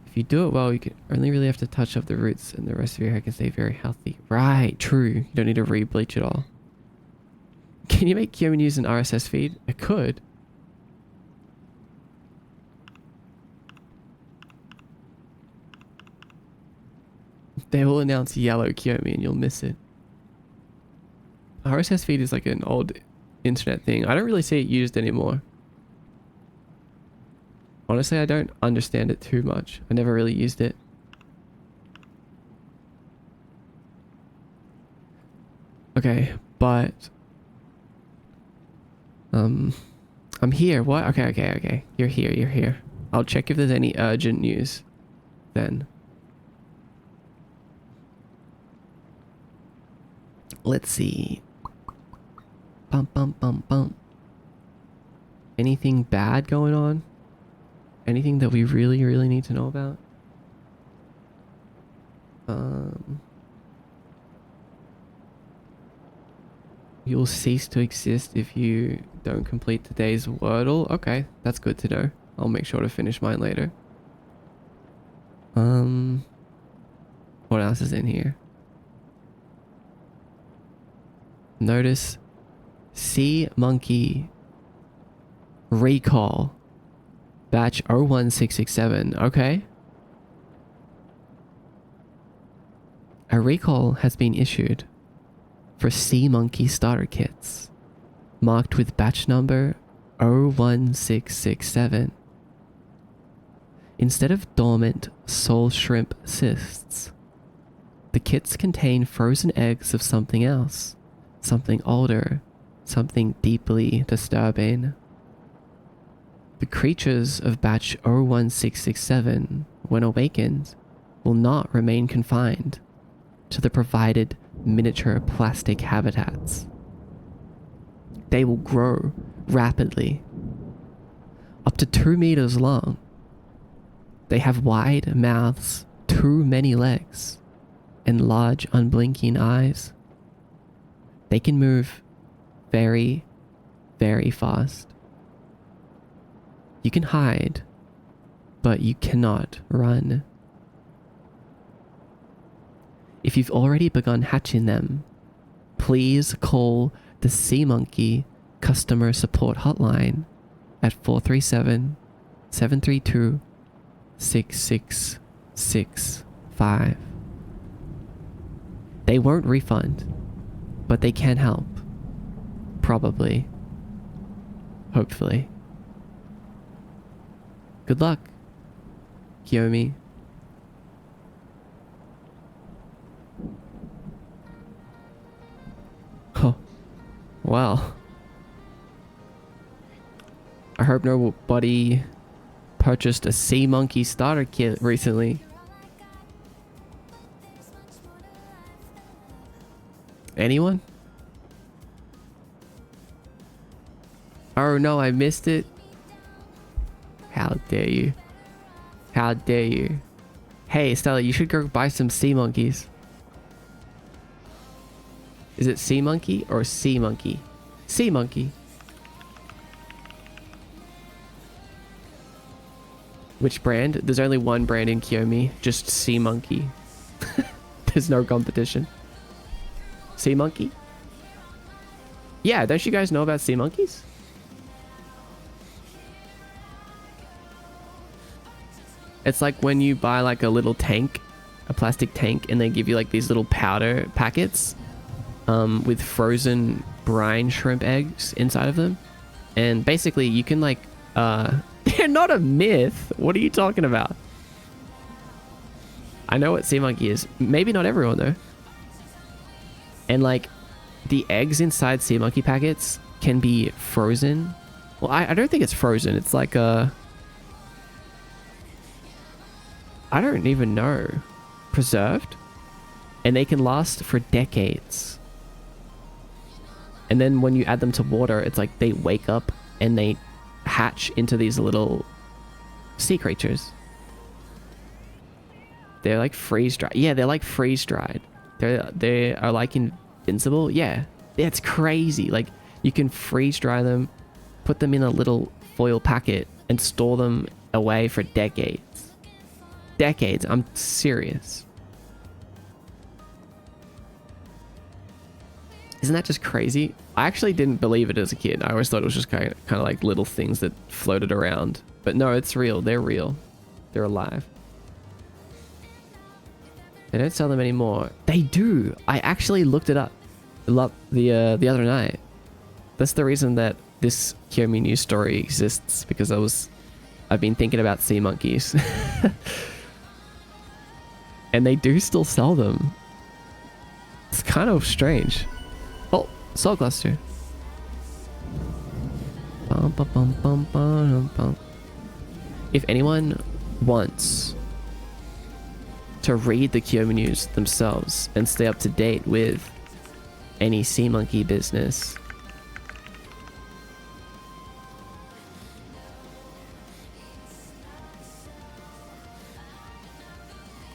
If you do it well, you can only really have to touch up the roots and the rest of your hair can stay very healthy. Right, true. You don't need to re-bleach it all. Can you make Kiyomi news an RSS feed? I could. They will announce yellow Kiyomi and you'll miss it. RSS feed is like an old internet thing. I don't really see it used anymore. Honestly, I don't understand it too much. I never really used it. Okay, but I'm here. What? Okay. You're here. I'll check if there's any urgent news then. Let's see. Bum. Anything bad going on? Anything that we really, really need to know about? You'll cease to exist if you don't complete today's Wordle. Okay, that's good to know. I'll make sure to finish mine later. What else is in here? Notice Sea Monkey Recall Batch 01667. Okay. A recall has been issued for Sea Monkey starter kits marked with batch number 01667. Instead of dormant soul shrimp cysts, the kits contain frozen eggs of something else, something older, something deeply disturbing. The creatures of batch 01667, when awakened, will not remain confined to the provided miniature plastic habitats. They will grow rapidly, up to 2 meters long. They have wide mouths, too many legs, and large unblinking eyes. They can move very, very fast. You can hide, but you cannot run. If you've already begun hatching them, please call the Sea Monkey customer support hotline at 437-732-6665. They won't refund, but they can help. Probably. Hopefully. Good luck, Kiyomi. Oh, wow. I hope nobody purchased a Sea Monkey starter kit recently. Anyone? Oh no, I missed it. How dare you? How dare you? Hey, Stella, you should go buy some sea monkeys. Is it Sea Monkey or Sea Monkey? Sea Monkey. Which brand? There's only one brand in Kiyomi, just Sea Monkey. There's no competition. Sea Monkey? Yeah, don't you guys know about sea monkeys? It's like when you buy like a little tank, a plastic tank, and they give you like these little powder packets with frozen brine shrimp eggs inside of them. And basically you can like, they're not a myth. What are you talking about? I know what sea monkey is. Maybe not everyone though. And like the eggs inside sea monkey packets can be frozen. Well, I don't think it's frozen. It's like I don't even know. Preserved? And they can last for decades. And then when you add them to water, it's like they wake up and they hatch into these little sea creatures. They're like freeze-dried. Yeah, they're like freeze-dried. They are like invincible. Yeah, that's crazy. Like you can freeze-dry them, put them in a little foil packet and store them away for decades. Decades. I'm serious. Isn't that just crazy? I actually didn't believe it as a kid. I always thought it was just kind of like little things that floated around. But no, it's real. They're real. They're alive. They don't sell them anymore. They do. I actually looked it up the other night. That's the reason that this Kiyomi news story exists, because I've been thinking about sea monkeys. And they do still sell them. It's kind of strange. Oh, Soul Cluster. Bum, bum, bum, bum, bum, bum. If anyone wants to read the Kiyomi news themselves and stay up to date with any sea monkey business,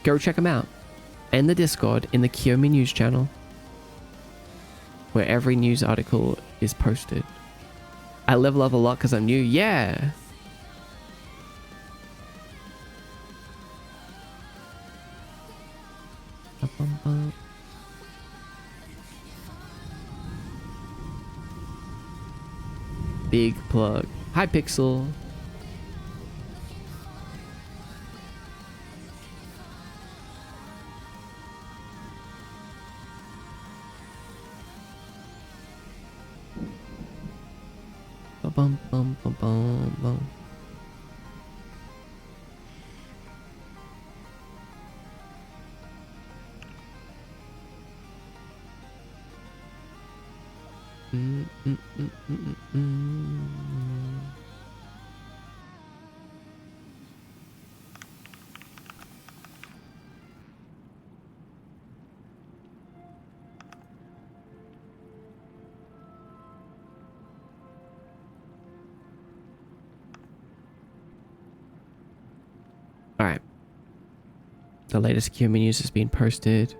Go check them out. And the Discord in the Kiyomi News channel, where every news article is posted. I level up a lot because I'm new. Yeah. Big plug. Hi, Pixel. Bum bum bum bum bum. All right. The latest Kiyomi news has been posted.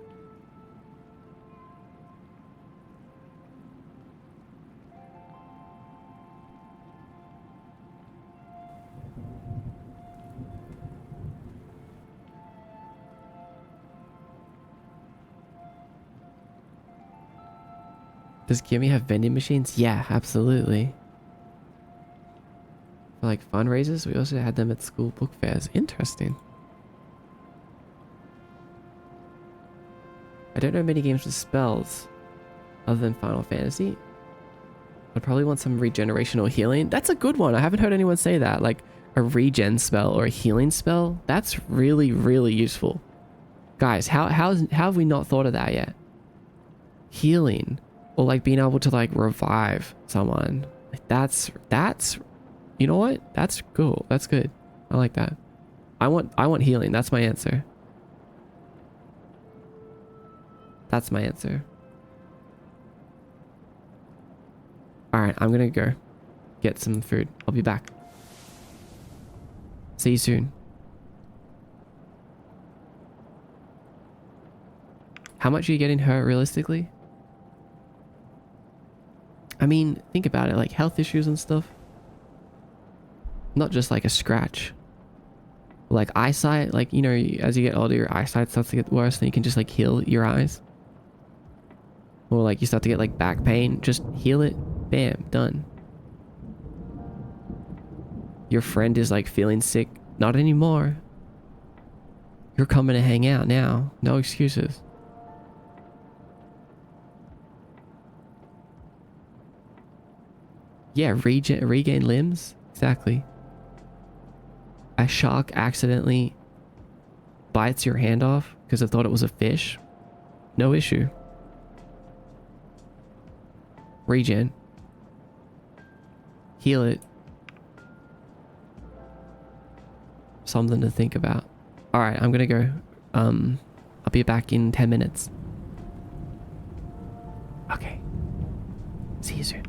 Does Kiyomi have vending machines? Yeah, absolutely. For like fundraisers, we also had them at school book fairs. Interesting. I don't know many games with spells other than Final Fantasy. I'd probably want some regeneration or healing. That's a good one. I haven't heard anyone say that. Like a regen spell or a healing spell. That's really, really useful. Guys, how have we not thought of that yet? Healing. Or like being able to like revive someone. Like that's you know what? That's cool. That's good. I like that. I want healing. That's my answer. That's my answer. Alright, I'm gonna go get some food. I'll be back. See you soon. How much are you getting hurt realistically? I mean, think about it, like health issues and stuff. Not just like a scratch. Like eyesight, like, you know, as you get older, your eyesight starts to get worse and you can just like heal your eyes. Or like you start to get like back pain, just heal it. Bam, done. Your friend is like feeling sick. Not anymore. You're coming to hang out now. No excuses. Yeah, regain limbs. Exactly. A shark accidentally bites your hand off because it thought it was a fish. No issue. Regen. Heal it. Something to think about. Alright, I'm gonna go. I'll be back in 10 minutes. Okay. See you soon.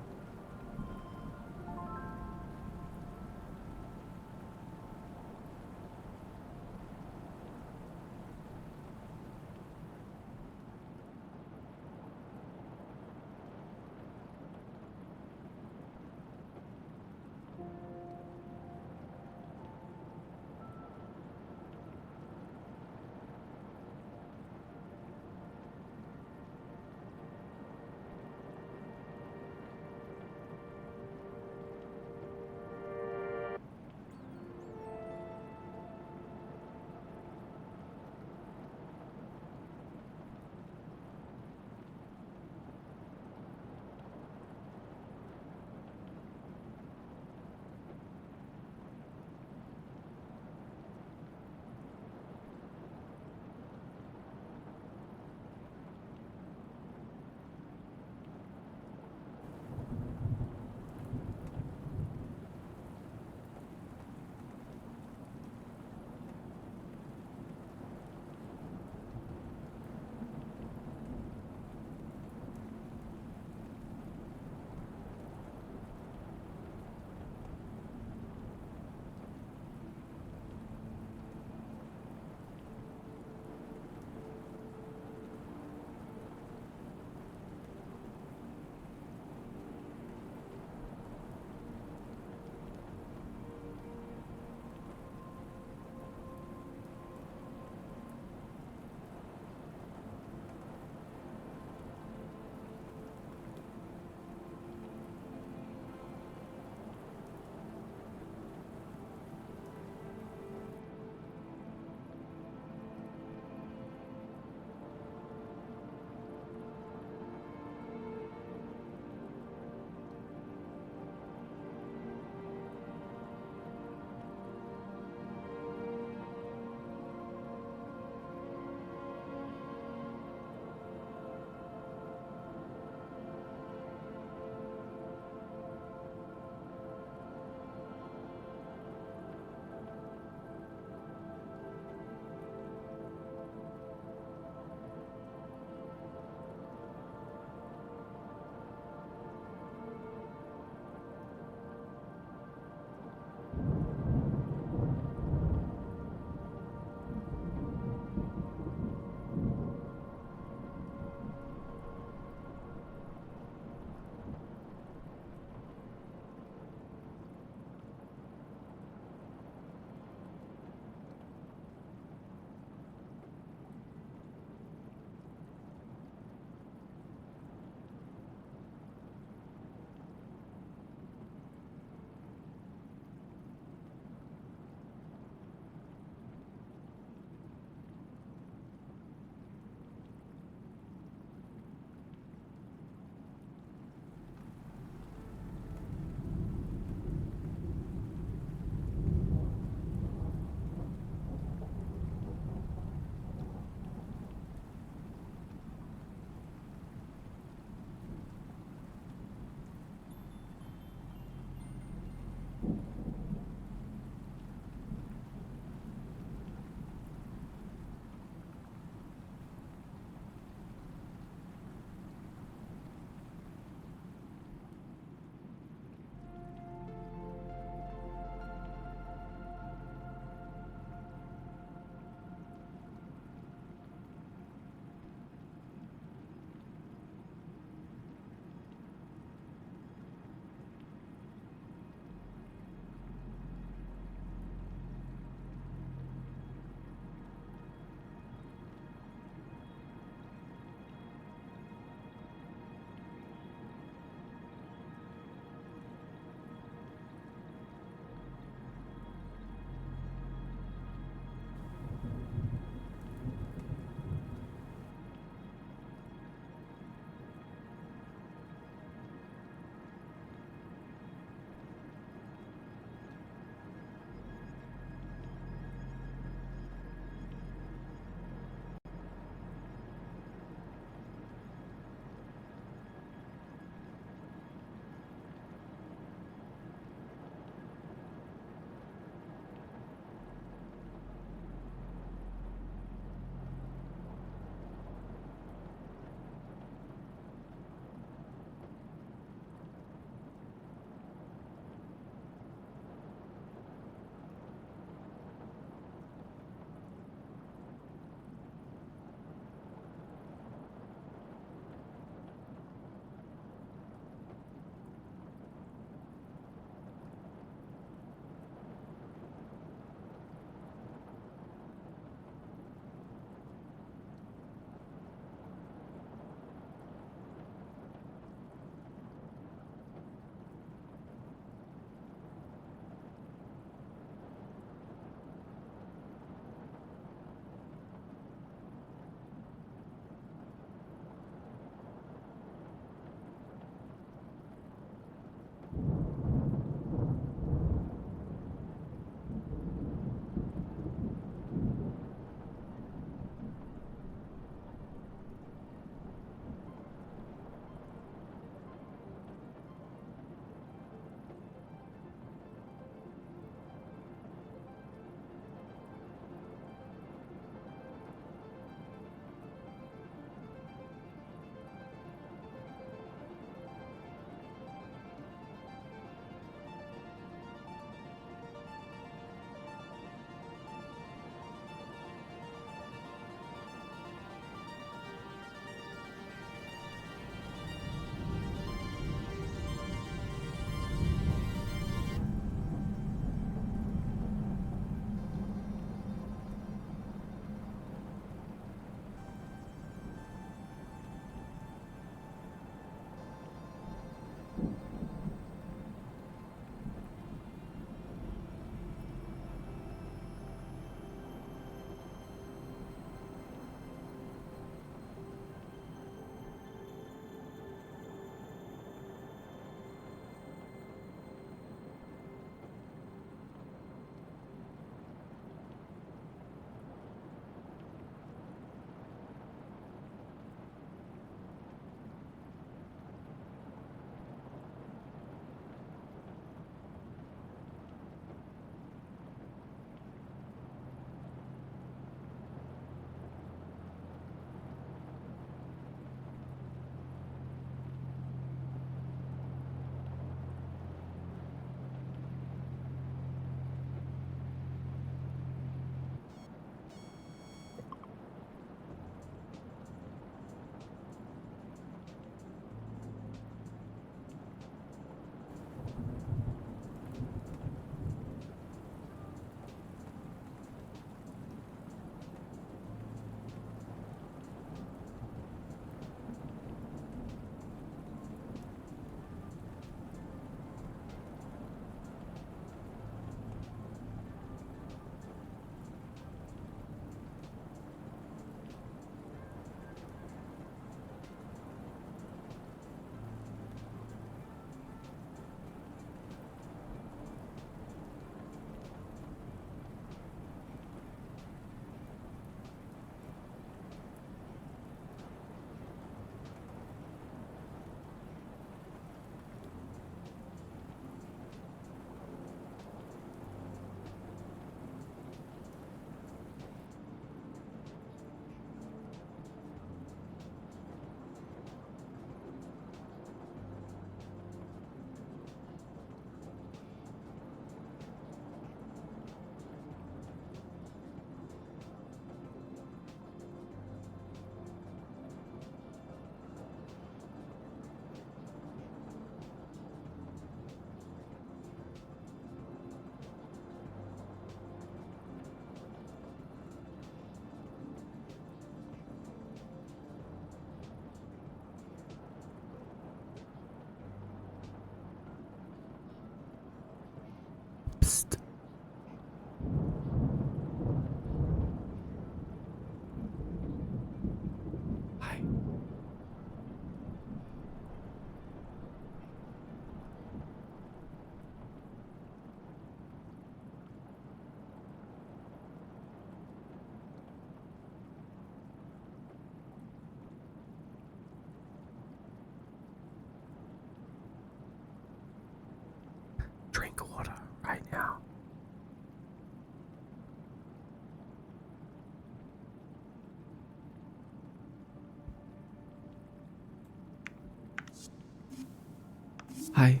Hi.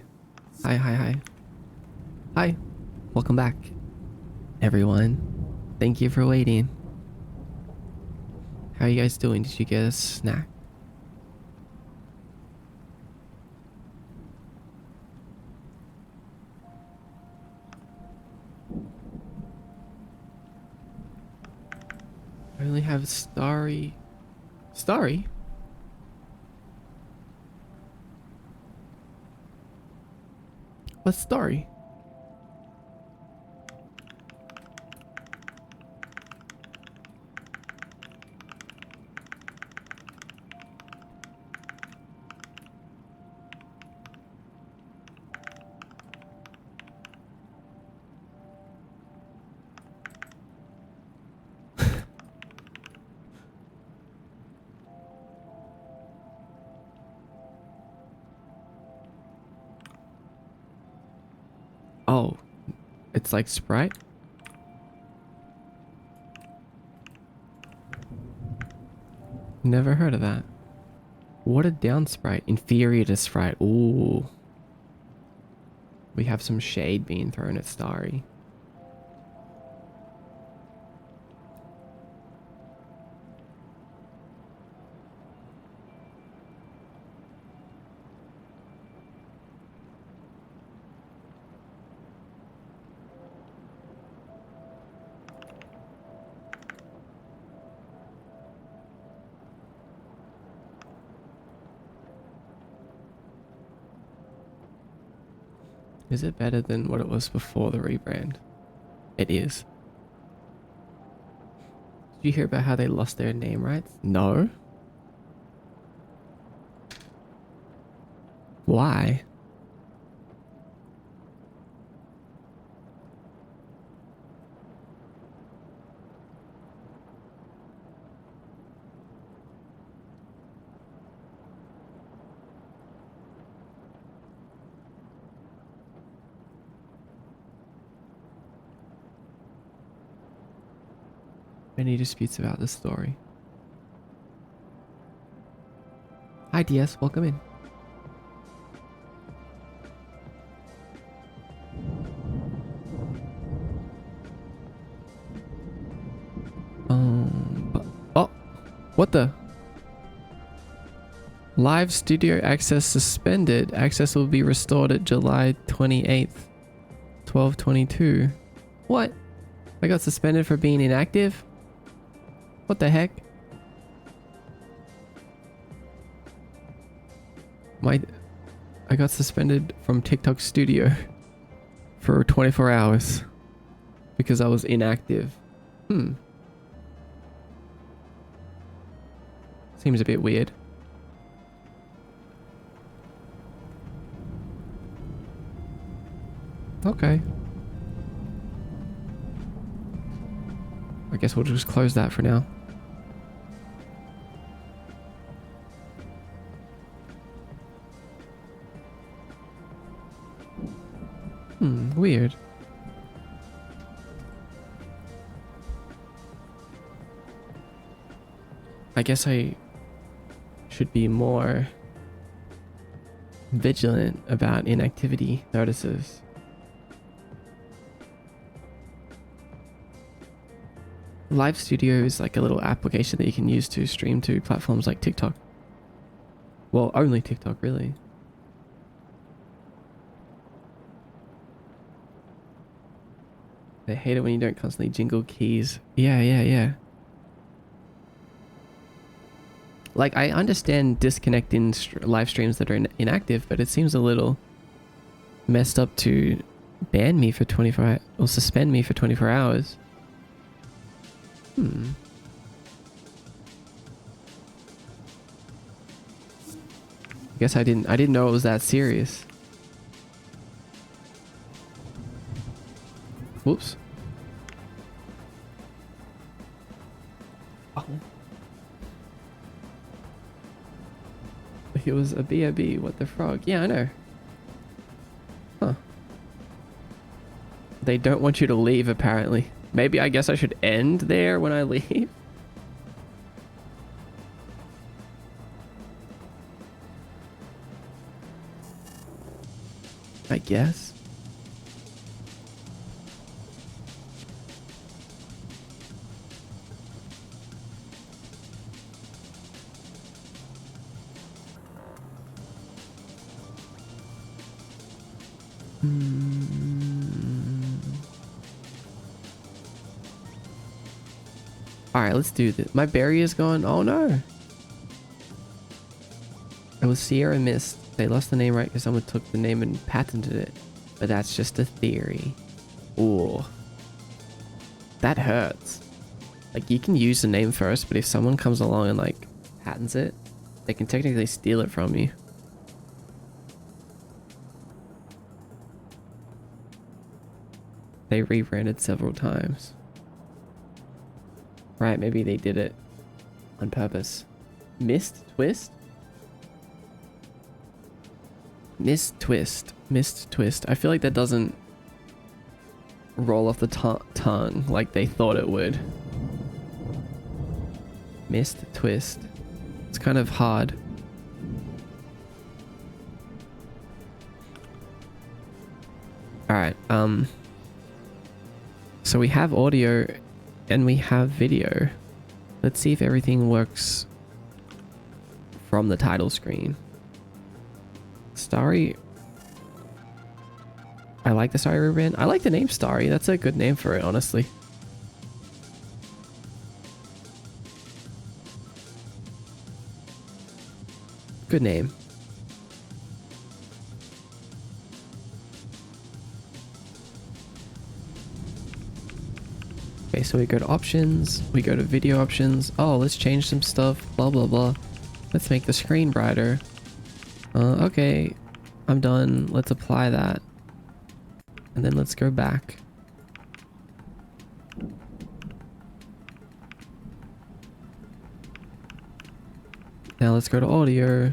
Hi, hi, hi. Hi. Welcome back, everyone. Thank you for waiting. How are you guys doing? Did you get a snack? I only have Starry. Starry? What's Starry? Oh, it's like Sprite? Never heard of that. Watered down Sprite. Inferior to Sprite. Ooh. We have some shade being thrown at Starry. Is it better than what it was before the rebrand? It is. Did you hear about how they lost their name rights? No. Why? Many disputes about this story. Hi DS, welcome in. Oh, what the? Live studio access suspended. Access will be restored at July 28th, 12/22. What? I got suspended for being inactive? What the heck? I got suspended from TikTok Studio for 24 hours because I was inactive. Seems a bit weird. Okay. I guess we'll just close that for now. Weird. I guess I should be more vigilant about inactivity notices. Live Studio is like a little application that you can use to stream to platforms like TikTok. Well, only TikTok, really. They hate it when you don't constantly jingle keys. Yeah. Like, I understand disconnecting live streams that are inactive, but it seems a little messed up to ban me for 24 or suspend me for 24 hours. Guess I didn't know it was that serious. Whoops. Oh. It was a BOB, what the frog? Yeah, I know. Huh. They don't want you to leave, apparently. Maybe I guess I should end there when I leave. I guess. Alright, let's do this. My berry is gone. Oh no. It was Sierra Mist. They lost the name right because someone took the name and patented it. But that's just a theory. Ooh. That hurts. Like, you can use the name first, but if someone comes along and, like, patents it, they can technically steal it from you. They rebranded several times. Right, maybe they did it on purpose. Mist Twist? Mist Twist. Mist Twist. I feel like that doesn't roll off the tongue like they thought it would. Mist Twist. It's kind of hard. Alright, so we have audio and we have video. Let's see if everything works from the title screen. Starry. I like the Starry rebrand. I like the name Starry. That's a good name for it, honestly. Good name. Okay, so we go to options, we go to video options. Oh, let's change some stuff, blah, blah, blah. Let's make the screen brighter. Okay, I'm done. Let's apply that. And then let's go back. Now let's go to audio.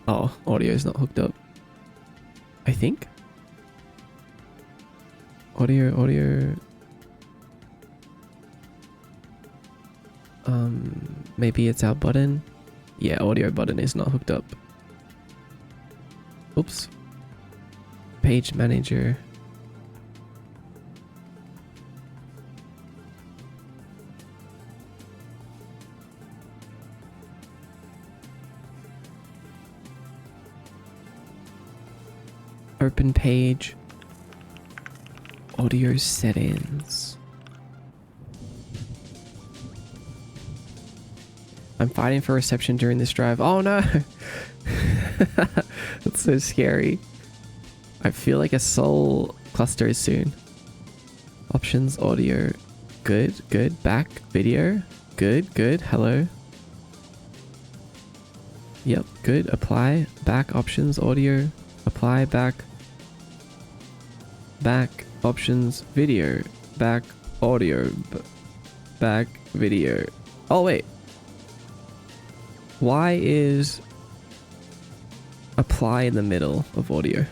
Oh, audio is not hooked up. I think. Audio. Maybe it's our button. Yeah, audio button is not hooked up. Oops. Page manager. Open page. Audio settings. I'm fighting for reception during this drive. Oh no! That's so scary. I feel like a soul cluster is soon. Options, audio. Good, good. Back, video. Good, good. Hello. Yep, good. Apply. Back, options, audio. Apply, back. Back, options, video. Back, audio. Back, video. Oh, wait. Why is apply in the middle of audio?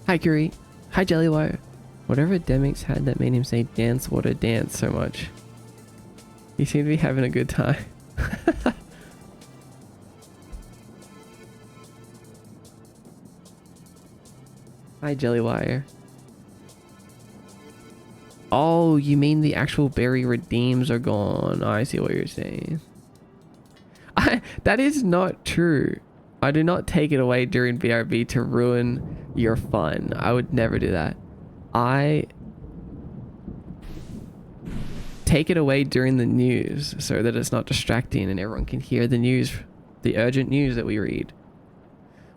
Hi, Curie. Hi, Jellywire. Whatever Demix had that made him say dance, water, dance so much. You seem to be having a good time. Hi, Jellywire. Oh, you mean the actual berry redeems are gone. I see what you're saying. That is not true. I do not take it away during BRB to ruin your fun. I would never do that. I take it away during the news so that it's not distracting and everyone can hear the news, the urgent news that we read.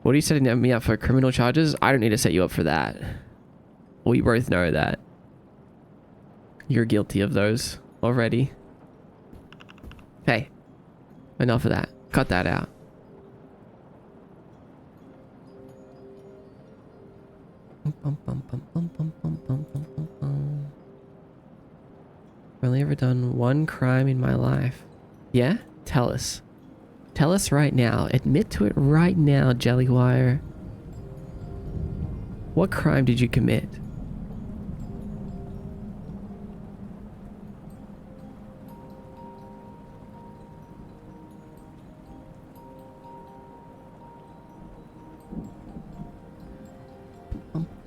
What are you setting me up for? Criminal charges? I don't need to set you up for that. We both know that. You're guilty of those already. Hey, enough of that. Cut that out. I've only ever done one crime in my life. Yeah? Tell us. Tell us right now. Admit to it right now, Jellywire. What crime did you commit?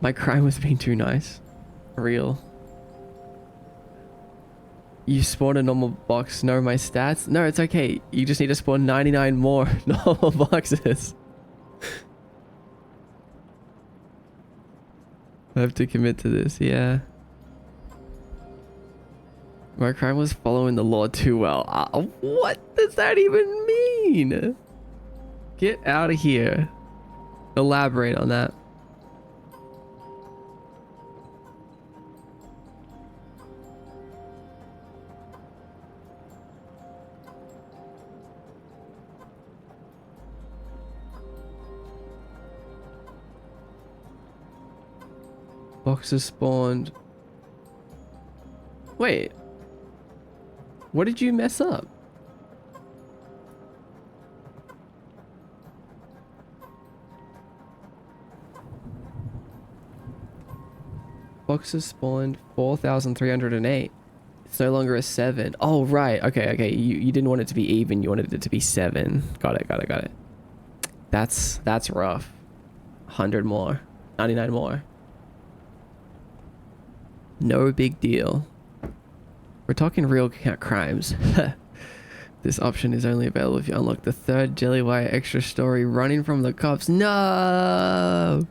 My crime was being too nice. Real. You spawned a normal box. No, my stats? No, it's okay. You just need to spawn 99 more normal boxes. I have to commit to this, yeah. My crime was following the law too well. What does that even mean? Get out of here. Elaborate on that. Boxes spawned. Wait. What did you mess up? Boxes spawned 4,308. It's no longer a 7. Oh, right. Okay. You didn't want it to be even. You wanted it to be 7. Got it. That's rough. 100 more. 99 more. No big deal. We're talking real crimes. This option is only available if you unlock the 3rd Jellywire extra story, running from the cops. No!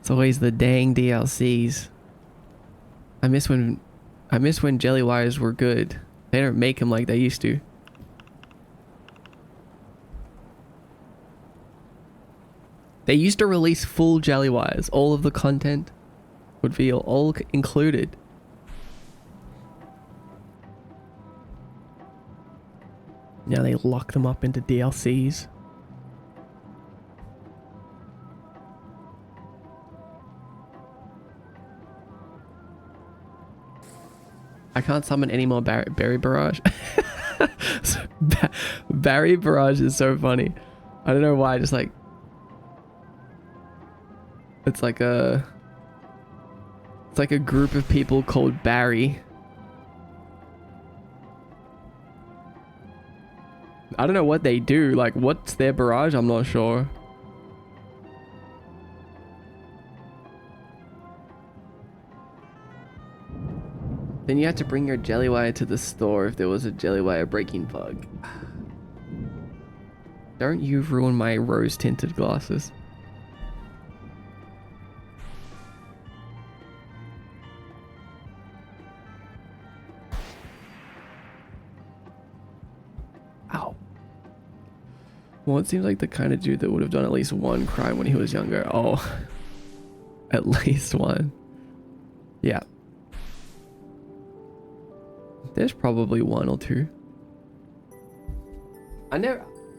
It's always the dang DLCs. I miss when Jellywires were good. They don't make them like they used to. They used to release full Jellywires. All of the content would be all included. Now they lock them up into DLCs. I can't summon any more Berry Barrage. Barry Barrage is so funny. I don't know why, just like... It's like a group of people called Barry. I don't know what they do. Like, what's their barrage? I'm not sure. Then you had to bring your Jellywire to the store if there was a Jellywire breaking bug. Don't you ruin my rose-tinted glasses. Ow. Well, it seems like the kind of dude that would have done at least one crime when he was younger. Oh, at least one. Yeah. There's probably one or two.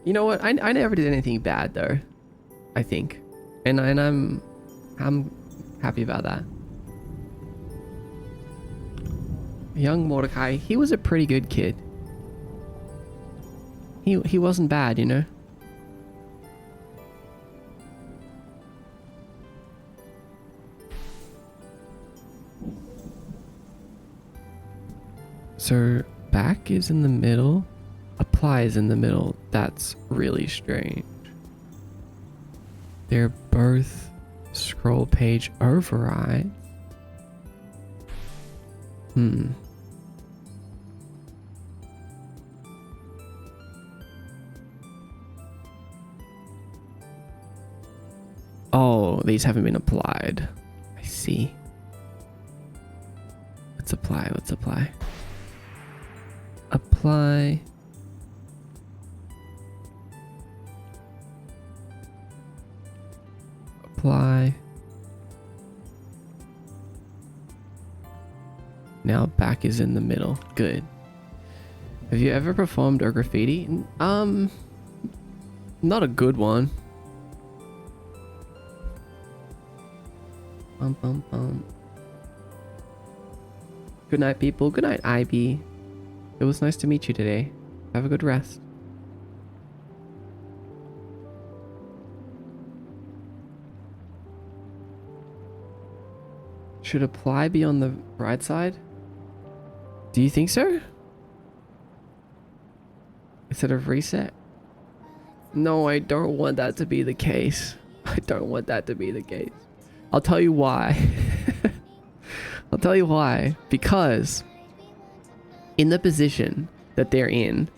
You know what? I never did anything bad though, I think. And I'm happy about that. Young Mordecai, he was a pretty good kid. He wasn't bad, you know? So back is in the middle, apply is in the middle. That's really strange. They're both scroll page overrides. Oh, these haven't been applied. I see. Let's apply. Apply. Apply. Now back is in the middle. Good. Have you ever performed a graffiti? Not a good one. Good night, people. Good night, IB. It was nice to meet you today. Have a good rest. Should apply be on the right side? Do you think so? Instead of reset? No, I don't want that to be the case. I don't want that to be the case. I'll tell you why. I'll tell you why. Because in the position that they're in,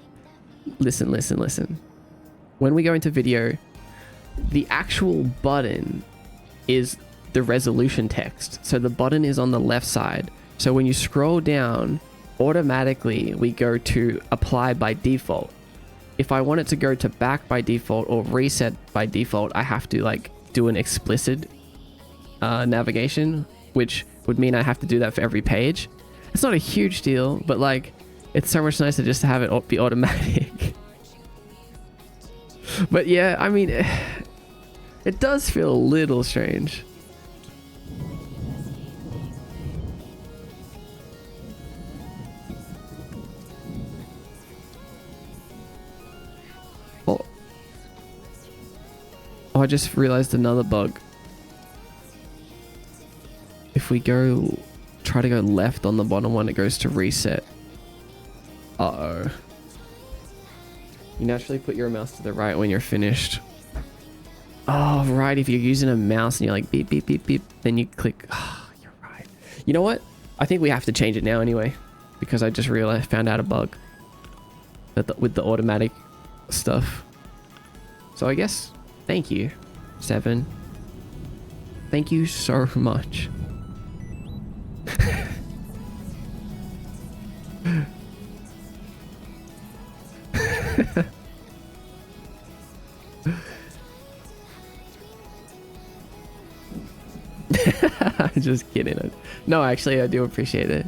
listen, listen, listen. When we go into video, the actual button is the resolution text. So the button is on the left side. So when you scroll down, automatically we go to apply by default. If I want it to go to back by default or reset by default, I have to like do an explicit navigation, which would mean I have to do that for every page. It's not a huge deal, but like it's so much nicer just to have it be automatic. But yeah, I mean, it does feel a little strange. Oh, I just realized another bug. If we try to go left on the bottom one, it goes to reset. Uh-oh. You naturally put your mouse to the right when you're finished. Oh, right. If you're using a mouse and you're like beep, beep, beep, beep, then you click. Oh, you're right. You know what? I think we have to change it now anyway, because I just found out a bug with the automatic stuff. So I guess, thank you, 7. Thank you so much. Just kidding. No, actually, I do appreciate it.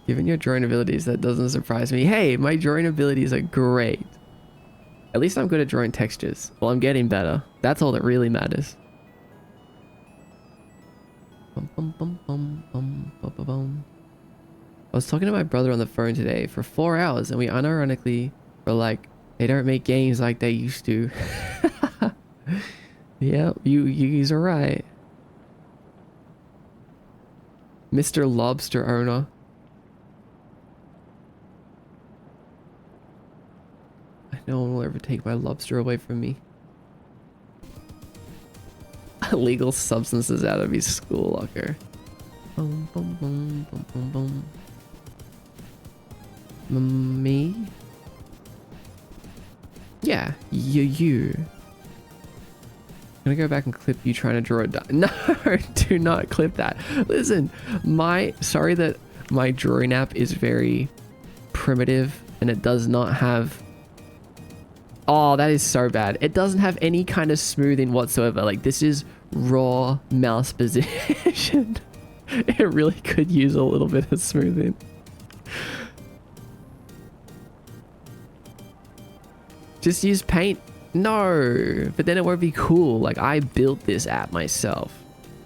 Given your drawing abilities, that doesn't surprise me. Hey, my drawing abilities are great. At least I'm good at drawing textures. Well, I'm getting better. That's all that really matters. Bum, bum, bum, bum, bum, bum, bum, bum. I was talking to my brother on the phone today for 4 hours, and we unironically were like, they don't make games like they used to. Yeah, you are right. Mr. Lobster owner. No one will ever take my lobster away from me. Illegal substances out of his school locker. Boom, boom, boom, boom, boom, boom. Me? Yeah, you. I'm gonna go back and clip you trying to draw a No, do not clip that. Listen, sorry that my drawing app is very primitive and it does not have. Oh, that is so bad. It doesn't have any kind of smoothing whatsoever. Like, this is raw mouse position. It really could use a little bit of smoothing. Just use paint. No, but then it won't be cool. Like, I built this app myself.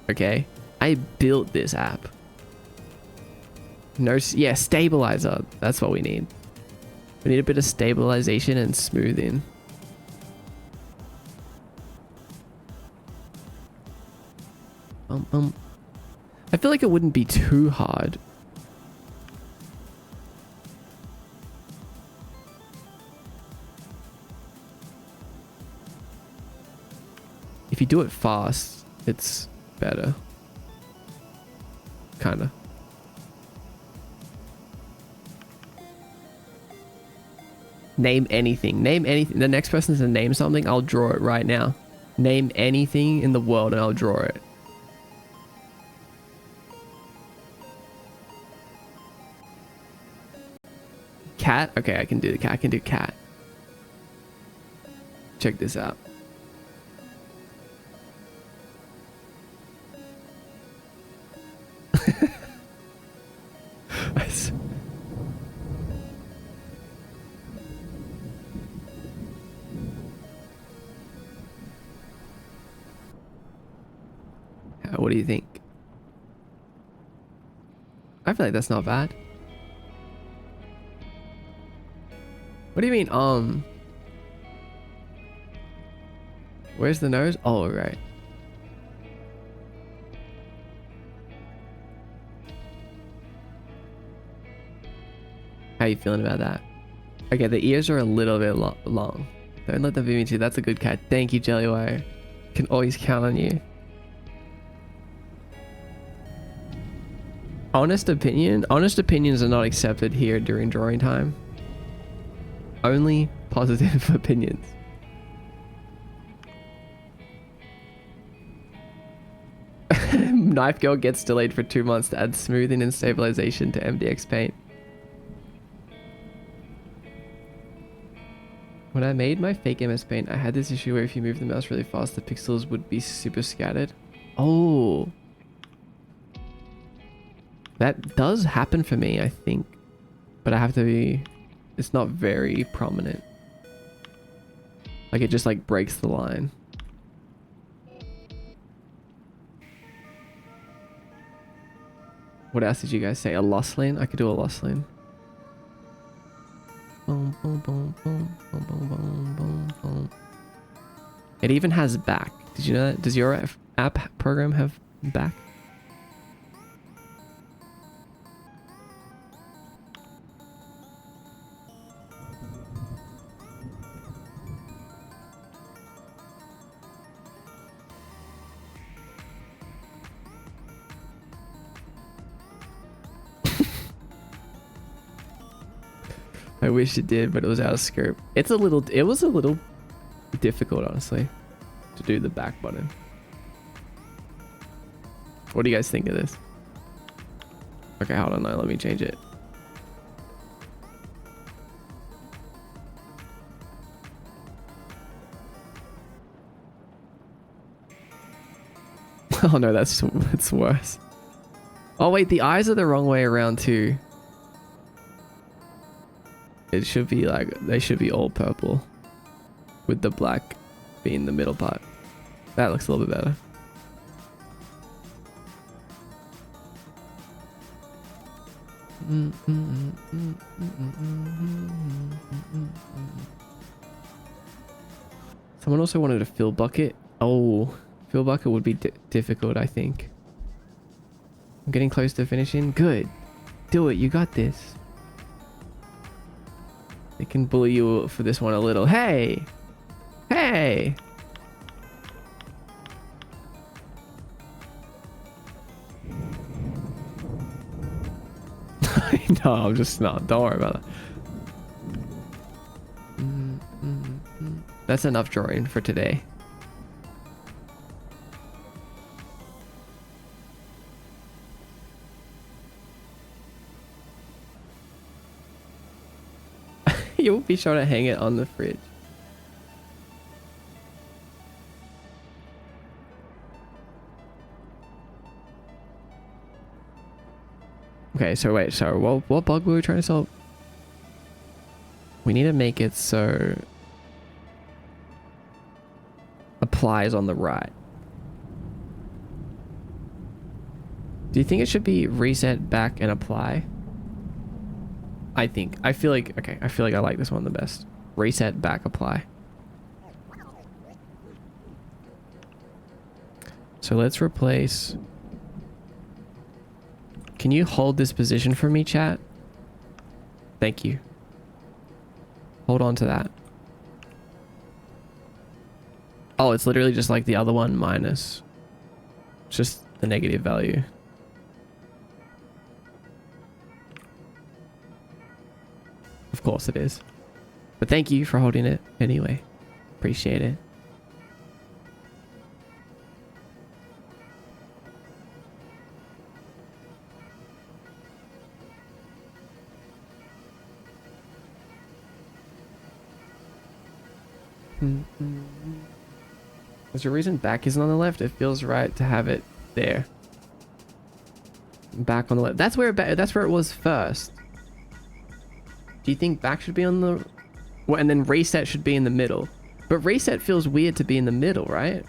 Okay? I built this app. No, yeah, stabilizer. That's what we need. We need a bit of stabilization and smoothing. I feel like it wouldn't be too hard. If you do it fast, it's better. Kinda. Name anything. Name anything. The next person to name something, I'll draw it right now. Name anything in the world and I'll draw it. Cat? Okay, I can do the cat. I can do cat. Check this out. What do you think? I feel like that's not bad. What do you mean, Where's the nose? Oh, right. How you feeling about that? Okay, the ears are a little bit long. Don't let them be me too. That's a good cat. Thank you, Jellywire. Can always count on you. Honest opinions are not accepted here during drawing time. Only positive opinions. Knife Girl gets delayed for 2 months to add smoothing and stabilization to MDX Paint. When I made my fake MS Paint, I had this issue where if you move the mouse really fast, the pixels would be super scattered. Oh. That does happen for me, I think. But I have to be... It's not very prominent. Like, it just, like, breaks the line. What else did you guys say? A loss lane? I could do a loss lane. Boom, boom, boom, boom, boom, boom, boom, boom, boom. It even has back. Did you know that? Does your app program have back? I wish it did, but it was out of scope. It was a little difficult, honestly, to do the back button. What do you guys think of this? Okay, hold on, let me change it. Oh no, that's worse. Oh wait, the eyes are the wrong way around too. It should be like, they should be all purple with the black being the middle part. That looks a little bit better. Someone also wanted a fill bucket. Oh, fill bucket would be difficult, I think. I'm getting close to finishing. Good. Do it. You got this. They can bully you for this one a little. Hey! Hey! No, I'm just not. Don't worry about it. That's enough drawing for today. You'll be sure to hang it on the fridge. Okay, so wait, so what bug were we trying to solve? We need to make it so applies on the right. Do you think it should be reset, back, and apply? I feel like I like this one the best. Reset, back, apply. So let's replace... Can you hold this position for me, chat? Thank you. Hold on to that. Oh, it's literally just like the other one minus. It's just the negative value. Of course it is. But thank you for holding it anyway. Appreciate it. There's a reason back isn't on the left. It feels right to have it there. Back on the left. That's where it was first. Do you think back should be on the... Well, and then reset should be in the middle. But reset feels weird to be in the middle, right?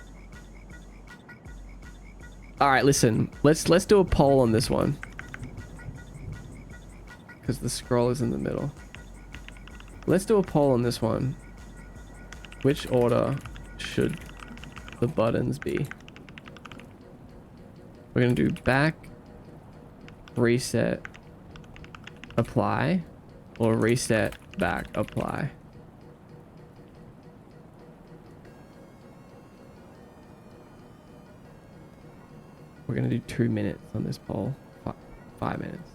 Alright, listen. Let's do a poll on this one. Because the scroll is in the middle. Let's do a poll on this one. Which order should the buttons be? We're going to do back, reset, apply, or reset, back, apply. We're gonna do 2 minutes on this poll. 5 minutes.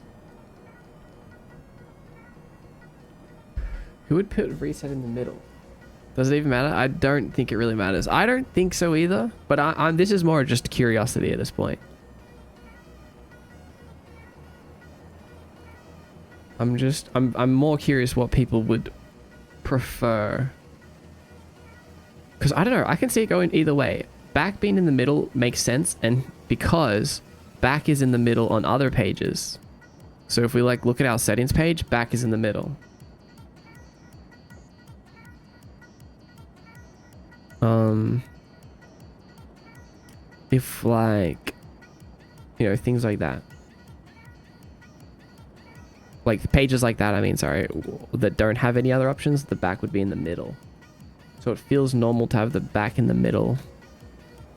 Who would put reset in the middle? Does it even matter? I don't think it really matters. I don't think so either, but I'm this is more just curiosity at this point. I'm more curious what people would prefer. Because I don't know, I can see it going either way. Back being in the middle makes sense, and because back is in the middle on other pages. So if we like look at our settings page, back is in the middle. If like, you know, things like that. Like pages like that, I mean, sorry, that don't have any other options, the back would be in the middle. So it feels normal to have the back in the middle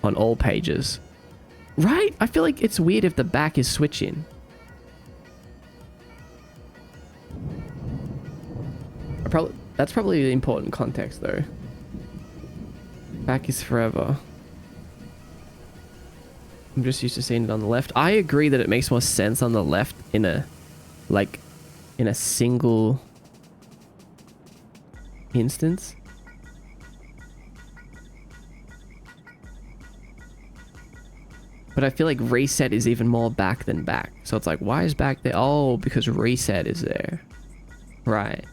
on all pages. Right? I feel like it's weird if the back is switching. That's probably the important context though. Back is forever. I'm just used to seeing it on the left. I agree that it makes more sense on the left in a, like, in a single instance. But I feel like reset is even more back than back. So it's like, why is back there? Oh, because reset is there. Right.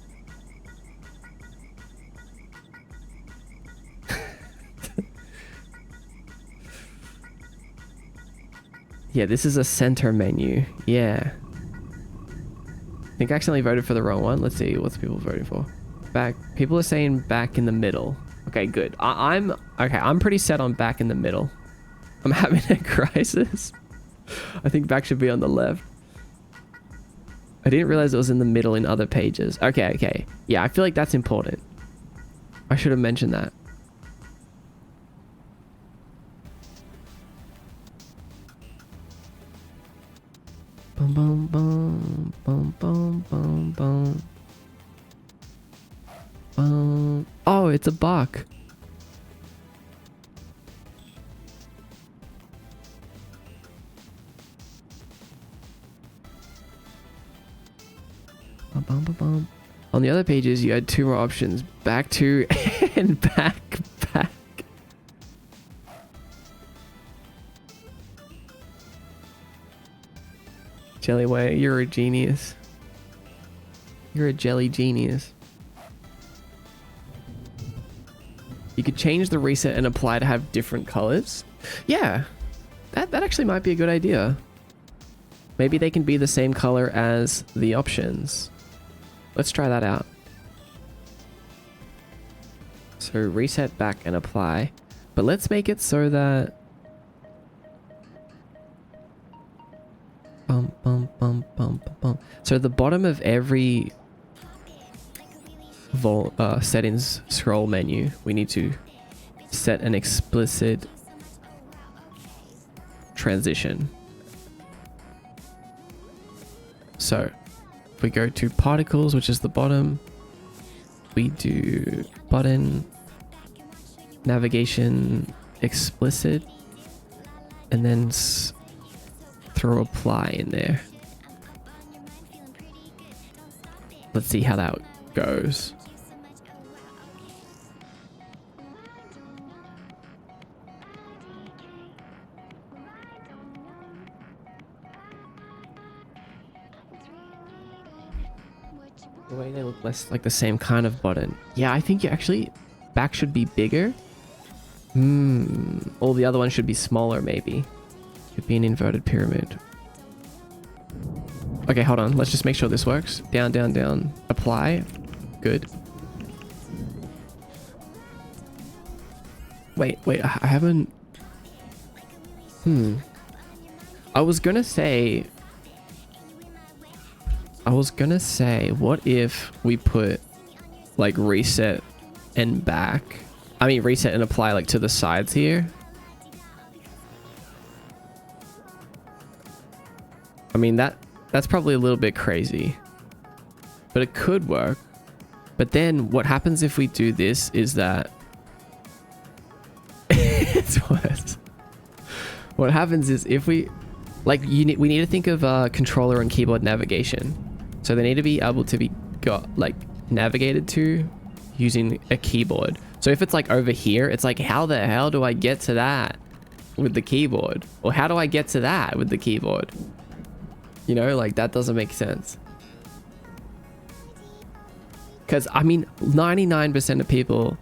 Yeah, this is a center menu. Yeah. I think I accidentally voted for the wrong one. Let's see what's people voting for. Back. People are saying back in the middle. Okay, good. I'm pretty set on back in the middle. I'm having a crisis. I think back should be on the left. I didn't realize it was in the middle in other pages. Okay. Yeah, I feel like that's important. I should have mentioned that. Boom, boom, boom, boom, boom, boom, boom. Boom. Oh, it's a buck. Bum, bum, bum, bum. On the other pages, you had 2 more options. Back to and back. Jellyway, you're a genius. You're a jelly genius. You could change the reset and apply to have different colors. Yeah, that actually might be a good idea. Maybe they can be the same color as the options. Let's try that out. So reset, back, and apply. But let's make it so that... Bum, bum, bum, bum, bum. So the bottom of every settings scroll menu, we need to set an explicit transition. So if we go to particles, which is the bottom, we do button, navigation, explicit, and then throw apply in there. Let's see how that goes. The way they look less like the same kind of button. Yeah, I think you actually back should be bigger. Or the other one should be smaller maybe. Could be an inverted pyramid. Okay, hold on. Let's just make sure this works. Down, down, down. Apply. Good. Wait, I haven't... I was gonna say, what if we put like reset and back? I mean, reset and apply like to the sides here. I mean, that's probably a little bit crazy. but it could work. But then what happens if we do this is that it's worse. What happens is if we we need to think of controller and keyboard navigation. So they need to be able to be navigated to using a keyboard. So if it's like over here, it's like, how the hell do I get to that with the keyboard? Or how do I get to that with the keyboard? You know, like that doesn't make sense. Because I mean, 99% of people,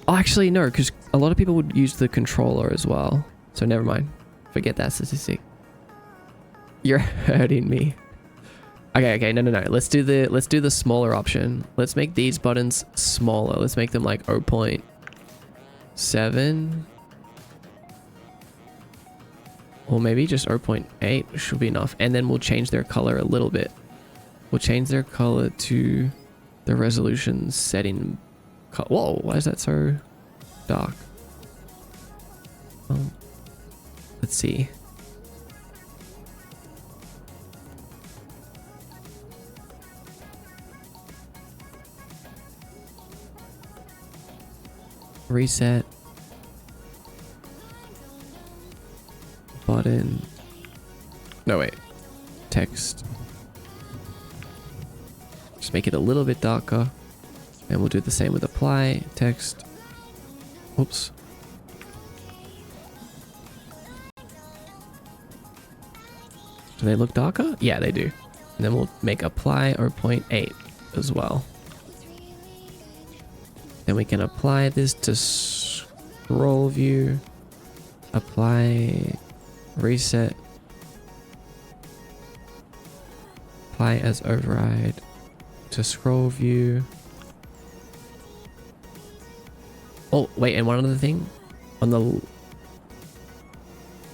oh, actually no, because a lot of people would use the controller as well. So never mind, forget that statistic. You're hurting me. Okay, no. Let's do the smaller option. Let's make these buttons smaller. Let's make them like 0.7. Or maybe just 0.8 should be enough. And then we'll change their color a little bit. We'll change their color to the resolution setting. Whoa, why is that so dark? Let's see. Reset. Button. No, wait. Text. Just make it a little bit darker. And we'll do the same with apply. Text. Oops. Do they look darker? Yeah, they do. And then we'll make apply 0.8 as well. Then we can apply this to scroll view. Apply, reset. Apply as override to scroll view. Oh, wait, and one other thing. On the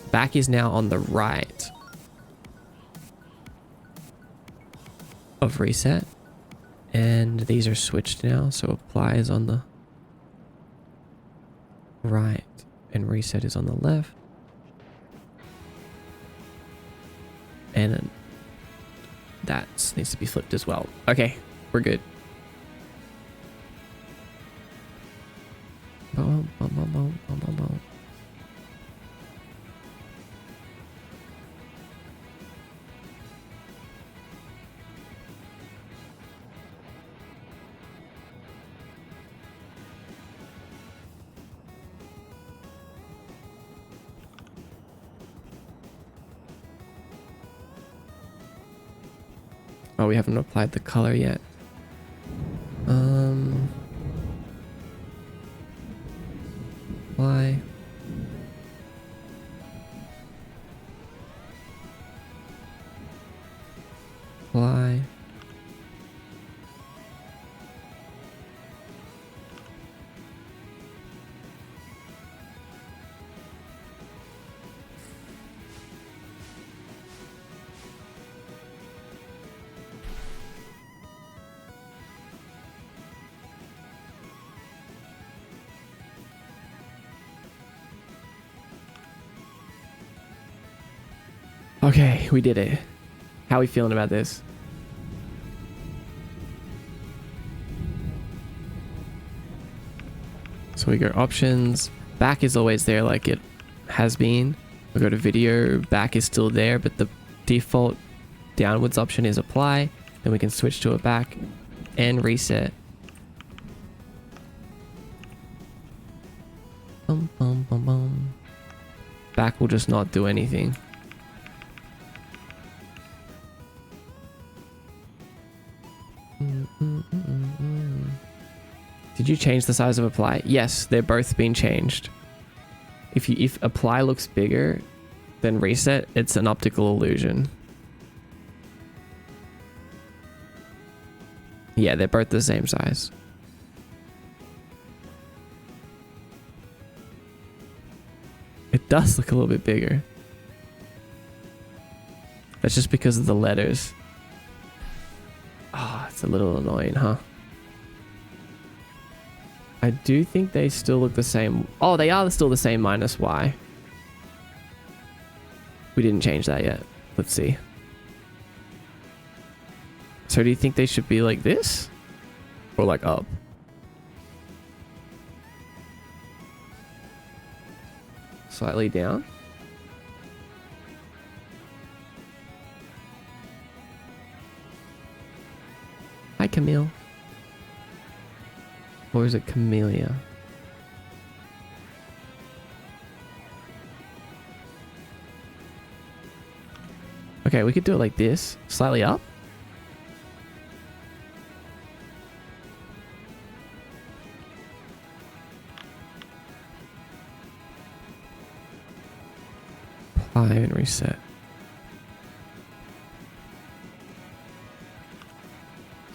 back is now on the right of reset. And these are switched now, so apply is on the right and reset is on the left. And that needs to be flipped as well. Okay, we're good. Boom, boom, boom, boom, boom, boom, boom. Oh, we haven't applied the color yet. Apply. Apply. Okay, we did it. How are we feeling about this? So we go options. Back is always there like it has been. We go to video. Back is still there, but the default downwards option is apply. Then we can switch to a back and reset. Bum, bum, bum, bum. Back will just not do anything. Did you change the size of apply? Yes, they're both being changed. If apply looks bigger than reset, it's an optical illusion. Yeah, they're both the same size. It does look a little bit bigger. That's just because of the letters. Ah, it's a little annoying, huh? I do think they still look the same. Oh, they are still the same minus Y. We didn't change that yet. Let's see. So do you think they should be like this? Or like up? Slightly down? Hi, Camille. Or is it Camellia? Okay, we could do it like this. Slightly up. Apply and reset.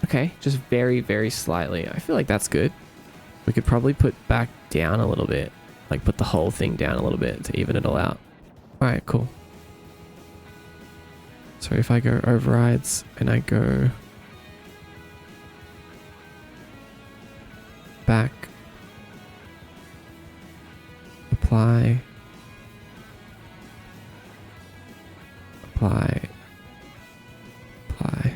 Okay, just very, very slightly. I feel like that's good. We could probably put back down a little bit. Like put the whole thing down a little bit to even it all out. Alright, cool. So if I go overrides and I go back, apply, apply, apply.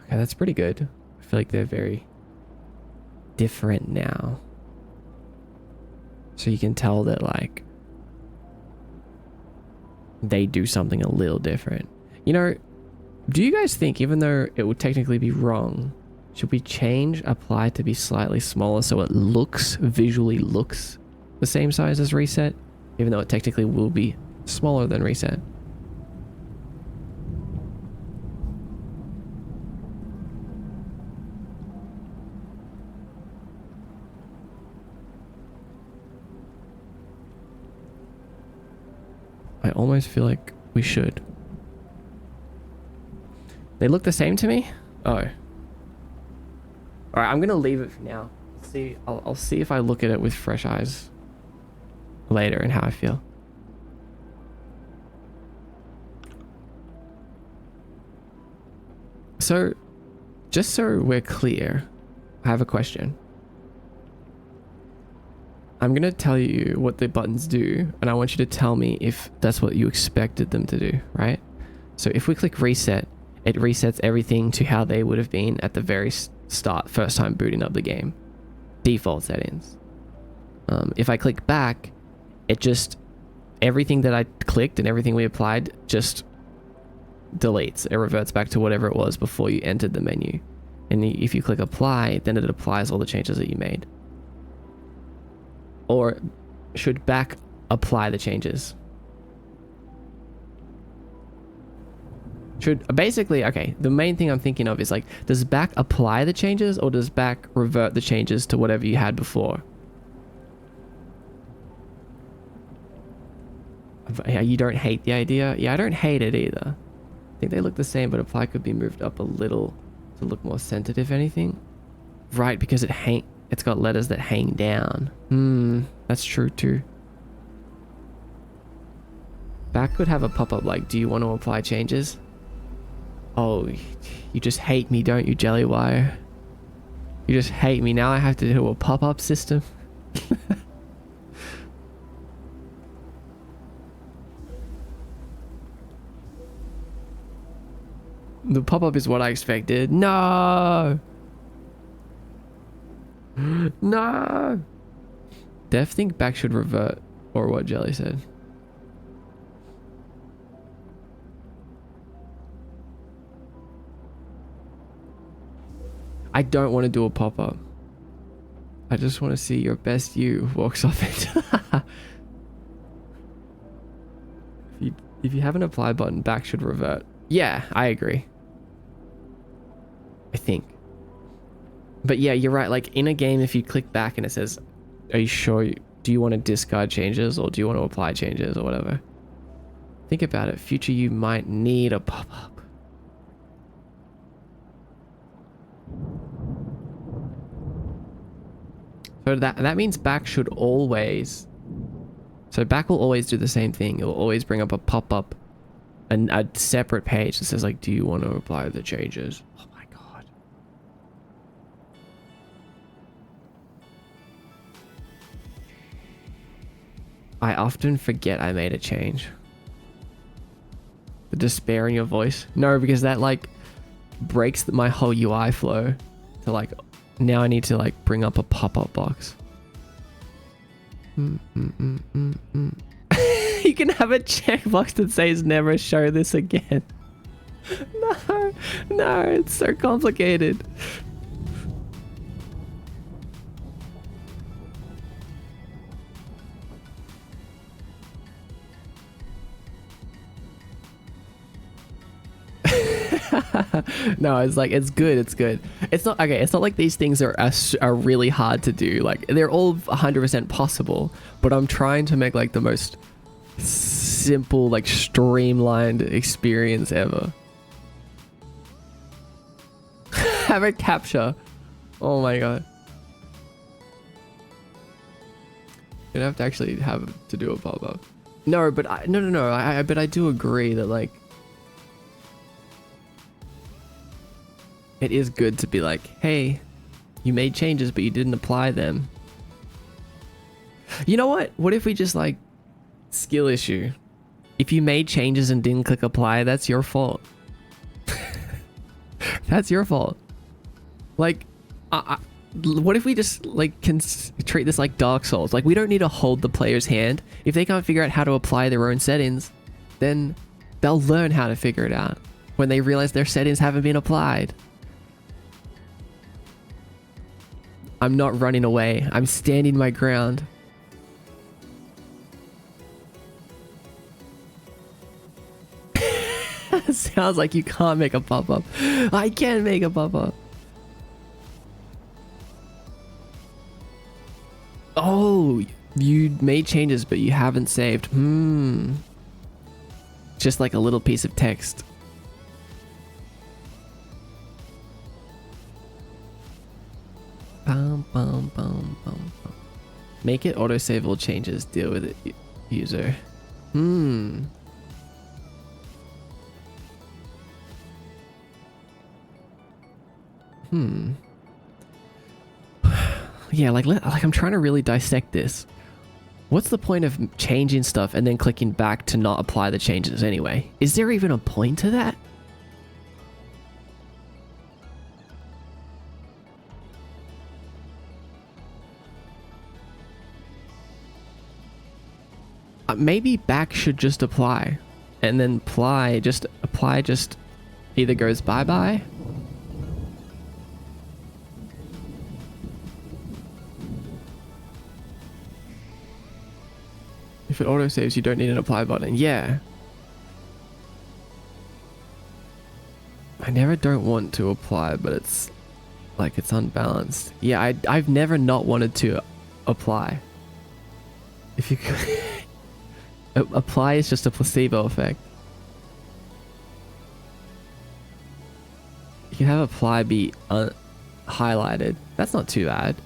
Okay, that's pretty good. I feel like they're very different now. So you can tell that like they do something a little different. You know, do you guys think, even though it would technically be wrong, should we change apply to be slightly smaller so it visually looks the same size as reset, even though it technically will be smaller than reset? I almost feel like we should. They look the same to me? Oh. Alright, I'm gonna leave it for now. See, I'll see if I look at it with fresh eyes later and how I feel. So, just so we're clear, I have a question. I'm going to tell you what the buttons do, and I want you to tell me if that's what you expected them to do, right? So if we click reset, it resets everything to how they would have been at the very start, first time booting up the game. Default settings. If I click back, it just, everything that I clicked and everything we applied just deletes. It reverts back to whatever it was before you entered the menu. And if you click apply, then it applies all the changes that you made. Or should back apply the changes? Should basically, okay, the main thing I'm thinking of is like, does back apply the changes or does back revert the changes to whatever you had before? You don't hate the idea? Yeah, I don't hate it either. I think they look the same, but apply could be moved up a little to look more centered, if anything. Right, because it's got letters that hang down. That's true too. Back could have a pop-up like, do you want to apply changes? Oh, you just hate me, don't you, Jellywire? You just hate me. Now I have to do a pop-up system. The pop-up is what I expected. No! No! Dev think back should revert, or what Jelly said. I don't want to do a pop-up. I just want to see your best you walks off it. If you have an apply button, back should revert. Yeah, I agree. I think. But yeah, you're right. Like in a game, if you click back and it says, are you sure? Do you want to discard changes or do you want to apply changes or whatever? Think about it. Future you might need a pop-up. So that means back should always... So back will always do the same thing. It will always bring up a pop-up a separate page that says like, do you want to apply the changes? Oh my god. I often forget I made a change. The despair in your voice. No, because that like breaks my whole UI flow. To like, now I need to like bring up a pop-up box. You can have a checkbox that says never show this again. No, it's so complicated. No, it's like, it's good. It's not okay. It's not like these things are really hard to do. Like, they're all 100% possible, but I'm trying to make like the most simple, like streamlined experience ever. Have a capture. Oh my god. You'd have to actually have to do a pop-up. No, but but I do agree that like it is good to be like, hey, you made changes, but you didn't apply them. You know what? What if we just like skill issue? If you made changes and didn't click apply, that's your fault. That's your fault. Like, what if we just like can treat this like Dark Souls? Like, we don't need to hold the player's hand. If they can't figure out how to apply their own settings, then they'll learn how to figure it out when they realize their settings haven't been applied. I'm not running away. I'm standing my ground. Sounds like you can't make a pop-up. I can make a pop-up. Oh, you made changes, but you haven't saved. Just like a little piece of text. Make it autosave all changes. Deal with it, user. Yeah, like I'm trying to really dissect this. What's the point of changing stuff and then clicking back to not apply the changes anyway? Is there even a point to that? Maybe back should just apply, and then apply just either goes bye-bye. If it autosaves, you don't need an apply button. Yeah. I never don't want to apply, but it's like it's unbalanced. Yeah, I've never not wanted to apply. If you apply is just a placebo effect. You can have apply be highlighted. That's not too bad.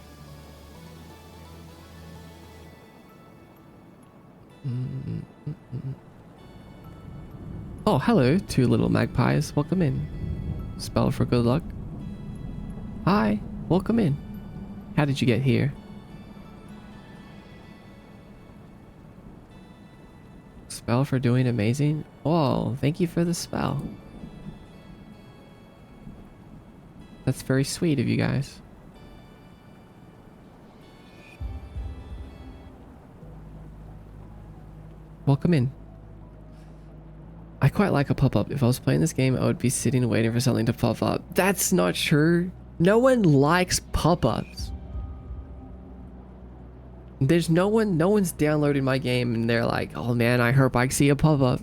Oh, hello, two little magpies. Welcome in. Spell for good luck. Hi, welcome in. How did you get here? Spell for doing amazing. Oh, thank you for the spell. That's very sweet of you guys. Welcome in. I quite like a pop-up. If I was playing this game, I would be sitting waiting for something to pop up. That's not true. No one likes pop-ups. There's no one's downloading my game and they're like, oh man, I hope I see a pop-up.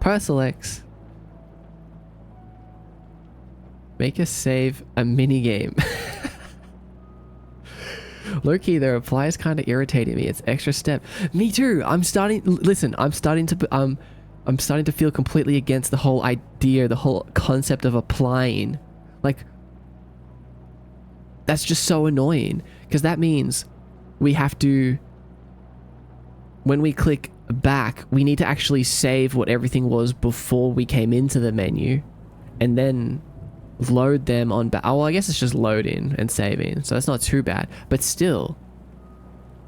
Perselex. Make a save a mini game. Low-key, the reply is kind of irritating me. It's extra step. Me too. I'm starting to feel completely against the whole idea, the whole concept of applying. Like, that's just so annoying because that means we have to when we click back, we need to actually save what everything was before we came into the menu and then load them on back. Oh, well, I guess it's just loading and saving, so that's not too bad. But still,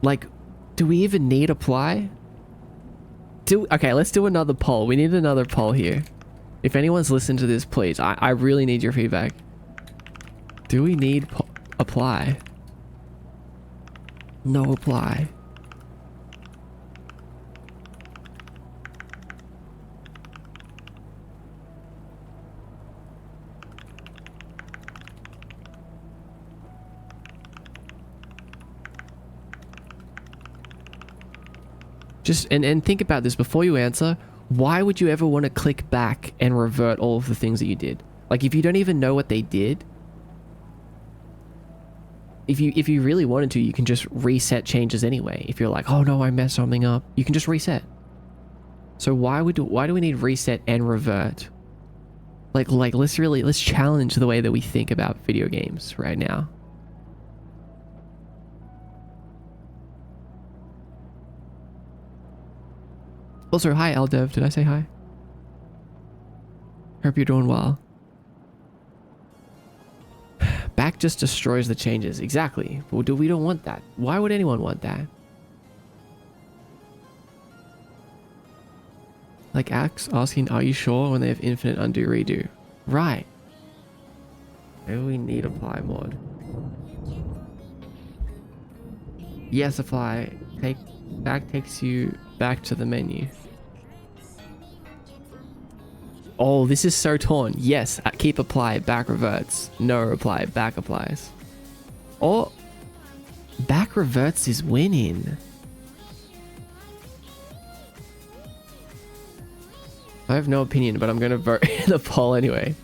like, do we even need apply? Okay, let's do another poll. We need another poll here. If anyone's listened to this, please, I really need your feedback. Do we need apply? No apply. Just and think about this before you answer. Why would you ever want to click back and revert all of the things that you did? Like, if you don't even know what they did, if you really wanted to, you can just reset changes anyway. If you're like, oh no, I messed something up, you can just reset. So why do we need reset and revert? Like let's challenge the way that we think about video games right now. Also, hi Aldev, did I say hi? Hope you're doing well. Back just destroys the changes. Exactly. Well, we don't want that. Why would anyone want that? Like asking, are you sure, when they have infinite undo redo? Right. Maybe we need apply mod. Yes, apply. Back takes you back to the menu. Oh, this is so torn. Yes, keep apply, back reverts. No apply, back applies. Or back reverts is winning. I have no opinion, but I'm going to vote in the poll anyway.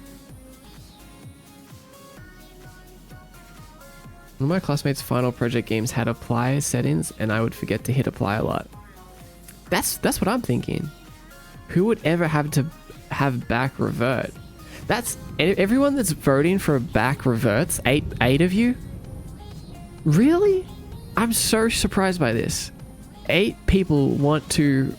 One of my classmates' final project games had apply settings, and I would forget to hit apply a lot. That's what I'm thinking. Who would ever have to have back revert? That's everyone that's voting for back reverts. Eight of you? Really? I'm so surprised by this. 8 people want to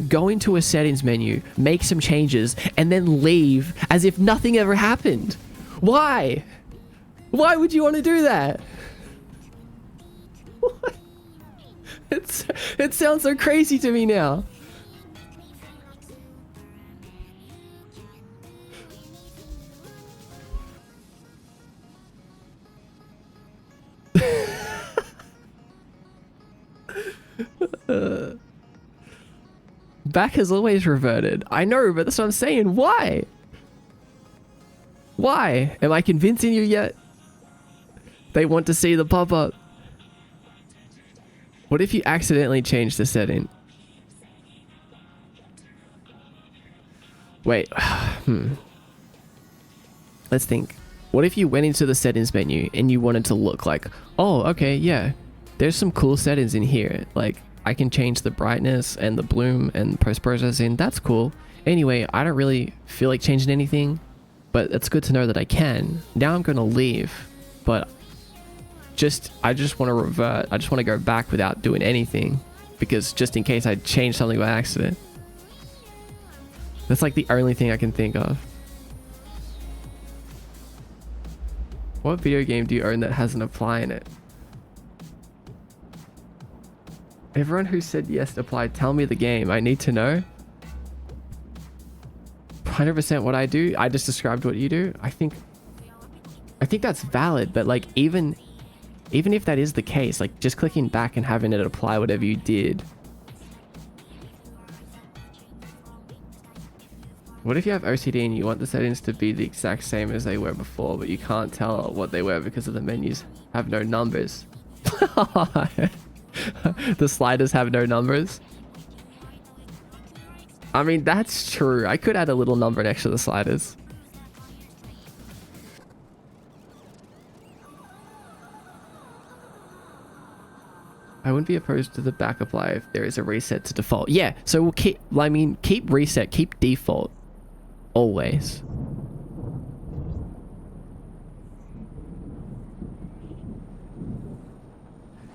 go into a settings menu, make some changes, and then leave as if nothing ever happened. Why? Why would you want to do that? What? It sounds so crazy to me now. Back has always reverted. I know, but that's what I'm saying. Why? Why? Am I convincing you yet? They want to see the pop-up. What if you accidentally change the setting? Wait. Let's think. What if you went into the settings menu and you wanted to look like, oh, okay, yeah, there's some cool settings in here. Like, I can change the brightness and the bloom and post-processing. That's cool. Anyway, I don't really feel like changing anything, but it's good to know that I can. Now I'm going to leave, but I just want to revert. I just want to go back without doing anything, because just in case I change something by accident. That's like the only thing I can think of. What video game do you own that has an apply in it? Everyone who said yes to apply, tell me the game. I need to know. 100% what I do. I just described what you do. I think that's valid, but like even if that is the case, like just clicking back and having it apply whatever you did. What if you have OCD and you want the settings to be the exact same as they were before, but you can't tell what they were because of the menus have no numbers? The sliders have no numbers. I mean, that's true. I could add a little number next to the sliders. I wouldn't be opposed to the back apply if there is a reset to default. Yeah, so we'll keep reset, keep default. Always.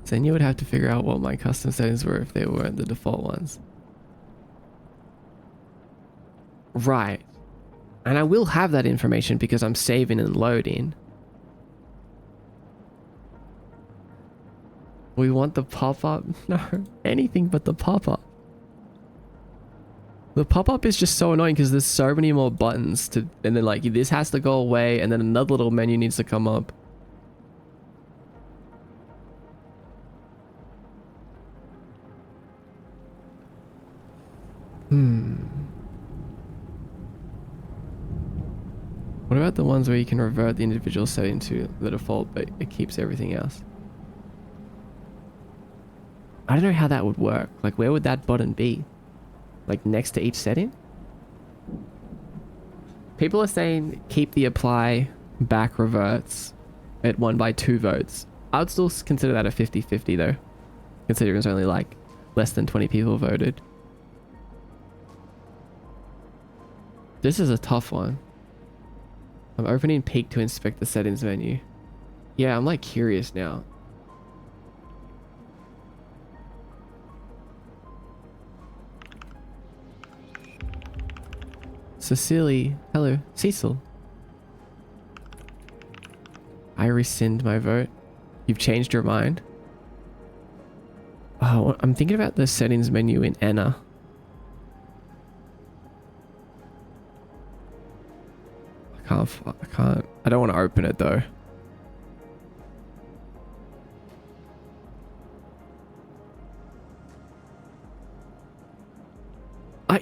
So then you would have to figure out what my custom settings were if they weren't the default ones. Right. And I will have that information because I'm saving and loading. We want the pop-up? No, anything but the pop-up. The pop-up is just so annoying because there's so many more buttons to, and then like this has to go away and then another little menu needs to come up. What about the ones where you can revert the individual setting to the default, but it keeps everything else? I don't know how that would work. Like, where would that button be? Like, next to each setting? People are saying keep the apply back reverts at 1/2 votes. I would still consider that a 50-50 though, considering it's only like less than 20 people voted. This is a tough one. I'm opening Peak to inspect the settings menu. Yeah, I'm like curious now. Cecily, hello, Cecil. I rescind my vote. You've changed your mind? Oh, I'm thinking about the settings menu in Anna. I can't. I don't want to open it though.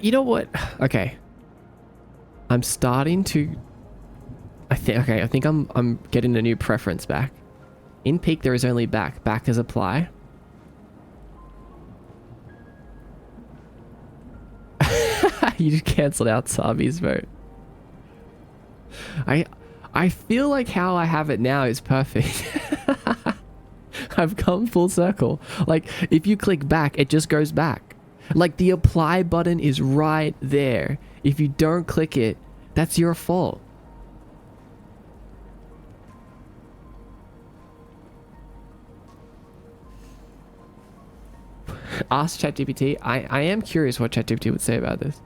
You know what? Okay. I'm starting to. I think I'm getting a new preference back. In Peak there is only back. Back is apply. You just cancelled out Sabi's vote. I feel like how I have it now is perfect. I've come full circle. Like if you click back, it just goes back. Like the apply button is right there. If you don't click it, that's your fault. Ask ChatGPT. I am curious what ChatGPT would say about this.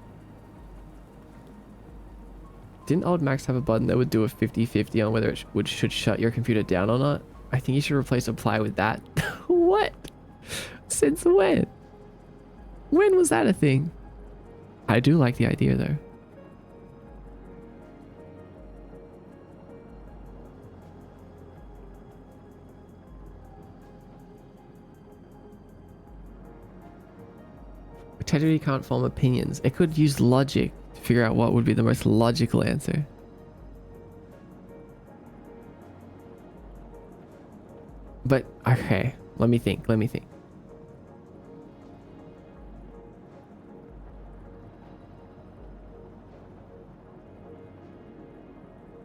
Didn't old Max have a button that would do a 50-50 on whether it should shut your computer down or not? I think you should replace apply with that. What? Since when? When was that a thing? I do like the idea though. ChatGPT can't form opinions. It could use logic to figure out what would be the most logical answer. But, okay. Let me think.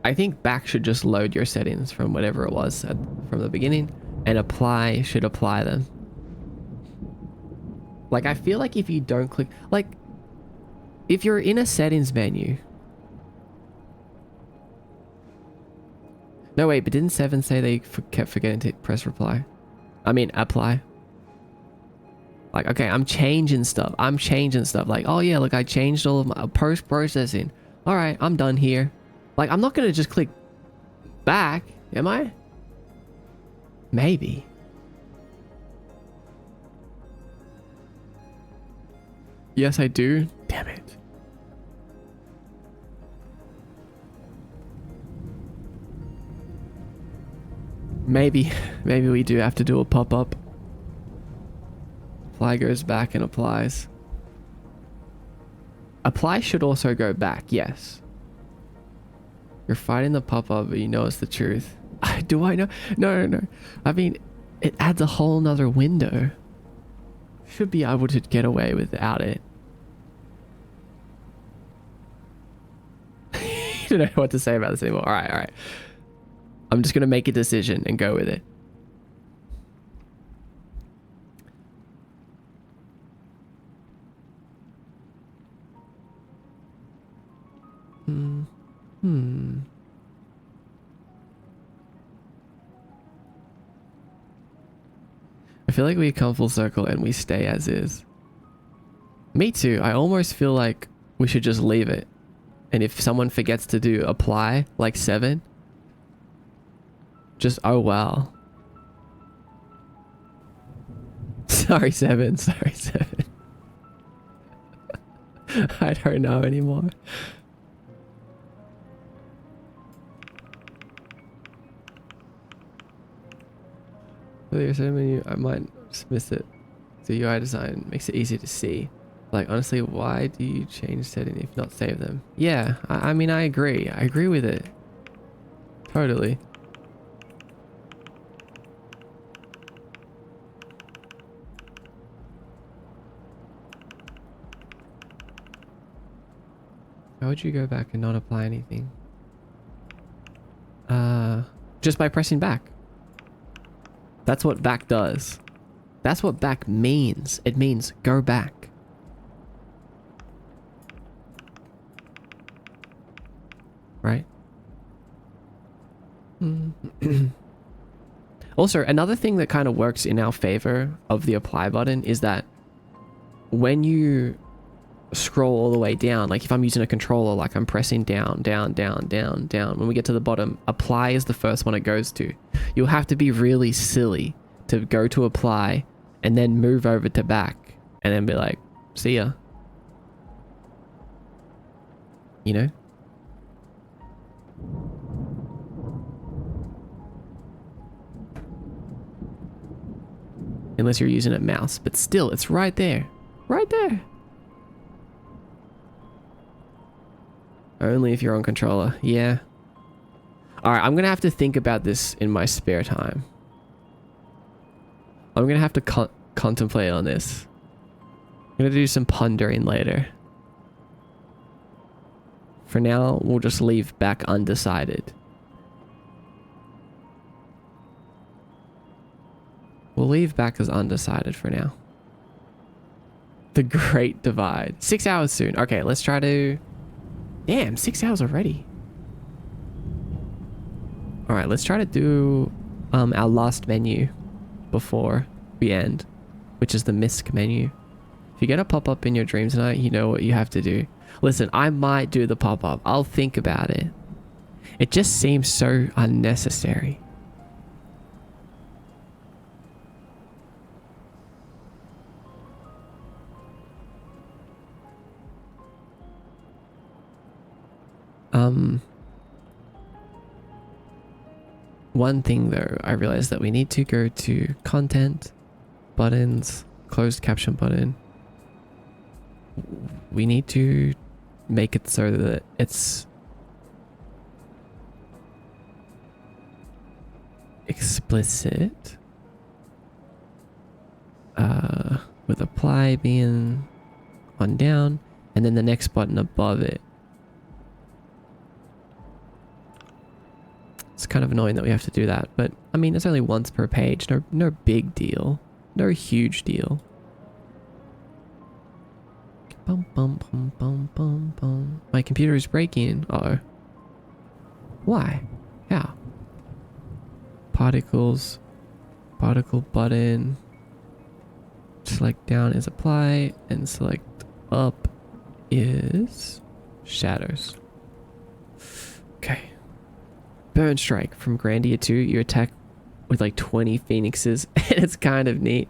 I think back should just load your settings from whatever it was from the beginning, and apply should apply them. Like, I feel like if you don't click... Like, if you're in a settings menu... No, wait, but didn't 7 say they kept forgetting to press reply? I mean, apply. Like, okay, I'm changing stuff. Like, oh yeah, look, I changed all of my post-processing. All right, I'm done here. Like, I'm not going to just click back, am I? Maybe. Yes, I do. Damn it. Maybe we do have to do a pop-up. Apply goes back and applies. Apply should also go back, yes. You're fighting the pop-up, but you know it's the truth. Do I know? No. I mean, it adds a whole nother window. Should be able to get away without it. I don't know what to say about this anymore. All right. I'm just going to make a decision and go with it. I feel like we come full circle and we stay as is. Me too. I almost feel like we should just leave it. And if someone forgets to do apply, like 7, just, oh well. Sorry, 7. Sorry, 7. I don't know anymore. There's so many, I might just miss it. The UI design makes it easy to see. Like, honestly, why do you change setting if not save them? Yeah, I mean, I agree. I agree with it. Totally. How would you go back and not apply anything? Just by pressing back. That's what back does. That's what back means. It means go back. Right? Also, another thing that kind of works in our favor of the apply button is that when you scroll all the way down, like if I'm using a controller, like I'm pressing down, down, down, down, down, when we get to the bottom, apply is the first one it goes to. You'll have to be really silly to go to apply and then move over to back and then be like, see ya. You know? Unless you're using a mouse, but still, it's right there. Right there. Only if you're on controller. Yeah. Alright, I'm gonna have to think about this in my spare time. I'm gonna have to contemplate on this. I'm gonna do some pondering later. For now, we'll just leave back undecided. We'll leave back as undecided for now. The Great Divide. 6 hours soon. Okay, let's try to... Damn, 6 hours already. Alright, let's try to do our last menu before we end, which is the MISC menu. If you get a pop-up in your dream tonight, you know what you have to do. Listen, I might do the pop-up. I'll think about it. It just seems so unnecessary. One thing though, I realized that we need to go to content, buttons, closed caption button. We need to make it so that it's explicit. With apply being on down, and then the next button above it. It's kind of annoying that we have to do that, but I mean, it's only once per page. No big deal. No huge deal. Bum, bum, bum, bum, bum, bum. My computer is breaking. Uh-oh. Why? How? Particles. Particle button. Select down is apply, and select up is shadows. Okay. Burn Strike from Grandia 2. You attack with like 20 phoenixes, and it's kind of neat.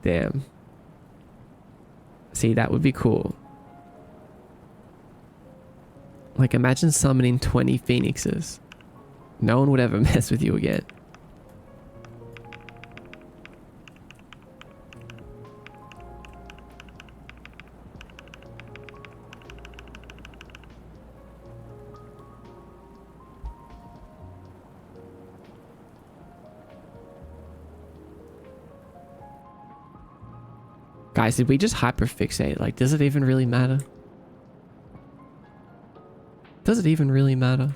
Damn. See, that would be cool. Like, imagine summoning 20 phoenixes. No one would ever mess with you again. Guys, did we just hyperfixate? Like, does it even really matter? Does it even really matter?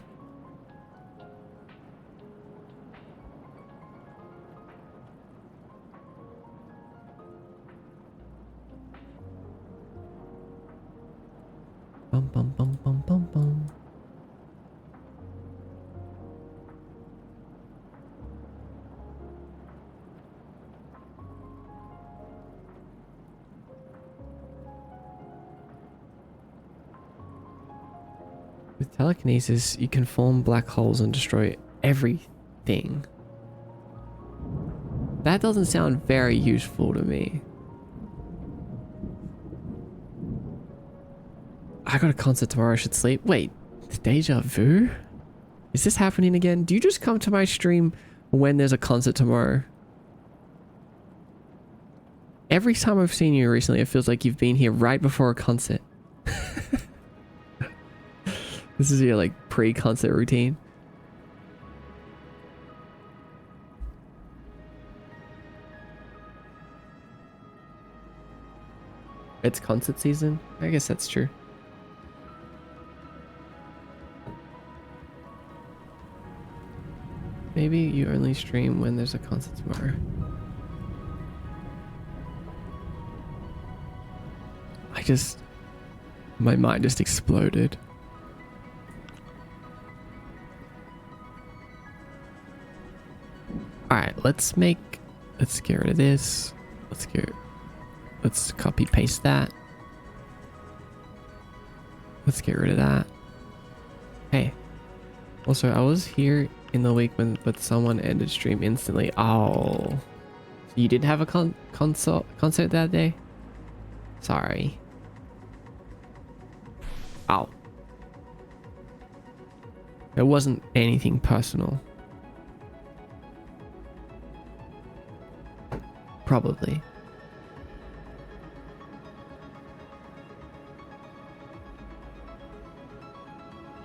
Bum bum bum bum bum bum. With telekinesis, you can form black holes and destroy everything. That doesn't sound very useful to me. I got a concert tomorrow, I should sleep. Wait, deja vu? Is this happening again? Do you just come to my stream when there's a concert tomorrow? Every time I've seen you recently, it feels like you've been here right before a concert. This is your like pre-concert routine. It's concert season? I guess that's true. Maybe you only stream when there's a concert tomorrow. My mind just exploded. Alright, let's get rid of this. Let's copy paste that. Let's get rid of that. Hey. Also, I was here in the week but someone ended stream instantly. Oh. So you did have a concert that day? Sorry. Ow. It wasn't anything personal. Probably.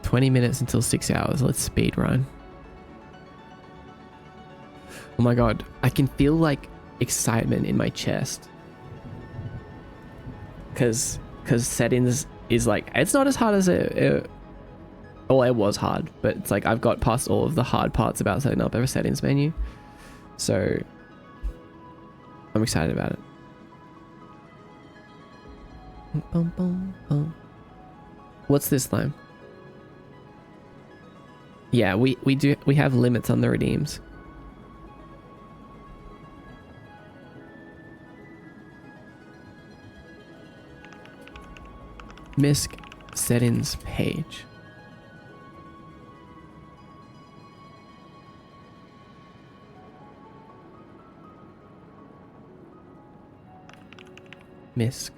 "20 minutes until 6 hours. Let's speed run." Oh my god, I can feel like excitement in my chest. Cause settings is like, it's not as hard as it well, it was hard, but it's like I've got past all of the hard parts about setting up a settings menu. So I'm excited about it. Bum, bum, bum. What's this time? Yeah, we have limits on the redeems. MISC settings page. MISC.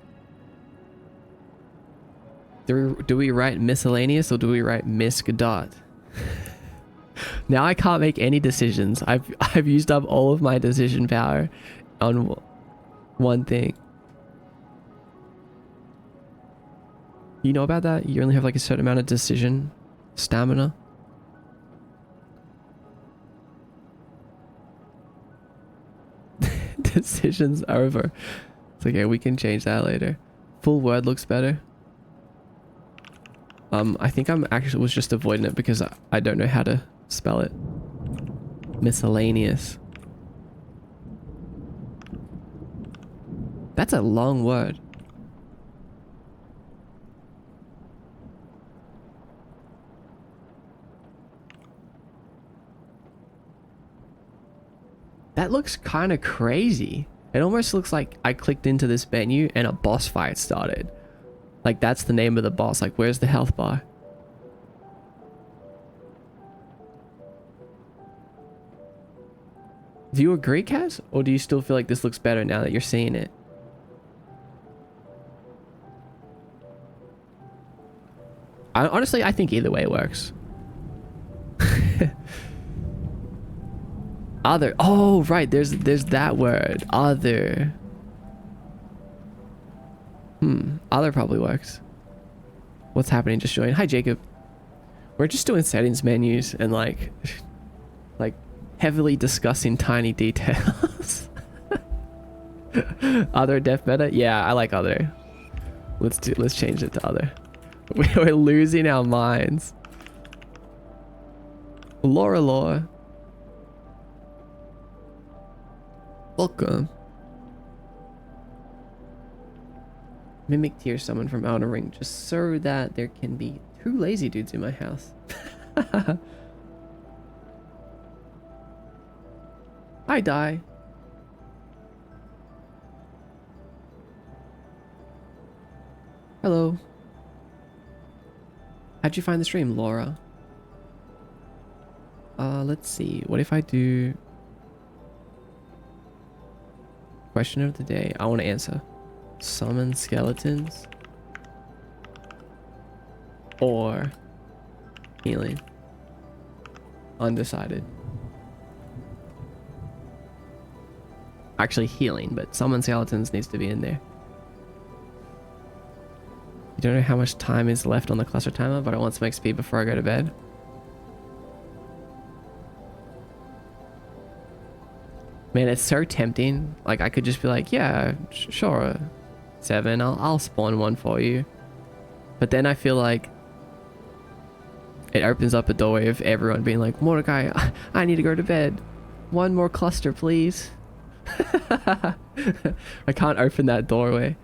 Do we write miscellaneous or do we write MISC dot? Now I can't make any decisions. I've used up all of my decision power on one thing. You know about that? You only have like a certain amount of decision stamina. Decisions over. It's okay, we can change that later. Full word looks better. I think was just avoiding it because I don't know how to spell it. Miscellaneous. That's a long word. That looks kind of crazy. It almost looks like I clicked into this menu and a boss fight started. Like that's the name of the boss. Like where's the health bar? Do you agree, Kaz? Or do you still feel like this looks better now that you're seeing it? Honestly, I think either way works. Other. Oh, right. There's that word. Other. Other probably works. What's happening? Just join. Hi, Jacob. We're just doing settings menus and like heavily discussing tiny details. Other def meta? Yeah, I like other. Let's change it to other. We're losing our minds. Laura. Welcome. Mimic tier summon from Outer Ring just so that there can be 2 lazy dudes in my house. I die. Hello. How'd you find the stream, Laura? Let's see. What if I do question of the day? I want to answer. Summon skeletons or healing? Undecided. Actually healing, but summon skeletons needs to be in there. You don't know how much time is left on the cluster timer, but I want some XP before I go to bed. Man, it's so tempting. Like, I could just be like, yeah, sure, 7, I'll spawn one for you. But then I feel like it opens up a doorway of everyone being like, Mordecai, I need to go to bed. One more cluster, please. I can't open that doorway.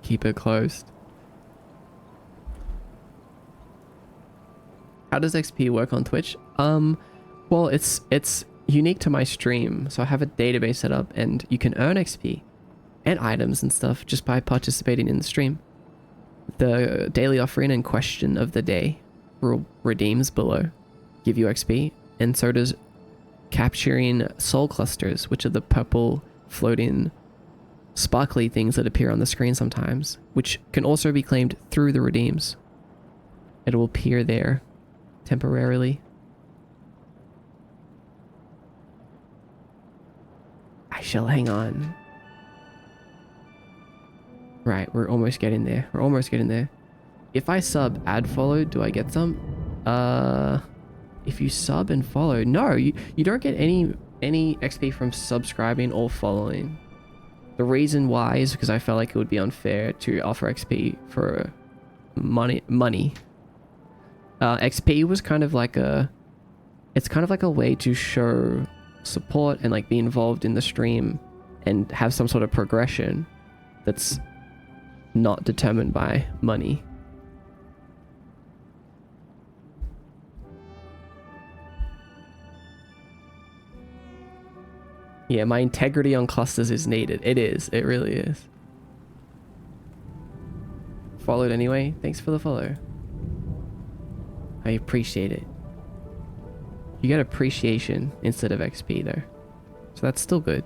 Keep it closed. How does XP work on Twitch? Well, it's unique to my stream. So I have a database set up and you can earn XP and items and stuff just by participating in the stream. The daily offering and question of the day redeems below give you XP, and so does capturing soul clusters, which are the purple floating sparkly things that appear on the screen sometimes, which can also be claimed through the redeems. It will appear there temporarily. I shall hang on. Right, we're almost getting there. We're almost getting there. If I sub add follow, do I get some? If you sub and follow, no, you don't get any XP from subscribing or following. The reason why is because I felt like it would be unfair to offer XP for money. XP was kind of like it's kind of like a way to show support and like be involved in the stream and have some sort of progression that's not determined by money. Yeah, my integrity on clusters is needed. It is. It really is. Followed anyway. Thanks for the follow. I appreciate it. You get appreciation instead of XP though. So that's still good.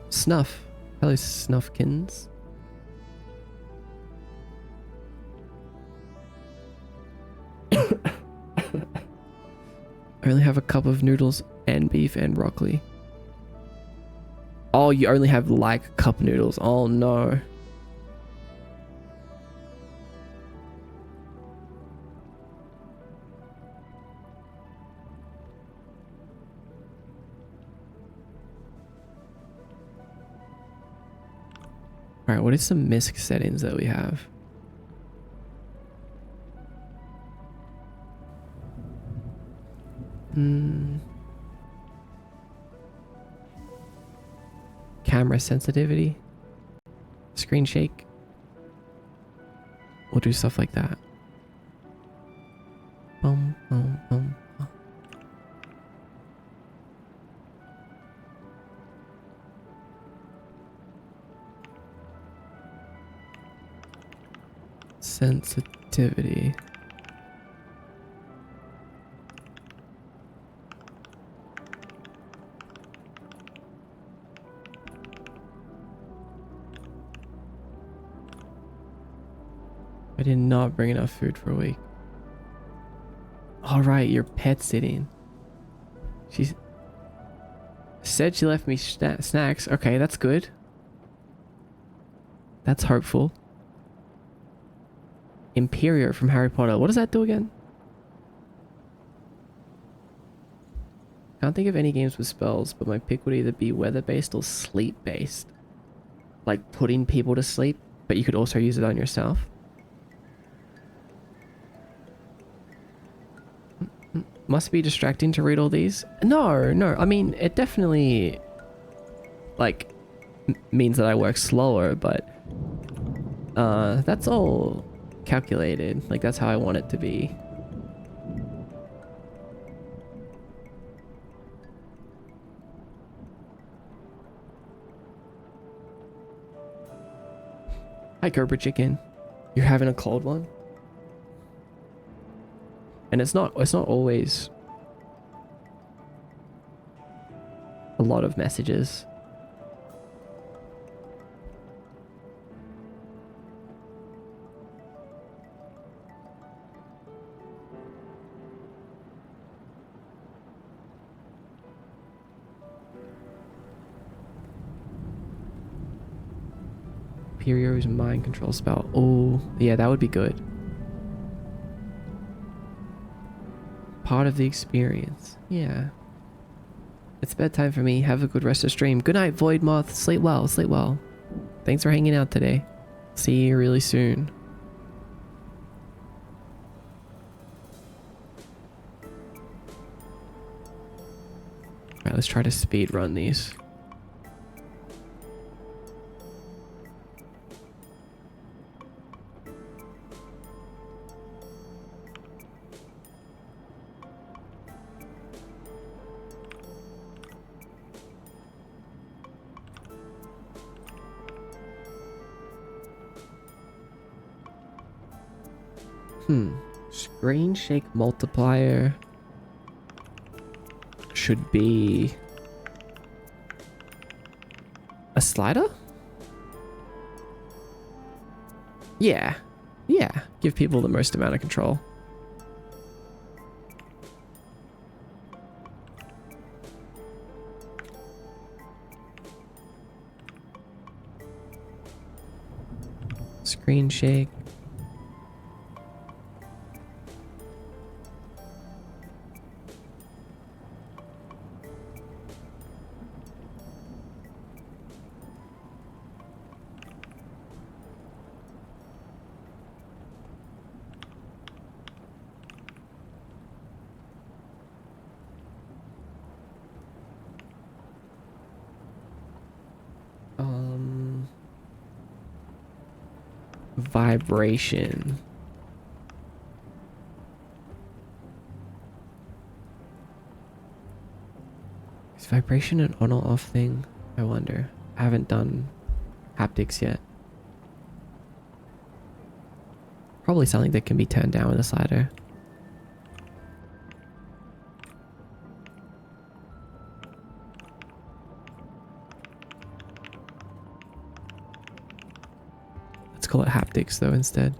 Snuff. Hello, Snuffkins. I only have a cup of noodles and beef and broccoli. Oh, you only have like cup noodles. Oh no. Alright, what is some MISC settings that we have? Camera sensitivity. Screen shake. We'll do stuff like that. Sensitivity. I did not bring enough food for a week. All right, you're pet sitting. She said she left me snacks. Okay, that's good. That's hopeful. Imperior from Harry Potter. What does that do again? Can't think of any games with spells, but my pick would either be weather-based or sleep-based. Like putting people to sleep, but you could also use it on yourself. Must be distracting to read all these. No, no. I mean, it definitely like means that I work slower, but that's all calculated. Like that's how I want it to be. Hi, Cobra Chicken. You're having a cold one? And it's not always a lot of messages. Imperio's mind control spell. Oh, yeah, that would be good. Part of the experience. Yeah. It's bedtime for me. Have a good rest of stream. Good night, Void Moth. Sleep well. Sleep well. Thanks for hanging out today. See you really soon. Alright, let's try to speed run these. Screen shake multiplier should be a slider? Yeah. Yeah. Give people the most amount of control. Screen shake. Vibration. Is vibration an on or off thing? I wonder. I haven't done haptics yet. Probably something that can be turned down with a slider. Let's call it haptics though instead.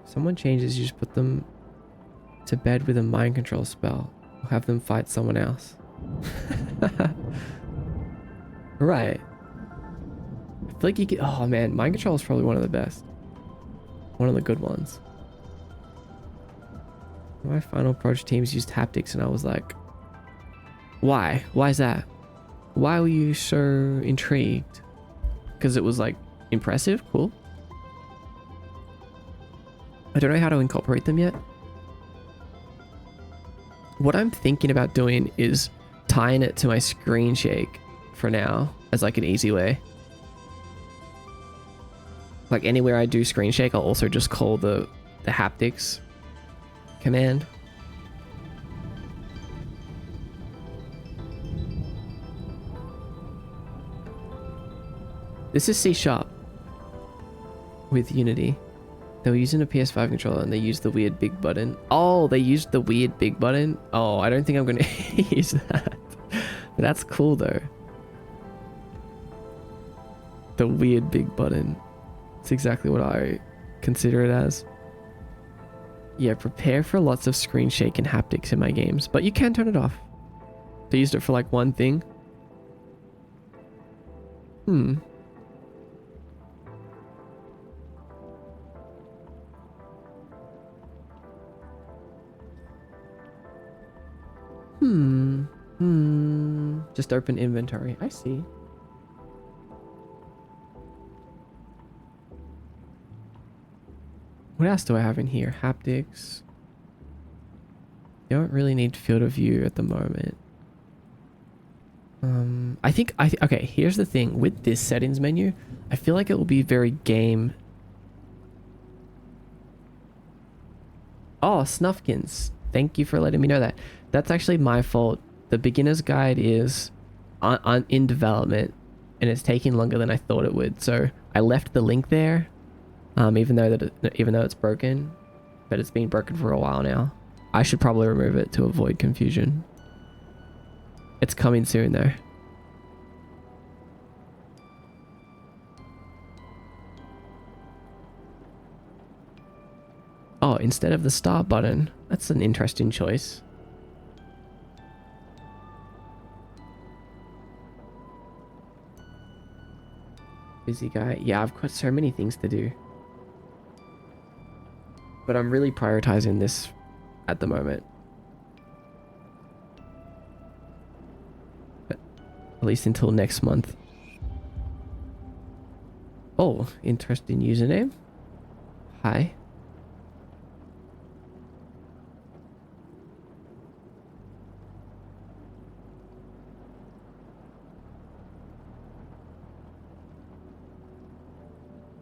Someone changes, you just put them to bed with a mind control spell. Or have them fight someone else. Right. I feel like you could... Oh man, mind control is probably one of the best. One of the good ones. My final approach teams used haptics and I was like... Why? Why is that? Why were you so intrigued? Because it was like impressive? Cool. I don't know how to incorporate them yet. What I'm thinking about doing is tying it to my screen shake for now as like an easy way. Like anywhere I do screen shake, I'll also just call the haptics command. This is C# with Unity. They were using a PS5 controller and they used the weird big button. Oh, they used the weird big button? Oh, I don't think I'm going to use that. But that's cool though. The weird big button. It's exactly what I consider it as. Yeah, prepare for lots of screen shake and haptics in my games, but you can turn it off. They used it for like one thing. Hmm. Just open inventory. I see. What else do I have in here? Haptics. You don't really need field of view at the moment. Okay, here's the thing. With this settings menu, I feel like it will be very game. Oh, Snuffkins. Thank you for letting me know that. That's actually my fault. The beginner's guide is in development, and it's taking longer than I thought it would. So I left the link there, even though it's broken, but it's been broken for a while now. I should probably remove it to avoid confusion. It's coming soon though. Oh, instead of the start button. That's an interesting choice. Busy guy. Yeah, I've got so many things to do. But I'm really prioritizing this at the moment. But at least until next month. Oh, interesting username. Hi.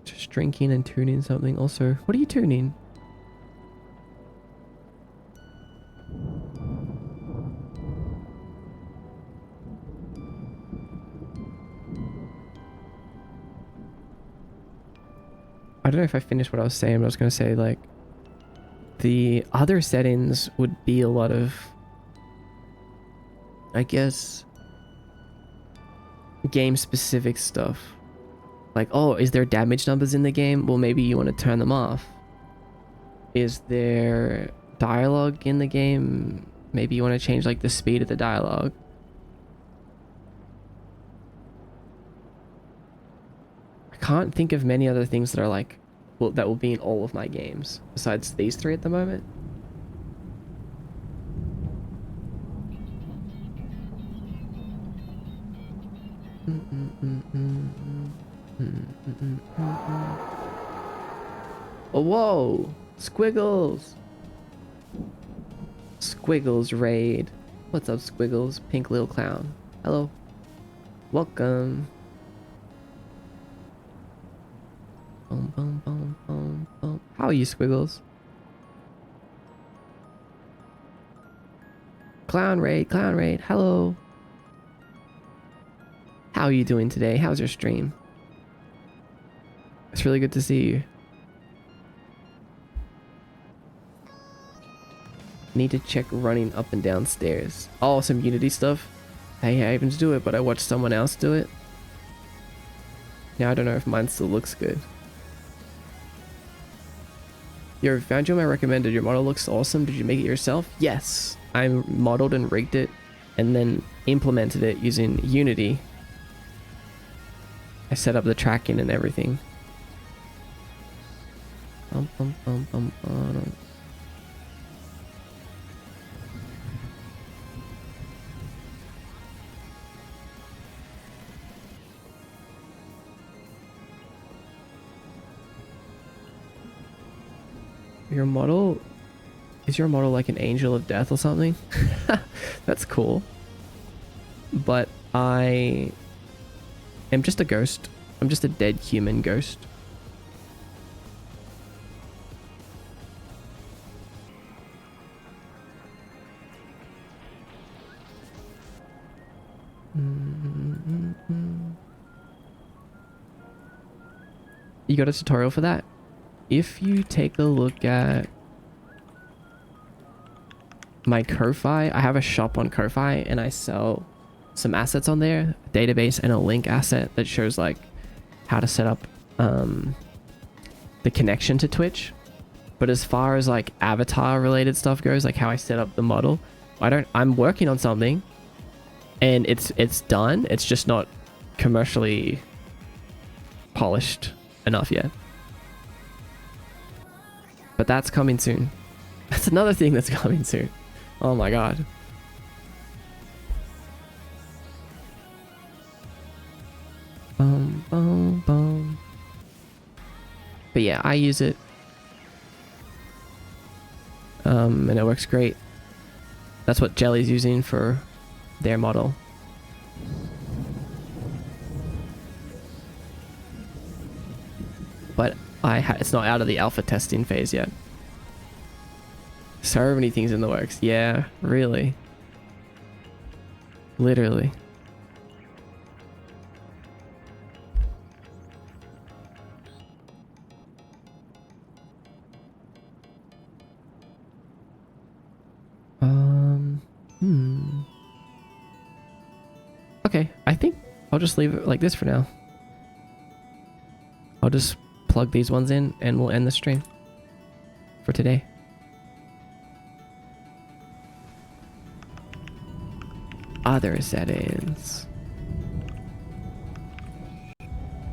Just drinking and tuning something. Also, what are you tuning? I don't know if I finished what I was saying, but I was going to say, like, the other settings would be a lot of, I guess, game-specific stuff. Like, oh, is there damage numbers in the game? Well, maybe you want to turn them off. Is there dialogue in the game? Maybe you want to change, like, the speed of the dialogue. I can't think of many other things that are, like, well, that will be in all of my games, besides these three at the moment. Oh, whoa! Squiggles! Squiggles raid. What's up, Squiggles? Pink little clown. Hello. Welcome. Boom, boom, boom, boom, boom. How are you, Squiggles? Clown raid, hello. How are you doing today? How's your stream? It's really good to see you. Need to check running up and down stairs. Oh, some Unity stuff. Hey, I even do it, but I watched someone else do it. Now I don't know if mine still looks good. Yo, found you on my recommended. Your model looks awesome. Did you make it yourself? Yes. I modeled and rigged it and then implemented it using Unity. I set up the tracking and everything. Bum, bum, bum, bum, bum. Your model? Is your model like an angel of death or something? That's cool. But I am just a ghost. I'm just a dead human ghost. You got a tutorial for that? If you take a look at my Ko-Fi, I have a shop on Ko-Fi and I sell some assets on there, a database and a link asset that shows like how to set up the connection to Twitch. But as far as like avatar related stuff goes, like how I set up the model, I'm working on something and it's done. It's just not commercially polished enough yet. But that's coming soon. That's another thing that's coming soon. Oh my god. Boom, boom, boom. But yeah, I use it. And it works great. That's what Jelly's using for their model. But it's not out of the alpha testing phase yet. So many things in the works. Yeah, really. Literally. Okay, I think I'll just leave it like this for now. I'll just plug these ones in and we'll end the stream for today. Other settings.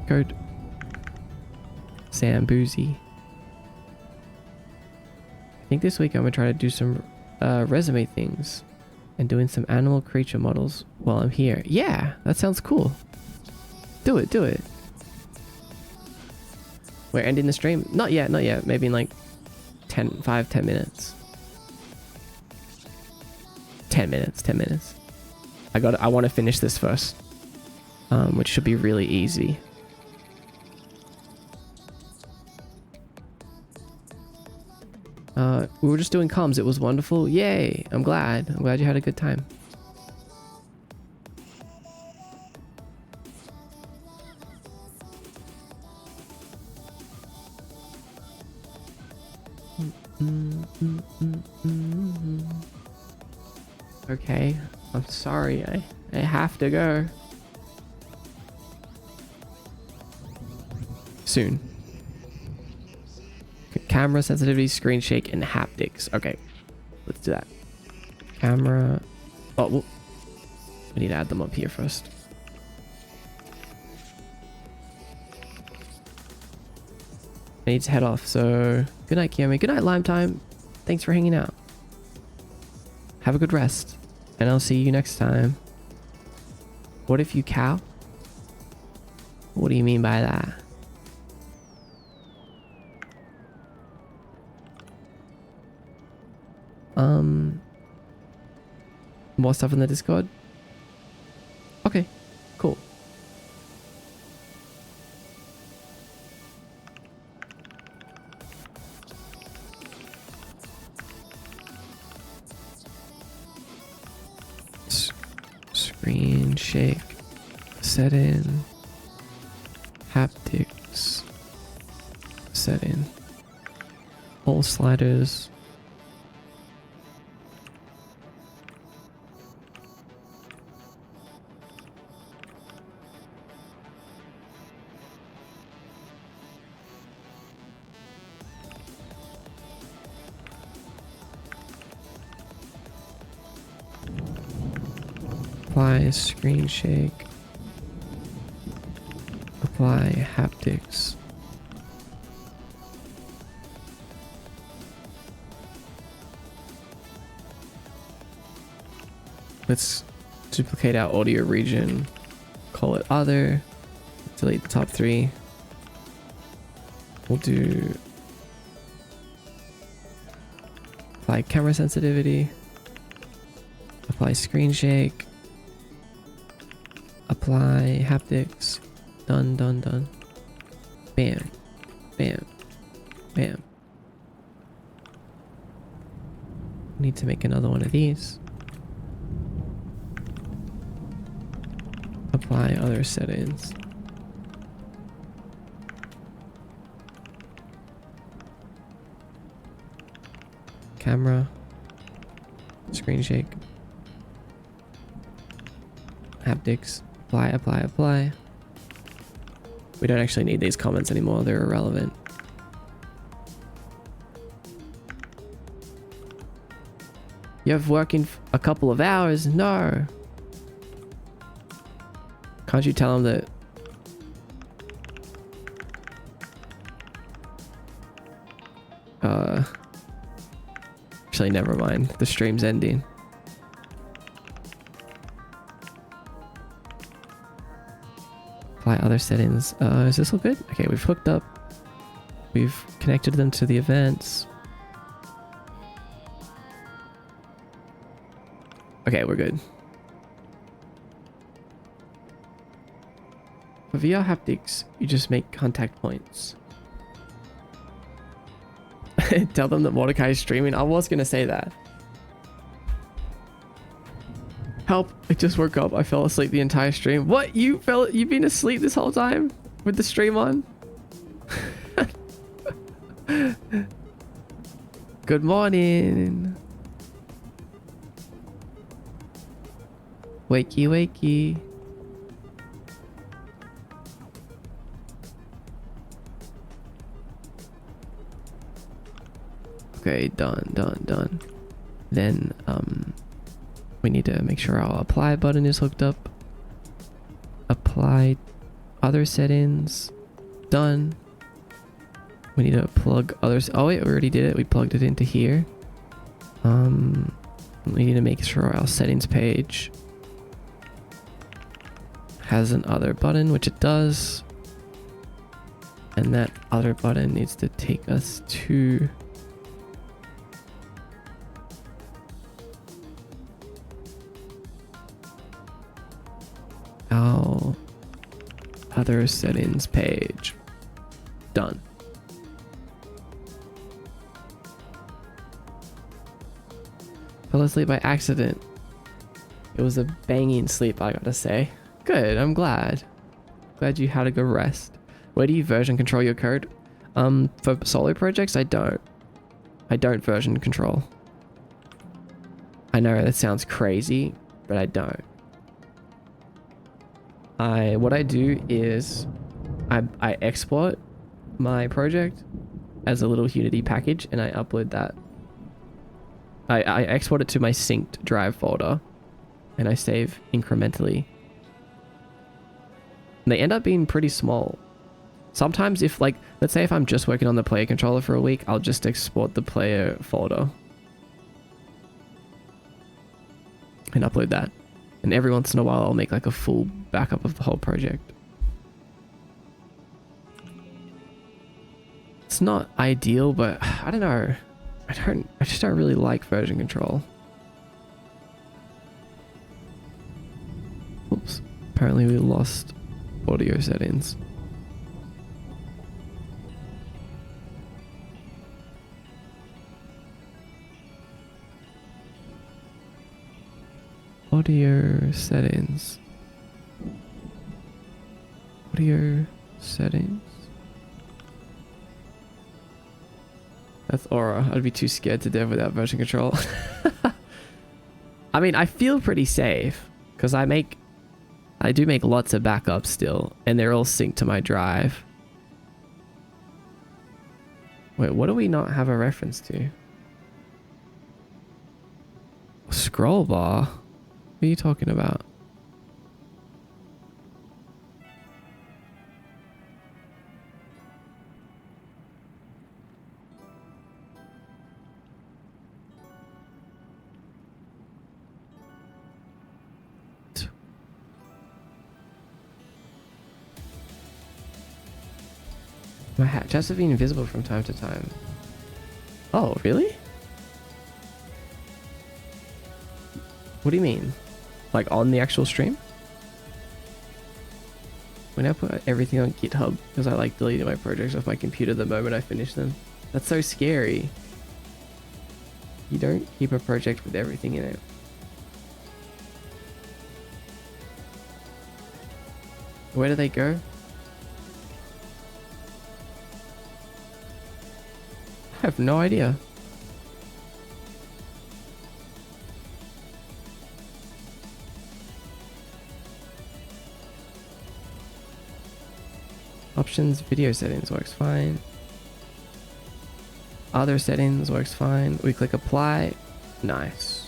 Code. Sambuzi. I think this week I'm gonna try to do some resume things and doing some animal creature models while I'm here. Yeah, that sounds cool. Do it, do it. We're ending the stream? Not yet, not yet. Maybe in like 10 minutes. 10 minutes, 10 minutes. I want to finish this first, which should be really easy. We were just doing comms. It was wonderful. Yay! I'm glad you had a good time. Okay, I'm sorry. I have to go. Soon. Camera sensitivity, screen shake, and haptics. Okay, let's do that. Camera. Oh, well, we need to add them up here first. I need to head off, so good night, Kiyomi. Good night, Lime Time. Thanks for hanging out. Have a good rest, and I'll see you next time. What if you cow? What do you mean by that? More stuff in the Discord? Okay, cool. Screen shake, set in, haptics, set in, all sliders. Apply screen shake. Apply haptics. Let's duplicate our audio region. Call it other. Delete the top three. We'll do apply camera sensitivity. Apply screen shake. Apply haptics. Done, done, done. Bam. Bam. Bam. Need to make another one of these. Apply other settings. Camera. Screen shake. Haptics. Apply, apply, apply. We don't actually need these comments anymore. They're irrelevant. You have working a couple of hours? No. Can't you tell them that Actually, never mind. The stream's ending. Apply other settings. Is this all good? Okay, we've hooked up. We've connected them to the events. Okay, we're good. For VR haptics, you just make contact points. Tell them that Mordecai is streaming. I was gonna say that. Help! I just woke up. I fell asleep the entire stream. What? You've been asleep this whole time with the stream on? Good morning. Wakey, wakey. Okay, done. Then, we need to make sure our apply button is hooked up. Apply other settings. Done. We need to plug others. Oh wait, we already did it. We plugged it into here. We need to make sure our settings page has an other button, which it does. And that other button needs to take us to our other settings page. Done. Fell asleep by accident. It was a banging sleep, I gotta say. Good, I'm glad. Glad you had a good rest. Where do you version control your code? For solo projects, I don't. I don't version control. I know that sounds crazy, but I don't. What I do is I export my project as a little Unity package and I upload that. I export it to my synced drive folder and I save incrementally. And they end up being pretty small. Sometimes if like, let's say if I'm just working on the player controller for a week, I'll just export the player folder and upload that. And every once in a while, I'll make like a full backup of the whole project. It's not ideal, but I don't know. I just don't really like version control. Oops. Apparently we lost audio settings. Audio settings. Audio settings. That's Aura. I'd be too scared to death without version control. I mean, I feel pretty safe because I do make lots of backups still, and they're all synced to my drive. Wait, what do we not have a reference to? Scroll bar? What are you talking about? My hat just have been invisible from time to time. Oh, really? What do you mean? Like on the actual stream? When I put everything on GitHub, because I like deleting my projects off my computer the moment I finish them. That's so scary. You don't keep a project with everything in it. Where do they go? I have no idea. Options, video settings works fine. Other settings works fine. We click apply. Nice.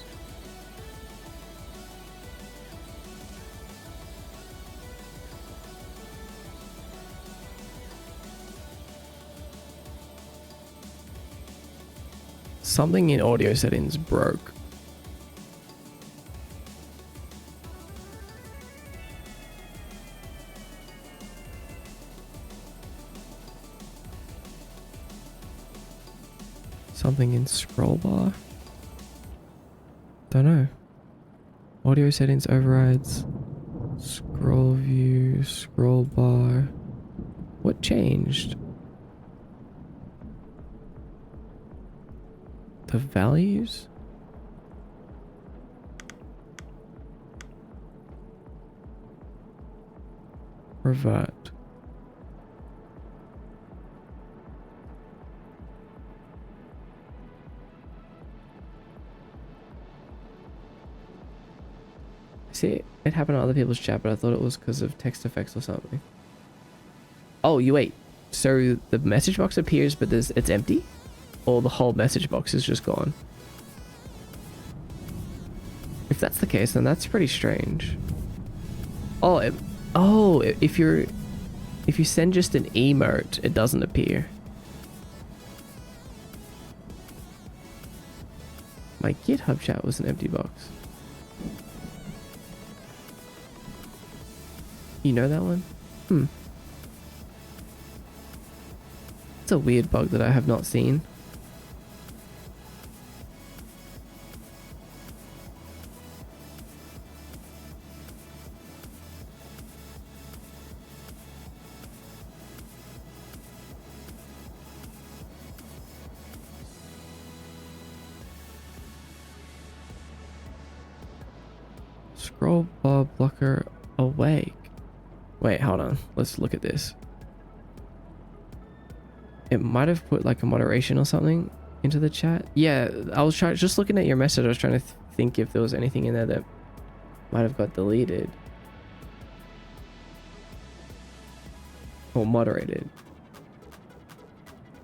Something in audio settings broke. Something in scroll bar. Don't know. Audio settings overrides. Scroll view, scroll bar. What changed? The values? Revert. See, it happened on other people's chat, but I thought it was because of text effects or something. Oh, you wait. So the message box appears, but it's empty? Or the whole message box is just gone? If that's the case, then that's pretty strange. Oh, if you send just an emote, it doesn't appear. My GitHub chat was an empty box. You know that one? It's a weird bug that I have not seen. Scroll bar blocker awake. Wait, hold on. Let's look at this. It might have put like a moderation or something into the chat. Yeah, I was just looking at your message. I was trying to think if there was anything in there that might have got deleted or moderated.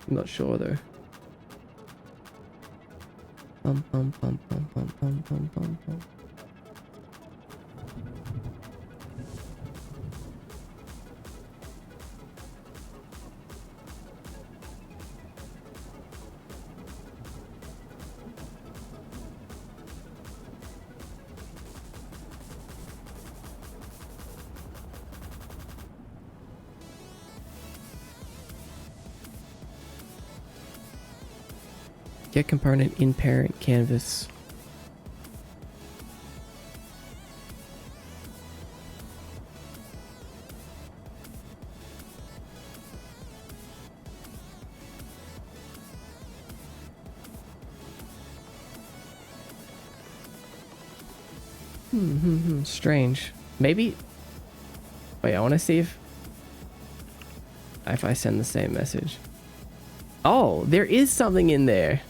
I'm not sure though. Bum, bum, bum, bum, bum, bum, bum, bum, bum. Get component in parent canvas. Strange. Maybe. Wait, I want to see if I send the same message. Oh, there is something in there.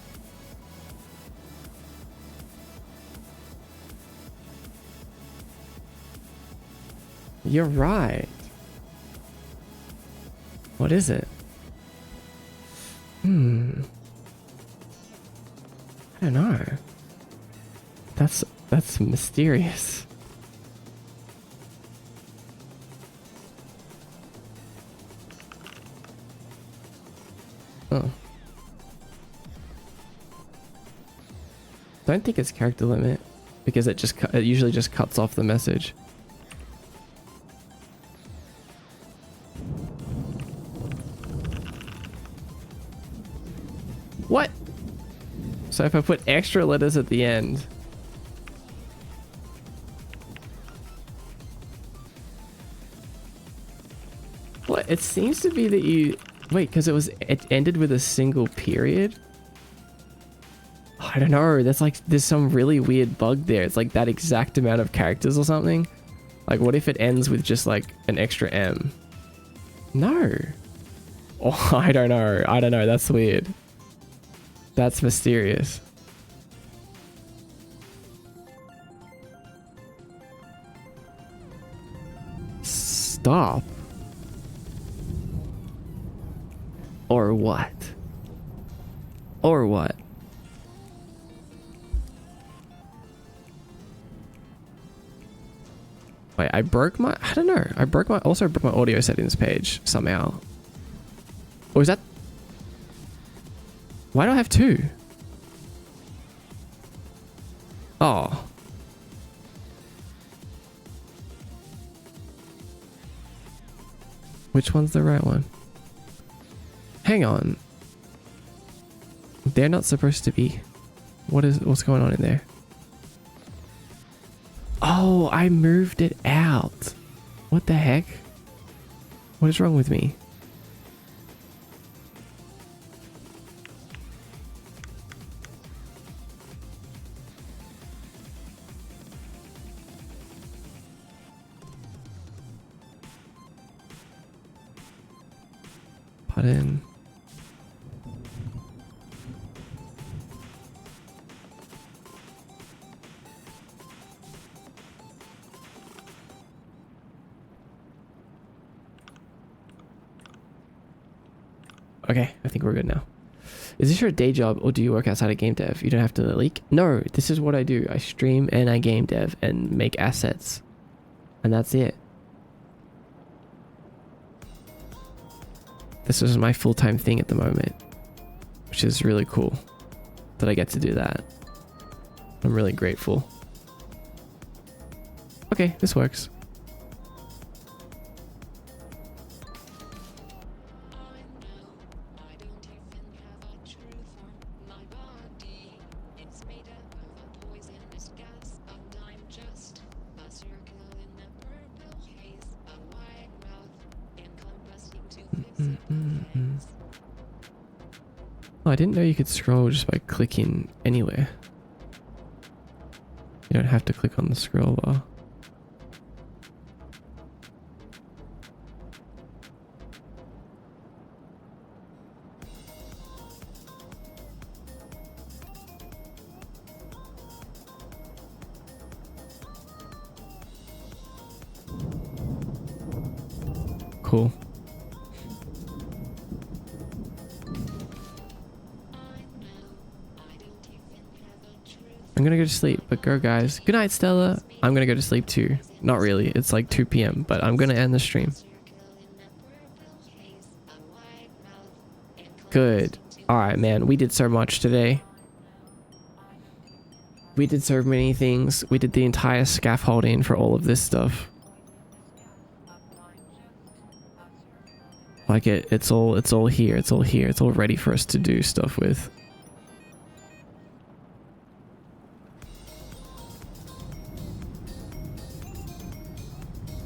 You're right. What is it? I don't know. That's mysterious. Oh. Don't think it's character limit because it usually just cuts off the message. What? So if I put extra letters at the end. What? It seems to be that you... Wait, because it ended with a single period? I don't know. That's like, there's some really weird bug there. It's like that exact amount of characters or something. Like, what if it ends with just like an extra M? No. Oh, I don't know. I don't know. That's weird. That's mysterious. Stop. Or what? Or what? Wait, I broke my... I don't know. I also broke my audio settings page somehow. Or is that... Why do I have two? Oh. Which one's the right one? Hang on. They're not supposed to be. What's going on in there? Oh, I moved it out. What the heck? What is wrong with me? Button. Okay, I think we're good now. Is this your day job or do you work outside of game dev? You don't have to leak? No, this is what I do. I stream and I game dev and make assets. And that's it. This is my full-time thing at the moment, which is really cool that I get to do that. I'm really grateful. Okay, this works. Oh, I didn't know you could scroll just by clicking anywhere. You don't have to click on the scroll bar. Cool. I'm gonna go to sleep, but go guys. Good night, Stella. I'm gonna go to sleep too. Not really, it's like 2 p.m, but I'm gonna end the stream. Good. Alright, man, we did so much today. We did so many things. We did the entire scaffolding for all of this stuff. Like it's all here, it's all here, it's all ready for us to do stuff with.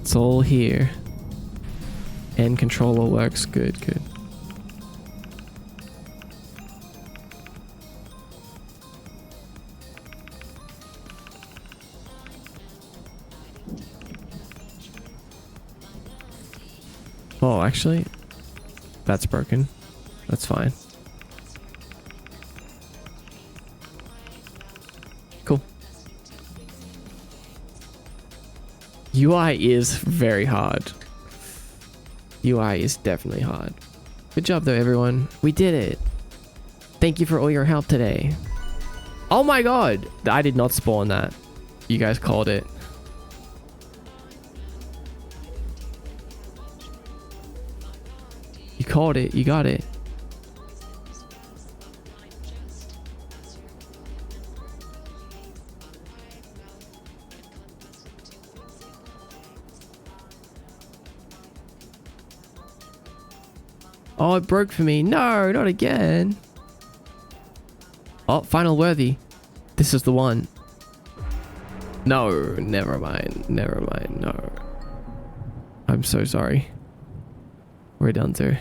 It's all here. And controller works good, good. Oh, actually, that's broken. That's fine. Cool. UI is very hard. UI is definitely hard. Good job though, everyone. We did it. Thank you for all your help today. Oh my god! I did not spawn that. You guys called it. You called it. You got it. Oh, it broke for me. No, not again. Oh, final worthy. This is the one. No, never mind. Never mind. No. I'm so sorry. We're done too.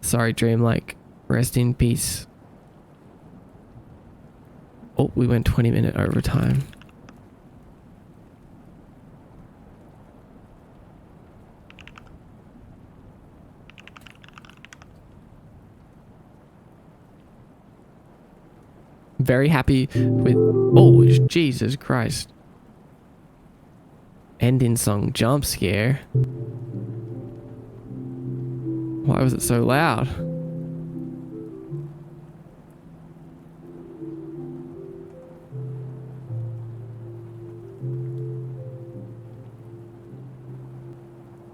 Sorry, Dreamlike. Rest in peace. Oh, we went 20-minute overtime. Very happy with... Oh, Jesus Christ. Ending song jump scare. Why was it so loud?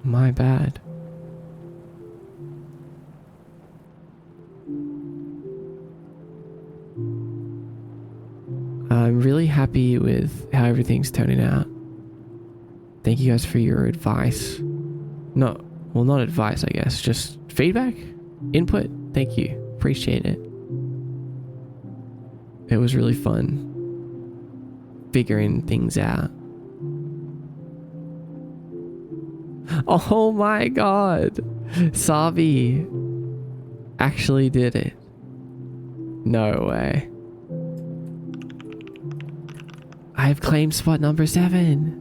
My bad. happy with how everything's turning out. Thank you guys for your advice. No, well, not advice, I guess. Just feedback, input. Thank you. Appreciate it. It was really fun figuring things out. Oh my god. Sabi actually did it. No way. I have claimed spot number 7.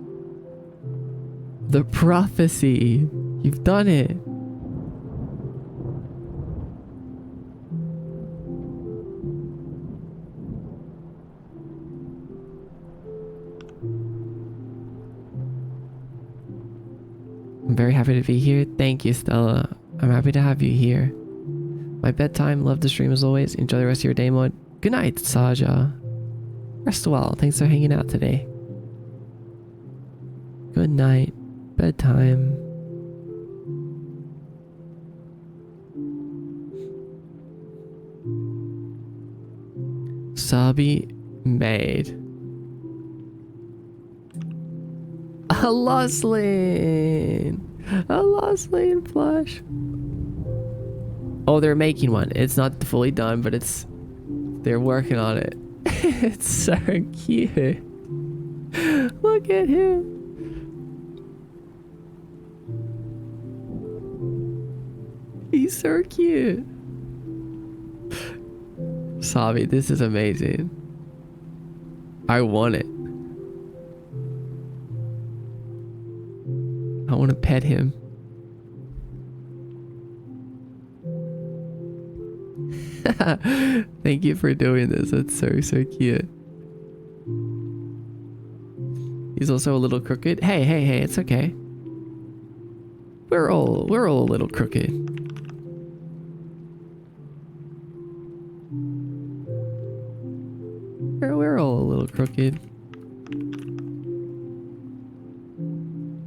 The prophecy. You've done it. I'm very happy to be here. Thank you, Stella. I'm happy to have you here. My bedtime. Love the stream as always. Enjoy the rest of your day, Mod. Good night, Saja. Rest well. Thanks for hanging out today. Good night. Bedtime. Sabi made a Loslin. A Loslin plush. Oh, they're making one. It's not fully done, but they're working on it. It's so cute. Look at him. He's so cute. Sabi, this is amazing. I want it. I want to pet him. Thank you for doing this. That's so cute. He's also a little crooked. Hey, it's okay. We're all a little crooked. We're all a little crooked.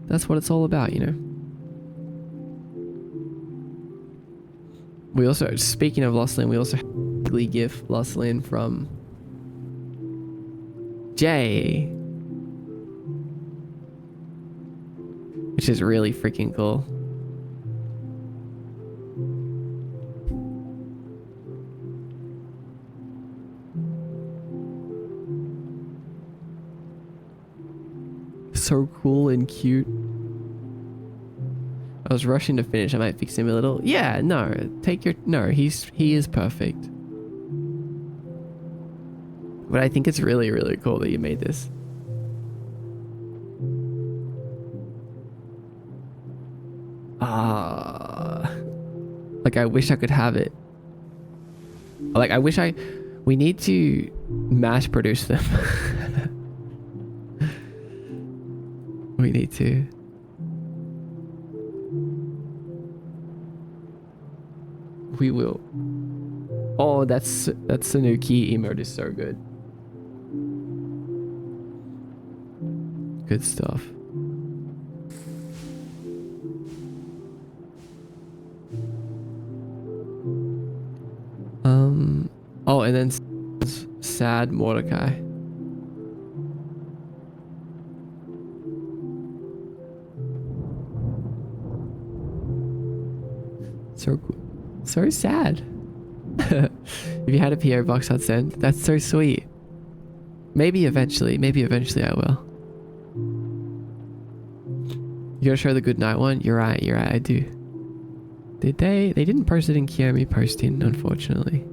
That's what it's all about, you know. We also, speaking of Loslin, we also have a ugly gif Loslin from Jay, which is really freaking cool. So cool and cute. I was rushing to finish. I might fix him a little. Yeah, no, he is perfect. But I think it's really cool that you made this. Like I wish I could have it. Like we need to mass produce them. We need to. We will. Oh, that's the new key emote is so good. Good stuff. Oh, and then sad Mordecai. So cool. So sad. If you had a PO box, I'd send. That's so sweet. Maybe eventually I will. You gotta show the good night one? You're right, I do. Did they? They didn't post it in Kiyomi posting, unfortunately.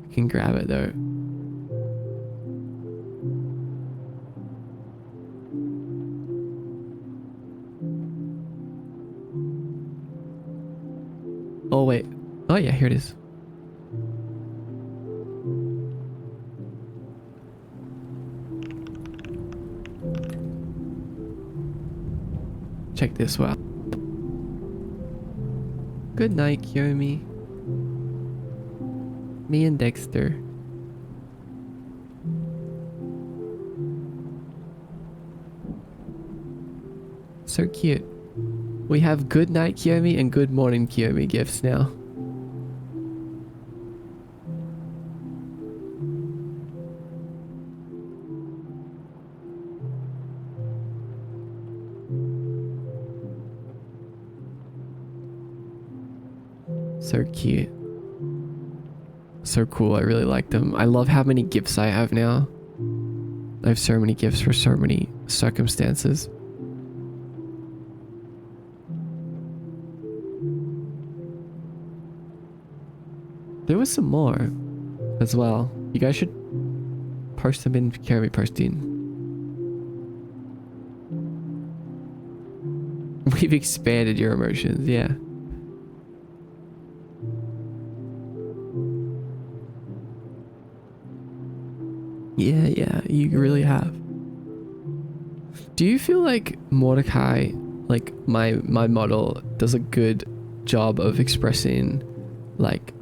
I can grab it though. Oh wait. Oh yeah, here it is. Check this out. Good night, Kiyomi. Me and Dexter. So cute. We have good night Kiyomi and good morning Kiyomi gifts now. So cute. So cool. I really like them. I love how many gifts I have now. I have so many gifts for so many circumstances. There was some more as well. You guys should post them in Carry Posting. We've expanded your emotions, yeah. Yeah, you really have. Do you feel like Mordecai, like my model, does a good job of expressing, like,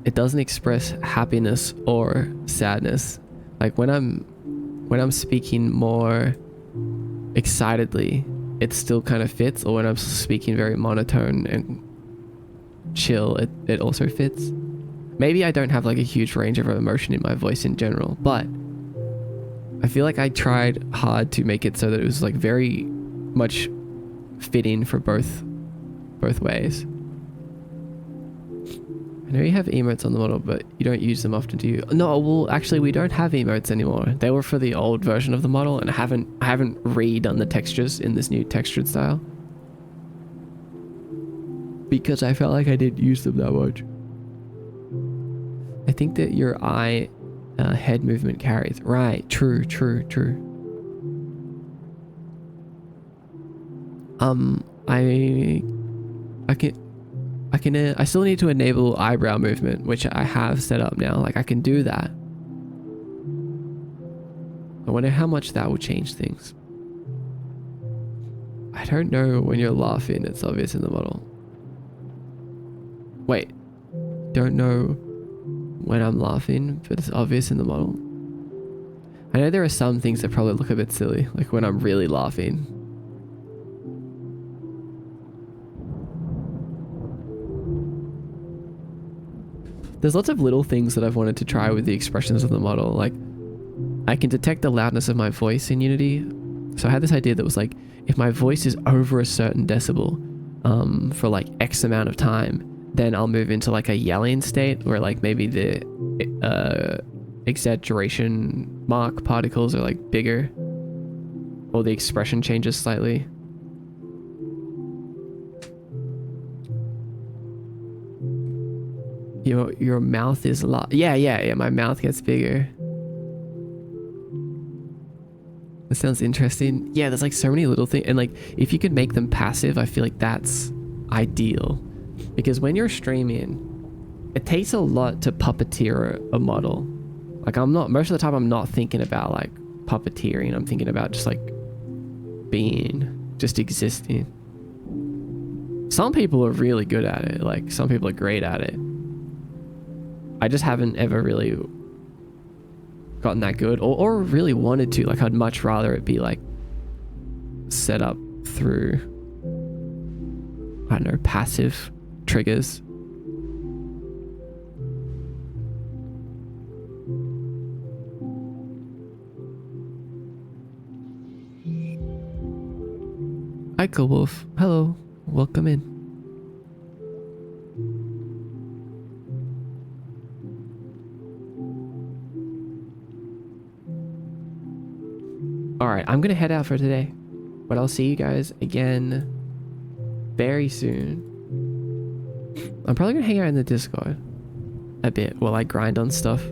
it doesn't express happiness or sadness? Like when I'm speaking more excitedly, it still kind of fits, or when I'm speaking very monotone and chill, it also fits. Maybe I don't have like a huge range of emotion in my voice in general, but I feel like I tried hard to make it so that it was like very much fitting for both ways. I know you have emotes on the model, but you don't use them often, do you? No, well, actually, we don't have emotes anymore. They were for the old version of the model, and I haven't redone the textures in this new textured style because I felt like I didn't use them that much. I think that your eye head movement carries. Right, true. I still need to enable eyebrow movement, which I have set up now. Like I can do that. I wonder how much that will change things. I don't know when you're laughing, it's obvious in the model. Wait, don't know when I'm laughing, but it's obvious in the model. I know there are some things that probably look a bit silly, like when I'm really laughing. There's lots of little things that I've wanted to try with the expressions of the model. Like, I can detect the loudness of my voice in Unity. So I had this idea that was like, if my voice is over a certain decibel for like X amount of time, then I'll move into like a yelling state where like maybe the exaggeration mark particles are like bigger, or the expression changes slightly. Your mouth is a lot. Yeah, my mouth gets bigger. That sounds interesting. Yeah, there's like so many little things, and like if you could make them passive, I feel like that's ideal, because when you're streaming, it takes a lot to puppeteer a model. Like most of the time I'm not thinking about like puppeteering. I'm thinking about just like being, just existing. Some people are really good at it. Like some people are great at it. I just haven't ever really gotten that good, or really wanted to. Like I'd much rather it be like set up through, I don't know, passive triggers. Ike Wolf, hello, welcome in. Alright, I'm gonna head out for today, but I'll see you guys again very soon. I'm probably gonna hang out in the Discord a bit while I grind on stuff.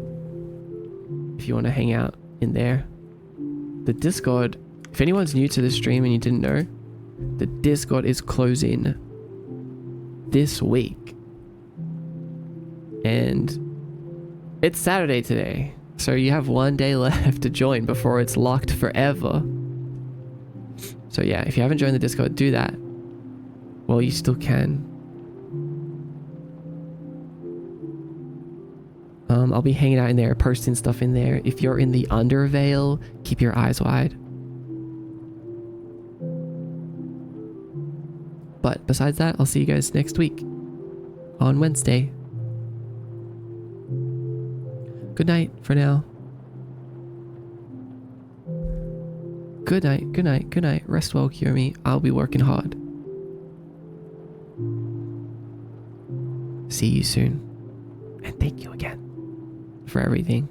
If you want to hang out in there. The Discord, if anyone's new to this stream and you didn't know, the Discord is closing this week. And it's Saturday today. So you have one day left to join before it's locked forever. So yeah, if you haven't joined the Discord, do that. Well, you still can. I'll be hanging out in there, posting stuff in there. If you're in the Undervale, keep your eyes wide. But besides that, I'll see you guys next week on Wednesday. Good night for now. Good night, good night, good night. Rest well, Kirimi. I'll be working hard. see you soon. And thank you again for everything.